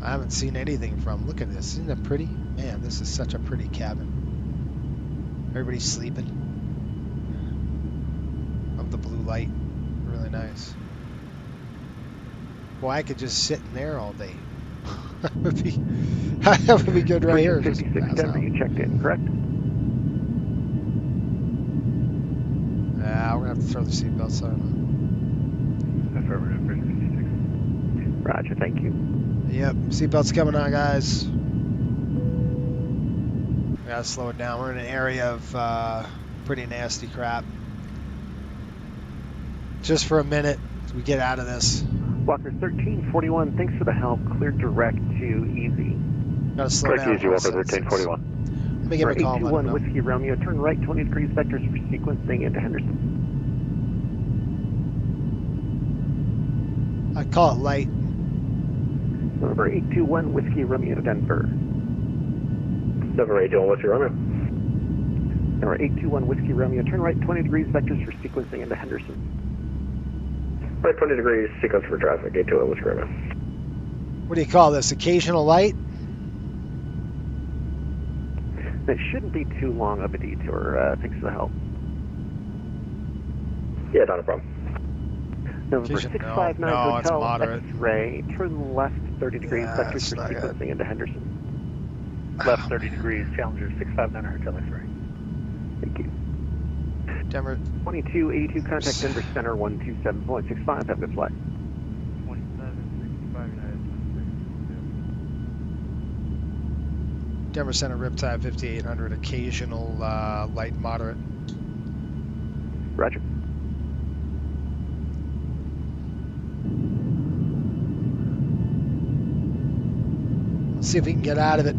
I haven't seen anything from. Look at this. Isn't that pretty? Man, this is such a pretty cabin. Everybody's sleeping. Of the blue light. Really nice. Boy, I could just sit in there all day. that would be good right here. 56 Denver, you checked in, correct? Yeah, we're going to have to throw the seatbelts on. Affirmative, 56. Roger, thank you. Yep, seatbelts coming on, guys. We got to slow it down. We're in an area of pretty nasty crap. Just for a minute, we get out of this. Walker 1341, thanks for the help. Clear direct to Easy. Gotta slow down. Easy, Walker 1341. Let me give a call. 821 Whiskey Romeo, turn right 20 degrees vectors for sequencing into Henderson. I call it light. Number 821 Whiskey Romeo, Denver. Number 821 Whiskey Romeo. Number 821 Whiskey Romeo, turn right 20 degrees vectors for sequencing into Henderson. Right 20 degrees, sequence for traffic, 821 Whiskey Romeo. What do you call this? Occasional light? It shouldn't be too long of a detour. Thanks for the help. Yeah, not a problem. Number 659 Hotel moderate. X-ray, turn left 30 degrees vectors for sequencing into Henderson. Left 30 degrees, Challenger 659 Hotel X-ray. Thank you. Denver 2282, contact Denver Center 127.65. Have a good flight. 2765 Denver Center Riptide 5800, occasional light moderate. Roger. Let's see if we can get out of it.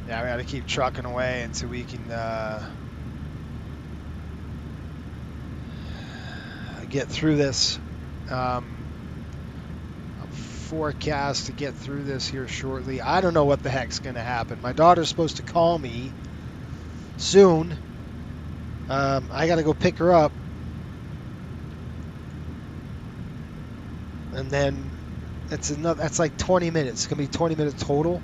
Yeah, we got to keep trucking away until we can get through this. Forecast to get through this here shortly. I don't know what the heck's going to happen. My daughter's supposed to call me soon. I got to go pick her up. And then that's like 20 minutes. It's going to be 20 minutes total.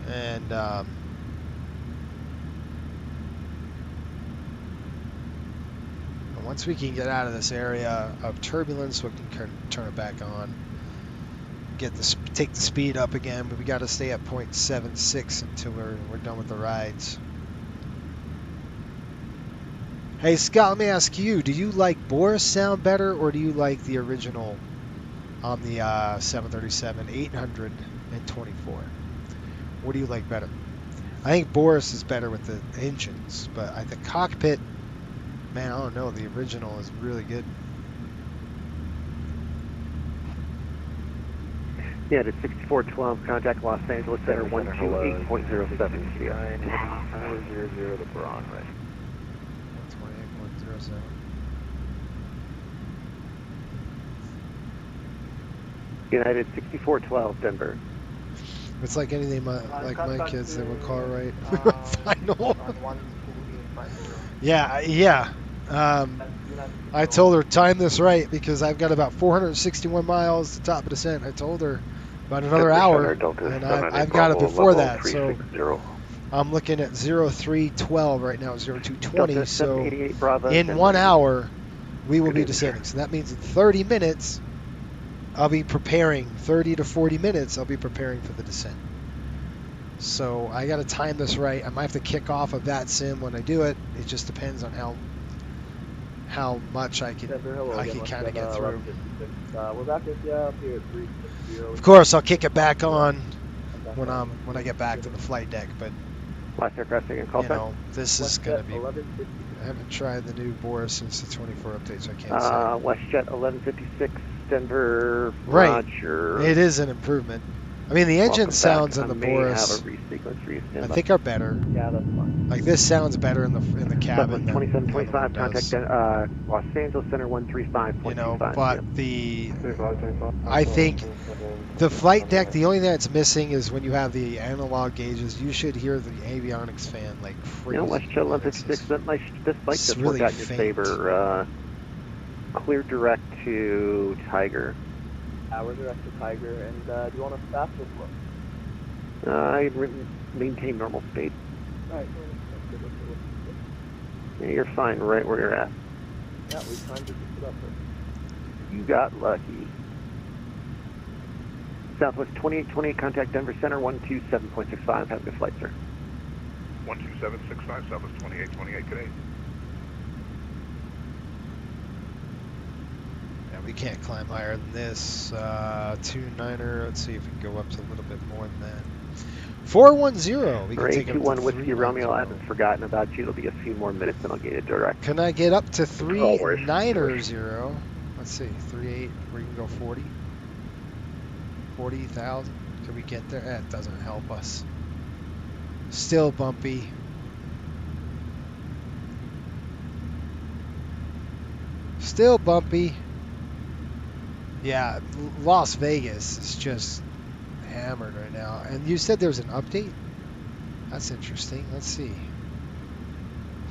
And once we can get out of this area of turbulence, we can turn it back on. Take the speed up again, but we got to stay at 0.76 until we're done with the rides. Hey Scott, let me ask you: do you like Boris sound better, or do you like the original on the 737-824? What do you like better? I think Boris is better with the engines, but the cockpit, man, I don't know. The original is really good. Yeah, it's 6412, contact Los Angeles Center 128.07. 900 the Braun, right? 128.07. United 6412, Denver. It's like anything my kids, they will call right. Final. Yeah. I told her time this right because I've got about 461 miles to top of descent. I told her about another hour, and I've got it before that. So I'm looking at 0312 right now, 0220. So in 1 hour, we will be descending. So that means in 30 minutes, I'll be preparing 30 to 40 minutes. I'll be preparing for the descent. So I got to time this right. I might have to kick off of that sim when I do it. It just depends on how much I can kind of get through. We're back with you up here at 360. Of course, I'll kick it back on when I get back to the flight deck. But last aircraft taking call sign. This is going to be. I haven't tried the new Boris since the 24 update, so I can't say. WestJet 1156 Denver. Right. Roger. It is an improvement. I mean, the engine sounds in the Boris, I think, are better. Yeah, that's fine. Like, this sounds better in the cabin. 2725, contact Los Angeles Center 135.25. But I think the flight deck, the only thing that's missing is when you have the analog gauges, you should hear the avionics fan like crazy. WestJet 1156, this flight just really worked out in your favor. Clear direct to Tiger. We're direct to Tiger, and do you want us fast or slow? I maintain normal speed. Alright, yeah, you're fine right where you're at. Yeah, we timed it to put up there. You got lucky. Southwest 2820, contact Denver Center 127.65. Have a good flight, sir. 12765, Southwest 2828, good day. We can't climb higher than this. 29er. Let's see if we can go up to a little bit more than that. 410. We can take it up to 21 Whiskey Romeo. I haven't forgotten about you. It'll be a few more minutes and I'll get it direct. Can I get up to 390? Let's see. 38. We can go 40. 40,000. Can we get there? That doesn't help us. Still bumpy. Still bumpy. Yeah, Las Vegas is just hammered right now. And you said there was an update? That's interesting. Let's see.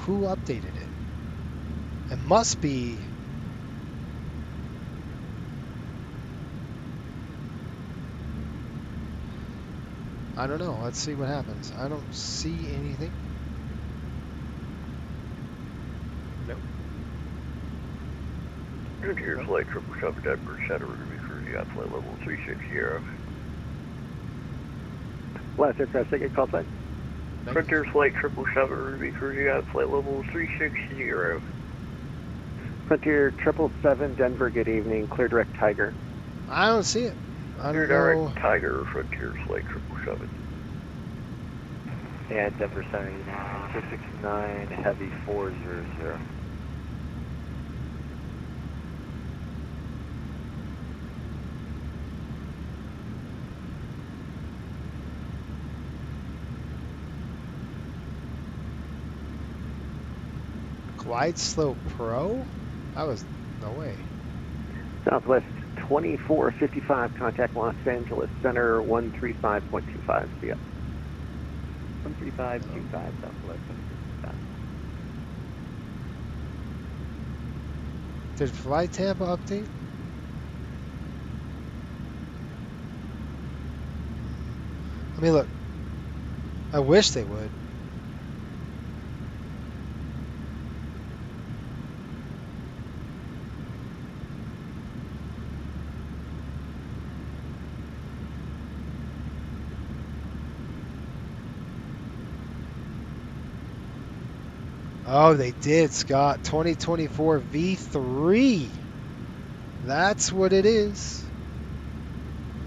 Who updated it? It must be... I don't know. Let's see what happens. I don't see anything. Nope. Frontier Flight 777 Denver Center, we're going to be cruising at flight level 360. Last aircraft ticket call sign. Frontier Flight 777, we're going to be cruising at flight level 360. Frontier 777 Denver, good evening. Clear direct Tiger. I don't see it. I don't Clear know. direct Tiger, Frontier Flight 777. Yeah, Denver Center 669, heavy 400. Glide Slope Pro? That was no way. Southwest 2455, contact Los Angeles Center 135.25. See ya. 13525, Southwest 135. Did Fly Tampa update? I mean, look. I wish they would. Oh, they did, Scott. 2024 V3. That's what it is.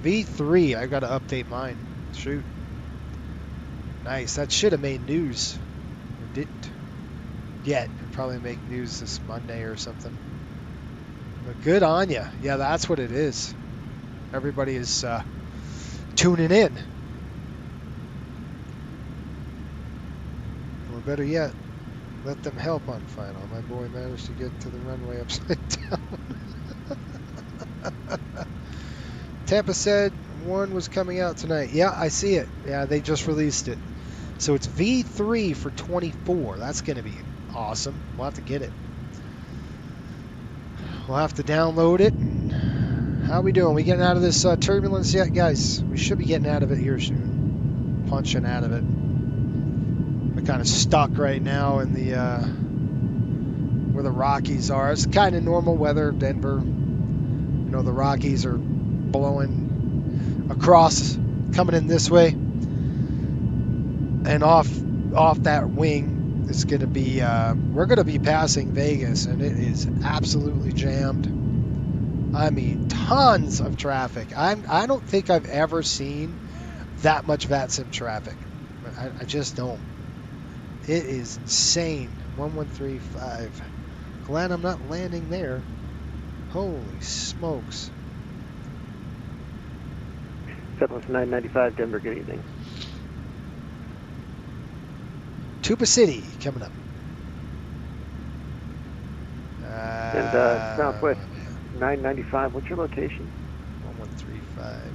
V3. I got to update mine. Shoot. Nice. That should have made news. It didn't. Yet. It'll probably make news this Monday or something. But good on ya. Yeah, that's what it is. Everybody is tuning in. Or better yet, let them help on final. My boy managed to get to the runway upside down. Tampa said one was coming out tonight. Yeah, I see it. Yeah, they just released it. So it's V3 for 24. That's going to be awesome. We'll have to get it. We'll have to download it. How we doing? We getting out of this turbulence yet, guys? We should be getting out of it here soon. Punching out of it. We're kind of stuck right now in the where the Rockies are. It's kind of normal weather, Denver. You know, the Rockies are blowing across, coming in this way, and off that wing is going to be. We're going to be passing Vegas, and it is absolutely jammed. I mean, tons of traffic. I don't think I've ever seen that much VATSIM traffic. I just don't. It is insane. 1135. Glad I'm not landing there. Holy smokes. Southwest 995, Denver, good evening. Tuba City coming up. And Southwest 995, what's your location? 1135.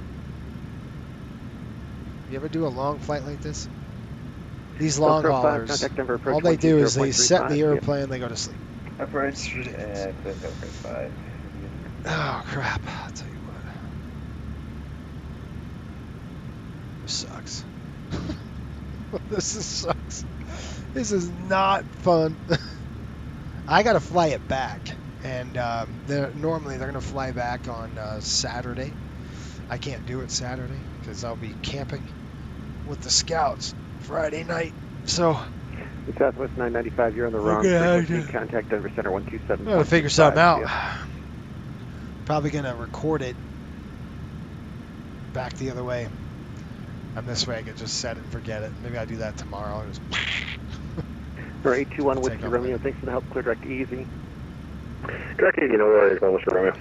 You ever do a long flight like this? These long haulers, all they do is they set the airplane, they go to sleep. Approach and 5. Oh crap, I'll tell you what. This sucks. This sucks. This is not fun. I gotta fly it back, and normally they're gonna fly back on Saturday. I can't do it Saturday because I'll be camping with the scouts Friday night. So Southwest 995, you're on the wrong frequency. Contact Denver Center 127. I gotta figure something out. Probably gonna record it back the other way. And this way I could just set it and forget it. Maybe I'll do that tomorrow. Just for 821 Whiskey Romeo, thanks for the help. Clear direct to Easy. Direct to Easy, no worries, Whiskey Romeo.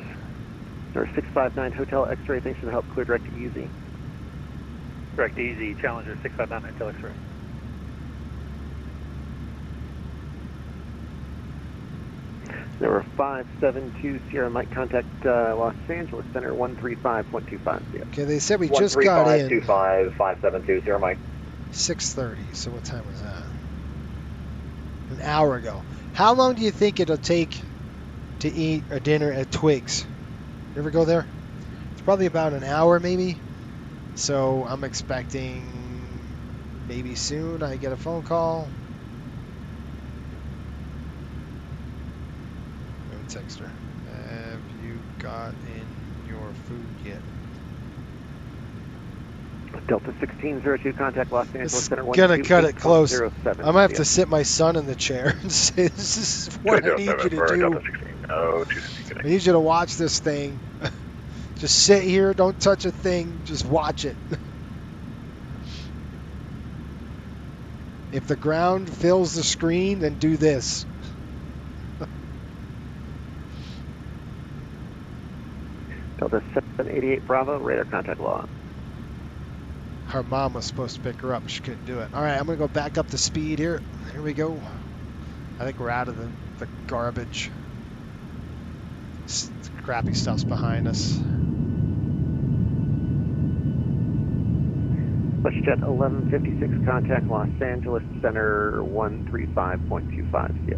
Or 659 Hotel X-Ray, thanks for the help. Clear direct to Easy. Direct to Easy, Challenger 659 Hotel X-Ray. Number 572 Sierra Mike, contact Los Angeles Center 135.25. Okay, they said we just got in. 13525 572 Sierra Mike. 6:30. So what time was that? An hour ago. How long do you think it'll take to eat a dinner at Twigs? You ever go there? It's probably about an hour, maybe. So I'm expecting maybe soon I get a phone call. Text her. Have you got in your food yet? Delta 1602, contact Los Angeles Center 128.07. Gonna cut it close. I might have to sit my son in the chair and say, "This is what I need you to do. I need you to watch this thing. Just sit here, don't touch a thing, just watch it." If the ground fills the screen, then do this. Delta 788 Bravo, radar contact law. Her mom was supposed to pick her up. She couldn't do it. All right, I'm going to go back up to speed here. Here we go. I think we're out of the garbage. The crappy stuff's behind us. WestJet 1156, contact Los Angeles Center 135.25. Yeah.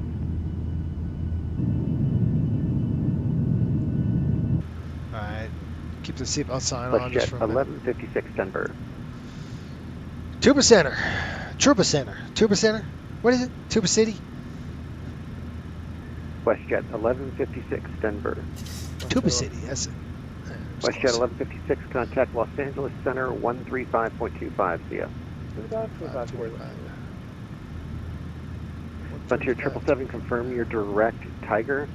Alright, keep the seatbelt sign on just for a minute. 1156 Denver. Tuba Center. Tuba Center. Tuba Center? What is it? Tuba City? WestJet 1156 Denver. Tuba City, that's it. WestJet 1156, contact Los Angeles Center 135.25. See ya. Frontier 777, confirm your direct Tiger.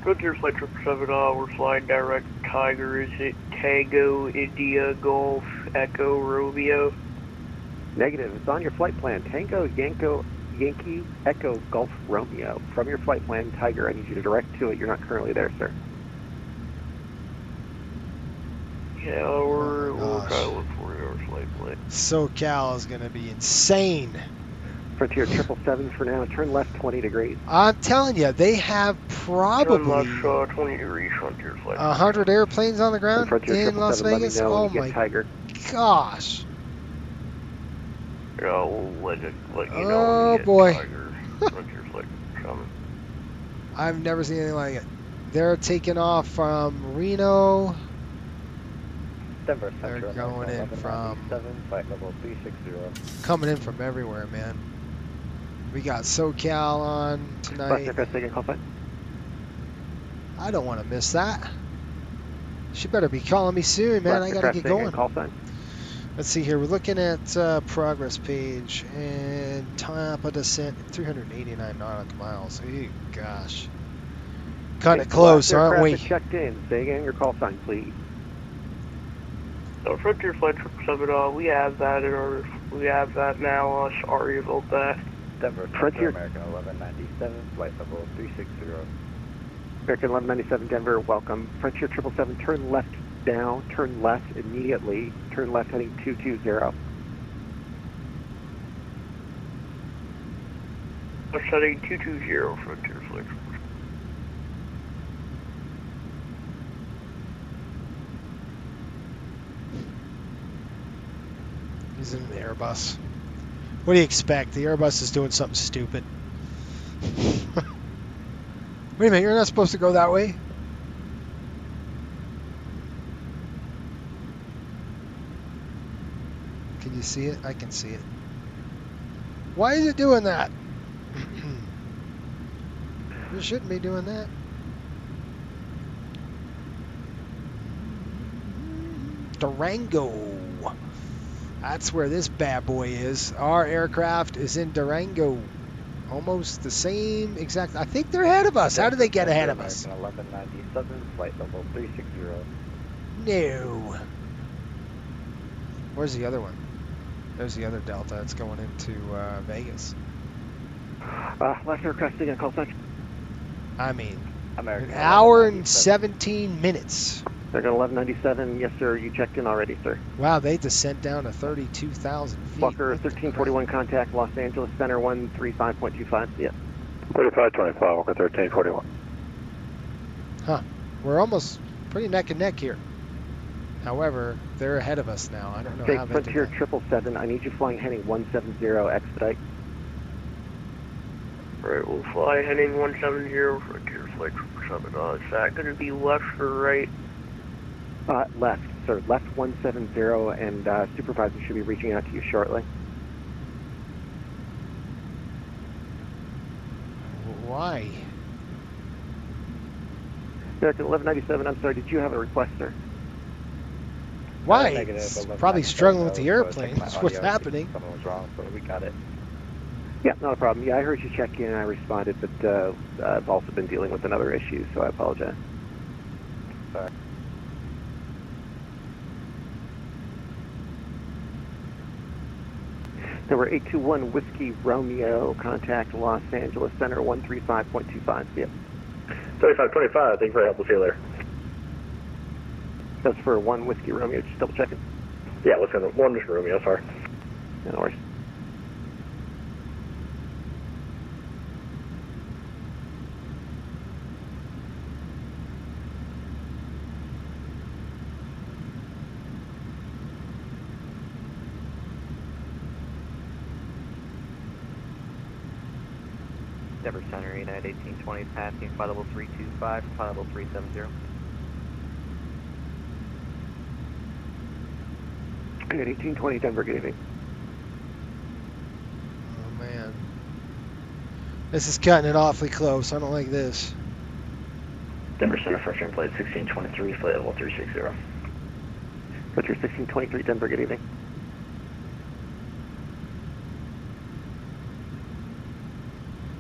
Frontier Flight 777, we're flying direct Tiger. Is it Tango, India, Golf, Echo, Romeo? Negative. It's on your flight plan. Tango, Yankee, Echo, Golf, Romeo. From your flight plan, Tiger. I need you to direct to it. You're not currently there, sir. Yeah, we're trying to look for your flight plan. SoCal is going to be insane. Frontier 777 for now. Turn left 20 degrees. I'm telling you, they have probably 20 degrees Frontier Flight. 100 airplanes on the ground in Las Vegas. Oh my gosh. Yeah, we'll let you know. Oh boy. Frontier Flight coming. I've never seen anything like it. They're taking off from Reno. Denver, they're going in from flight level 360. Coming in from everywhere, man. We got SoCal on tonight. I don't want to miss that. She better be calling me soon, man. I gotta get going. Call sign. Let's see here. We're looking at progress page and top of descent 389 nautical miles. Oh gosh, cutting it close, aren't we? Checked in. Say again your call sign, please. So Frontier Flight 777, we have that in our, we have that now. Sorry about that. Denver, Frontier American 1197, flight level 360. American 1197 Denver, welcome. Frontier 777, turn left down, turn left immediately, turn left heading 220. Left heading 220, Frontier Flight. He's in an Airbus. What do you expect? The Airbus is doing something stupid. Wait a minute, you're not supposed to go that way? Can you see it? I can see it. Why is it doing that? You shouldn't be doing that. Durango. That's where this bad boy is. Our aircraft is in Durango. Almost the same exact. I think they're ahead of us. How did they get ahead of us? 1197, flight level 360. No. Where's the other one? There's the other Delta. It's going into Vegas. Last aircraft again, call sign. I mean, American an hour and 17 minutes. American 1197, yes sir, you checked in already, sir. Wow, they descent down to 32,000 feet. Walker 1341 contact, Los Angeles Center 135.25, yeah. 4525, Walker 1341. Huh, we're almost pretty neck and neck here. However, they're ahead of us now. I don't know how they did Frontier that. 777, I need you flying heading 170, expedite. Alright, we'll fly heading 170, Frontier Flight 777. Is that going to be left or right? Left, sir. Left 170, and supervisor should be reaching out to you shortly. Why? American 1197, I'm sorry, did you have a request, sir? Why? Negative, It's probably struggling with the airplane. That's what's happening. Something was wrong, but we got it. Yeah, not a problem. Yeah, I heard you check in and I responded, but I've also been dealing with another issue, so I apologize. Sorry. Number 821 Whiskey Romeo, contact Los Angeles Center 135.25. Yep. 3525, thank you for your help. We'll see you later. That's for 1 Whiskey Romeo, just double checking. Yeah, let's go to 1 Whiskey Romeo, sorry. No worries. Denver Center, United 1820, passing flight level 325, flight level 370. Good, 1820 Denver, good evening. Oh, man. This is cutting it awfully close. I don't like this. Denver Center, frustrating flight 1623, flight level 360. Frontier 1623 Denver, good evening.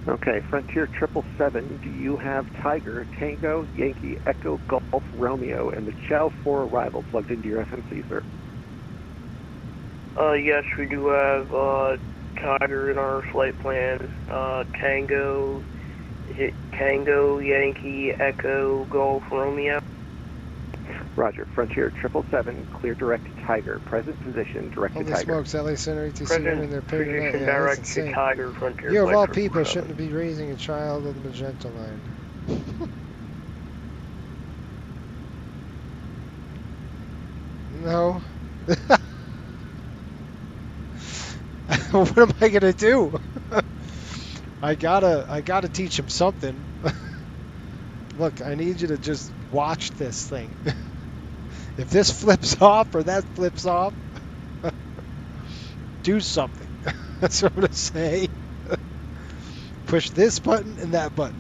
Okay, Frontier 777, do you have Tiger, Tango, Yankee, Echo, Golf, Romeo, and the Chow 4 arrival plugged into your FMC, sir? Yes, we do have Tiger in our flight plan. Tango, Yankee, Echo, Golf, Romeo. Roger. Frontier 777, clear direct to Tiger. Present position, direct Holy to Tiger. smokes, LA Center ATC Present in their payment. position, Yeah, direct that's to insane. Tiger, Frontier You of Flight all 777. people shouldn't be raising a child of the magenta line. No. What am I gonna do? I gotta teach him something. Look, I need you to just watch this thing. If this flips off or that flips off, do something. That's what I'm gonna say. Push this button and that button.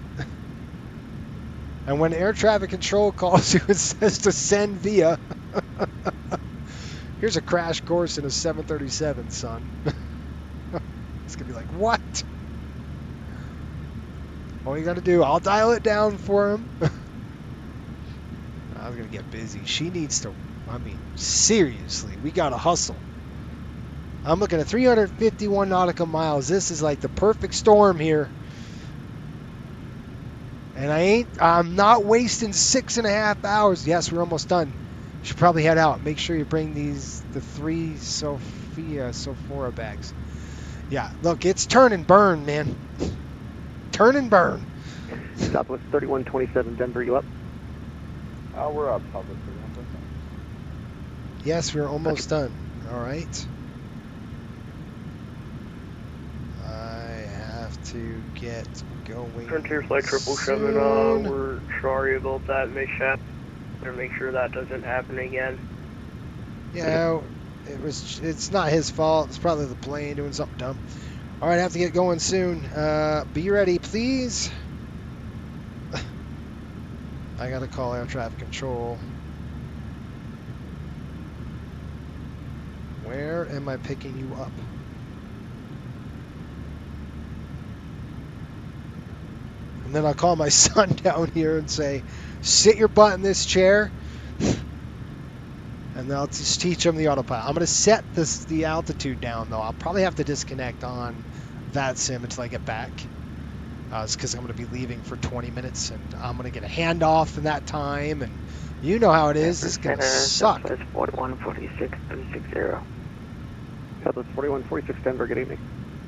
And when air traffic control calls you, it says to send via. Here's a crash course in a 737, son. It's going to be like, what? All you got to do, I'll dial it down for him. I was going to get busy. She needs to, I mean, seriously, we got to hustle. I'm looking at 351 nautical miles. This is like the perfect storm here. And I'm not wasting 6.5 hours. Yes, we're almost done. Should probably head out. Make sure you bring the 3 Sophora bags. Yeah, look, it's turn and burn, man. Turn and burn. Southwest 3127 Denver, you up? We're up, Southwest 3127. Yes, we're almost done. All right. I have to get going. Frontier Flight 777, soon. we're sorry about that mishap. Better make sure that doesn't happen again. Yeah, it's not his fault. It's probably the plane doing something dumb. All right, I have to get going soon. Be ready, please. I got to call air traffic control. Where am I picking you up? And then I'll call my son down here and say, sit your butt in this chair. And then I'll just teach him the autopilot. I'm going to set the altitude down, though. I'll probably have to disconnect on that sim until I get back. It's because I'm going to be leaving for 20 minutes, and I'm going to get a handoff in that time. And you know how it is. It's going to suck. Southwest 4146 360. Southwest 4146 Denver, good evening.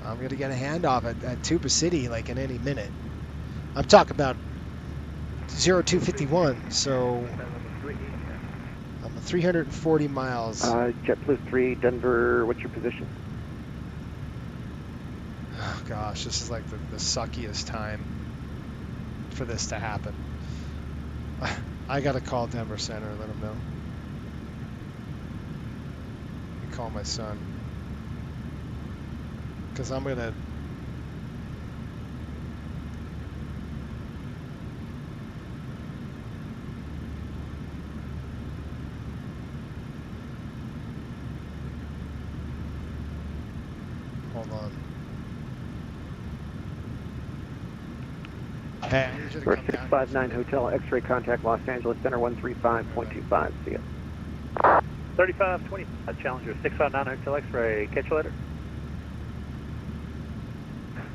I'm going to get a handoff at Tuba City like in any minute. I'm talking about 0251, so I'm 340 miles. JetBlue 3 Denver, what's your position? Oh gosh, this is like the suckiest time for this to happen. I gotta call Denver Center and let them know. Let me call my son. Because I'm gonna... Hold on. Hey, I need you to We're come 659 Hotel X-ray contact Los Angeles Center 135.25. See ya. 3520 Challenger 659 Hotel X-ray. Catch you later.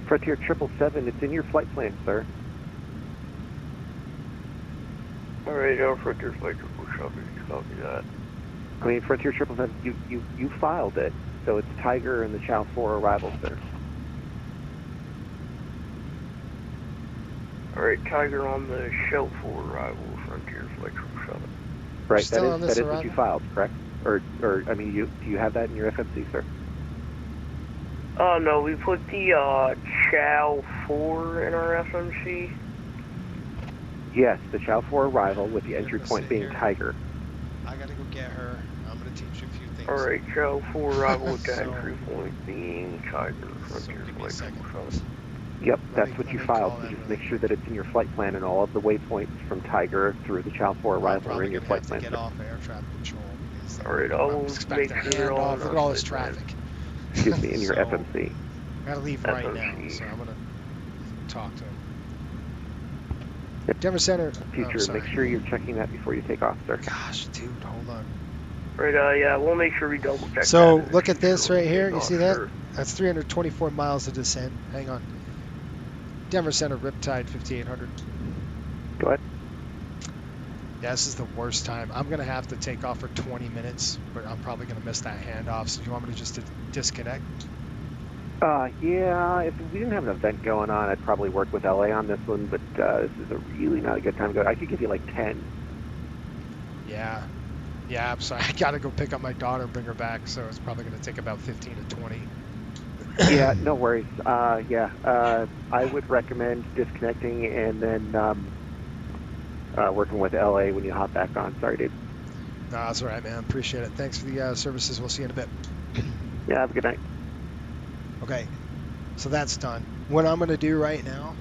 Frontier 777, it's in your flight plan, sir. Alright, Frontier Flight 777, copy that. I mean, Frontier 777, you filed it, so it's Tiger and the Chow 4 arrival, sir. Alright, Tiger on the Shell 4 arrival, Frontier Flight 777. Right, that is what you filed, correct? Or I mean, do you have that in your FMC, sir? No, we put the Chow 4 in our FMC. Yes, the Chow 4 arrival with the entry point being Tiger. I gotta go get her. I'm gonna teach you a few things. Alright, Chow 4 arrival with the entry point being Tiger, Frontier Flight 777. Yep, that's what you filed, so just make sure that it's in your flight plan and all of the waypoints from Tiger through the Chow 4 arrival are in your flight plan. Get off air traffic control. Alright, I'll make sure all look at all this traffic. Excuse me, in your FMC. I gotta leave right now, so I'm gonna talk to him. Denver Center. Future, make sure you're checking that before you take off, sir. Gosh, dude, hold on. Right, yeah, we'll make sure we double check. So look at this right here. You see that? That's 324 miles of descent. Hang on. Denver Center, Riptide 5800. Go ahead. Yeah, this is the worst time. I'm going to have to take off for 20 minutes, but I'm probably going to miss that handoff. So do you want me to just disconnect? Yeah, if we didn't have an event going on, I'd probably work with LA on this one, but this is a really not a good time to go. I could give you like 10. Yeah. Yeah, I'm sorry. I got to go pick up my daughter and bring her back, so it's probably going to take about 15 to 20. Yeah, no worries. I would recommend disconnecting and then working with LA when you hop back on. Sorry, dude. No, that's all right, man. Appreciate it. Thanks for the services. We'll see you in a bit. Yeah, have a good night. Okay, so that's done. What I'm going to do right now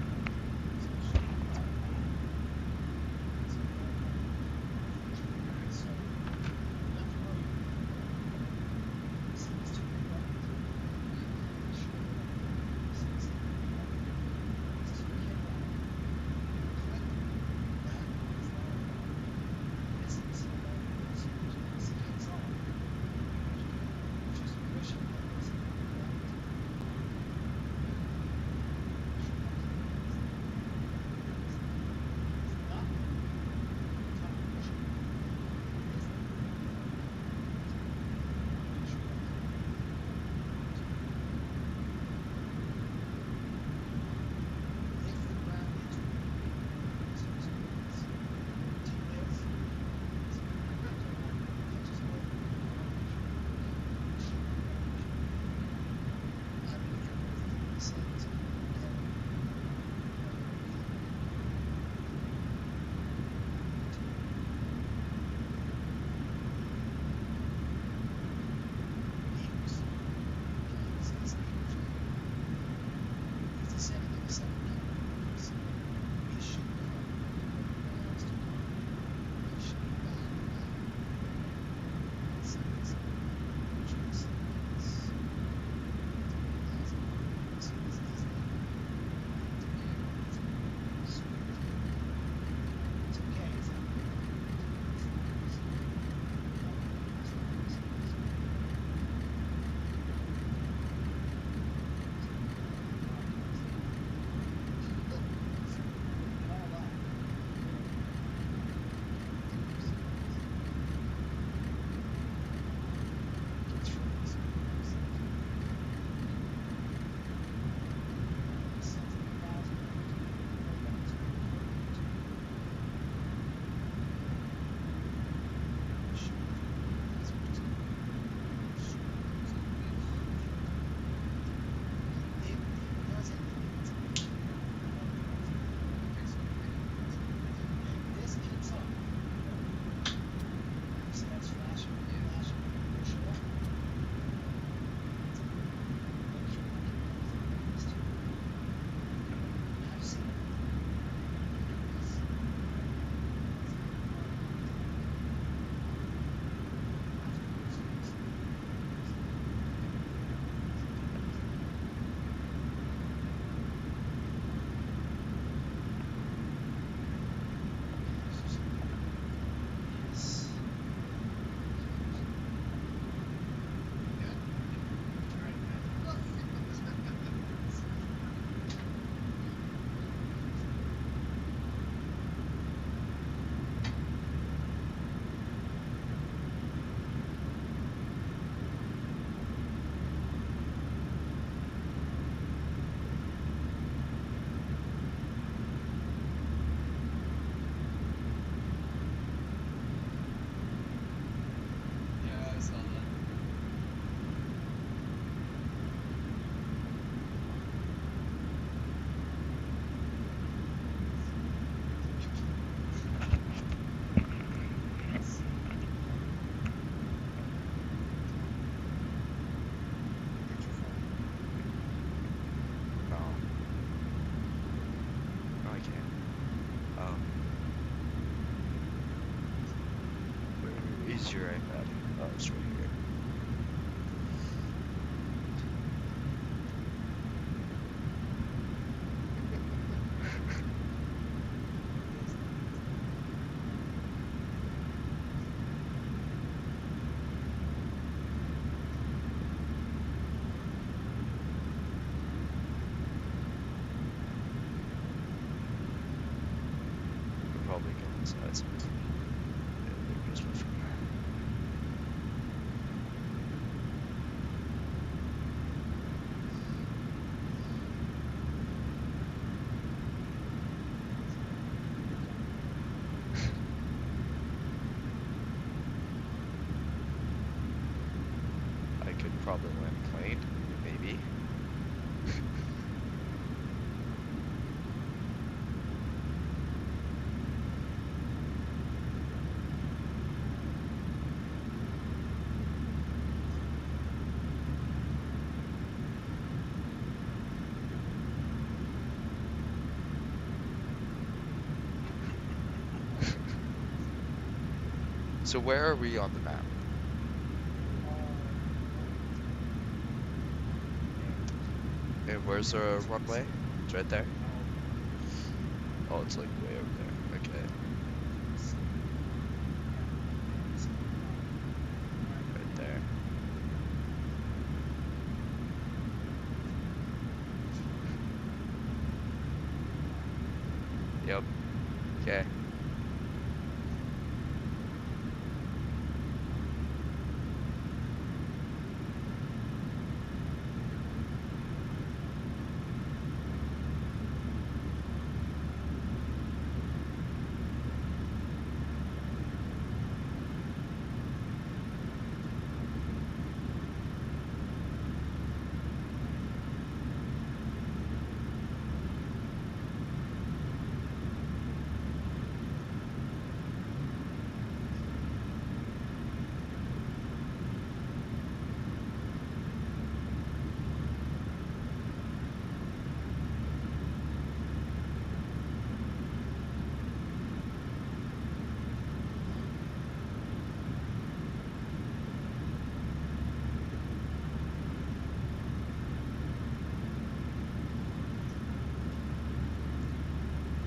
probably land a plane, maybe. So where are we on the map? And where's our runway? It's right there? Oh, it's like way over there. Okay. Right there. Yep. Okay.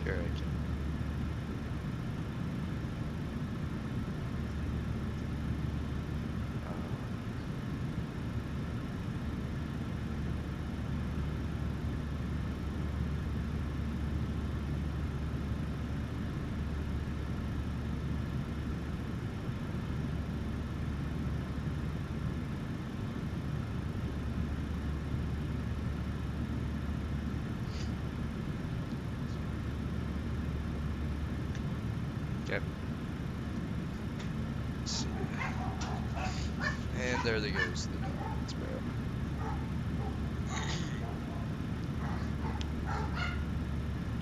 Here I can. Okay. Let's see. And there they goes the notes, bro.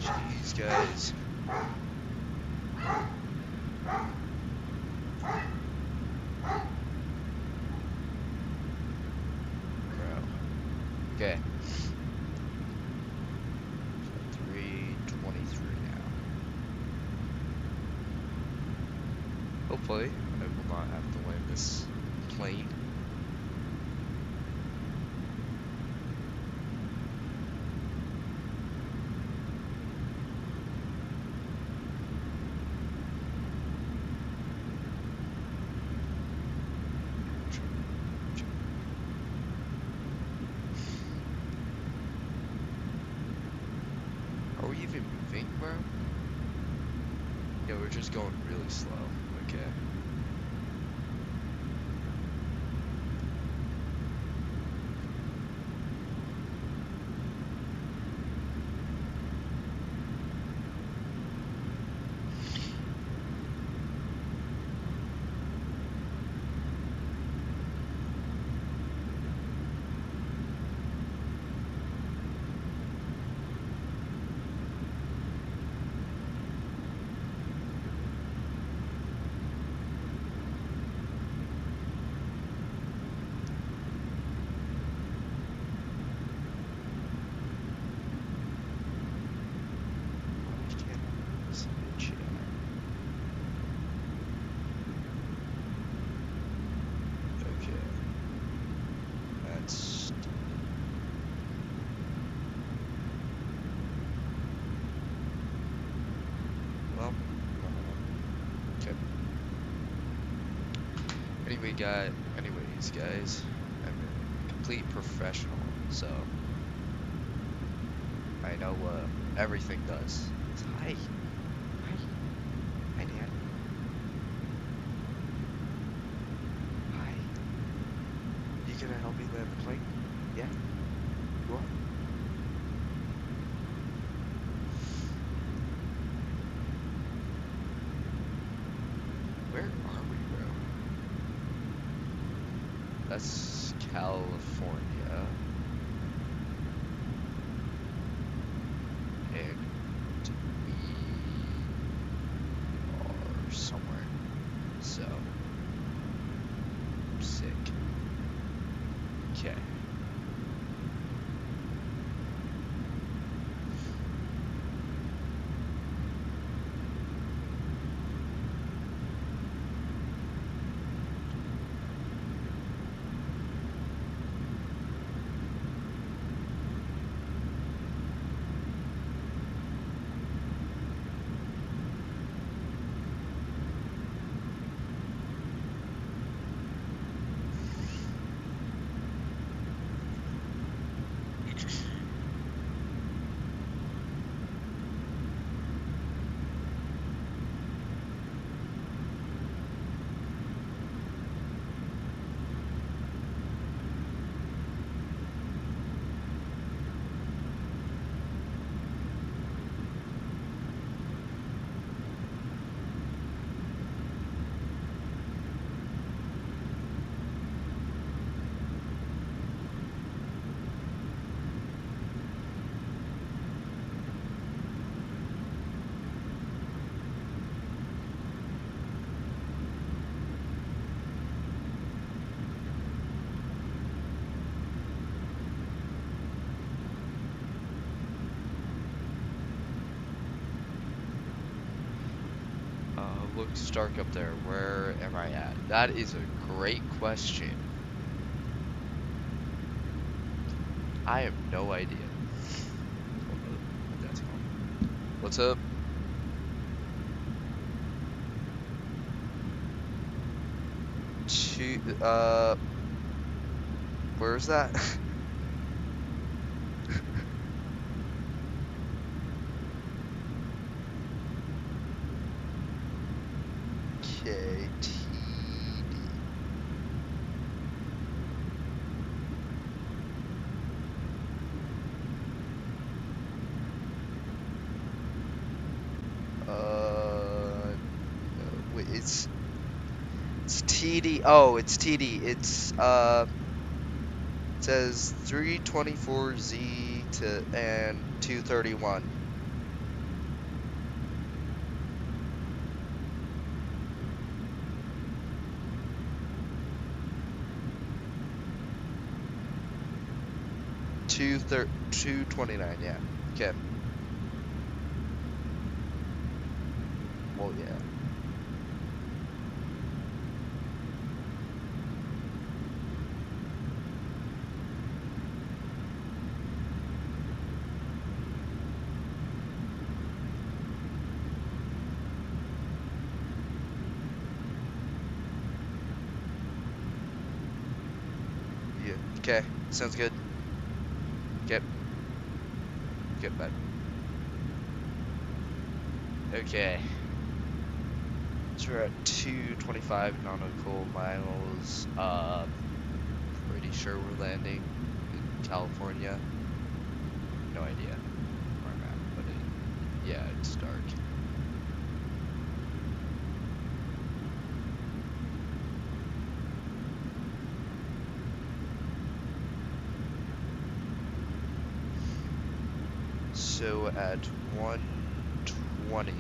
Jeez, guys. Bro. Okay. 3:23 now. Hopefully, I will not have to land this plane. Are we even moving, bro? Yeah, we're just going really slow. Okay. Anyways, guys, I'm a complete professional, so I know what everything does. Hi. Hi. Hi, Dad. Hi. You gonna help me land the plane? Yeah? You are? Where are we, bro? That's California. And we are somewhere. So, sick. Okay. Looks dark up there. Where am I at? That is a great question. I have no idea. What's up? Where's that? It's TD. Oh, it's TD. It's it says 324Z to and 231. Two 229. Yeah. Okay. Well, yeah. Okay, sounds good. Get back. Okay. So we're at 225 nautical miles. Pretty sure we're landing in California. No idea where I'm at, but yeah, it's dark. So at 120,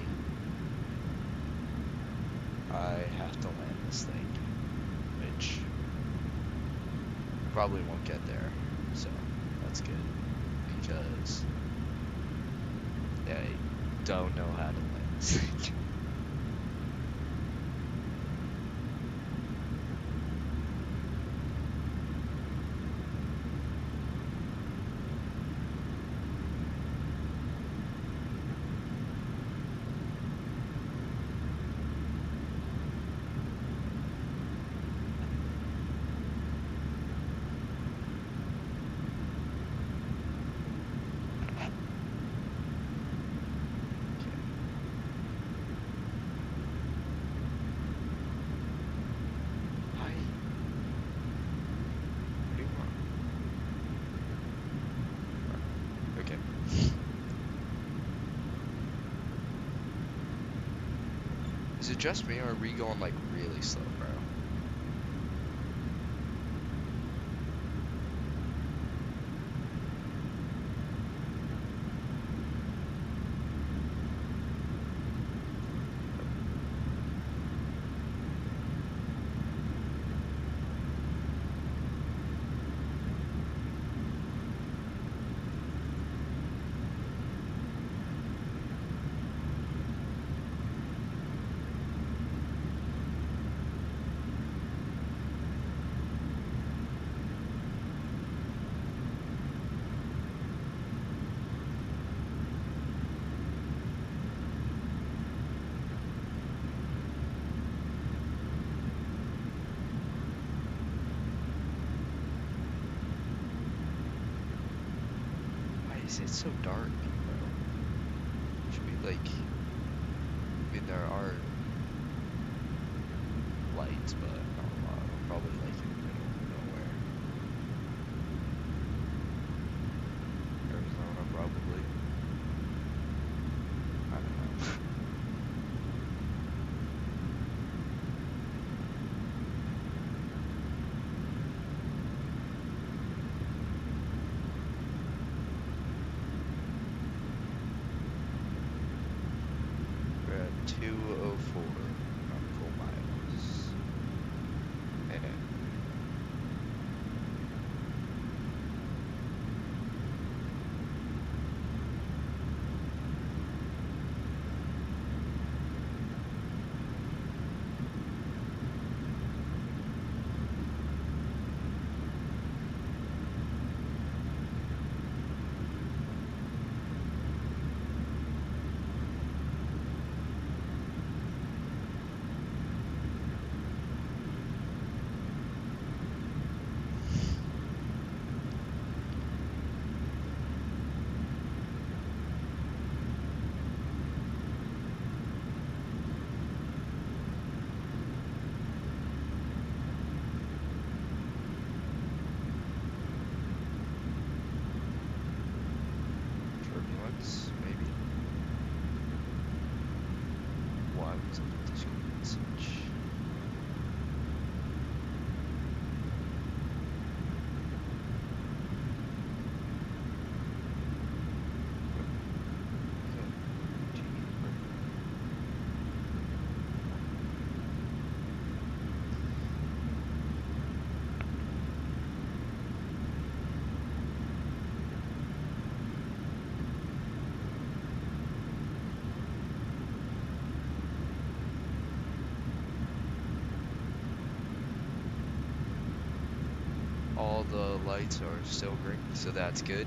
I have to land this thing, which probably won't get there, so that's good, because I don't know how to land this thing. Is it just me, or are we going like really slow, bro? It's so dark, bro. Should be like, I mean, there are lights, but not a lot. We're probably like in the middle of nowhere. Arizona, probably. I don't know. We're at 204 nautical miles. And turbulence, maybe. Why was it a discrete message? All the lights are still green, so that's good.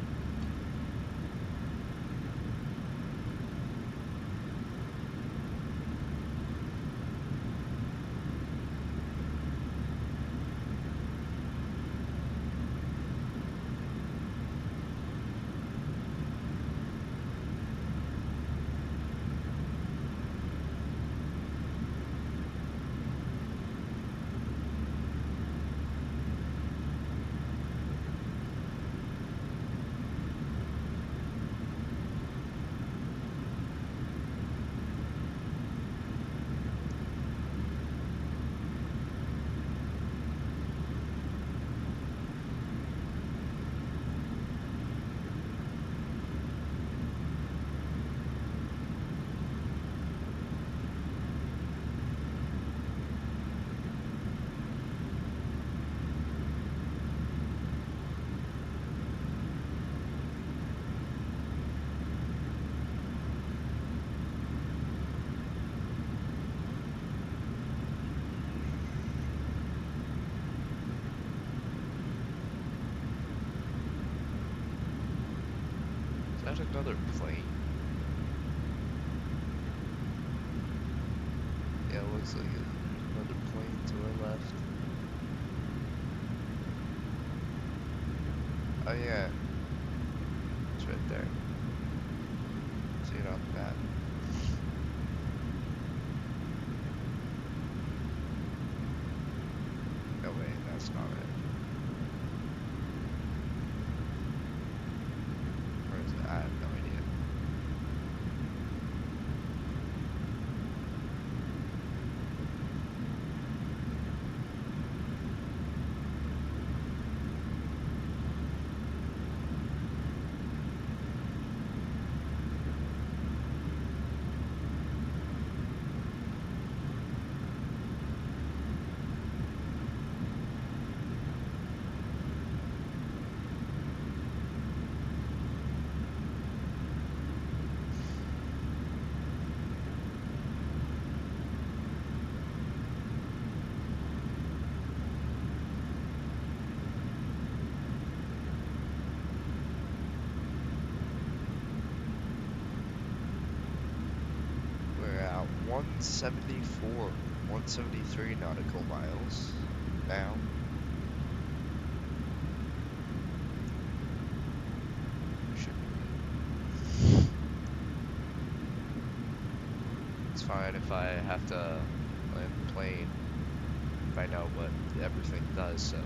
Is that another plane? Yeah, it looks like another plane to our left. Oh yeah, it's right there. See it on the map. No way, that's not it. Where is it? I have no idea. We're at 174, 173 nautical miles now. Should be fine if I have to land the plane. If I know what everything does, so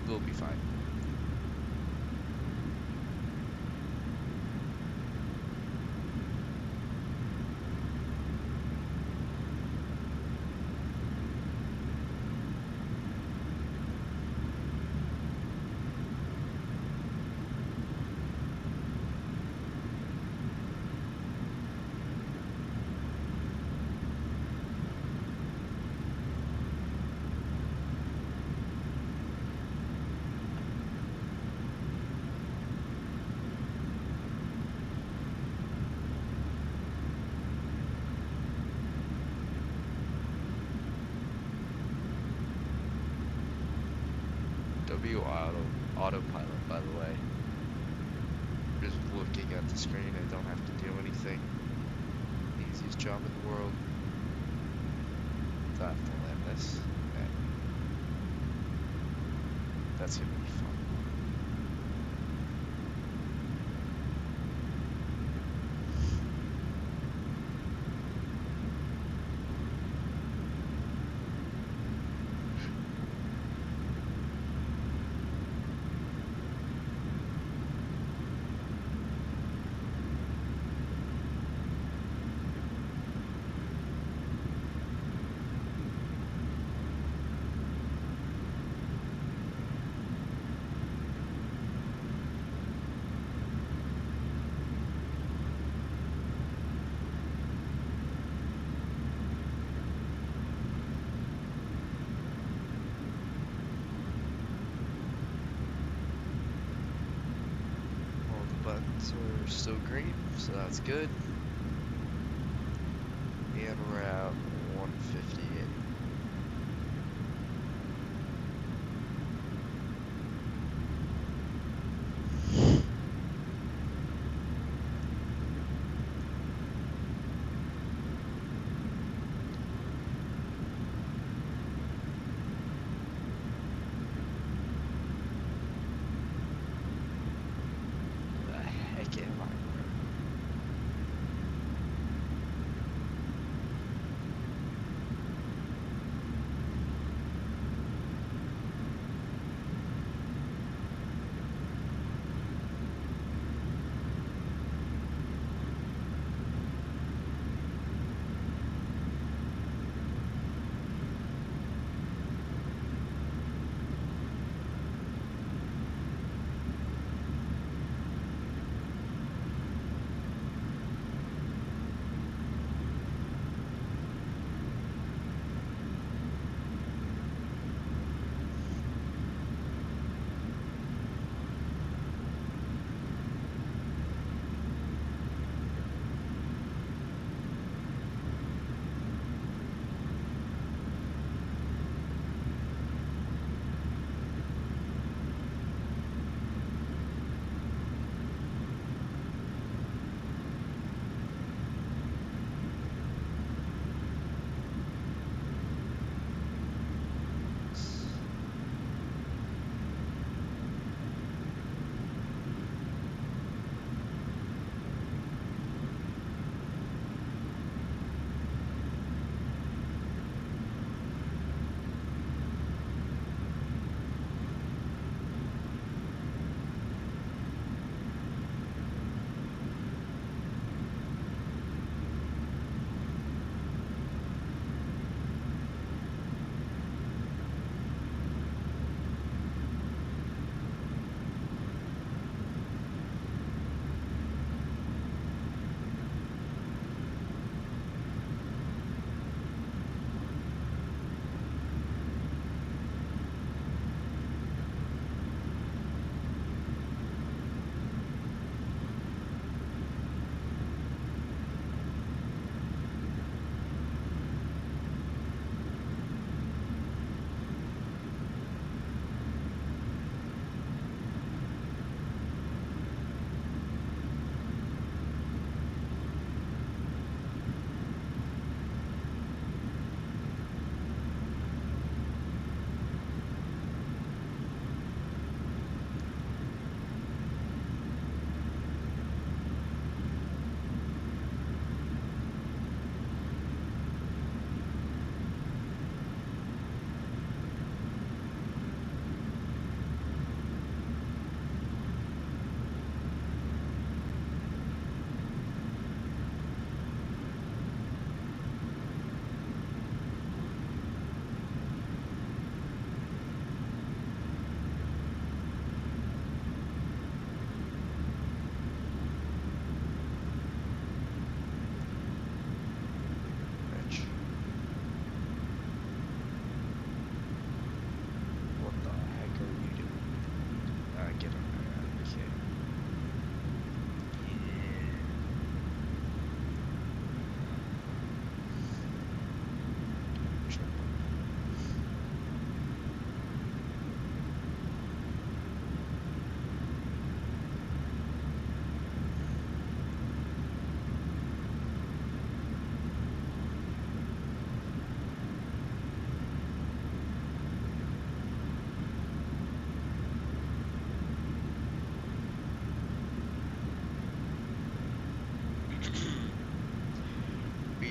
we'll be fine. Autopilot, by the way. Just looking at the screen, I don't have to do anything. Easiest job in the world. Do I have to land this? Okay. That's gonna be fun. Buttons are still green, so that's good. And we're at 158.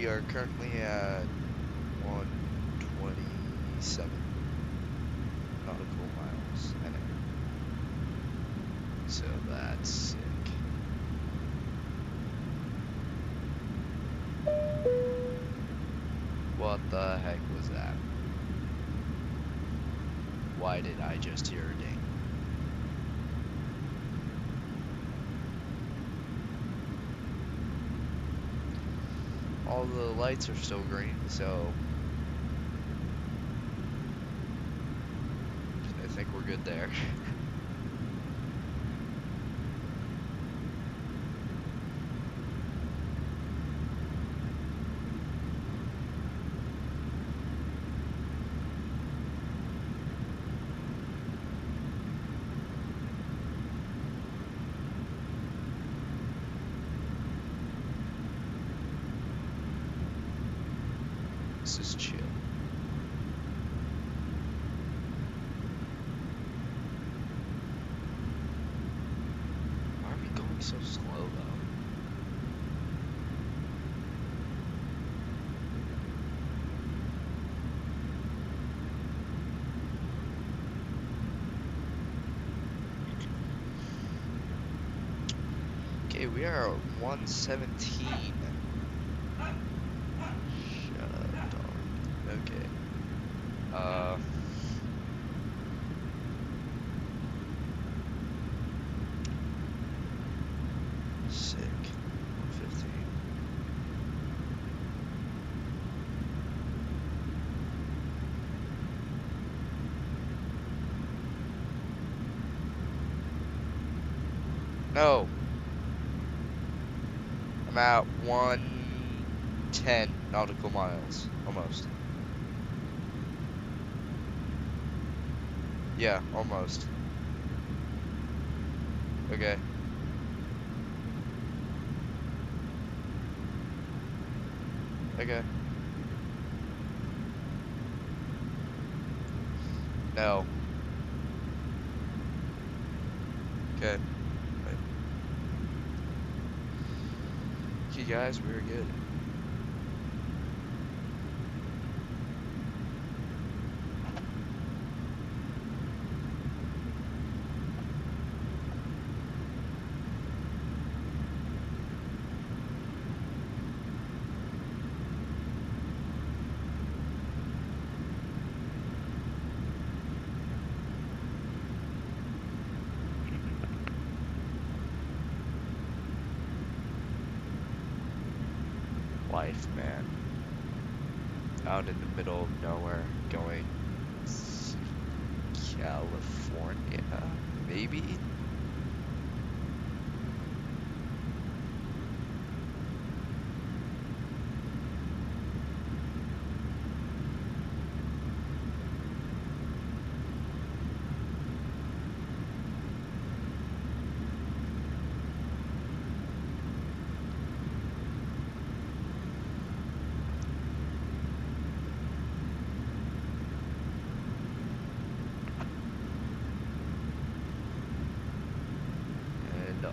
We are currently at 127 nautical miles an hour. So that's sick. What the heck was that? Why did I just hear a ding? All the lights are still green, so I think we're good there. This is chill. Why are we going so slow though? Okay, we are at 117. Shut up, dog. Okay. Sick. 115. No. I'm at 110 nautical miles, almost. Yeah, almost. Okay. Okay. No. Okay. Wait. Okay, guys, we're good. Life, man. Out in the middle of nowhere, going to California, maybe?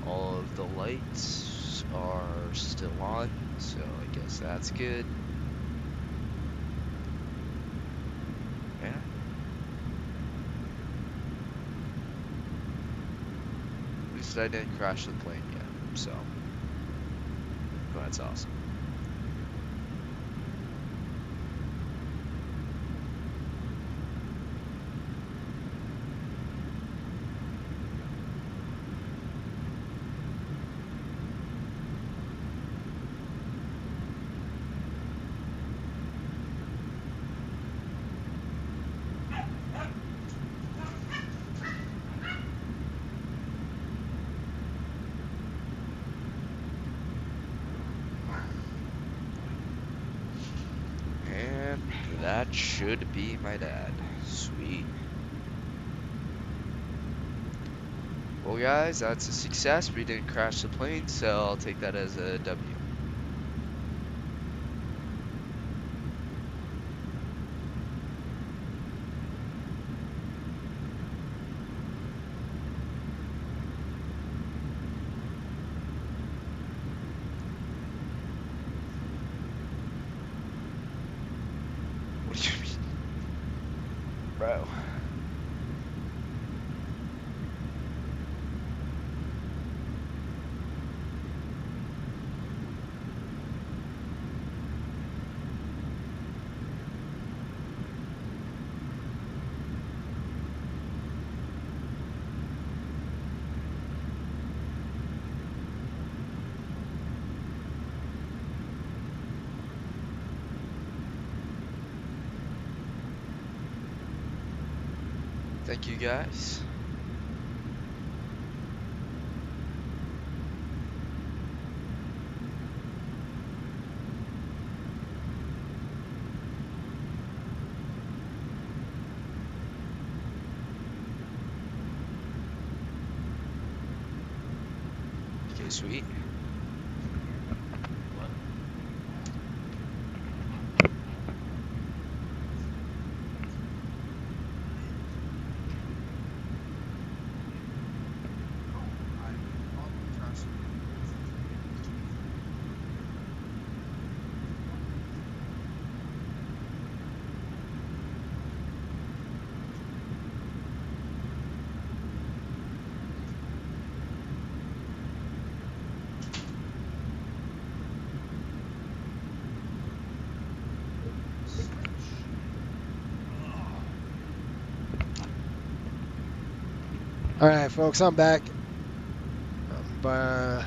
All of the lights are still on, so I guess that's good. Yeah. At least I didn't crash the plane yet, so that's awesome. That should be my dad. Sweet. Well, guys, that's a success. We didn't crash the plane, so I'll take that as a W. 0. Thank you guys. Okay, sweet. All right, folks, I'm back. My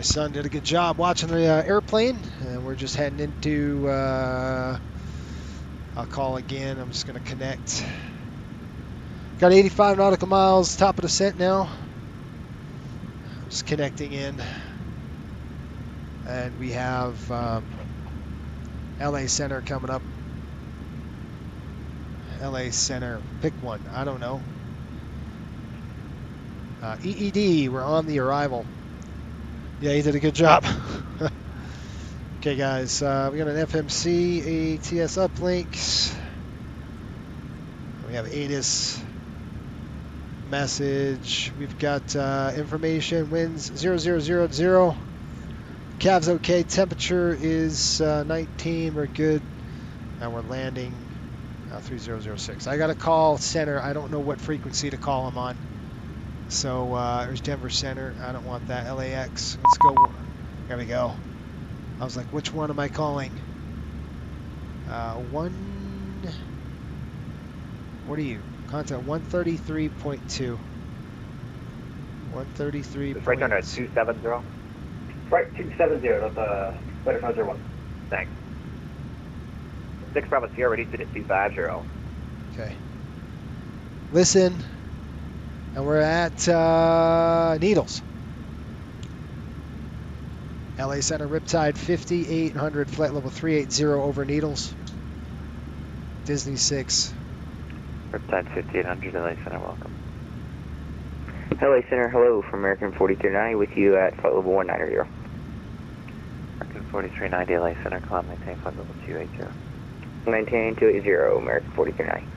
son did a good job watching the airplane, and we're just heading into, I'll call again. I'm just going to connect. Got 85 nautical miles, top of descent now. Just connecting in. And we have LA Center coming up. LA Center, pick one, I don't know. EED, we're on the arrival. Yeah, he did a good job. Okay, guys, we got an FMC, ATS uplinks. We have ATIS message. We've got information, winds 0000. Cav's okay, temperature is 19, we're good. And we're landing 3006. I got to call center. I don't know what frequency to call them on. So there's Denver Center. I don't want that. LAX. Let's go. There we go. I was like, which one am I calling? What are you? Contact 133.2. 133. Right down at 270. Right, 270. That's better 501. Thanks. 6 Bravo Sierra, ready to 250. Okay. Listen. And we're at Needles. LA Center, Riptide 5800, flight level 380 over Needles. Disney 6. Riptide 5800, LA Center, welcome. LA Center, hello, from American 4390 with you at flight level 190. American 4390, LA Center, climb, maintain flight level 280. Maintain 280, American 4390.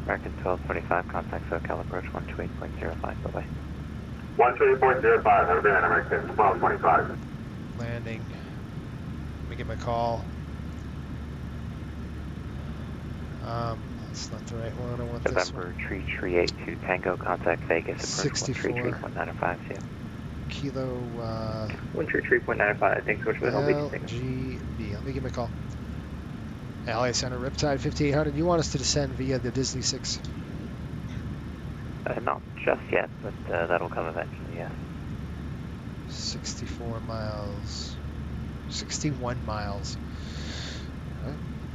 American 1225, contact SoCal approach 128.05, bye-bye. 128.05, have a good night, American 1225. Landing. Let me get my call. That's not the right one. I want this one. November Tree 82 Tango, contact Vegas approach 64. Kilo. 133.95, I think switch with LGB. Let me get my call. LA Center, Riptide 5800. You want us to descend via the Disney 6? Not just yet, but that'll come eventually, yeah. 64 miles. 61 miles.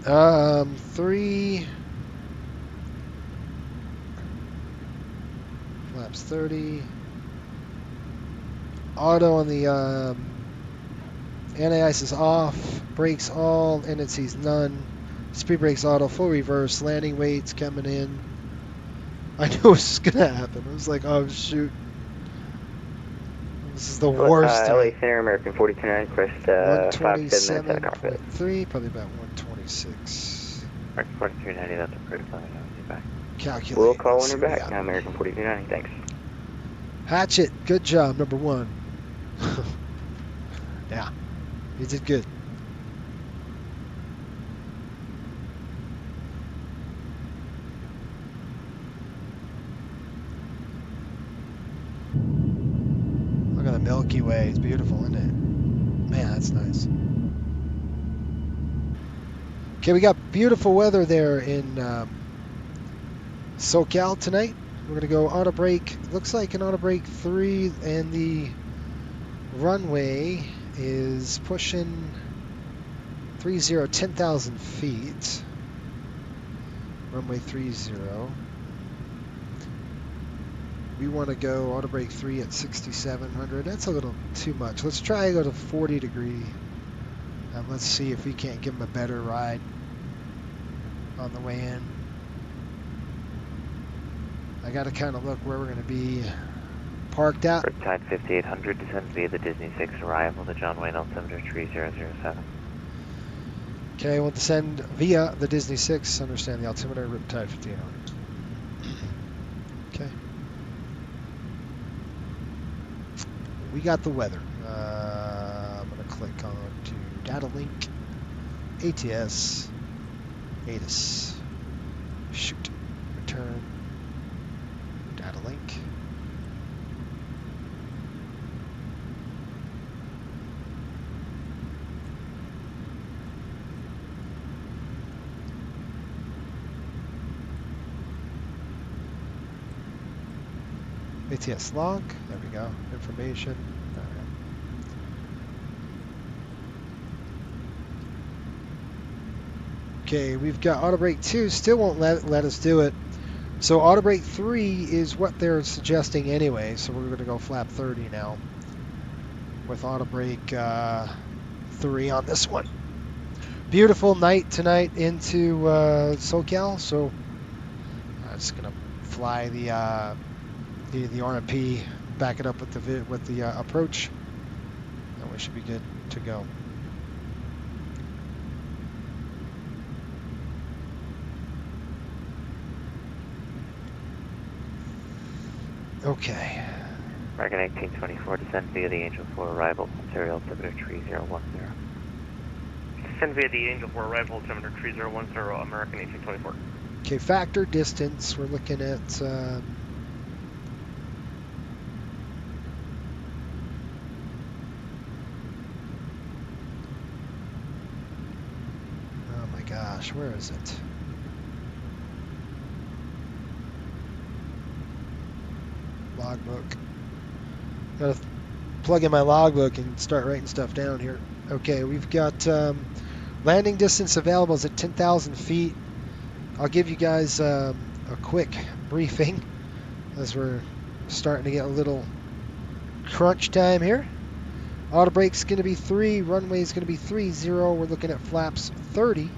3 flaps 30. Auto on the anti-ice is off. Brakes all. NNC's none. Speed brakes auto. Full reverse. Landing weights coming in. I knew it was gonna happen. I was like, oh shoot. This is the worst. LA Center, American 42.9, crest 127.3, probably about 126. American 4390, that's approved. Let me know when you're back. Calculate. We'll call when you're back. Now, American 4290, thanks. Hatchet, good job, number 1. Yeah, you did good. Milky Way. It's beautiful, isn't it? Man, that's nice. Okay, we got beautiful weather there in SoCal tonight. We're going to go auto brake. Looks like an auto brake 3, and the runway is pushing 10,000 feet. Runway 30. We want to go auto brake 3 at 6,700. That's a little too much. Let's try to go to 40 degree. Let's see if we can't give them a better ride on the way in. I got to kind of look where we're going to be parked at. Riptide 5800 descends via the Disney 6 arrival to John Wayne altimeter 3007. Okay, we'll descend via the Disney 6. Understand the altimeter, Riptide 5800. Okay. We got the weather. I'm going to click on to data link, ATS, ATIS, shoot, return, data link. ATS log, there we go, information. All right. Okay, we've got auto brake 2, still won't let us do it. So auto brake 3 is what they're suggesting anyway, so we're going to go flap 30 now with auto brake 3 on this one. Beautiful night tonight into SoCal, so I'm just going to fly the RMP, back it up with the approach, and we should be good to go. Okay. American 1824 descend via the Angel 4 arrival, serial altimeter 3010. Descend via the Angel 4 arrival, altimeter 3010, American 1824. Okay, factor distance, we're looking at oh my gosh, where is it? Logbook. Gotta plug in my logbook and start writing stuff down here. Okay, we've got landing distance available is at 10,000 feet. I'll give you guys a quick briefing as we're starting to get a little crunch time here. Auto brake's going to be 3, runway's going to be 30. We're looking at flaps 30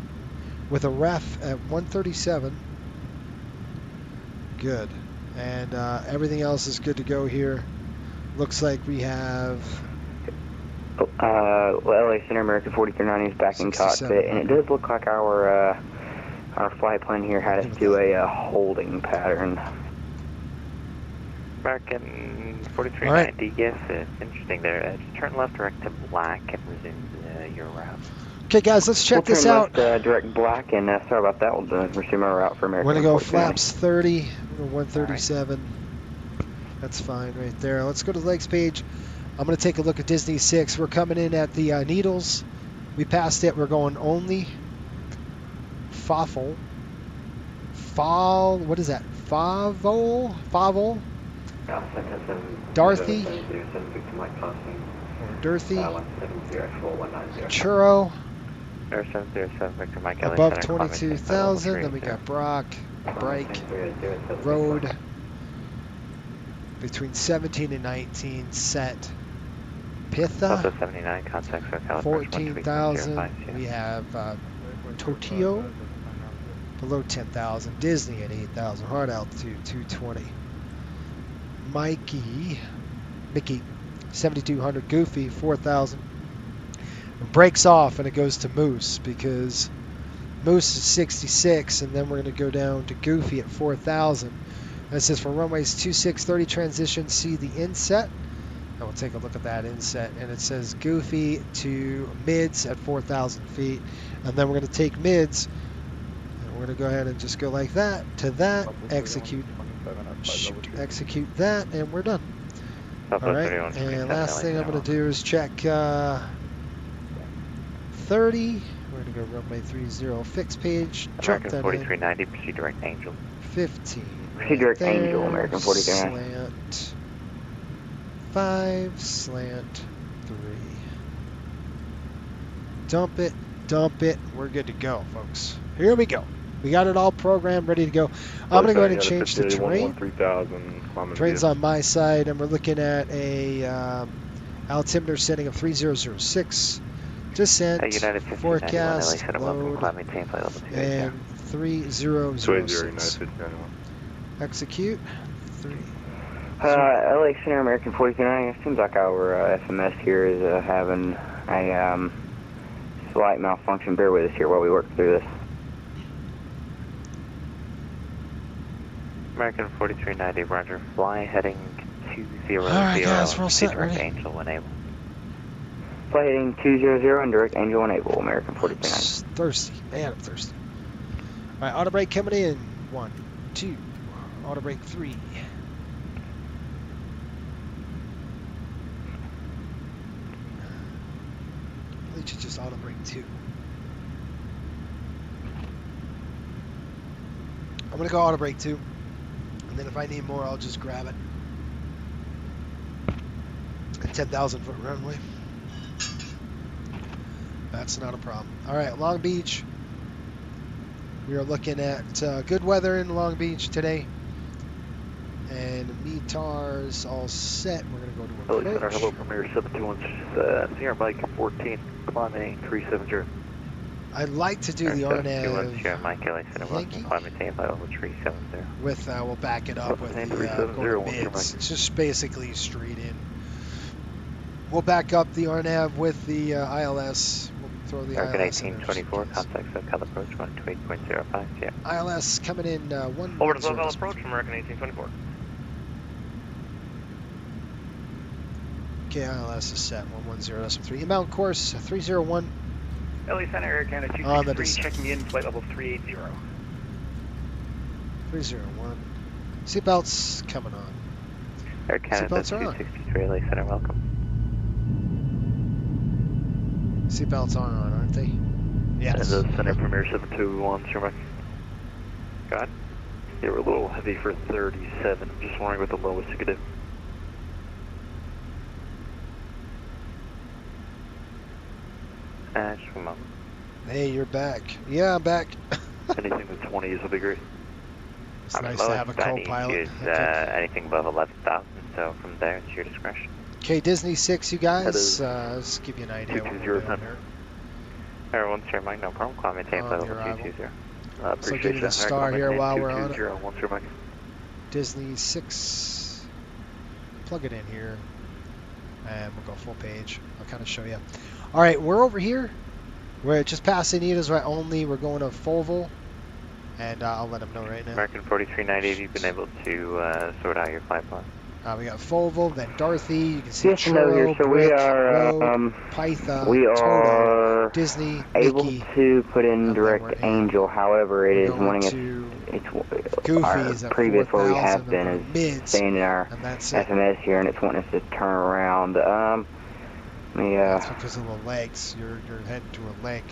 with a ref at 137. Good. And everything else is good to go here. Looks like we have... LA Center, American 4390 is back in cockpit, and it does look like our flight plan here had us do a holding pattern. American 4390, right. Yes, it's interesting there. Just turn left direct to black and resume your route. Okay, guys, let's check this out. Left, direct black, and sorry about that. We'll resume our route for American. We're going to go flaps 30, 137. Right. That's fine right there. Let's go to the legs page. I'm going to take a look at Disney 6. We're coming in at the Needles. We passed it. We're going only Fafel. What is that? Favel? Dorothy? Or Dorothy? Churro. Above 22,000. Then we got Brock, Brake, Road. Between 17 and 19, set. Pitha, 79, contact 14,000. We have Tokyo, below 10,000. Disney at 8,000. Hard altitude, 220. Mickey, 7,200. Goofy, 4,000. Breaks off and it goes to Moose because Moose is 66, and then we're going to go down to Goofy at 4,000. And it says for runways 2630 transition, see the inset. And we'll take a look at that inset. And it says Goofy to mids at 4,000 feet. And then we're going to take mids. And we're going to go ahead and just go like that to that. Execute. Execute that. And we're done. All right, and last thing I'm going to do is check 30. We're going to go runway 30, fixed page, jump American them 4390, proceed direct Angel. 15. Proceed direct Angel, American 4390. Slant 5, slant 3. Dump it, dump it. We're good to go, folks. Here we go. We got it all programmed, ready to go. I'm going to go ahead and change the terrain. Terrain's on my side, and we're looking at a altimeter setting of 3006. Descent, forecast, load, and 3006. Execute. 3. LA Center, American 4390. It seems like our FMS here is having a slight malfunction. Bear with us here while we work through this. American 4390, roger. Fly heading 200. All right, guys, we're all set. Direct Ready? Angel enable. Fly heading 200 and direct Angel enable, American 4390. Thirsty. Man, I'm thirsty. All right, auto brake coming in. 1, 2. Auto brake 3. I think it's just auto brake 2. I'm going to go auto brake 2. And then if I need more, I'll just grab it. A 10,000 foot runway. That's not a problem. All right, Long Beach. We are looking at good weather in Long Beach today. And METAR's all set. We're going to go to approach. Hello, Center. Hello, Premier 721. Sierra Mike 14, climbing 370. I'd like to do the RNAV Yankee with, we'll back it up with the mids. It's just basically straight in. We'll back up the RNAV with the ILS. We'll throw the ILS in there. 1824, contact SoCal approach 128.05, yeah. ILS coming in 1. Over to SoCal approach, American 1824. Okay, ILS is set 110.3. Inbound course 301. LA Center, Air Canada 263, checking in, flight level 380. 301. Seatbelts coming on. Air Canada 263, LA Center, welcome. Seatbelts on, aren't they? Yes. And the Center Premier 721, Sir Mike. Got it? Yeah, we're a little heavy for 37. I'm just wondering what the lowest you could do. Just a moment. Hey, you're back. Yeah, I'm back. Anything with 20s would be great. It's nice to have a co-pilot. Anything above 11,000, so from there it's your discretion. Okay, Disney 6, you guys. Let's give you an idea what we're doing here. Everyone's here, Mike, no problem. Climb maintain flight level 220. So give you the star here while we're on it. Mike. Disney 6. Plug it in here. And we'll go full page. I'll kind of show you. All right, we're over here. We're just past Anita's right only. We're going to Foval. And I'll let them know right now. American 4390, have you been able to sort out your flight plan? We got Foval, then Dorothy. You can see yes, Churro, here. So Brick, we are, Rogue, Python, we Toto, are Disney, able Mickey, to put in direct Angel. However, it is wanting us. Goofy's our previous where we have been is mids, staying in our FMS here, and it's wanting us to turn around. That's because of the legs. You're heading to a leg.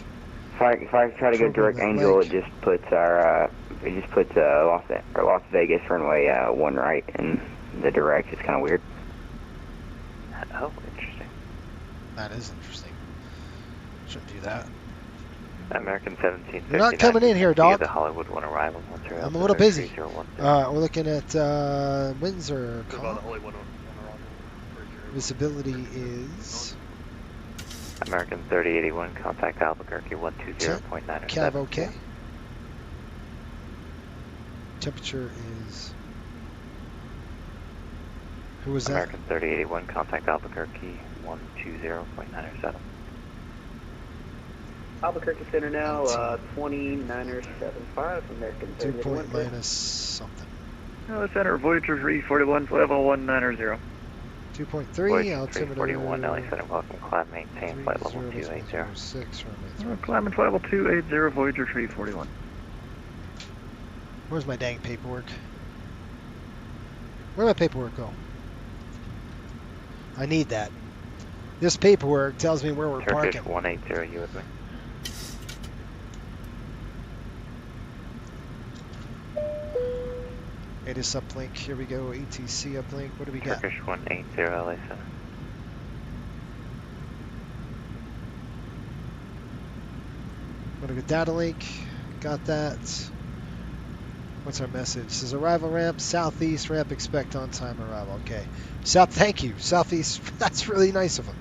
If I try to go direct Angel, it just puts our Las Vegas runway 1 right, and the direct is kind of weird. Oh, interesting. That is interesting. Shouldn't do that. American 17. You're not coming in here, dog. The Hollywood 1 arrival. I'm a little busy. We're looking at Windsor. Visibility is American 3081. Contact Albuquerque 120.9. Cav OK. Temperature is. Who was that? American 3081. Contact Albuquerque 120.907. Albuquerque Center now, 2975, American 2 point minus something. The Center, Voyager 341, level 190. 2.3, altimeter. 41, LA Center, welcome, climb, maintain, flight level 280. Climbing flight level 280, Voyager 341. Where's my dang paperwork? Where'd my paperwork go? I need that. This paperwork tells me where we're Turkish parking. 180, you with me? It is uplink. Here we go. ATC uplink. What do we got? Turkish 180, LA Center. What do we got? Data link. Got that. What's our message? It says arrival ramp, southeast ramp, expect on time arrival. Okay. Thank you. Southeast. That's really nice of them.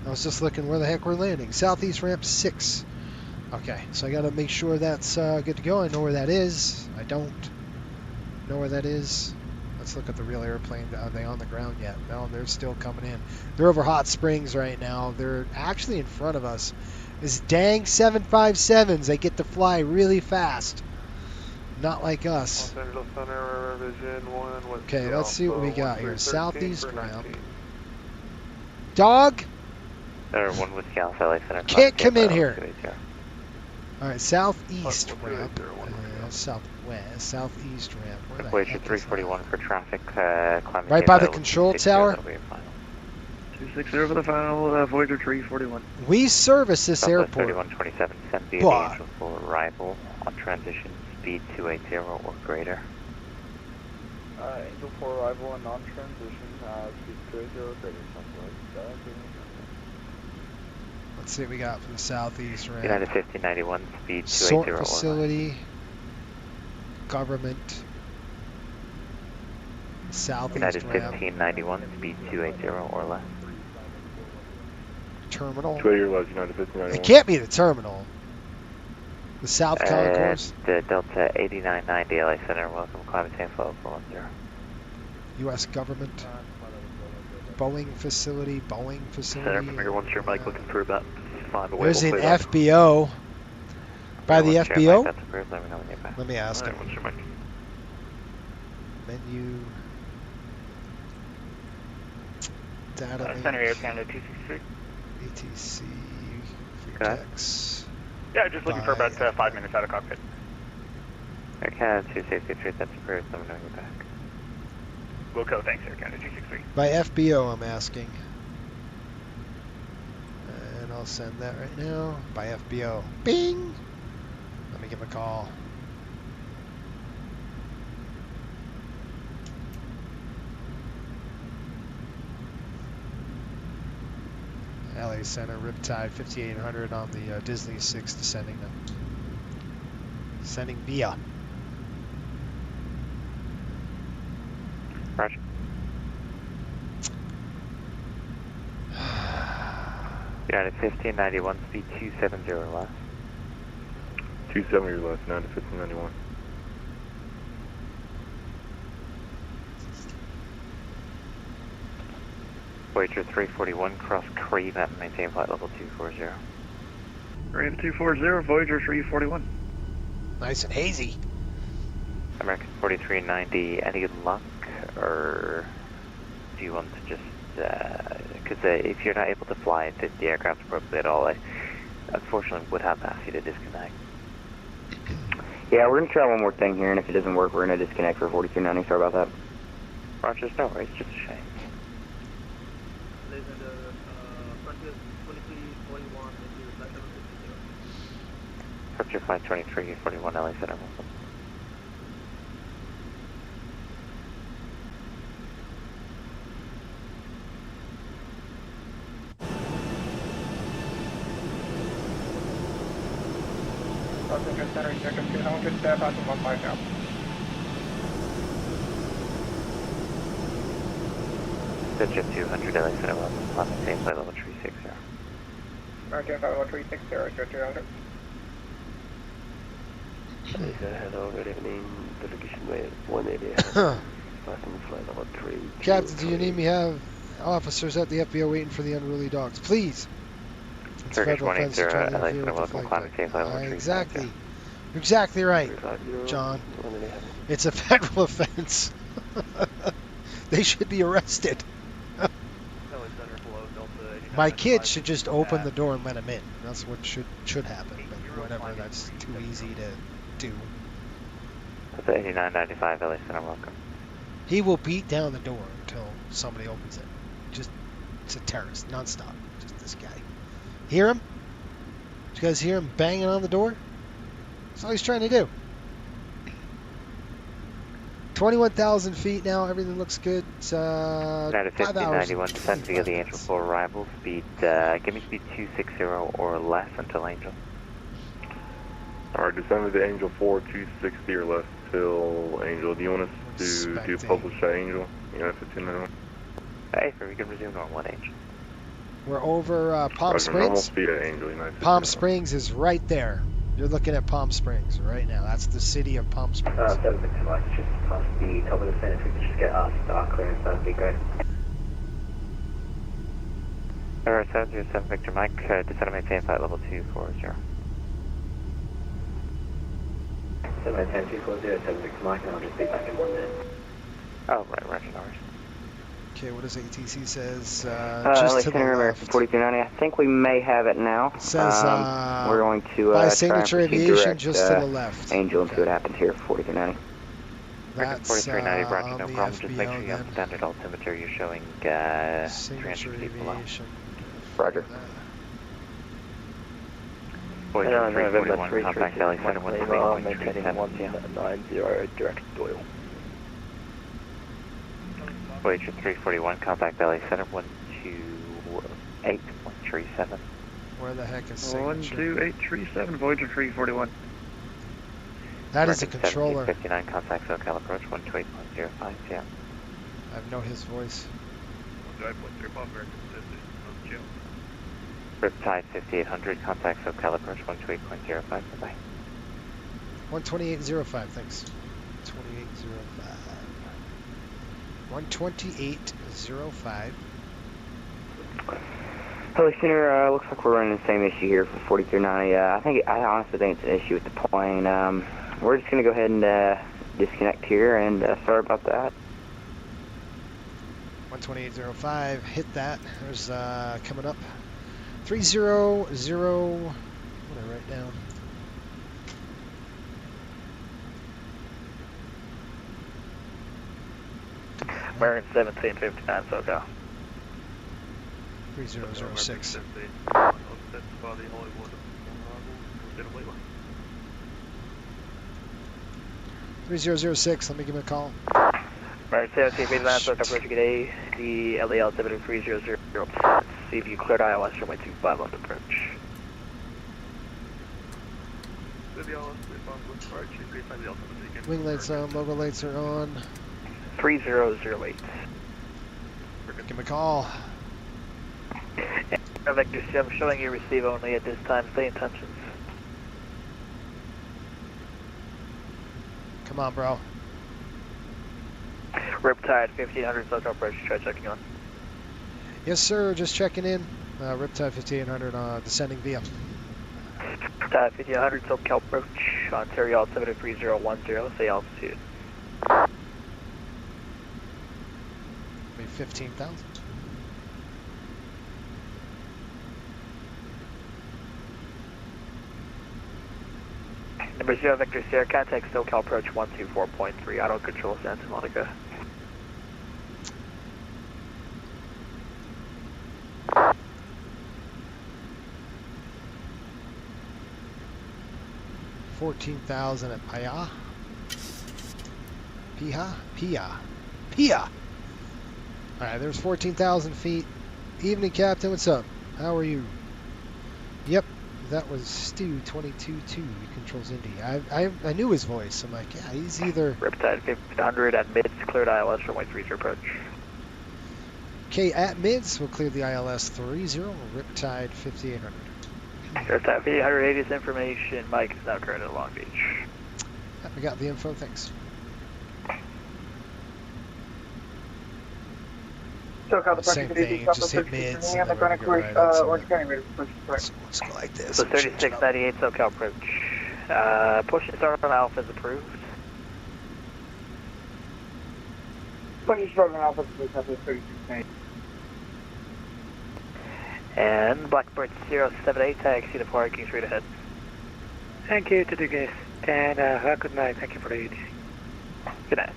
I was just looking where the heck we're landing. Southeast ramp 6. Okay. So I got to make sure that's good to go. I know where that is. I don't know where that is. Let's look at the real airplane. Are they on the ground yet? No, they're still coming in. They're over Hot Springs right now. They're actually in front of us. This dang 757s. They get to fly really fast. Not like us. Okay, let's see what we got here. Southeast ramp. Dog? One with Alpha LA Center. Can't come in here. Alright, southeast ramp. Southwest. Southeast ramp. Where the Voyager heck is 341 for traffic. Climbing right by the control tower? 260 for the final, Voyager 341. We service this airport. 3127, send via the Angel for arrival on transition, speed 280 or greater. Angel for arrival and non-transition, speed 280 or greater, something like that. Let's see what we got for the southeast ramp. United 1591, speed 280 Sort or facility, government, southeast United ramp. 1591, speed 280 or less. Terminal. 280 or less, United 1591. It can't be the terminal. The South Concourse. The Delta 8990 LA Center, welcome, climate change flow 410. U.S. government. Boeing facility. Center, figure one, sure, Mike, looking for about 5 away. There's an FBO. By the FBO? That's approved, let me know when you're back. Let me ask him. Sure, Mike. Menu. Data link. Center Air Canada 263. ATC. Free text. Yeah, just looking for about 5 minutes out of cockpit. Air Canada 263, that's approved, let me know when you're back. Wilco, thanks, Air Canada 263. By FBO, I'm asking. And I'll send that right now. By FBO. Bing! Let me give him a call. LA Center, Riptide 5800 on the Disney 6 descending them. Sending via. Roger. United 1591, speed 270 or less. 270 or less, United 1591. Voyager 341, cross Creve and maintain flight level 240. Creve 240, Voyager 341. Nice and hazy. American 4390, any luck, or do you want to just, because if you're not able to fly the aircraft appropriately at all, I unfortunately would have to ask you to disconnect. Yeah, we're going to try one more thing here, and if it doesn't work, we're going to disconnect for 4290, sorry about that. Roger, no worries, just a shame. Frontier 523, 41 LA Center. Center, Jacob 200, staff out to 15 now. Jet 200 LA Center, welcome, on the same flight level 360. American flight level 360, Jet 200. Hello, good evening, delegation way 180. Passing flight level 3. Captain, do you need me to have officers at the FBO waiting for the unruly dogs? Please. It's Turkish federal offense to 180, try to LA interfere Center, with the welcome, flight climate deck. change flight level 360. Exactly. You're exactly right, John. It's a federal offense. They should be arrested. My kids should just open the door and let him in. That's what should happen. But whatever, that's too easy to do. That's 8995 LA Center, welcome. He will beat down the door until somebody opens it. it's a terrorist, nonstop. Just this guy. Hear him? Did you guys hear him banging on the door? That's all he's trying to do. 21,000 feet now. Everything looks good. It's 5 hours. 1591, descend via the Angel 4 arrival. Speed, give me speed 260 or less until Angel. Alright, descend with the Angel 4, 260 or less till Angel. Do you want us to do publish at Angel? You know, 1591. Hey, we can resume normal at Angel. We're over Palm Roger, normal Springs. speed at Angel, United Palm Springs is right there. You're looking at Palm Springs right now. That's the city of Palm Springs. Just past the top of the center. If we could just get us start clearance, that'd be great. Alright, 707 Victor Mike, descend and maintain flight level 240. 710 240, 7 Victor Mike, and I'll just be back in 1 minute. Oh, right, Roger, no worries. Okay, what does ATC says? Just to the American 4290. I think we may have it now. It says we're going to by try Signature and proceed Aviation direct, just to the left. Angel and see what happens here for 4390. That's 4390, Roger, no the problem. Just make FBO sure you have then. standard altimeter. You're showing Signature 300 feet below. Aviation. Roger. Voyager 341, contact Valley Center 13.370. direct Doyle. Voyager 341, contact Valley Center 128.37. Where the heck is Signature? 12837, Voyager 341. That is a controller. 59, contact SoCal approach 128.05, yeah. I know his voice. Riptide 5800, contact SoCal approach 128.05, bye-bye. 128.05, thanks. 28.05. 128.05. Hello, Center. Looks like we're running the same issue here for 4390. I honestly think it's an issue with the plane. We're just going to go ahead and disconnect here, and sorry about that. 128.05, hit that. There's coming up. 300, what did I write down? American 1759, SoCal. 3006. 3006, let me give him a call. American 1759, SoCal, approach gate A, the LAL 73300. See if you cleared ILS runway 25 left approach. Wing lights on, logo lights are on. 3008. Give him a call. Vector C, I'm showing you receive only at this time. Stay in tensions. Come on, bro. Riptide 1500, SoCal approach. Try checking on. Yes, sir. Just checking in. Riptide 5800 descending via. Riptide 1500, SoCal approach. Ontario altimeter 3010. Say altitude. Maybe 15,000. Number 0, Victor Sierra, contact SoCal approach 124.3, auto control Santa Monica. $14,000 at Pia. Alright, there's 14,000 feet. Evening, Captain. What's up? How are you? Yep, that was Stu 22-2. He controls Indy. I knew his voice. I'm like, yeah, he's either. Riptide 1500 at mids, cleared ILS runway 30 approach. Okay, at mids, we'll clear the ILS 30, Riptide 5800. Riptide 5800, this information. Mike is now current at Long Beach. We got the info, thanks. SoCal, the same thing, just hit mids. And Orange County, ready for push. Let's go like this. So 3698 SoCal approach. Push and start on Alpha is approved. Push and start on Alpha is approved, 3698. And Blackbird 078, taxi to parking straight ahead. Thank you to the guests, and have a good night. Thank you for the AD. Good night.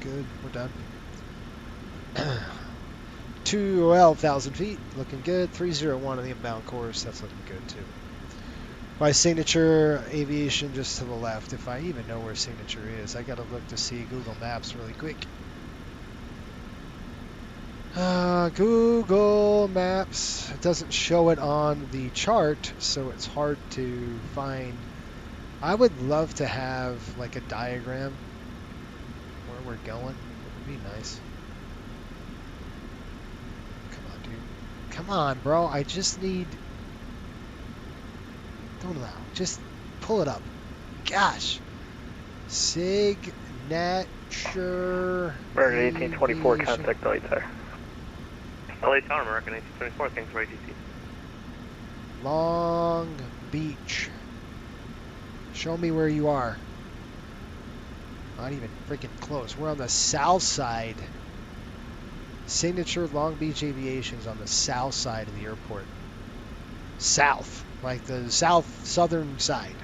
Good, we're done. 12,000 feet, looking good. 301 on the inbound course, that's looking good too. My signature aviation just to the left, if I even know where signature is. I gotta look to see Google Maps really quick. Google Maps, it doesn't show it on the chart, so it's hard to find. I would love to have like a diagram where we're going. It would be nice. Come on, dude. Come on, bro. I just need... Don't allow. Just pull it up. Gosh. Signature... American 1824, contact LA Tower. LA Tower, American 1824, thanks for ATC. Long Beach. Show me where you are. Not even freaking close. We're on the south side. Signature Long Beach Aviation's on the south side of the airport. South. Like the southern side.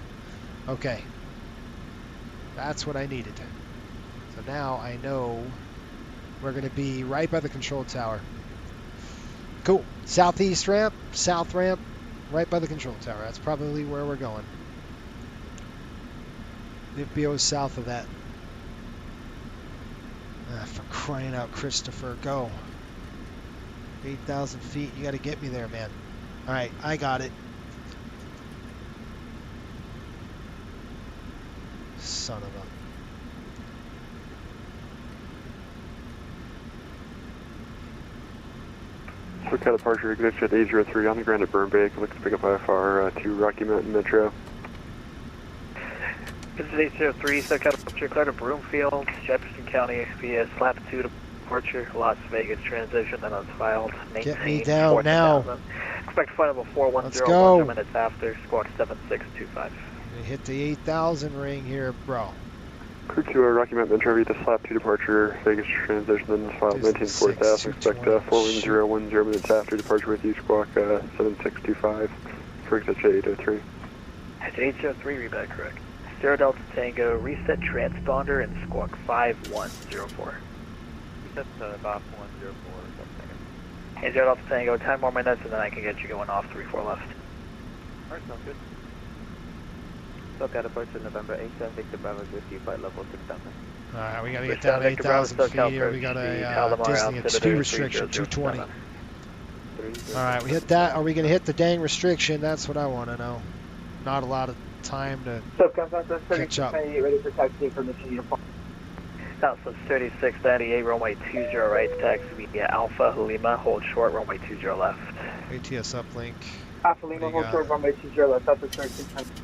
Okay. That's what I needed. So now I know we're going to be right by the control tower. Cool. Southeast ramp, south ramp, right by the control tower. That's probably where we're going. The BO's south of that. For crying out, Christopher, go. 8,000 feet. You got to get me there, man. All right, I got it. Son of a... Quick out departure, exit at 803 on the ground at Burn Bay. Looks to pick up IFR to Rocky Mountain Metro. This is 803, so cut departure, clear to Broomfield, Jefferson County, via Latitude departure, Las Vegas transition, then it's filed. Get me down now. Expect flight level 410, Let's go. 1 minutes after, squawk 7625. We hit the 8,000 ring here, bro. Crew 2, Rocky Mountain Metro, via the SLAP 2 departure, Vegas transition, then filed 194000. Expect 410 minutes after departure with you, squawk 7625 for exit 803. At 803, read back correct. Sierra Delta Tango, reset transponder and squawk 5104. Reset about 104, Hey, Sierra Delta Tango, 10 more minutes and then I can get you going off 34 left. Alright, sounds good. SoCal departure November 8th, Victor Bravo with you, flight level 6000. Alright, we gotta get down to 8,000 feet here. We got a Disney speed restriction, 220. Alright, we hit that. Are we gonna hit the dang restriction? That's what I want to know. Not a lot of time to catch up. Ready for taxi permission uniform. Southwest 3698, runway 20 right, taxi via Alpha Lima, hold short, runway 20 left. ATS uplink. Alpha Lima, hold short, runway 20 left, Southwest 3698.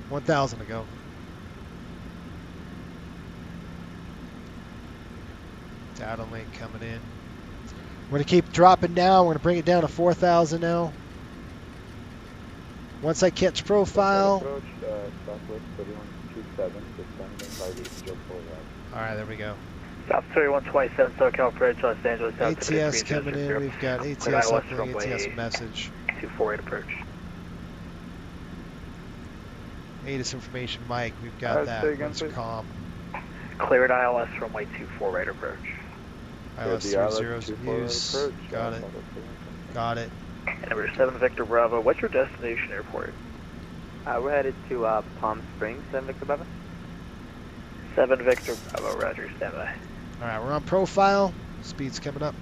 1,000 to go. Data link coming in. We're going to keep dropping down. We're going to bring it down to 4,000 now. Once I catch profile. Approach, Southwest 3127, Alright, there we go. South 3127, SoCal Bridge, Los Angeles. ATS coming in. We've got ATS uplink, ATS message. 248 approach. ATIS information, Mike. We've got that. It's calm. Cleared ILS runway 24 right approach. ILS 30's in use. Got it. Got it. And number 7 Victor Bravo, what's your destination airport? We're headed to Palm Springs, 7 Victor Bravo. 7 Victor Bravo, roger, standby. Alright, we're on profile. Speed's coming up.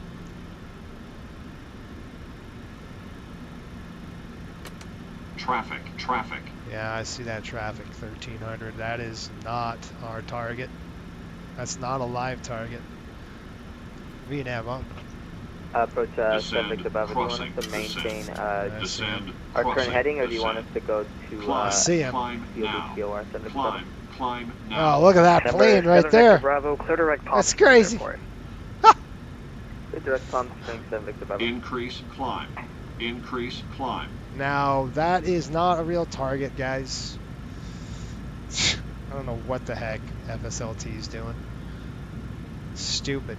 Traffic. Yeah, I see that traffic, 1300. That is not our target. That's not a live target. VNAV on. Approach 7 Victor Bravo. Do you want us to maintain our current heading, or do you want us to go to see him. POR 7 Victor Bravo? Climb now. Oh, look at that plane right there. Bravo, clear direct Palm That's crazy. Clear direct Palm Springs, 7 Victor Bravo. Increase climb. Now, that is not a real target, guys. I don't know what the heck FSLT is doing. Stupid.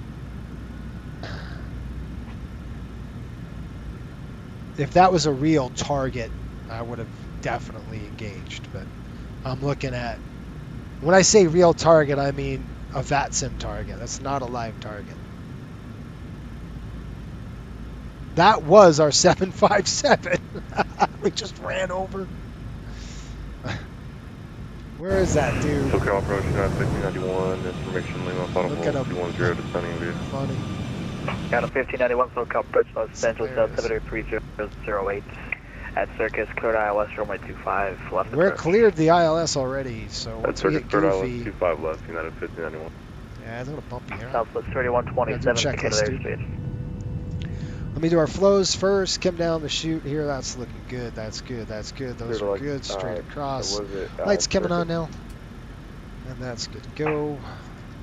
If that was a real target, I would have definitely engaged, but I'm looking at... When I say real target, I mean a VATSIM target. That's not a live target. That was our 757. We just ran over. Where is that dude? SoCal approaching at 1591, information Lima, final Look at him. 210, descending via. Funny. Got a 1591 SoCal approach, Los Angeles, Delta 3008 at Circus, cleared ILS, runway 25, left We're approach. cleared the ILS already, so At once we Circus, get cleared ILS, goofy... 25 left, United 1591. Yeah, it's a little bumpy here. Southwest 3127, checklist, indicated dude. airspeed. Let me do our flows first. Come down the chute here. That's looking good. That's good. That's good. Those are good. Straight across. Lights coming on now. And that's good to go.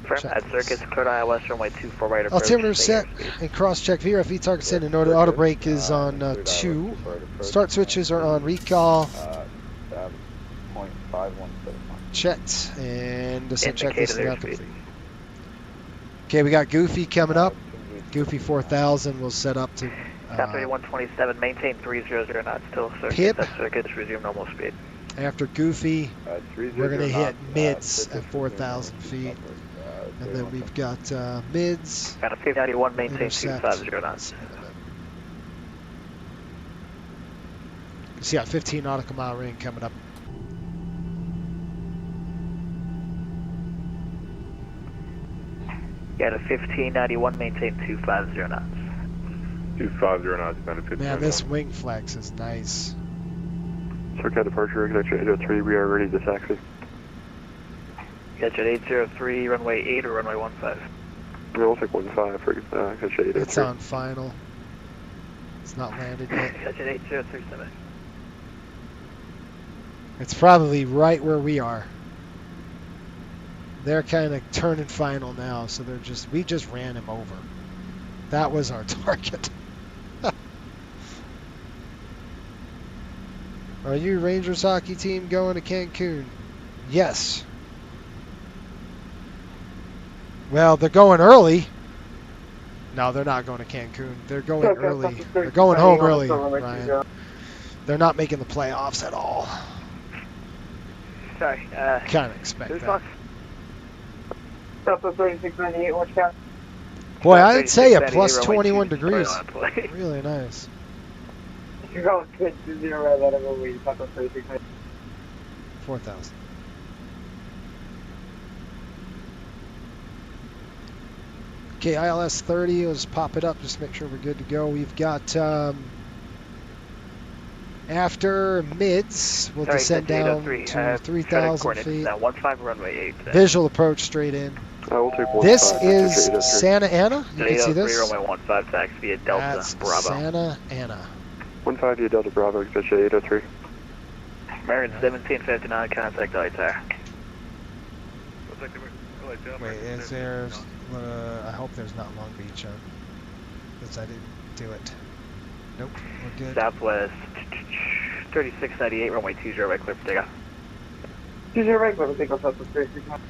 At Circus, cleared ILS, runway 24, right approach. Altimeter set and cross-check VRFE target set and auto brake is on 2. Start switches are on recall. Checked. And descent checklist is now complete. Okay, we got Goofy coming up. Goofy 4000 will set up to... South 3127, maintain 300 knots till Circus. Pip. At Circus, resume normal speed. After Goofy, we're going to hit mids at 4,000 feet. And then we've got mids. Got a 1591, maintain 250 knots. You see, got 15 nautical mile ring coming up. Got a 1591, maintain 250 knots. 250 knots, about a 15. Man, this wing flex is nice. SoCal departure, exit 803, we are ready to taxi. Catch at 803, runway 8 or runway 15? Yeah, we'll take 15 for catch 803. It's on final. It's not landed yet. Catch at 8037. It's probably right where we are. They're kind of turning final now, so we just ran him over. That was our target. Are you Rangers hockey team going to Cancun? Yes. Well, they're going early. No, they're not going to Cancun. They're going early. They're going home early, Ryan. They're not making the playoffs at all. Sorry. Kind of expect that. Delta 3698, watch out. Boy, I'd say a plus 21 degrees. Really nice. You're going good to 0 right, let him over. You talk about 3698. 4,000. Okay, ILS 30, let's pop it up, just make sure we're good to go. We've got, after mids, we'll descend down to 3,000 feet. 15 runway 8. Visual approach straight in. We'll take 15. This is Santa Ana. You can see this. Runway 15, taxi via Delta That's Bravo. Santa Ana. 15 via Delta Bravo, exit 803. American 1759, contact ITAR. Wait, is there... I hope there's not Long Beach on, because I didn't do it. Nope, we're good. Southwest 3698, runway 20, right clear for takeoff. 20 right clear for takeoff, Southwest 3698.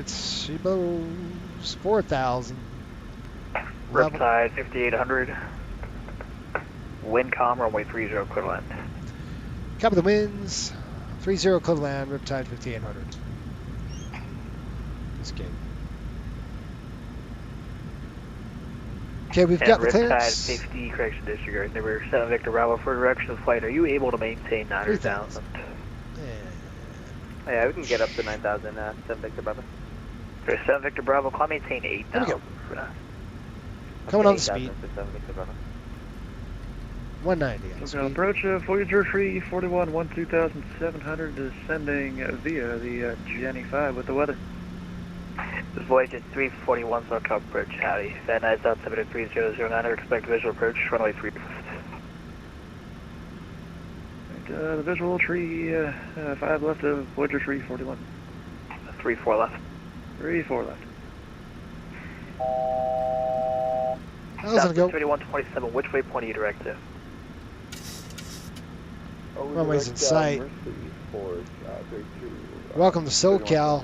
She blows 4,000. Riptide 5800. Wind calm, runway 30 equivalent. Copy the winds. 30 equivalent, Riptide 5800. This game. Okay, we've got the clearance. Riptide 50, correction disregard. Number 7 Victor Bravo for direction of flight. Are you able to maintain 9,000? Yeah, we can get up to 9,000, 7 Victor Bravo. 7 Victor Bravo, climb maintain 8,000. Coming on speed. 190 on speed. Approach Voyager 341, 12,700, descending via the Jenny 5 with the weather. This is Voyager 341, SoCal approach, howdy. Van Nuys altimeter 3009, expect visual approach, runway 3 left. The visual tree 5 left of Voyager 341. 3-4 left. 3-4 left. How's it go? 3127, which waypoint are you direct to? Runway's in sight. Welcome to SoCal.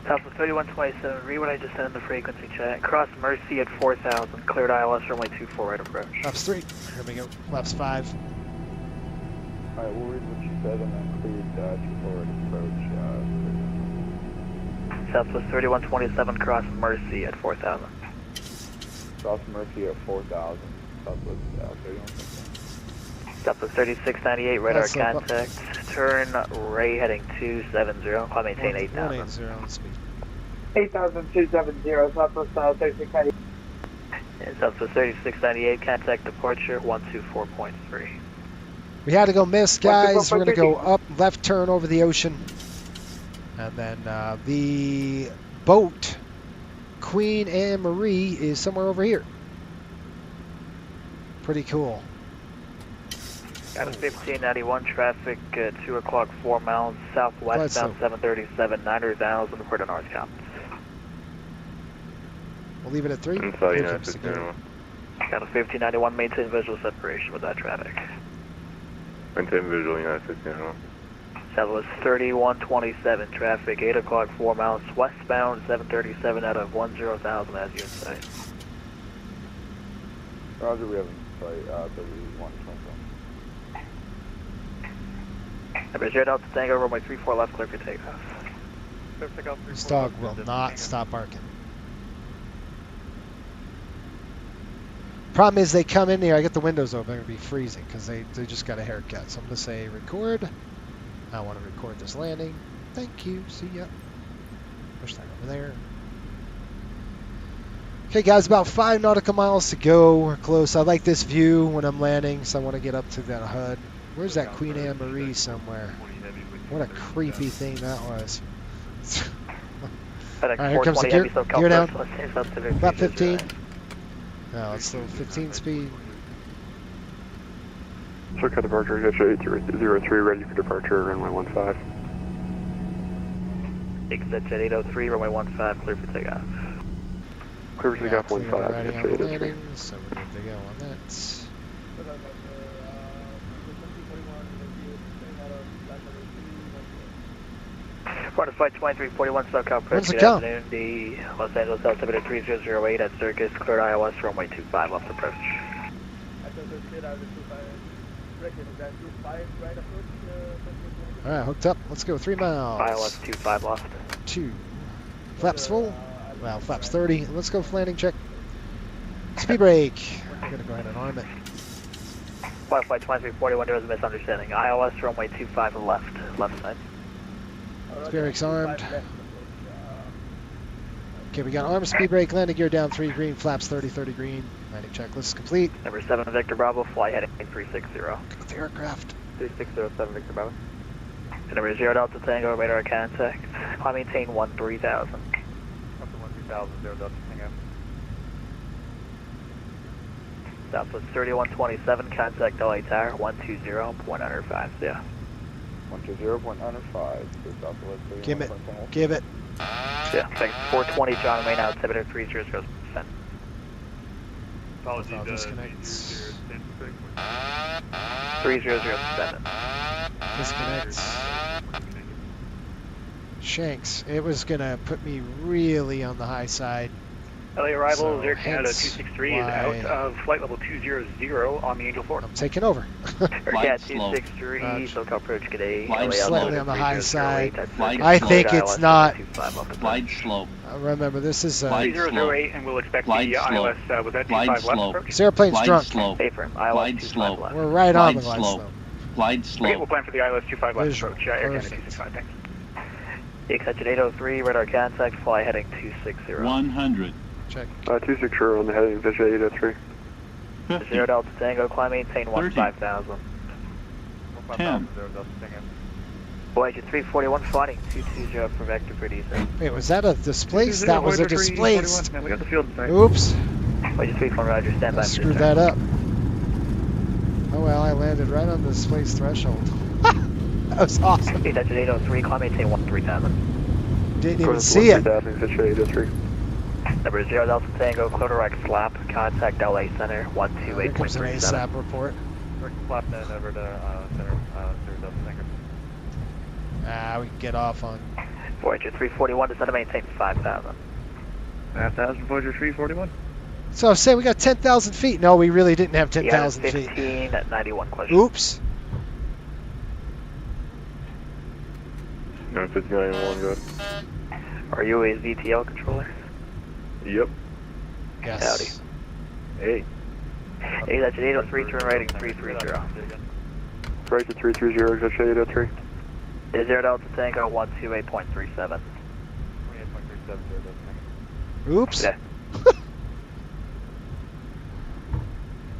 Southwest 3127, read what I just said in the frequency check. Cross Mercy at 4000, cleared ILS runway 24 right approach. Flaps 3. Here we go. Flaps 5. Alright, we'll read what you said and then cleared 24 right approach. Southwest 3127, cross Mercy at 4000. Cross Mercy at 4000, Southwest 3127. Southwest 3698, radar contact. Turn right heading 270. Climb maintain 8000. 180 on speed. 8,270, Southwest 3698. And Southwest 3698, contact departure 124.3. We had to go mist, guys. We're going to go up, left turn over the ocean. And then the boat, Queen Anne Marie, is somewhere over here. Pretty cool. Got a 1591 traffic, 2 o'clock, 4 miles southwest, bound 737, 900,000, report to North Cap. We'll leave it at 3. Inside United 1591. Got a 1591, maintain visual separation with that traffic. Maintain visual United 1591. Southwest 3127, traffic, 8 o'clock, 4 miles westbound, 737 out of 10,000 as you in sight. Roger, we have in sight 3127. Number 0 Delta Tango, runway 34 left, clear for takeoff. This dog will not stop barking. Problem is, they come in here, I get the windows open, it'll be freezing because they just got a haircut. So I'm going to say record. I want to record this landing. Thank you. See ya. Push that over there. Okay, guys, about 5 nautical miles to go. We're close. I like this view when I'm landing, so I want to get up to that HUD. Where's that Queen Anne Marie somewhere? What a creepy thing that was. Alright, here comes the gear. Gear down. About 15. No, it's still 15 speed. Circle departure, HH803, ready for departure, runway 15. Exit jet 803, runway 15, clear for takeoff. Clear for takeoff 15, ready on the landing, so we're good to go on that. Part of flight 2341, SoCal approach. Good afternoon. The Los Angeles altimeter 3008 at Circus, cleared ILS, runway 25 left approach. Alright, hooked up. Let's go 3 miles. ILS 25 left. 2. Flaps full. Well, flaps 30. Let's go for landing check. Speed brake. We're going to go ahead and arm it. Flight 2341, there was a misunderstanding. ILS runway 25 left side. Speed brake's armed. Okay, we got arm, speed brake, landing gear down 3 green, flaps 30 green. Landing checklist complete. Number 7 Victor Bravo, fly heading 360. With the aircraft. 3607 Victor Bravo. Number 0 Delta Tango, radar contact. Climb maintain 13,000. Up to 13,000, 0 Delta Tango. Southwest 3127, contact LA Tower 120.105. Yeah. 120.105. Give it. Give it. Yeah, thanks. 420 John Wayne, altimeter 300. Apologies. Disconnects. 3007. Disconnects. Shanks. It was gonna put me really on the high side. LA arrival, So, Air Canada hence 263 is out of flight level 200 on the Angel 4. I'm taking over. Yeah, 263, SoCal approach today. I'm slightly on the high side. I think it's not. Glide slope. Remember, this is 3008, and we'll expect the ILS with that 25 left approach. This airplane's drunk. Glide slope. We're right on the glide slope. Glide slope. Okay, we'll plan for the ILS 25 left approach. Air Canada 265, thanks. Exit 803, radar contact, fly heading 260. 100. Check. 260 on the heading, Vision 803. 0 Delta Tango, climb maintain 15,000. 10. Voyager 341, flying 220 for vector for descent. Wait, was that a displaced? That was a displaced. We got the field in sight. Oops. Voyager 341, Roger, stand by. I screwed that up. Oh well, I landed right on the displaced threshold. That was awesome. Exit 803, climb maintain 13,000. Didn't even see it. Number 0 Delta Tango, clear direct slap, contact LA Center 128.37. Here comes an ASAP report. Direct slap then over to Center 0 Delta Tango. We can get off on Voyager 341, descend to maintain 5,000. 5,000, Voyager 341. So I'm saying we got 10,000 feet. No, we really didn't have 10,000 feet. 15 at 91 question. Oops. No, 59.1, good. Are you a VTL controller? Yep. Yes. Howdy. Hey. Hey, that's an 803, turn rating 330. Right to 330, that's 803. Is there Delta Tango 128.37? Oops. Okay.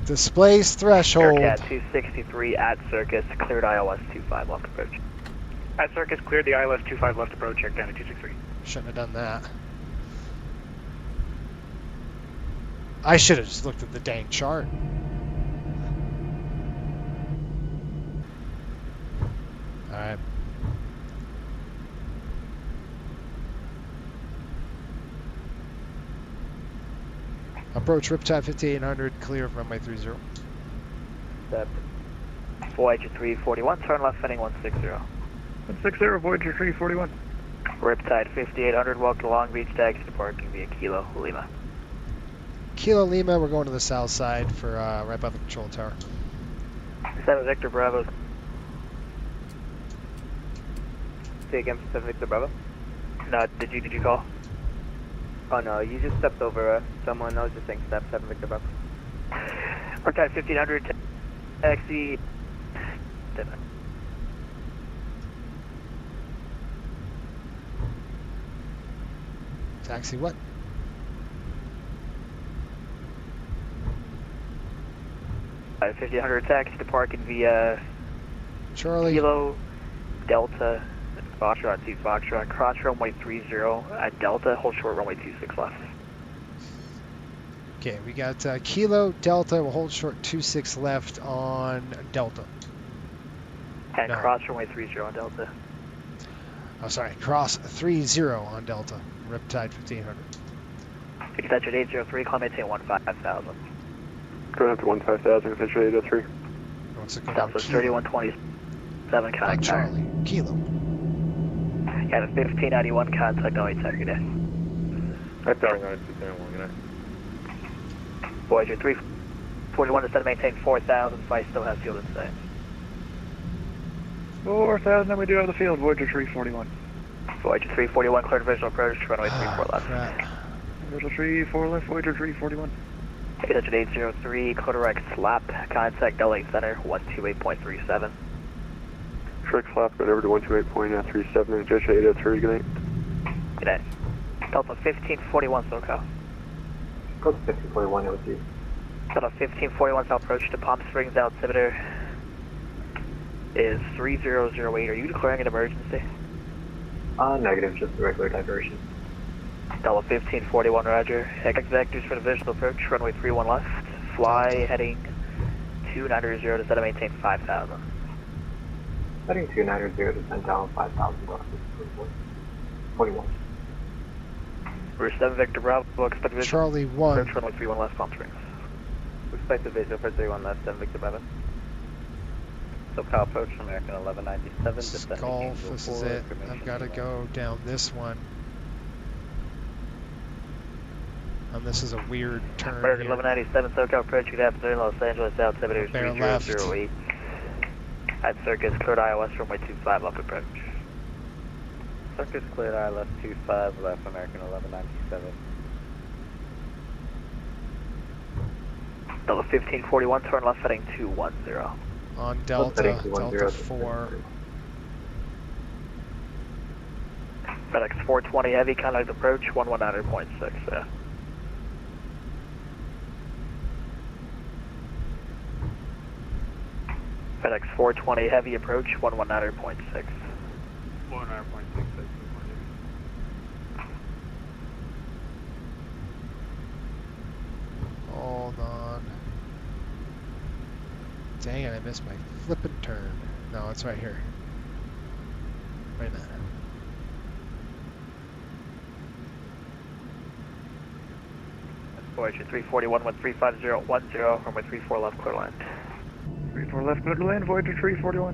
Displays threshold. Aircat 263 at Circus, cleared ILS 25 left approach. At Circus, cleared the ILS 25 left approach, check down to 263. Shouldn't have done that. I should have just looked at the dang chart. Alright. Approach Riptide 5800, clear of runway 30. Voyager 341, turn left heading 160. 160, Voyager 341. Riptide 5800, welcome to Long Beach, taxi departing via Kilo Lima. Kilo Lima, we're going to the south side for right by the control tower. 7 Victor Bravo. Say again, 7 Victor Bravo? No, did you call? Oh no, you just stepped over someone. I was just saying step 7 Victor Bravo. Riptide 1500, taxi. Taxi what? Riptide 1500, taxi departing via Charlie. Kilo Delta Foxtrot 2 Foxtrot, cross runway 30 at Delta, hold short runway 26 left. Okay, we got Kilo Delta, we'll hold short 26 left on Delta. And cross runway 30 on Delta. Oh, sorry, cross 30 on Delta, Riptide 1500. Extension 803, climb maintain 15,000. Going up to 15,000, extension 803. What's it going Southwest 3127, contact. Charlie, Kilo. Yeah, the 1591 contact, no integrity. That's our 961, good night. Voyager 341, descend to maintain 4,000, flight still has field in sight. 4,000, and we do have the field, Voyager 341. Voyager 341, cleared visual approach, runway 34 left. Visual 34 left, Voyager 341. Extension 803, Coderec slap, contact LA Center, 128.37. Trick flap, going over to 128.37, and extension 803, good night. Good night. Delta 1541, SoCal. Code 1541, OT. Delta 1541, South approach to Palm Springs, altimeter is 3008. Are you declaring an emergency? Negative, just a regular diversion. Delta 1541, roger. Expect vectors for the visual approach, runway 31 left. Fly heading 290, descend to maintain 5,000. Heading 290, descend down 5,000, 21. We're 7 Victor Bravo, expect visual Charlie 1. approach, runway 31 left, Palm Springs. Expect the visual for 31 left, 7 Victor Bravo. SoCal approach, American 1197, descending Golf, Angel this 4, is it. information I've got to go down this one. And this is a weird turn American here. 1197, SoCal approach, good afternoon, Los Angeles, altimeter is Bear left. 3008. At Circus, cleared ILS, runway 25 left approach. Circus cleared ILS 25 left, American 1197. Delta 1541, turn left heading 210. On Delta, Delta 4. FedEx 420 heavy, contact approach, 119.6, yeah. FedEx 420 heavy approach, 119.6. 119.6. Hold on. Dang it, I missed my flippin' turn. No, it's right here. Right now. Voyager 341, 135010, runway 34 left, clear land. 34 left, clear to land, Voyager 341.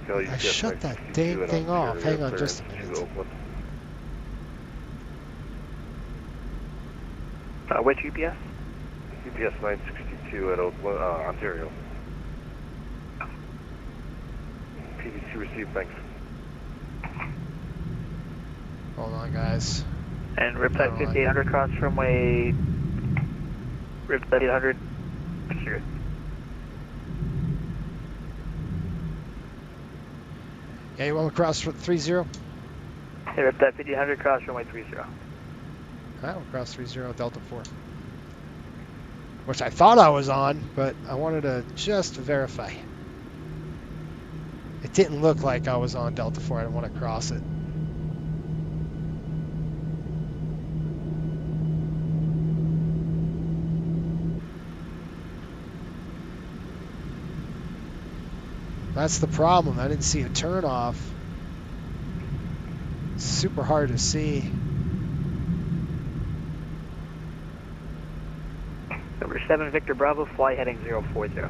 I shut that dang thing off. Hang on just a minute. Which UPS? UPS 962 at Ontario. PDC received, thanks. Hold on, guys. And Riptide 5800 cross runway. Riptide 800. Sure. Yeah, you want to cross 30? Hey, Riptide 5800 cross runway 30. Alright, we'll cross 30 Delta 4. Which I thought I was on, but I wanted to just verify. It didn't look like I was on Delta 4. I didn't want to cross it. That's the problem. I didn't see a turn off. It's super hard to see. Number 7 Victor Bravo, fly heading 040.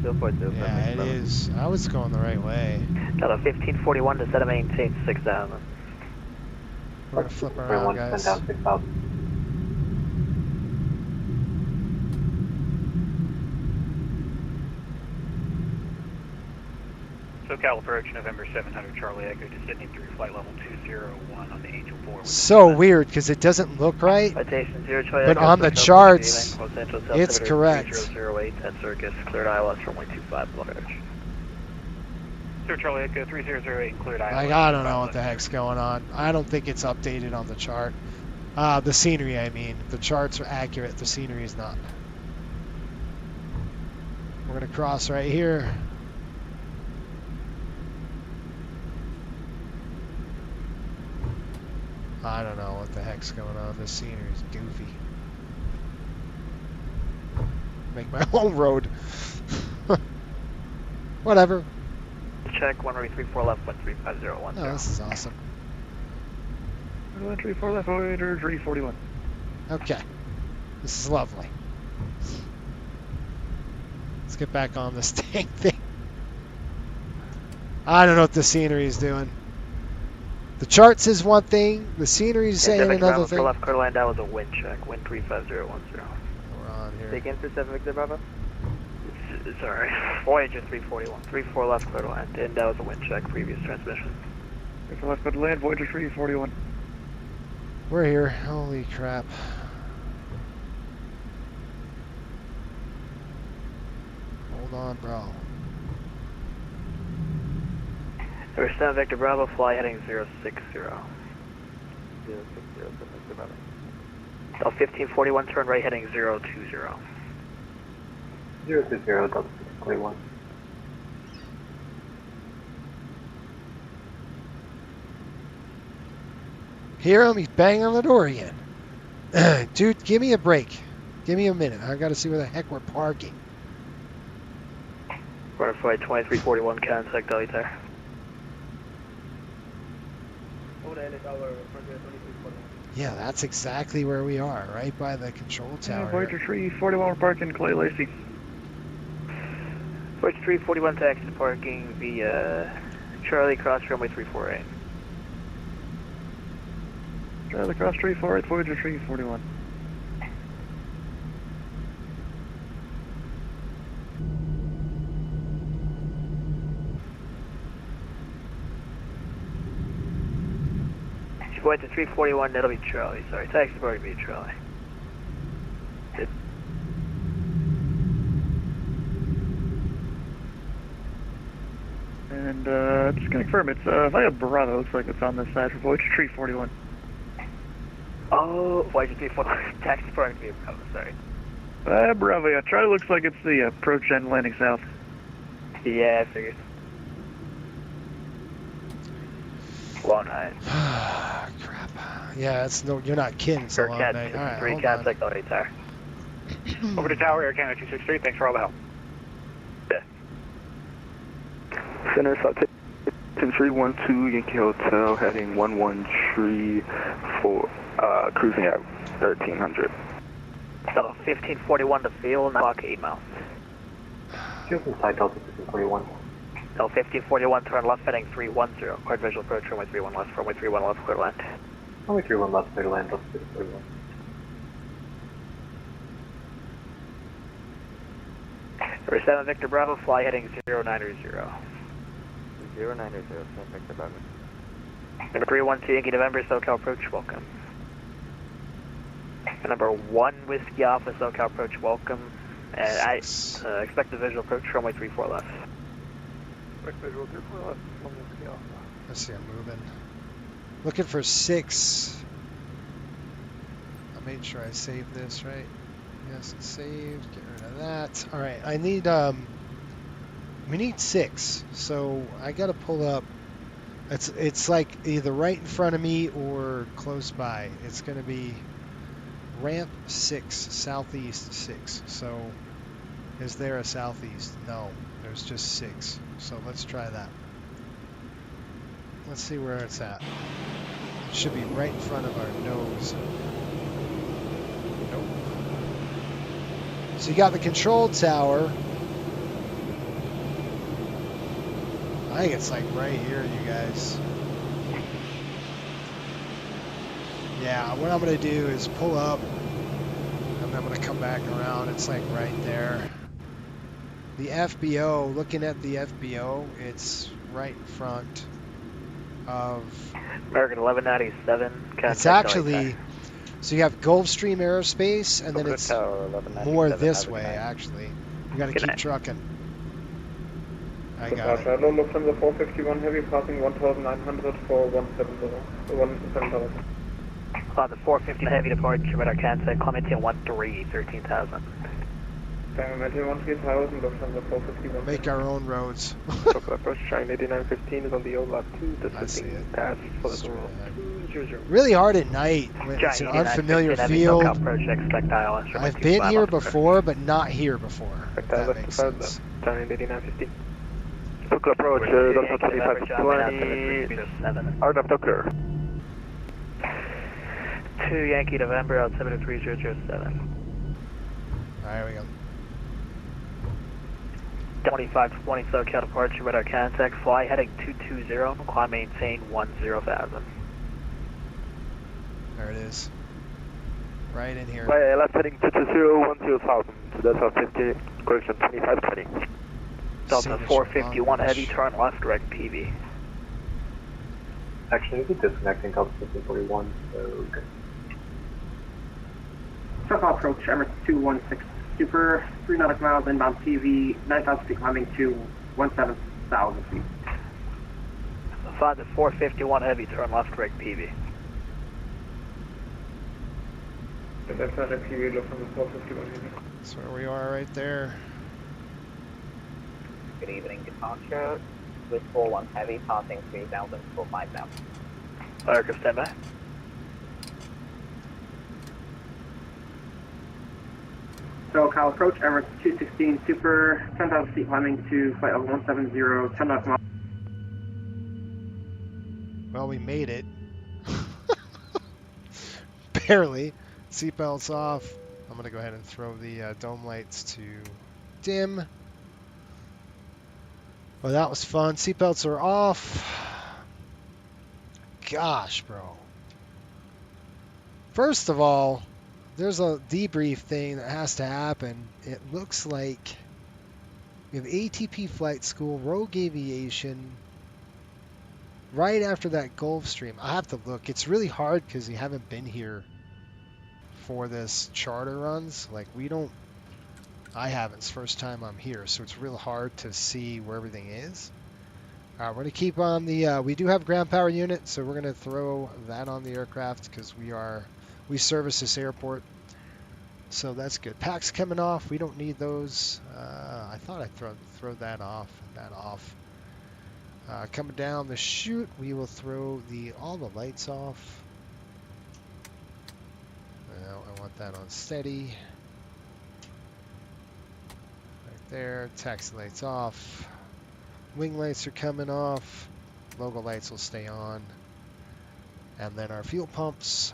040. Yeah, it is. I was going the right way. Delta 1541 to set a maintain 6000. We're going to flip around, guys. SoCal approach, November 700 Charlie Echo, descending through flight level 201 on the Angel 4. So weird because it doesn't look right, but on the charts, it's correct. 008 at Circus, cleared ILS runway 25 approach. Sir Charlie Echo 3008, cleared ILS. Like, I don't know what the heck's going on. I don't think it's updated on the chart. The scenery, I mean. The charts are accurate, the scenery is not. We're going to cross right here. I don't know what the heck's going on. This scenery is goofy. Make my own road. Whatever. Check 134 left, 13501. Oh, this is awesome. 134 left, Voyager 341. Okay. This is lovely. Let's get back on this dang thing. I don't know what the scenery is doing. The chart says one thing, the scenery is saying another thing. Left quarter line, that was a wind check, wind 35010. We're on here. Take in for 7 Victor Bravo. Sorry, Voyager 341. 34 left quarter line, and that was a wind check, previous transmission. 34 left quarter line, Voyager 341. We're here, holy crap. Hold on, bro. Number 7 Victor Bravo, fly heading 060. 060, Victor Bravo. Delta 1541, turn right heading 020. 020, Delta 41. Hear him, he's banging on the door again. Dude, give me a break. Give me a minute. I gotta see where the heck we're parking. Quarter flight 2341, contact Delta. Yeah, that's exactly where we are, right by the control tower. Yeah, Voyager 341, we're parking Clay Lacey. Voyager 341 taxi to parking via Charlie Cross runway 348. Charlie Cross 348, Voyager 341. Voyager 341, that'll be Charlie. Sorry, taxi parking via Charlie. And just gonna confirm, it's via Bravo. Looks like it's on this side for Voyager 341. Oh, Voyager 341, taxi parking via Bravo. Sorry. Bravo. Yeah, Charlie looks like it's the approach and landing south. Yeah, I figured. Long night. Crap. Yeah, it's no. You're not kidding. It's a long night. All right, hold on. Over to Tower, Air Canada 263. Thanks for all the help. Center, South 312, Yankee Hotel, heading 113 for cruising at 1300. So 1541 to field, clock 8 miles. Field inside Delta 1541. 1541, turn left heading 310. Cleared visual approach, runway 31 left, runway 31 left, clear to land. Runway 31 left, clear to land, altitude 41. Number 7 Victor Bravo, fly heading 090. 090, 7 Victor Bravo. Number 312 Yankee November, SoCal approach, welcome. Number 1 Whiskey Alpha, SoCal approach, welcome. And I expect the visual approach, runway 34 left. Expect visual 34 left, one Whiskey Alpha. Let's see, I'm moving. Looking for 6. I made sure I saved this, right? Yes, it's saved. Get rid of that. All right, I need, we need 6. So I got to pull up. It's like either right in front of me or close by. It's going to be ramp 6, southeast 6. So is there a southeast? No, there's just 6. So let's try that. Let's see where it's at. It should be right in front of our nose. Nope. So you got the control tower. I think it's like right here, you guys. Yeah, what I'm going to do is pull up, and I'm going to come back around. It's like right there. The FBO, looking at the FBO, it's right in front of... American 1197. It's actually... So you have Gulfstream Aerospace, and then it's more this way, actually. We got to keep trucking. I got it. Hello, Lufthansa 451 Heavy, passing 1,900 for 170. The 450 Heavy departure, radar Kansas, Clementine 13, 13,000. Clementine 13,000, Lufthansa 451. Make our own roads. Approach China 8915 is on the OLAP 2, descending pass for the door. Really hard at night when it's an unfamiliar field. I've been here before, but not here before. If that makes sense. China 8915. Tucker approach, Delta 2520, RNAV Tucker. 2 Yankee November, altimeter 3007. Alright, we go. 2520 SoCal departure, radar contact, fly heading 220, climb maintain 10,000. There it is. Right in here. Right, left heading 220, 10,000. So that's our 50, correction 2520. Delta 451 Heavy, turn left, direct PV. Actually, we'll be disconnecting Delta 1541, so good. SoCal approach, Emirates 216 Super, 3 nautical miles inbound PV, 9,000 feet climbing to 17,000 feet. Find the 451 Heavy, turn left, direct PV. That's not a PV, look from the 451 Heavy. That's where we are right there. Good evening, departure with 41 Heavy, passing 3,000 for 5,000. America, stand by. SoCal approach, Emirates 216 Super, 10,000 feet climbing to flight level 170, 10 knots mile. Well, we made it. Barely. Seatbelts off. I'm going to go ahead and throw the dome lights to dim. Well, that was fun. Seatbelts are off. Gosh, bro. First of all, there's a debrief thing that has to happen. It looks like we have ATP Flight School, Rogue Aviation, right after that Gulfstream. I have to look. It's really hard because you haven't been here for this charter runs. Like, we don't... I haven't. It's the first time I'm here, so it's real hard to see where everything is. We're going to keep on the... we do have ground power unit, so we're going to throw that on the aircraft because we service this airport. So that's good. Packs coming off. We don't need those. I thought I'd throw that off. Coming down the chute, we will throw all the lights off. Now I want that on steady. There, taxi lights off, wing lights are coming off, logo lights will stay on, and then our fuel pumps,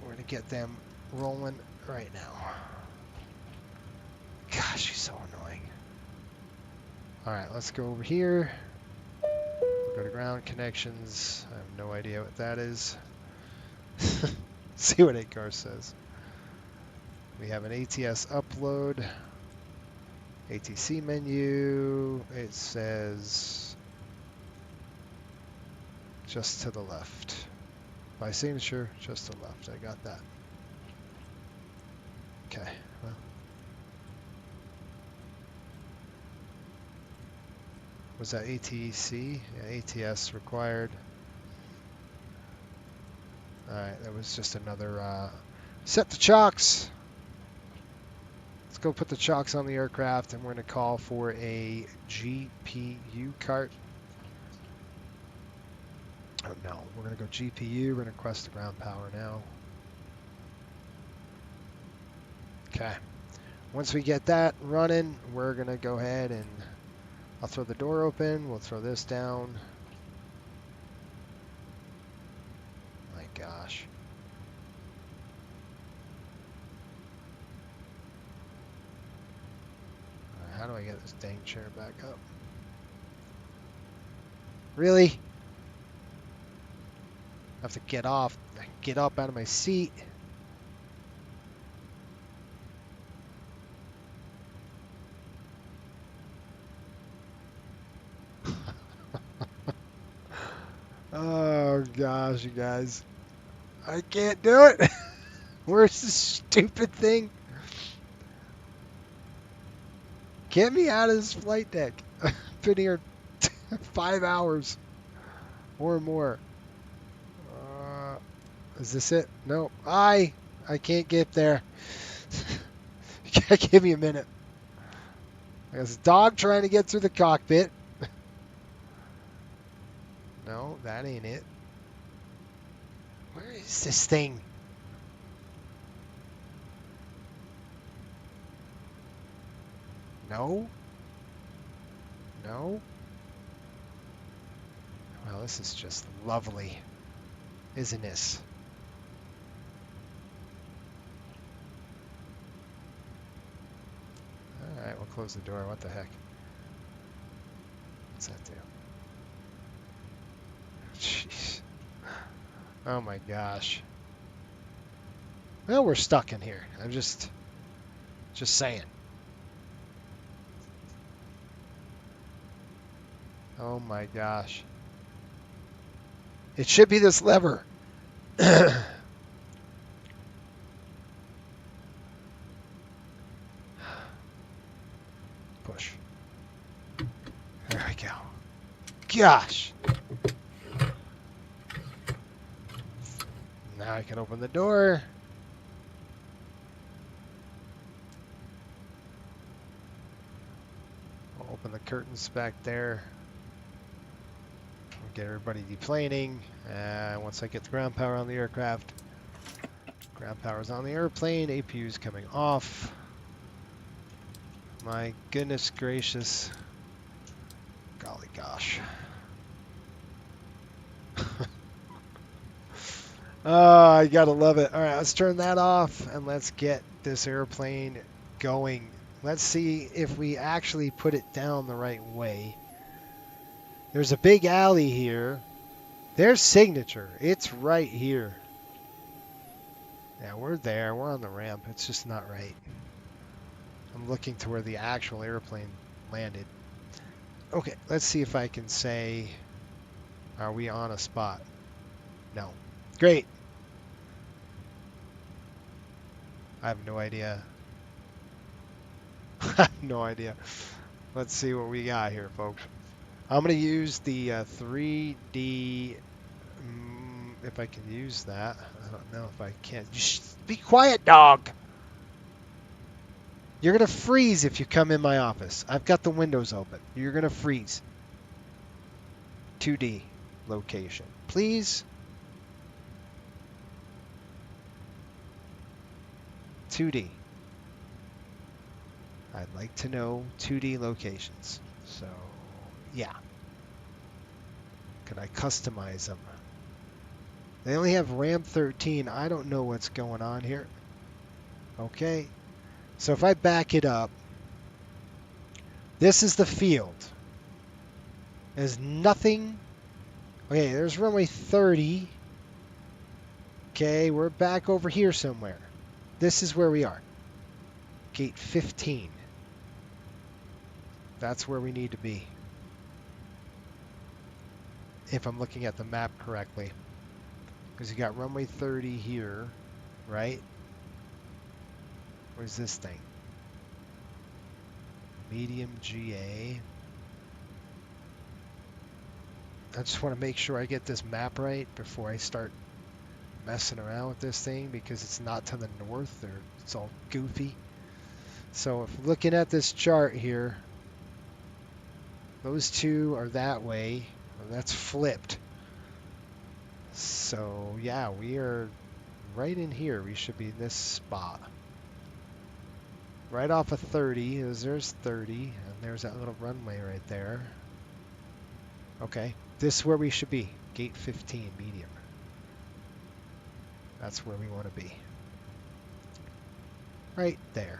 we're going to get them rolling right now. Gosh, she's so annoying. All right, let's go over here. We'll go to ground connections. I have no idea what that is. See what ACAR says. We have an ATS upload. ATC menu. It says just to the left. By signature, just to the left. I got that. Okay. Well. Was that ATC? Yeah, ATS required. Alright, that was just another set the chocks. Let's go put the chocks on the aircraft and we're going to call for a GPU cart. Oh no, we're going to go GPU. We're going to request the ground power now. Okay. Once we get that running, we're going to go ahead and I'll throw the door open. We'll throw this down. My gosh. All right, how do I get this dang chair back up? Really? I have to get off, get up out of my seat. Oh gosh, you guys. I can't do it. Where's this stupid thing? Get me out of this flight deck. I've been here 5 hours or more. Is this it? No. I can't get there. Give me a minute. There's a dog trying to get through the cockpit. No, that ain't it. Where is this thing? No. No. Well, this is just lovely, isn't this? Alright, we'll close the door. What the heck? What's that do? Jeez. Oh my gosh. Well, we're stuck in here. I'm just saying. Oh my gosh. It should be this lever. Push. There we go. Gosh. Now I can open the door. I'll open the curtains back there. Get everybody deplaning. Once I get the ground power on the aircraft, ground power is on the airplane. APU is coming off. My goodness gracious. Golly gosh. Oh, I gotta love it. All right, let's turn that off and let's get this airplane going. Let's see if we actually put it down the right way. There's a big alley here. There's signature. It's right here. Yeah, we're there. We're on the ramp. It's just not right. I'm looking to where the actual airplane landed. Okay, let's see if I can say, are we on a spot? No. Great. I have no idea. I have no idea. Let's see what we got here, folks. I'm going to use the 3D, if I can use that. I don't know if I can. Just be quiet, dog. You're going to freeze if you come in my office. I've got the windows open. You're going to freeze. 2D location. Please. 2D. I'd like to know 2D locations. So, yeah. Could I customize them? They only have RAM 13. I don't know what's going on here. Okay. So if I back it up, This is the field. There's nothing. Okay, there's runway 30. Okay, we're back over here somewhere. This is where we are. Gate 15. That's where we need to be. If I'm looking at the map correctly. Because you got runway 30 here, right? Where's this thing? Medium GA. I just want to make sure I get this map right before I start messing around with this thing, because it's not to the north, or it's all goofy. So if looking at this chart here, those two are that way. Well, that's flipped. So yeah, we are right in here. We should be in this spot. Right off of 30. There's 30, and there's that little runway right there. Okay, this is where we should be. Gate 15, medium. That's where we want to be. Right there.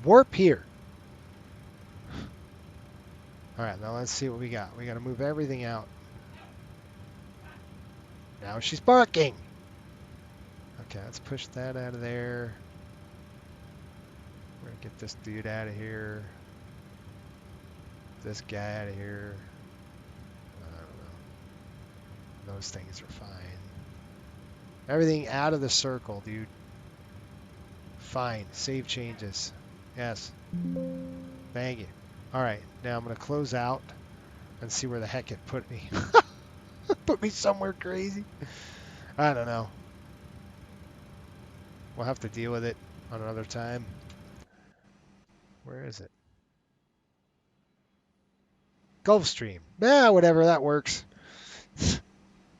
Warp here. Alright, now let's see what we got. We got to move everything out. Now she's barking. Okay, let's push that out of there. We're going to get this dude out of here. This guy out of here. I don't know. Those things are fine. Everything out of the circle, dude. Fine. Save changes. Yes. Thank you. Alright, now I'm going to close out and see where the heck it put me. Put me somewhere crazy. I don't know. We'll have to deal with it on another time. Where is it? Gulfstream. Yeah, whatever, that works.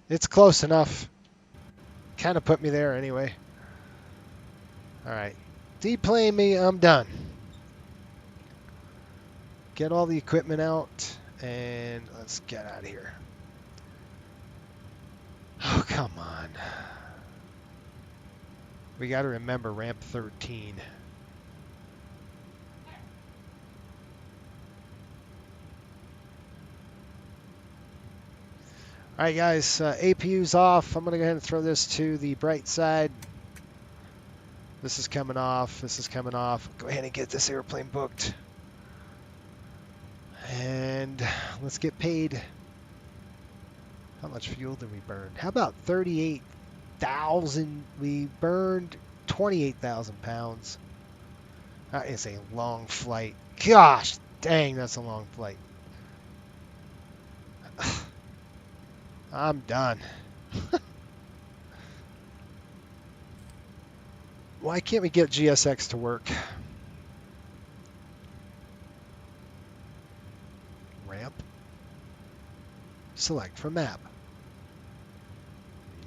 It's close enough. Kind of put me there anyway. Alright. Deplane me, I'm done. Get all the equipment out, and let's get out of here. Oh, come on. We got to remember ramp 13. Alright guys, APU's off. I'm going to go ahead and throw this to the bright side. This is coming off. This is coming off. Go ahead and get this airplane booked. And let's get paid. How much fuel did we burn? How about 38,000? We burned 28,000 pounds. That is a long flight. Gosh, dang, that's a long flight. I'm done. Why can't we get GSX to work? Ramp. Select from map.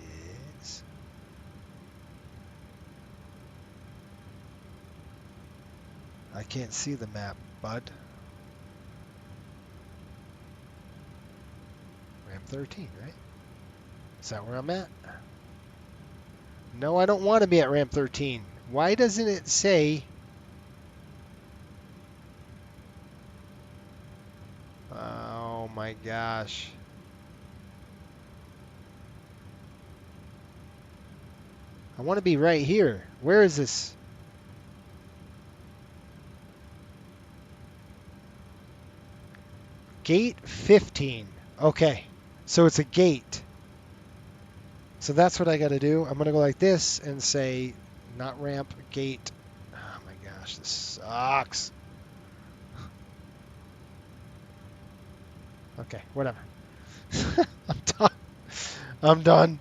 Yes. I can't see the map, bud. Ramp 13, right? Is that where I'm at? No, I don't want to be at ramp 13. Why doesn't it say... Oh my gosh. I want to be right here. Where is this? Gate 15. Okay. So it's a gate. So that's what I got to do. I'm going to go like this and say, not ramp, gate. Oh my gosh, this sucks. Okay, whatever. I'm done. I'm done.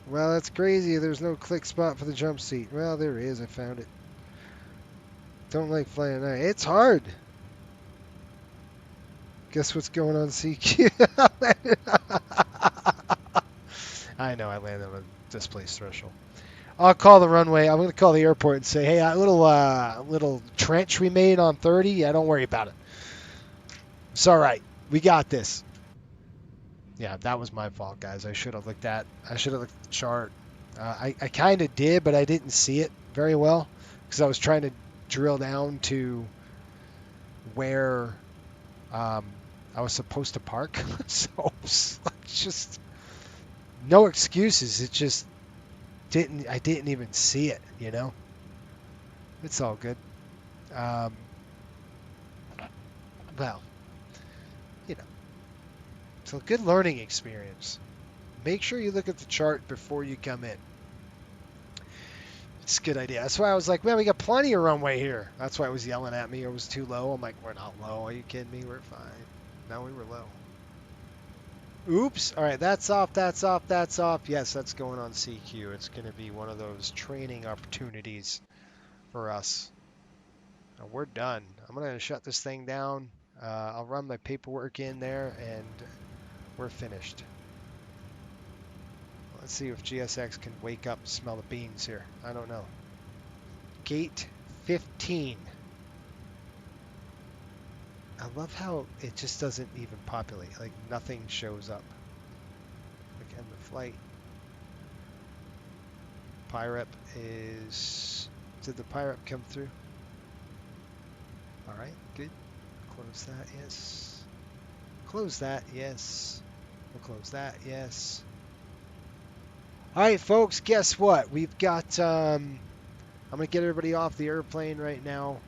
Well, that's crazy. There's no click spot for the jump seat. Well, there is. I found it. Don't like flying at night. It's hard. Guess what's going on, CQ? I know, I landed on a displaced threshold. I'll call the runway. I'm going to call the airport and say, hey, a little trench we made on 30. Yeah, don't worry about it. It's all right. We got this. Yeah, that was my fault, guys. I should have looked at the chart. I kind of did, but I didn't see it very well because I was trying to drill down to where I was supposed to park. So it's just no excuses. It just I didn't even see it, you know. It's all good. Well, you know, it's a good learning experience. Make sure you look at the chart before you come in. It's a good idea. That's why I was like, man, we got plenty of runway here. That's why I was yelling at me. It was too low. I'm like, we're not low. Are you kidding me? We're fine. No, we were low. Oops. All right, that's off, that's off, that's off. Yes, that's going on CQ. It's going to be one of those training opportunities for us. Now, we're done. I'm going to shut this thing down. I'll run my paperwork in there, and we're finished. Let's see if GSX can wake up and smell the beans here. I don't know. Gate 15. I love how it just doesn't even populate. Like nothing shows up. Like end the flight. PIREP is... Did the PIREP come through? Alright, good. Close that, yes. Close that, yes. We'll close that, yes. Alright, folks, guess what? We've got... I'm going to get everybody off the airplane right now.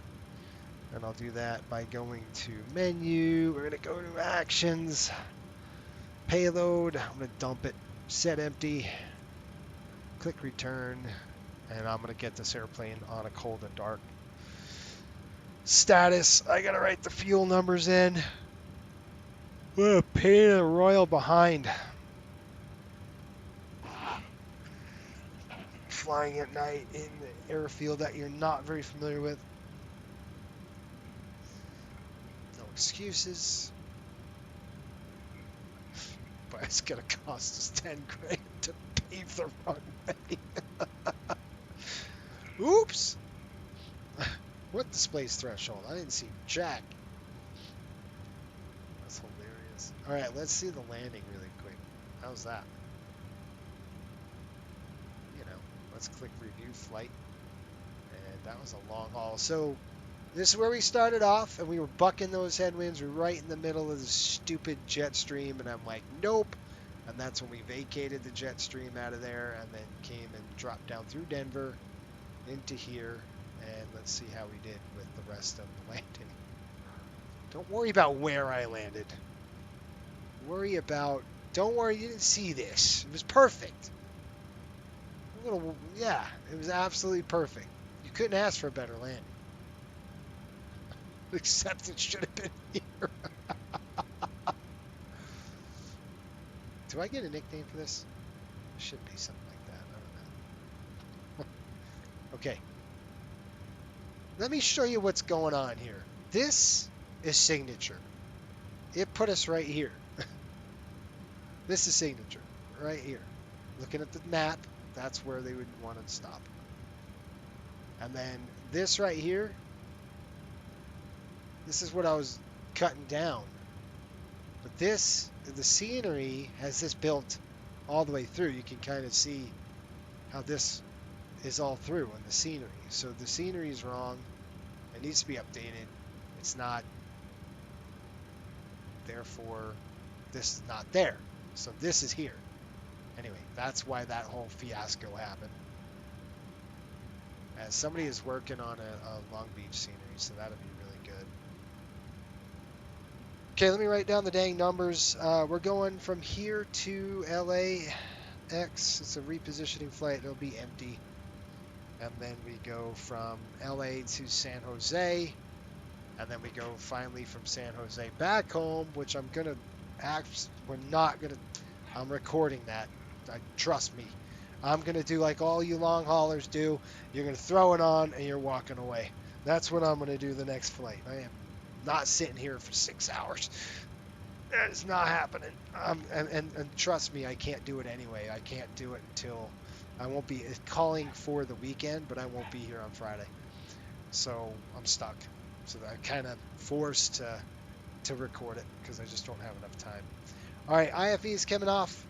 And I'll do that by going to menu. We're going to go to actions. Payload. I'm going to dump it. Set empty. Click return. And I'm going to get this airplane on a cold and dark status. I got to write the fuel numbers in. What a pain in the royal behind. Flying at night in the airfield that you're not very familiar with. No excuses. But it's gonna cost us 10 grand to pave the runway. Oops! What displays threshold? I didn't see jack. That's hilarious. Alright, let's see the landing really quick. How's that? You know, let's click review flight. And that was a long haul. So this is where we started off, and we were bucking those headwinds. We were right in the middle of the stupid jet stream, and I'm like, nope. And that's when we vacated the jet stream out of there, and then came and dropped down through Denver into here, and let's see how we did with the rest of the landing. Don't worry about where I landed. Don't worry, you didn't see this. It was perfect. Yeah, it was absolutely perfect. You couldn't ask for a better landing. Except it should have been here. Do I get a nickname for this? It should be something like that. I don't know. Okay. Let me show you what's going on here. This is signature. It put us right here. This is signature. Right here. Looking at the map, that's where they would want to stop. And then this right here, this is what I was cutting down. But this, the scenery has this built all the way through. You can kind of see how this is all through in the scenery. So the scenery is wrong. It needs to be updated. It's not. Therefore, this is not there. So this is here. Anyway, that's why that whole fiasco happened. As somebody is working on a Long Beach scenery, so that'll be really good. Okay, let me write down the dang numbers. We're going from here to LAX. It's a repositioning flight. It'll be empty. And then we go from LA to San Jose. And then we go finally from San Jose back home, which I'm going to I'm recording that. Trust me. I'm going to do like all you long haulers do. You're going to throw it on and you're walking away. That's what I'm going to do the next flight. I am not sitting here for 6 hours. That is not happening. And trust me, I can't do it anyway. I can't do it until I won't be calling for the weekend, but I won't be here on Friday. So I'm stuck. So I'm kind of forced to record it because I just don't have enough time. All right, IFE is coming off.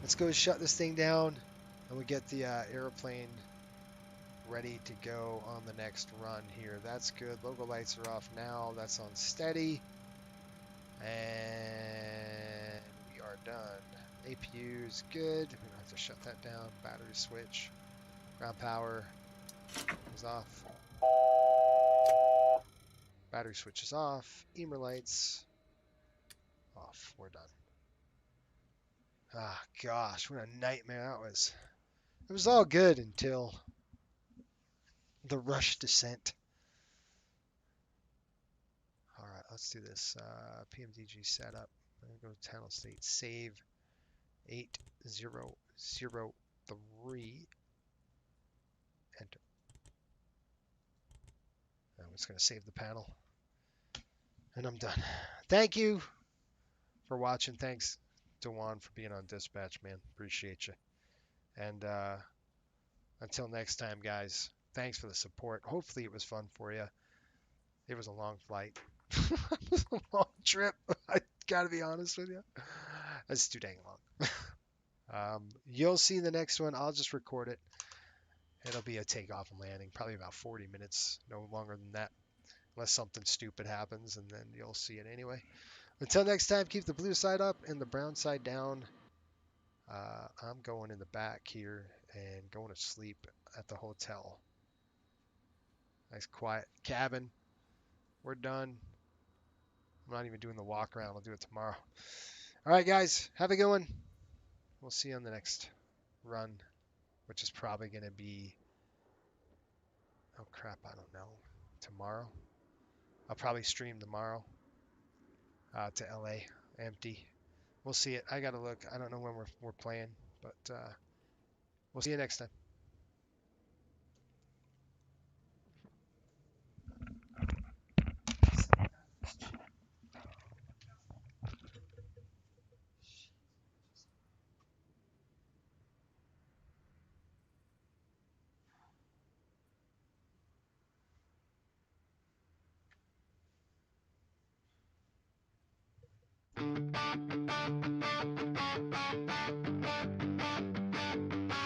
Let's go shut this thing down and we get the airplane ready to go on the next run here. That's good. Logo lights are off now. That's on steady. And we are done. APU is good. We don't have to shut that down. Battery switch. Ground power is off. Battery switch is off. Emer lights off. We're done. Ah, gosh, what a nightmare that was. It was all good until the rush descent. All right, let's do this. PMDG setup. I'm going to go to channel state. Save 8003. Enter. I'm just going to save the panel. And I'm done. Thank you for watching. Thanks to Juan for being on dispatch, man. Appreciate you. And until next time, guys, thanks for the support. Hopefully it was fun for you. It was a long flight. It was a long trip. I got to be honest with you. That's too dang long. You'll see the next one. I'll just record it. It'll be a takeoff and landing, probably about 40 minutes, no longer than that, unless something stupid happens, and then you'll see it anyway. Until next time, keep the blue side up and the brown side down. I'm going in the back here and going to sleep at the hotel. Nice quiet cabin. We're done. I'm not even doing the walk around. I'll do it tomorrow. All right, guys. Have a good one. We'll see you on the next run, which is probably going to be, oh crap, I don't know, tomorrow. I'll probably stream tomorrow to LA, empty. We'll see it. I got to look. I don't know when we're playing, but we'll see you next time.